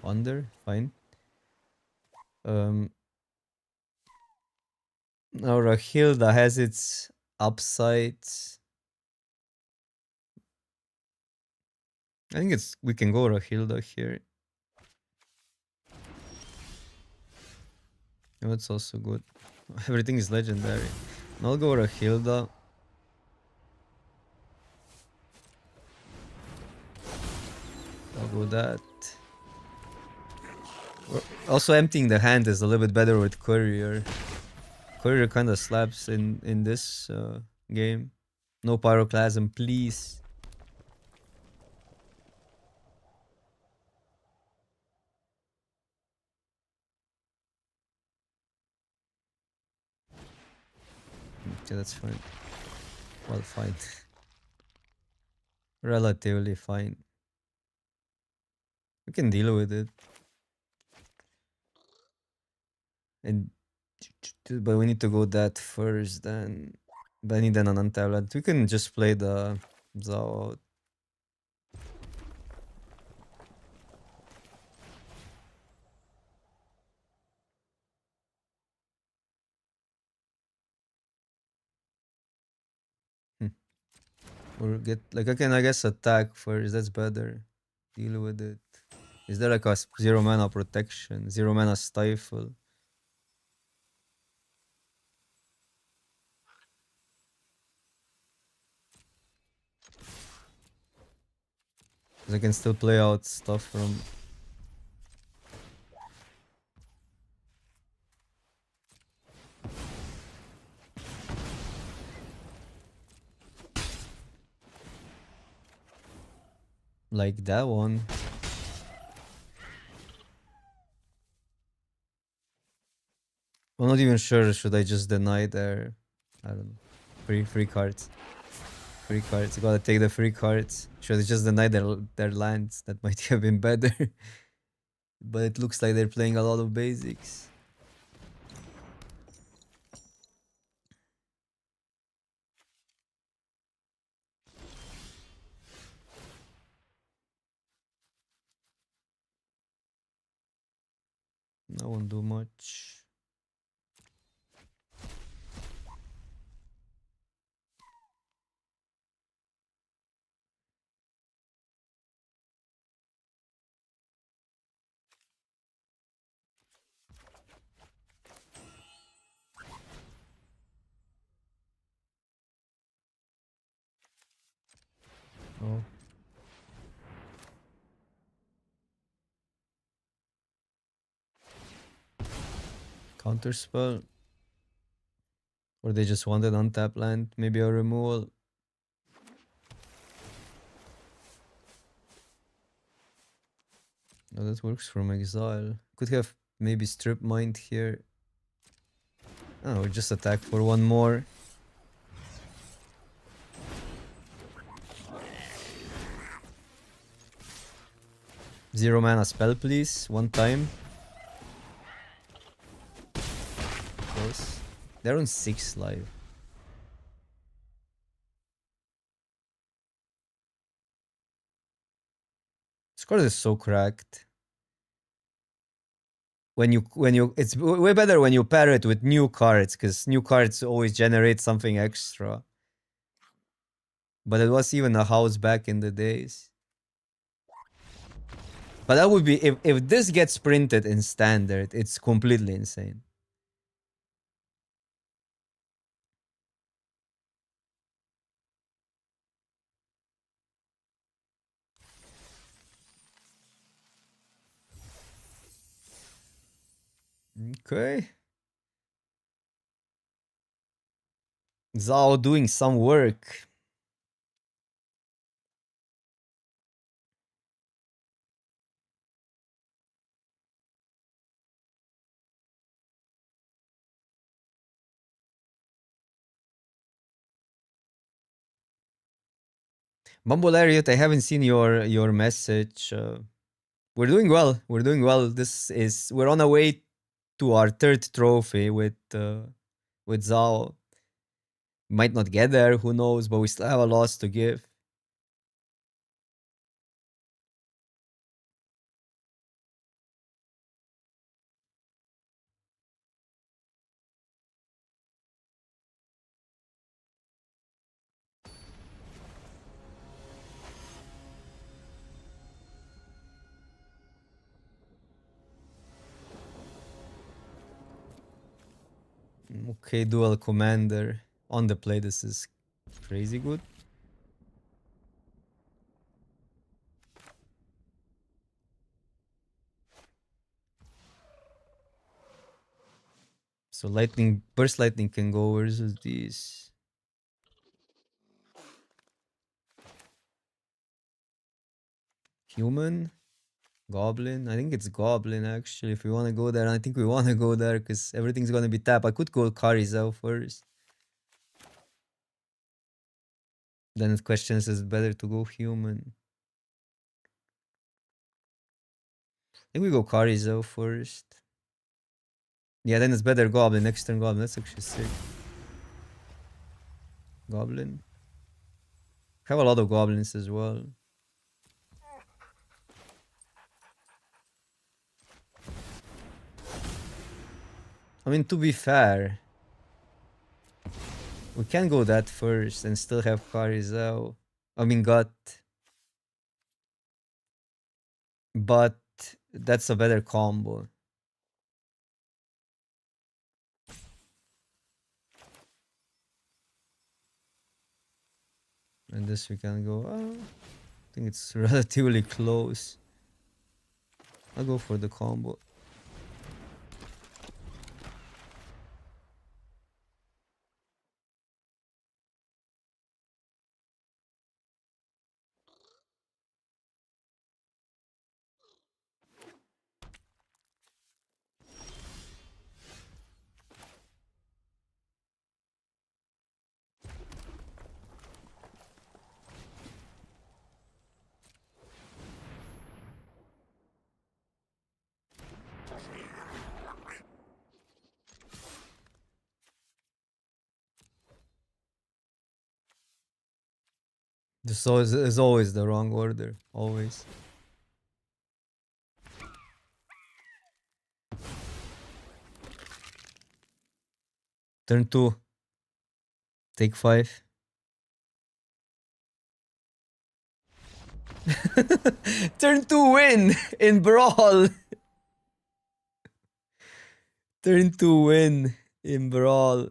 Wonder, fine. Now Rahilda has its upsides. I think we can go Rahilda here. Oh, that's also good. Everything is legendary. And I'll go Rahilda. I'll go that. Also emptying the hand is a little bit better with Courier. Courier kind of slaps in this game. No Pyroclasm, please. Okay, that's fine. Well, fine. Relatively fine. We can deal with it. And but we need to go that first then. But I need an untapped. We can just play the Zao out. Or get like I can I guess attack first. That's better. Deal with it. Is there like a zero mana protection, zero mana stifle? 'Cause I can still play out stuff from. Like that one. I'm not even sure. Should I just deny their? I don't know. Free cards. Free cards. You gotta take the free cards. Should I just deny their lands? That might have been better. But it looks like they're playing a lot of basics. I won't do much. Oh. Counter spell. Or they just wanted untap land. Maybe a removal. Oh, that works from exile. Could have maybe strip mind here. Oh, we just attack for one more. Zero mana spell, please. One time. Close. They're on 6 live. This card is so cracked. When you it's way better when you pair it with new cards, because new cards always generate something extra. But it was even a house back in the days. But that would be if this gets printed in standard, it's completely insane. Okay. Zao doing some work. Bumble Lariat, I haven't seen your message. We're doing well. We're doing well. We're on our way to our 3rd trophy with Zao. Might not get there, who knows, but we still have a loss to give. Okay, dual commander on the play. This is crazy good. So burst lightning can go versus these. Human, goblin. I think it's goblin actually. If we want to go there, I think we want to go there because everything's gonna be tap. I could go Karizel first. Then it questions is it better to go human. I think we go Karizo first. Yeah, then it's better Goblin, next turn Goblin. That's actually sick. Goblin. Have a lot of goblins as well. I mean, to be fair, we can go that first and still have Karizo. I mean, Gut. But that's a better combo. And this we can go. I think it's relatively close. I'll go for the combo. This is always the wrong order. Always. Turn 2. Take 5. Turn 2 win in Brawl. Turn 2 win in Brawl.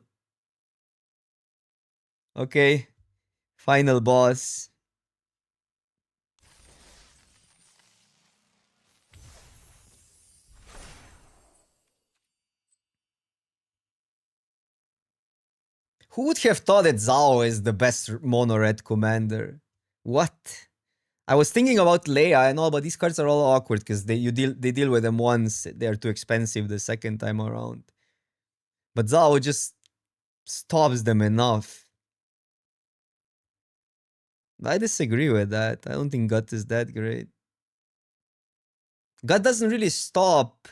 Okay. Final boss. Who would have thought that Zhao is the best mono red commander? What? I was thinking about Leia and all, but these cards are all awkward because they deal with them once. They're too expensive the second time around. But Zhao just stops them enough. I disagree with that. I don't think Gut is that great. Gut doesn't really stop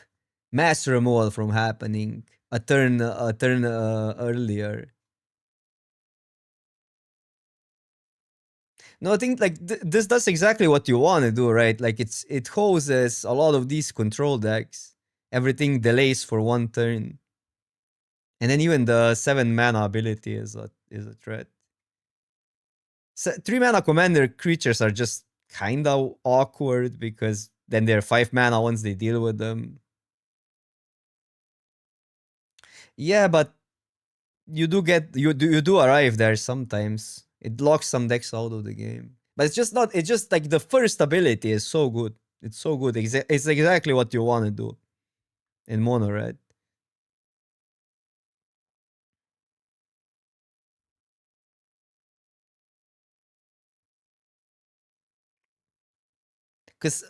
mass removal from happening a turn earlier. No, I think like this does exactly what you want to do, right? Like it hoses a lot of these control decks. Everything delays for one turn. And then even the 7 mana ability is a threat. 3 mana commander creatures are just kind of awkward because then they're 5 mana once they deal with them. Yeah, but you do arrive there sometimes. It locks some decks out of the game. But it's just not, it's just like the first ability is so good. It's so good. It's exactly what you want to do in mono red. Because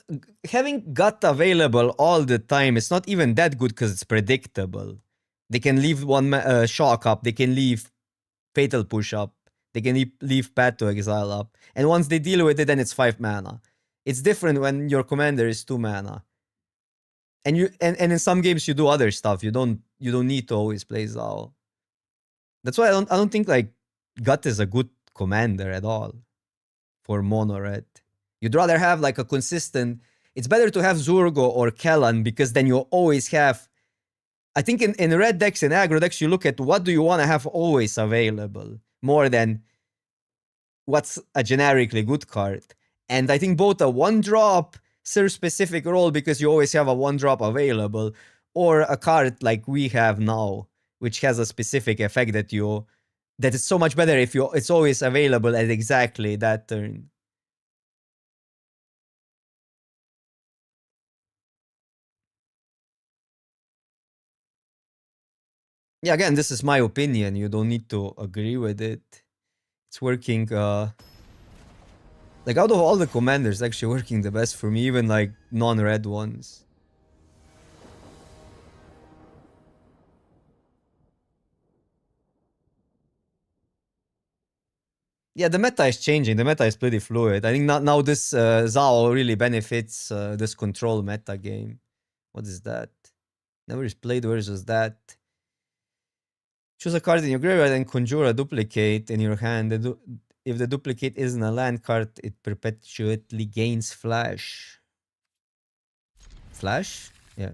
having Gut available all the time, it's not even that good because it's predictable. They can leave one Shock up, they can leave Fatal Push up, they can leave Path to Exile up. And once they deal with it, then it's 5 mana. It's different when your commander is 2 mana. And in some games you do other stuff. You don't need to always play Zao. That's why I don't think like Gut is a good commander at all for mono red. You'd rather have like a consistent. It's better to have Zurgo or Kellan because then you always have. I think in red decks and aggro decks, you look at what do you want to have always available more than what's a generically good card. And I think both a 1-drop serves specific role because you always have a 1-drop available, or a card like we have now, which has a specific effect that is so much better if it's always available at exactly that turn. Yeah, again, this is my opinion. You don't need to agree with it. It's working, like out of all the commanders, actually working the best for me, even like non-red ones. Yeah, the meta is changing. The meta is pretty fluid. I think now this Zao really benefits this control meta game. What is that? Never played versus that. Choose a card in your graveyard and conjure a duplicate in your hand. If the duplicate isn't a land card, it perpetually gains flash. Flash? Yeah.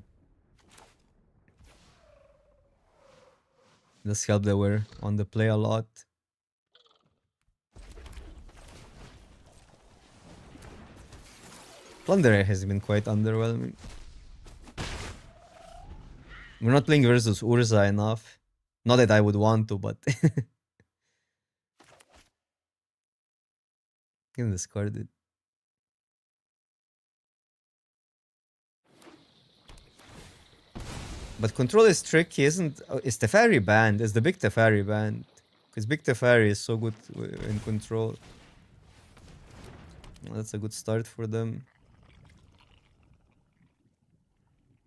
This helped that we're on the play a lot. Plunderer has been quite underwhelming. We're not playing versus Urza enough. Not that I would want to, but can discard it. But control is tricky, isn't? Is Teferi banned? Is the big Teferi banned? Because big Teferi is so good in control. That's a good start for them.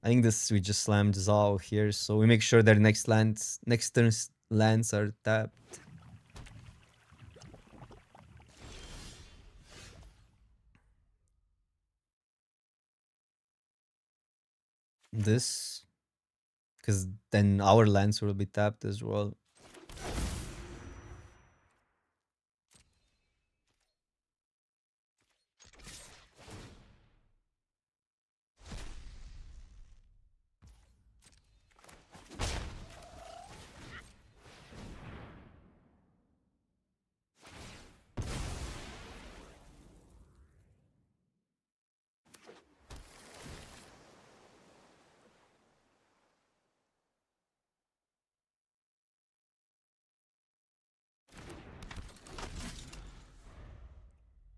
I think we just slammed Zao here, so we make sure their next turn's lands are tapped. This, because then our lands will be tapped as well.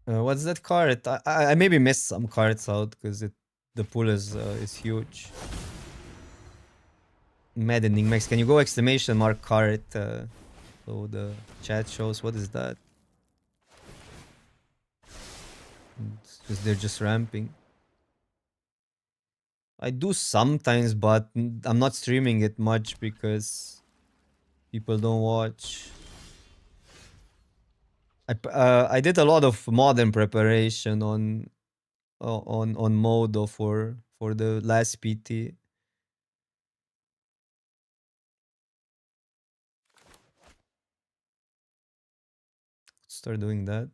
What's that card? I maybe missed some cards out because the pool is huge. Maddening Max, can you go exclamation mark card? So the chat shows what is that? Because they're just ramping. I do sometimes, but I'm not streaming it much because people don't watch. I did a lot of modern preparation on Modo for the last PT. Start doing that.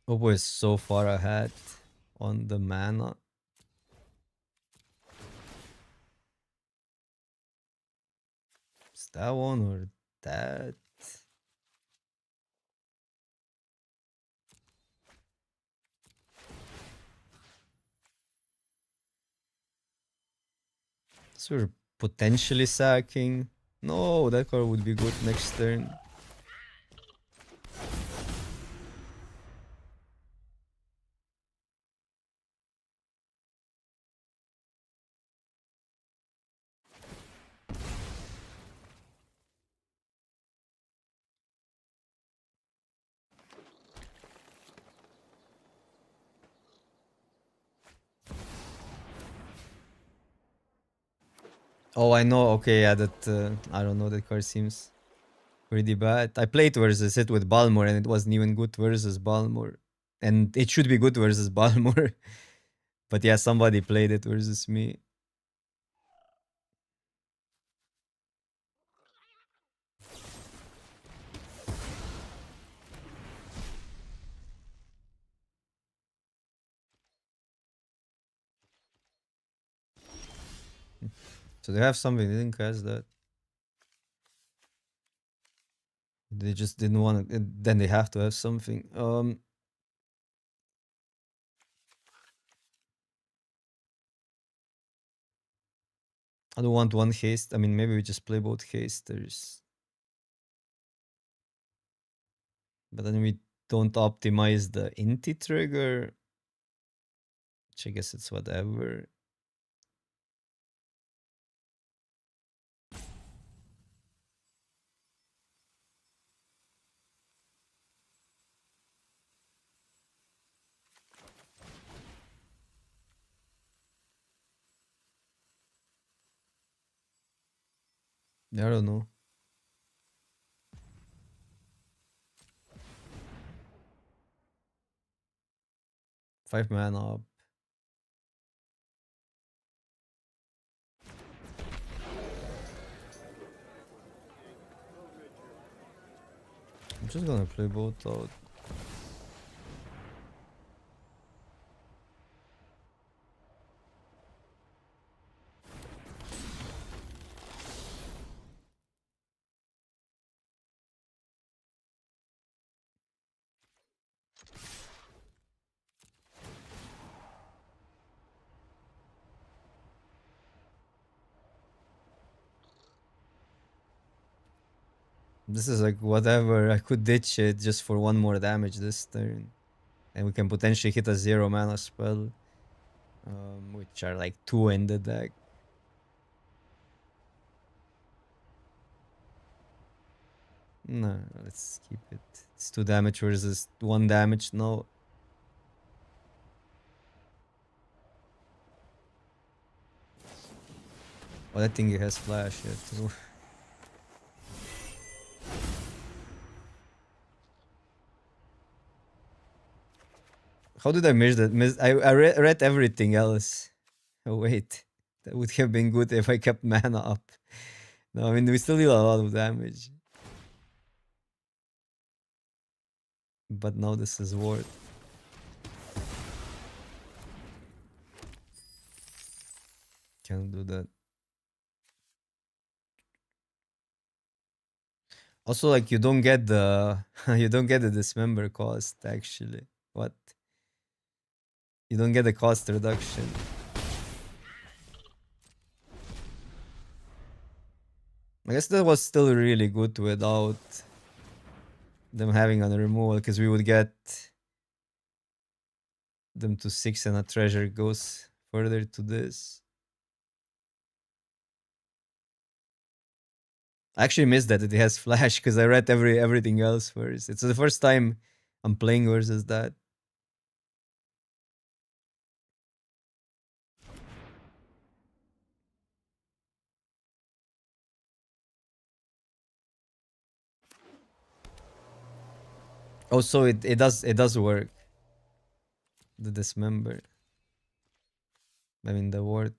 Oppo is so far ahead on the mana. Is that one or that? So we're potentially sacking. No, that card would be good next turn. Oh, I know. Okay, yeah, that I don't know. That card seems pretty bad. I played versus it with Balmor, and it wasn't even good versus Balmor, and it should be good versus Balmor. But yeah, somebody played it versus me. So they have something. They didn't cast that. They just didn't want it. Then they have to have something. I don't want one haste. I mean, maybe we just play both hasters. But then we don't optimize the Inti trigger. Which I guess it's whatever. I don't know. 5 mana up. I'm just gonna play both out. This is like whatever. I could ditch it just for 1 more damage this turn. And we can potentially hit a 0 mana spell. Which are like 2 in the deck. No, let's keep it. It's 2 damage versus 1 damage now. Oh, I think it has flash here too. How did I miss that? I read everything else. Oh wait, that would have been good if I kept mana up. No, I mean we still deal a lot of damage. But now this is worth. Can't do that. Also, like you don't get the you don't get the dismember cost actually. What? You don't get the cost reduction. I guess that was still really good without them having a removal, because we would get them to 6 and a treasure goes further to this. I actually missed that it has flash because I read everything else first. It's the first time I'm playing versus that. Oh, so it does work. The dismember. I mean the word.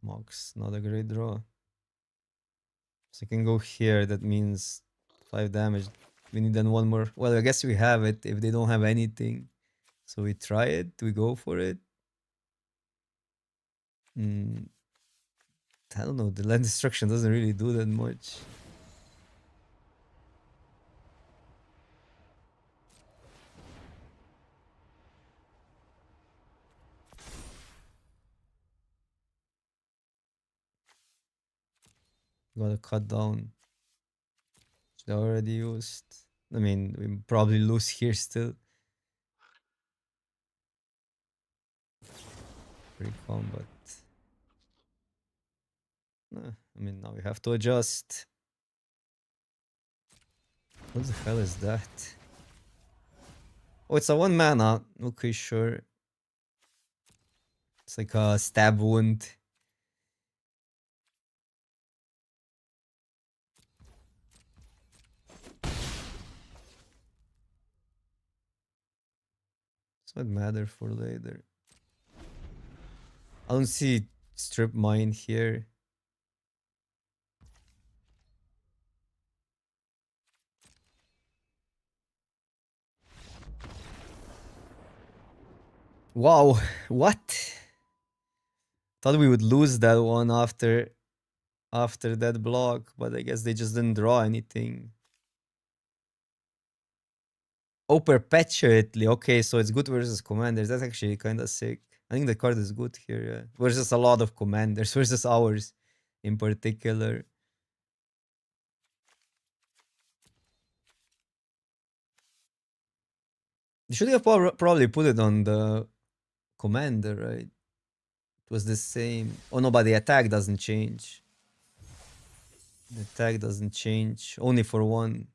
Mox, not a great draw. So I can go here, that means 5 damage. We need then 1 more. Well, I guess we have it if they don't have anything. So we try it, we go for it. I don't know, the land destruction doesn't really do that much. Gotta cut down. They already used. I mean, we probably lose here still. Free combat. I mean, now we have to adjust. What the hell is that? Oh, it's a 1 mana. Okay, sure. It's like a stab wound. It's not matter for later. I don't see strip mine here. Wow, what? Thought we would lose that one after that block, but I guess they just didn't draw anything. Oh, perpetuately. Okay, so it's good versus commanders. That's actually kind of sick. I think the card is good here, yeah. Versus a lot of commanders, versus ours in particular. You should have probably put it on the commander, right? It was the same. Oh no, but the attack doesn't change. The attack doesn't change. Only for 1.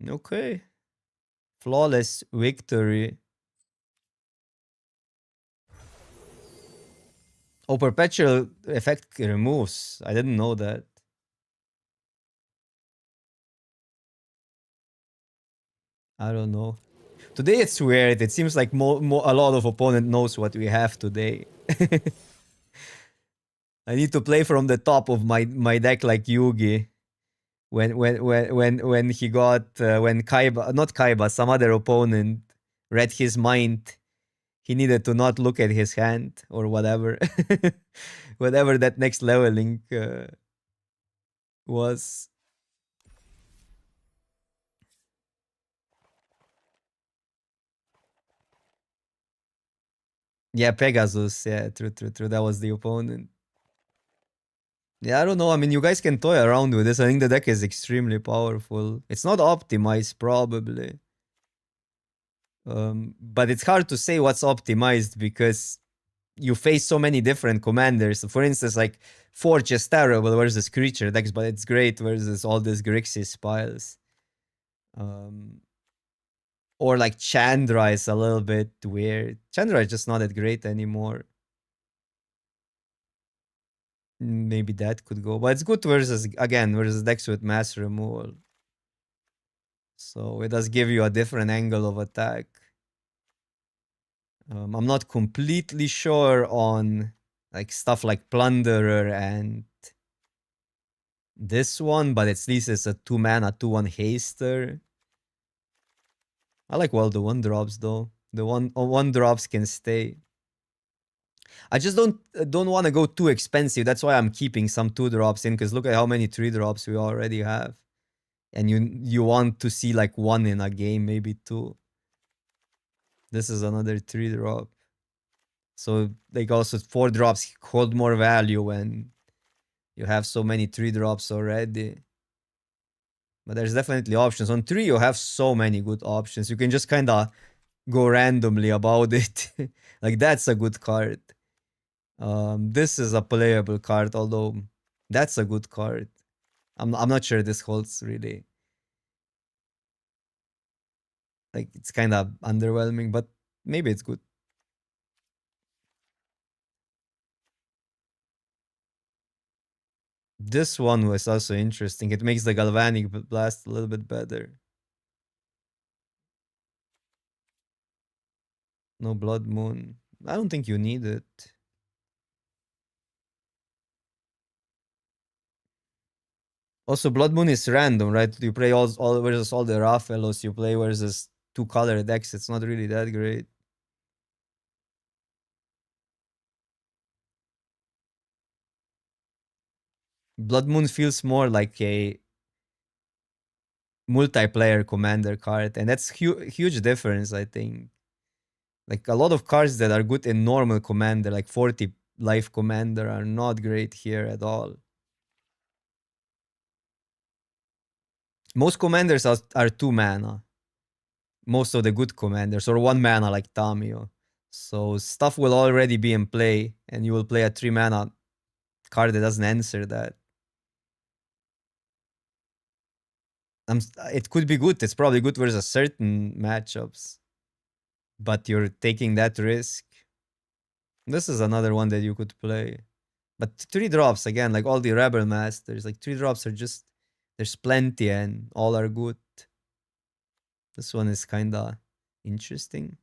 Okay. Flawless victory. Oh, perpetual effect removes. I didn't know that. I don't know. Today it's weird. It seems like a lot of opponent knows what we have today. I need to play from the top of my deck like Yugi. When he got when Kaiba, not Kaiba, some other opponent read his mind, he needed to not look at his hand or whatever. Whatever that next leveling was. Yeah, Pegasus. Yeah, true. That was the opponent. Yeah, I don't know. I mean, you guys can toy around with this. I think the deck is extremely powerful. It's not optimized, probably. But it's hard to say what's optimized because you face so many different commanders. For instance, like Forge is terrible versus creature decks, but it's great versus all these Grixis piles. Or like Chandra is a little bit weird. Chandra is just not that great anymore. Maybe that could go, but it's good versus decks with mass removal. So it does give you a different angle of attack. I'm not completely sure on like stuff like Plunderer and this one, but at least it's a 2-mana, 2/1 haster. I like well the 1-drops though. The 1-drops can stay. I just don't want to go too expensive. That's why I'm keeping some 2-drops in, because look at how many 3-drops we already have. And you want to see like 1 in a game, maybe 2. This is another 3-drop. So like also 4-drops hold more value when you have so many 3-drops already. But there's definitely options. On 3, you have so many good options. You can just kind of go randomly about it. Like, that's a good card. This is a playable card, although that's a good card. I'm not sure this holds really. Like, it's kind of underwhelming, but maybe it's good. This one was also interesting. It makes the Galvanic Blast a little bit better. No Blood Moon. I don't think you need it. Also, Blood Moon is random, right? You play all versus all the raw fellows. You play versus 2-color decks. It's not really that great. Blood Moon feels more like a multiplayer commander card, and that's huge difference, I think. Like a lot of cards that are good in normal commander, like 40 life commander, are not great here at all. Most commanders are 2-mana. Most of the good commanders, or 1-mana like Tamio. So stuff will already be in play, and you will play a 3-mana card that doesn't answer that. It could be good. It's probably good versus certain matchups, but you're taking that risk. This is another one that you could play. But 3-drops, again, like all the Rebel Masters, like 3-drops are just, there's plenty and all are good. This one is kinda interesting.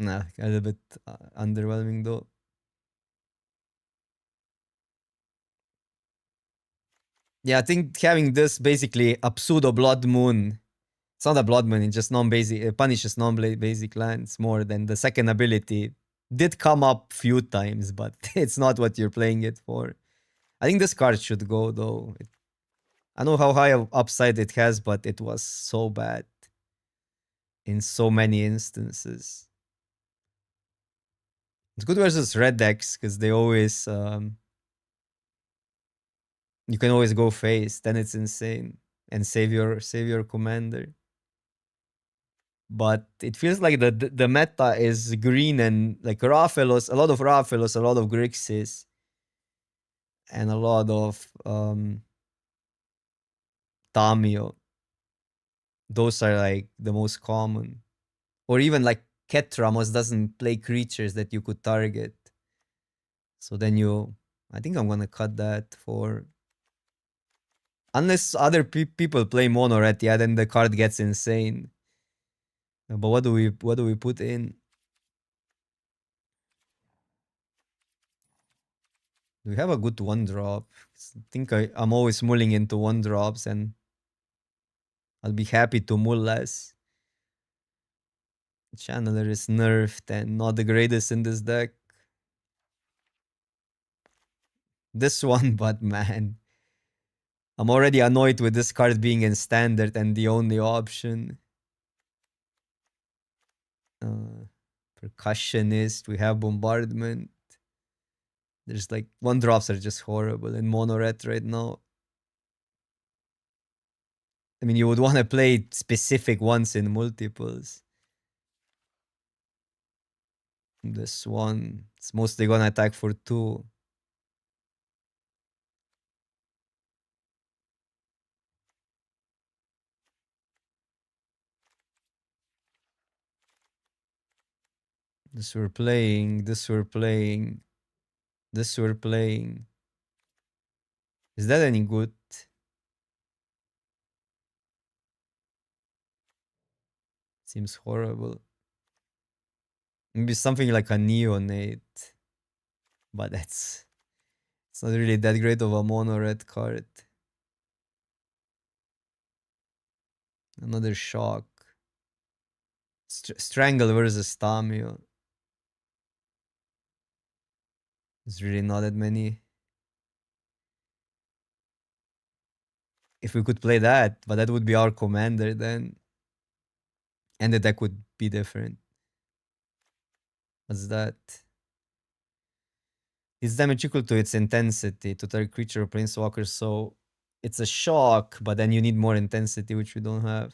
Nah, a little bit underwhelming though. Yeah, I think having this basically a pseudo Blood Moon. It's not a Blood Moon, it just non-basic, it punishes non-basic lands more than the second ability. Did come up few times, but it's not what you're playing it for. I think this card should go though. I know how high of upside it has, but it was so bad in so many instances. It's good versus red decks because they always you can always go face, then it's insane, and save your commander. But it feels like the meta is green and like Raphaelos, a lot of Raphaelos, a lot of Grixis, and a lot of Tamio. Those are like the most common. Or even like Ketramos doesn't play creatures that you could target. So then I think I'm gonna cut that for. Unless other people play mono red, yeah, then the card gets insane. But what do we put in? Do we have a good one drop? I think I'm always mulling into one drops and I'll be happy to mull less. Channeler is nerfed and not the greatest in this deck. This one, but man, I'm already annoyed with this card being in standard and the only option. Percussionist, we have bombardment. There's like one drops are just horrible in mono red right now. I mean, you would want to play specific ones in multiples. This one, it's mostly gonna attack for 2. This we're playing, this we're playing, this we're playing. Is that any good? Seems horrible. Maybe something like a neonate. But it's not really that great of a mono red card. Another shock. Strangle versus Tamio. There's really not that many. If we could play that, but that would be our commander then. And the deck would be different. What's that? Its damage equal to its intensity to target creature or planeswalker, so it's a shock, but then you need more intensity, which we don't have.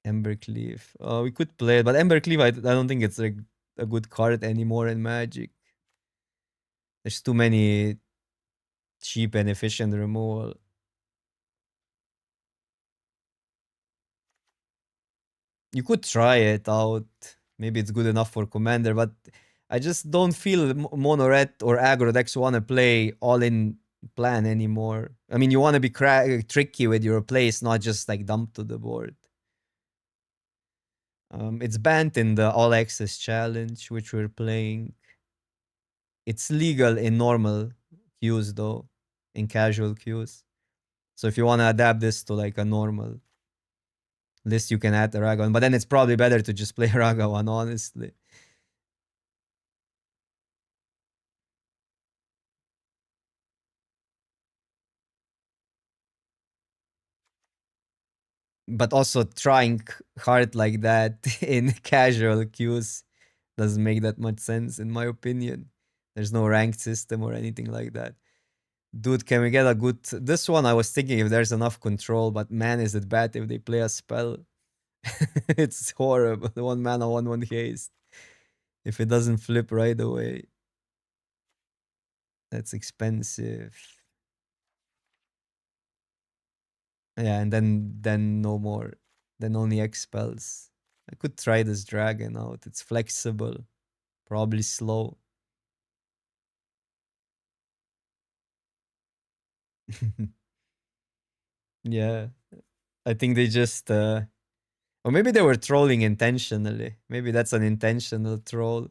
Embercleave. We could play it, but Embercleave, I don't think it's like a good card anymore in Magic. There's too many cheap and efficient removal. You could try it out. Maybe it's good enough for Commander, but I just don't feel mono red or aggro decks want to play all in plan anymore. I mean, you want to be tricky with your plays, not just like dump to the board. It's banned in the All Access Challenge, which we're playing. It's legal in normal queues, though, in casual queues. So if you want to adapt this to like a normal list, you can add Aragon. But then it's probably better to just play Aragon, honestly. But also trying hard like that in casual queues doesn't make that much sense, in my opinion. There's no ranked system or anything like that. Dude, can we get a good... This one I was thinking if there's enough control, but man, is it bad if they play a spell. It's horrible. 1 mana, 1/1 haste. If it doesn't flip right away. That's expensive. Yeah, and then no more. Then only X spells. I could try this dragon out. It's flexible. Probably slow. Yeah. I think they just or maybe they were trolling intentionally. Maybe that's an intentional troll.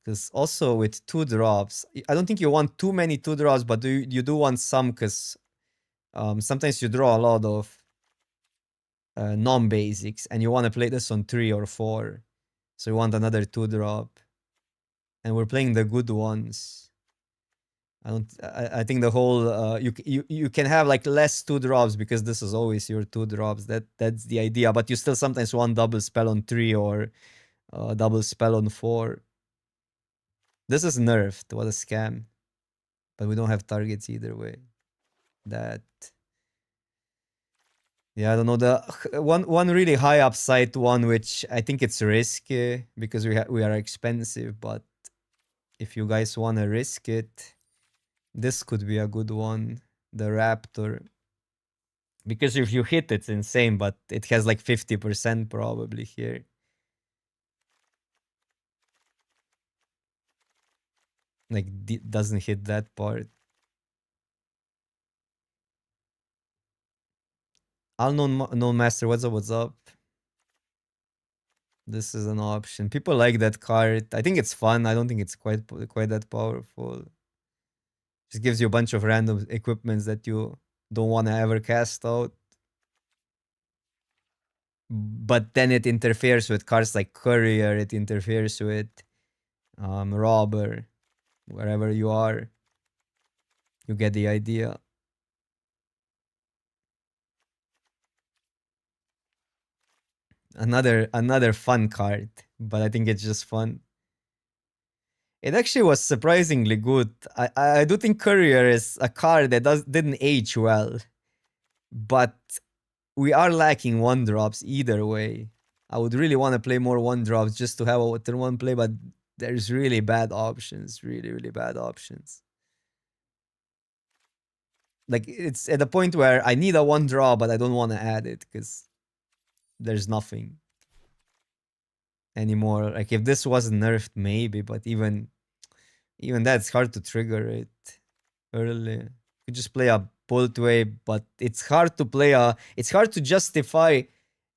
Because also with 2 drops, I don't think you want too many 2 drops, but you do want some, because sometimes you draw a lot of non-basics and you want to play this on 3 or 4. So you want another 2 drop. And we're playing the good ones. I think the whole you can have like less 2 drops because this is always your 2 drops. That's the idea. But you still sometimes want double spell on 3 or double spell on 4. This is nerfed. What a scam. But we don't have targets either way. That. Yeah, I don't know. The one really high upside one, which I think it's risky because we are expensive. But if you guys wanna risk it, this could be a good one. The Raptor, because if you hit, it's insane. But it has like 50% probably here. Like doesn't hit that part. Unknown master. What's up? What's up? This is an option. People like that card. I think it's fun. I don't think it's quite that powerful. Just gives you a bunch of random equipments that you don't want to ever cast out. But then it interferes with cards like Courier. It interferes with Robber. Wherever you are, you get the idea. Another fun card, but I think it's just fun. It actually was surprisingly good. I do think Courier is a card that didn't age well, but we are lacking one drops either way. I would really want to play more one drops just to have a turn one play, but there's really bad options, really bad options. Like it's at the point where I need a one draw, but I don't want to add it because there's nothing anymore. Like if this wasn't nerfed, maybe, but even that's hard to trigger it early. You just play a bolt wave, but it's hard to play it's hard to justify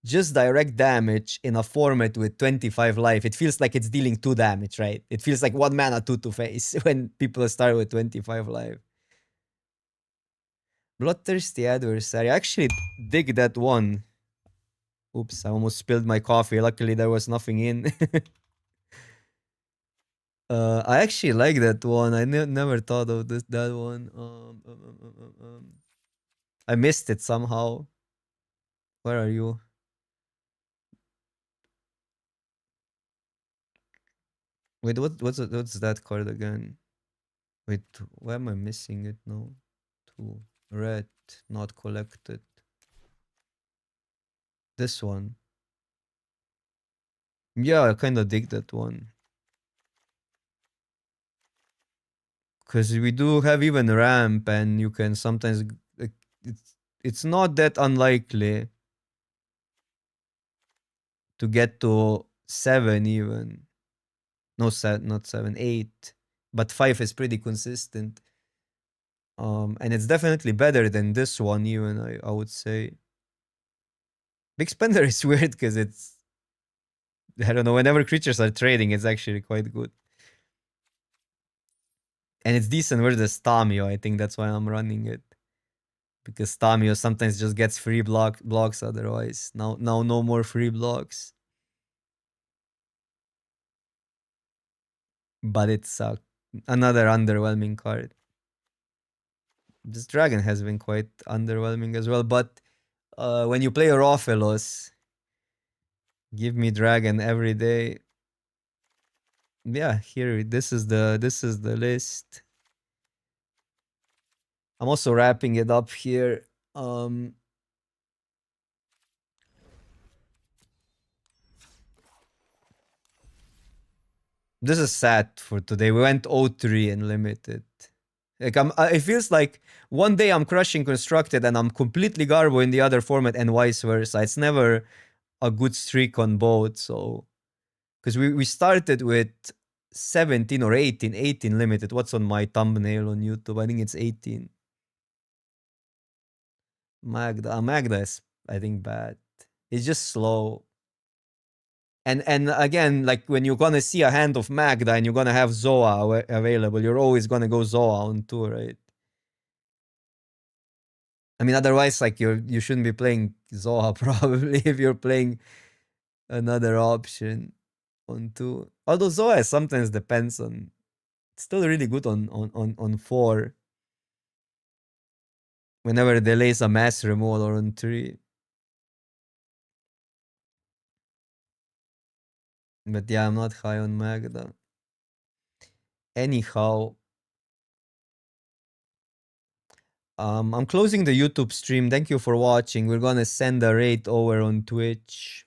just direct damage in a format with 25 life. It feels like it's dealing 2 damage, right? It feels like 1 mana 2 to face when people start with 25 life. Bloodthirsty adversary. I actually dig that one. Oops, I almost spilled my coffee. Luckily there was nothing in. I actually like that one. I never thought of that one. I missed it somehow. Where are you? Wait, what's that card again? Wait, why am I missing it now? Two red, not collected. This one. Yeah, I kind of dig that one. Because we do have even ramp, and you can sometimes it's not that unlikely to get to 7 even. No, not 7, 8. But 5 is pretty consistent. And it's definitely better than this one even, I would say. Big Spender is weird because it's I don't know, whenever creatures are trading, it's actually quite good. And it's decent versus Tamio. I think that's why I'm running it. Because Tamio sometimes just gets free blocks otherwise. Now no more free blocks. But it's another underwhelming card. This dragon has been quite underwhelming as well. But when you play Rofelos, give me dragon every day. Yeah, here this is the list. I'm also wrapping it up here. This is sad for today. We went 0-3 in limited. Like it feels like one day I'm crushing constructed and I'm completely garbo in the other format and vice versa. It's never a good streak on both. So because we started with 17 or 18 limited. What's on my thumbnail on YouTube? I think it's 18. Magda is I think bad. It's just slow. And again, like when you're gonna see a hand of Magda and you're gonna have Zoa available, you're always gonna go Zoa on tour, right? I mean, otherwise, like you shouldn't be playing Zoa probably if you're playing another option on two. Although Zoa sometimes depends on. It's still really good on 4. Whenever it delays a mass removal or on 3. But yeah, I'm not high on Magda. Anyhow, I'm closing the YouTube stream. Thank you for watching. We're gonna send a raid over on Twitch.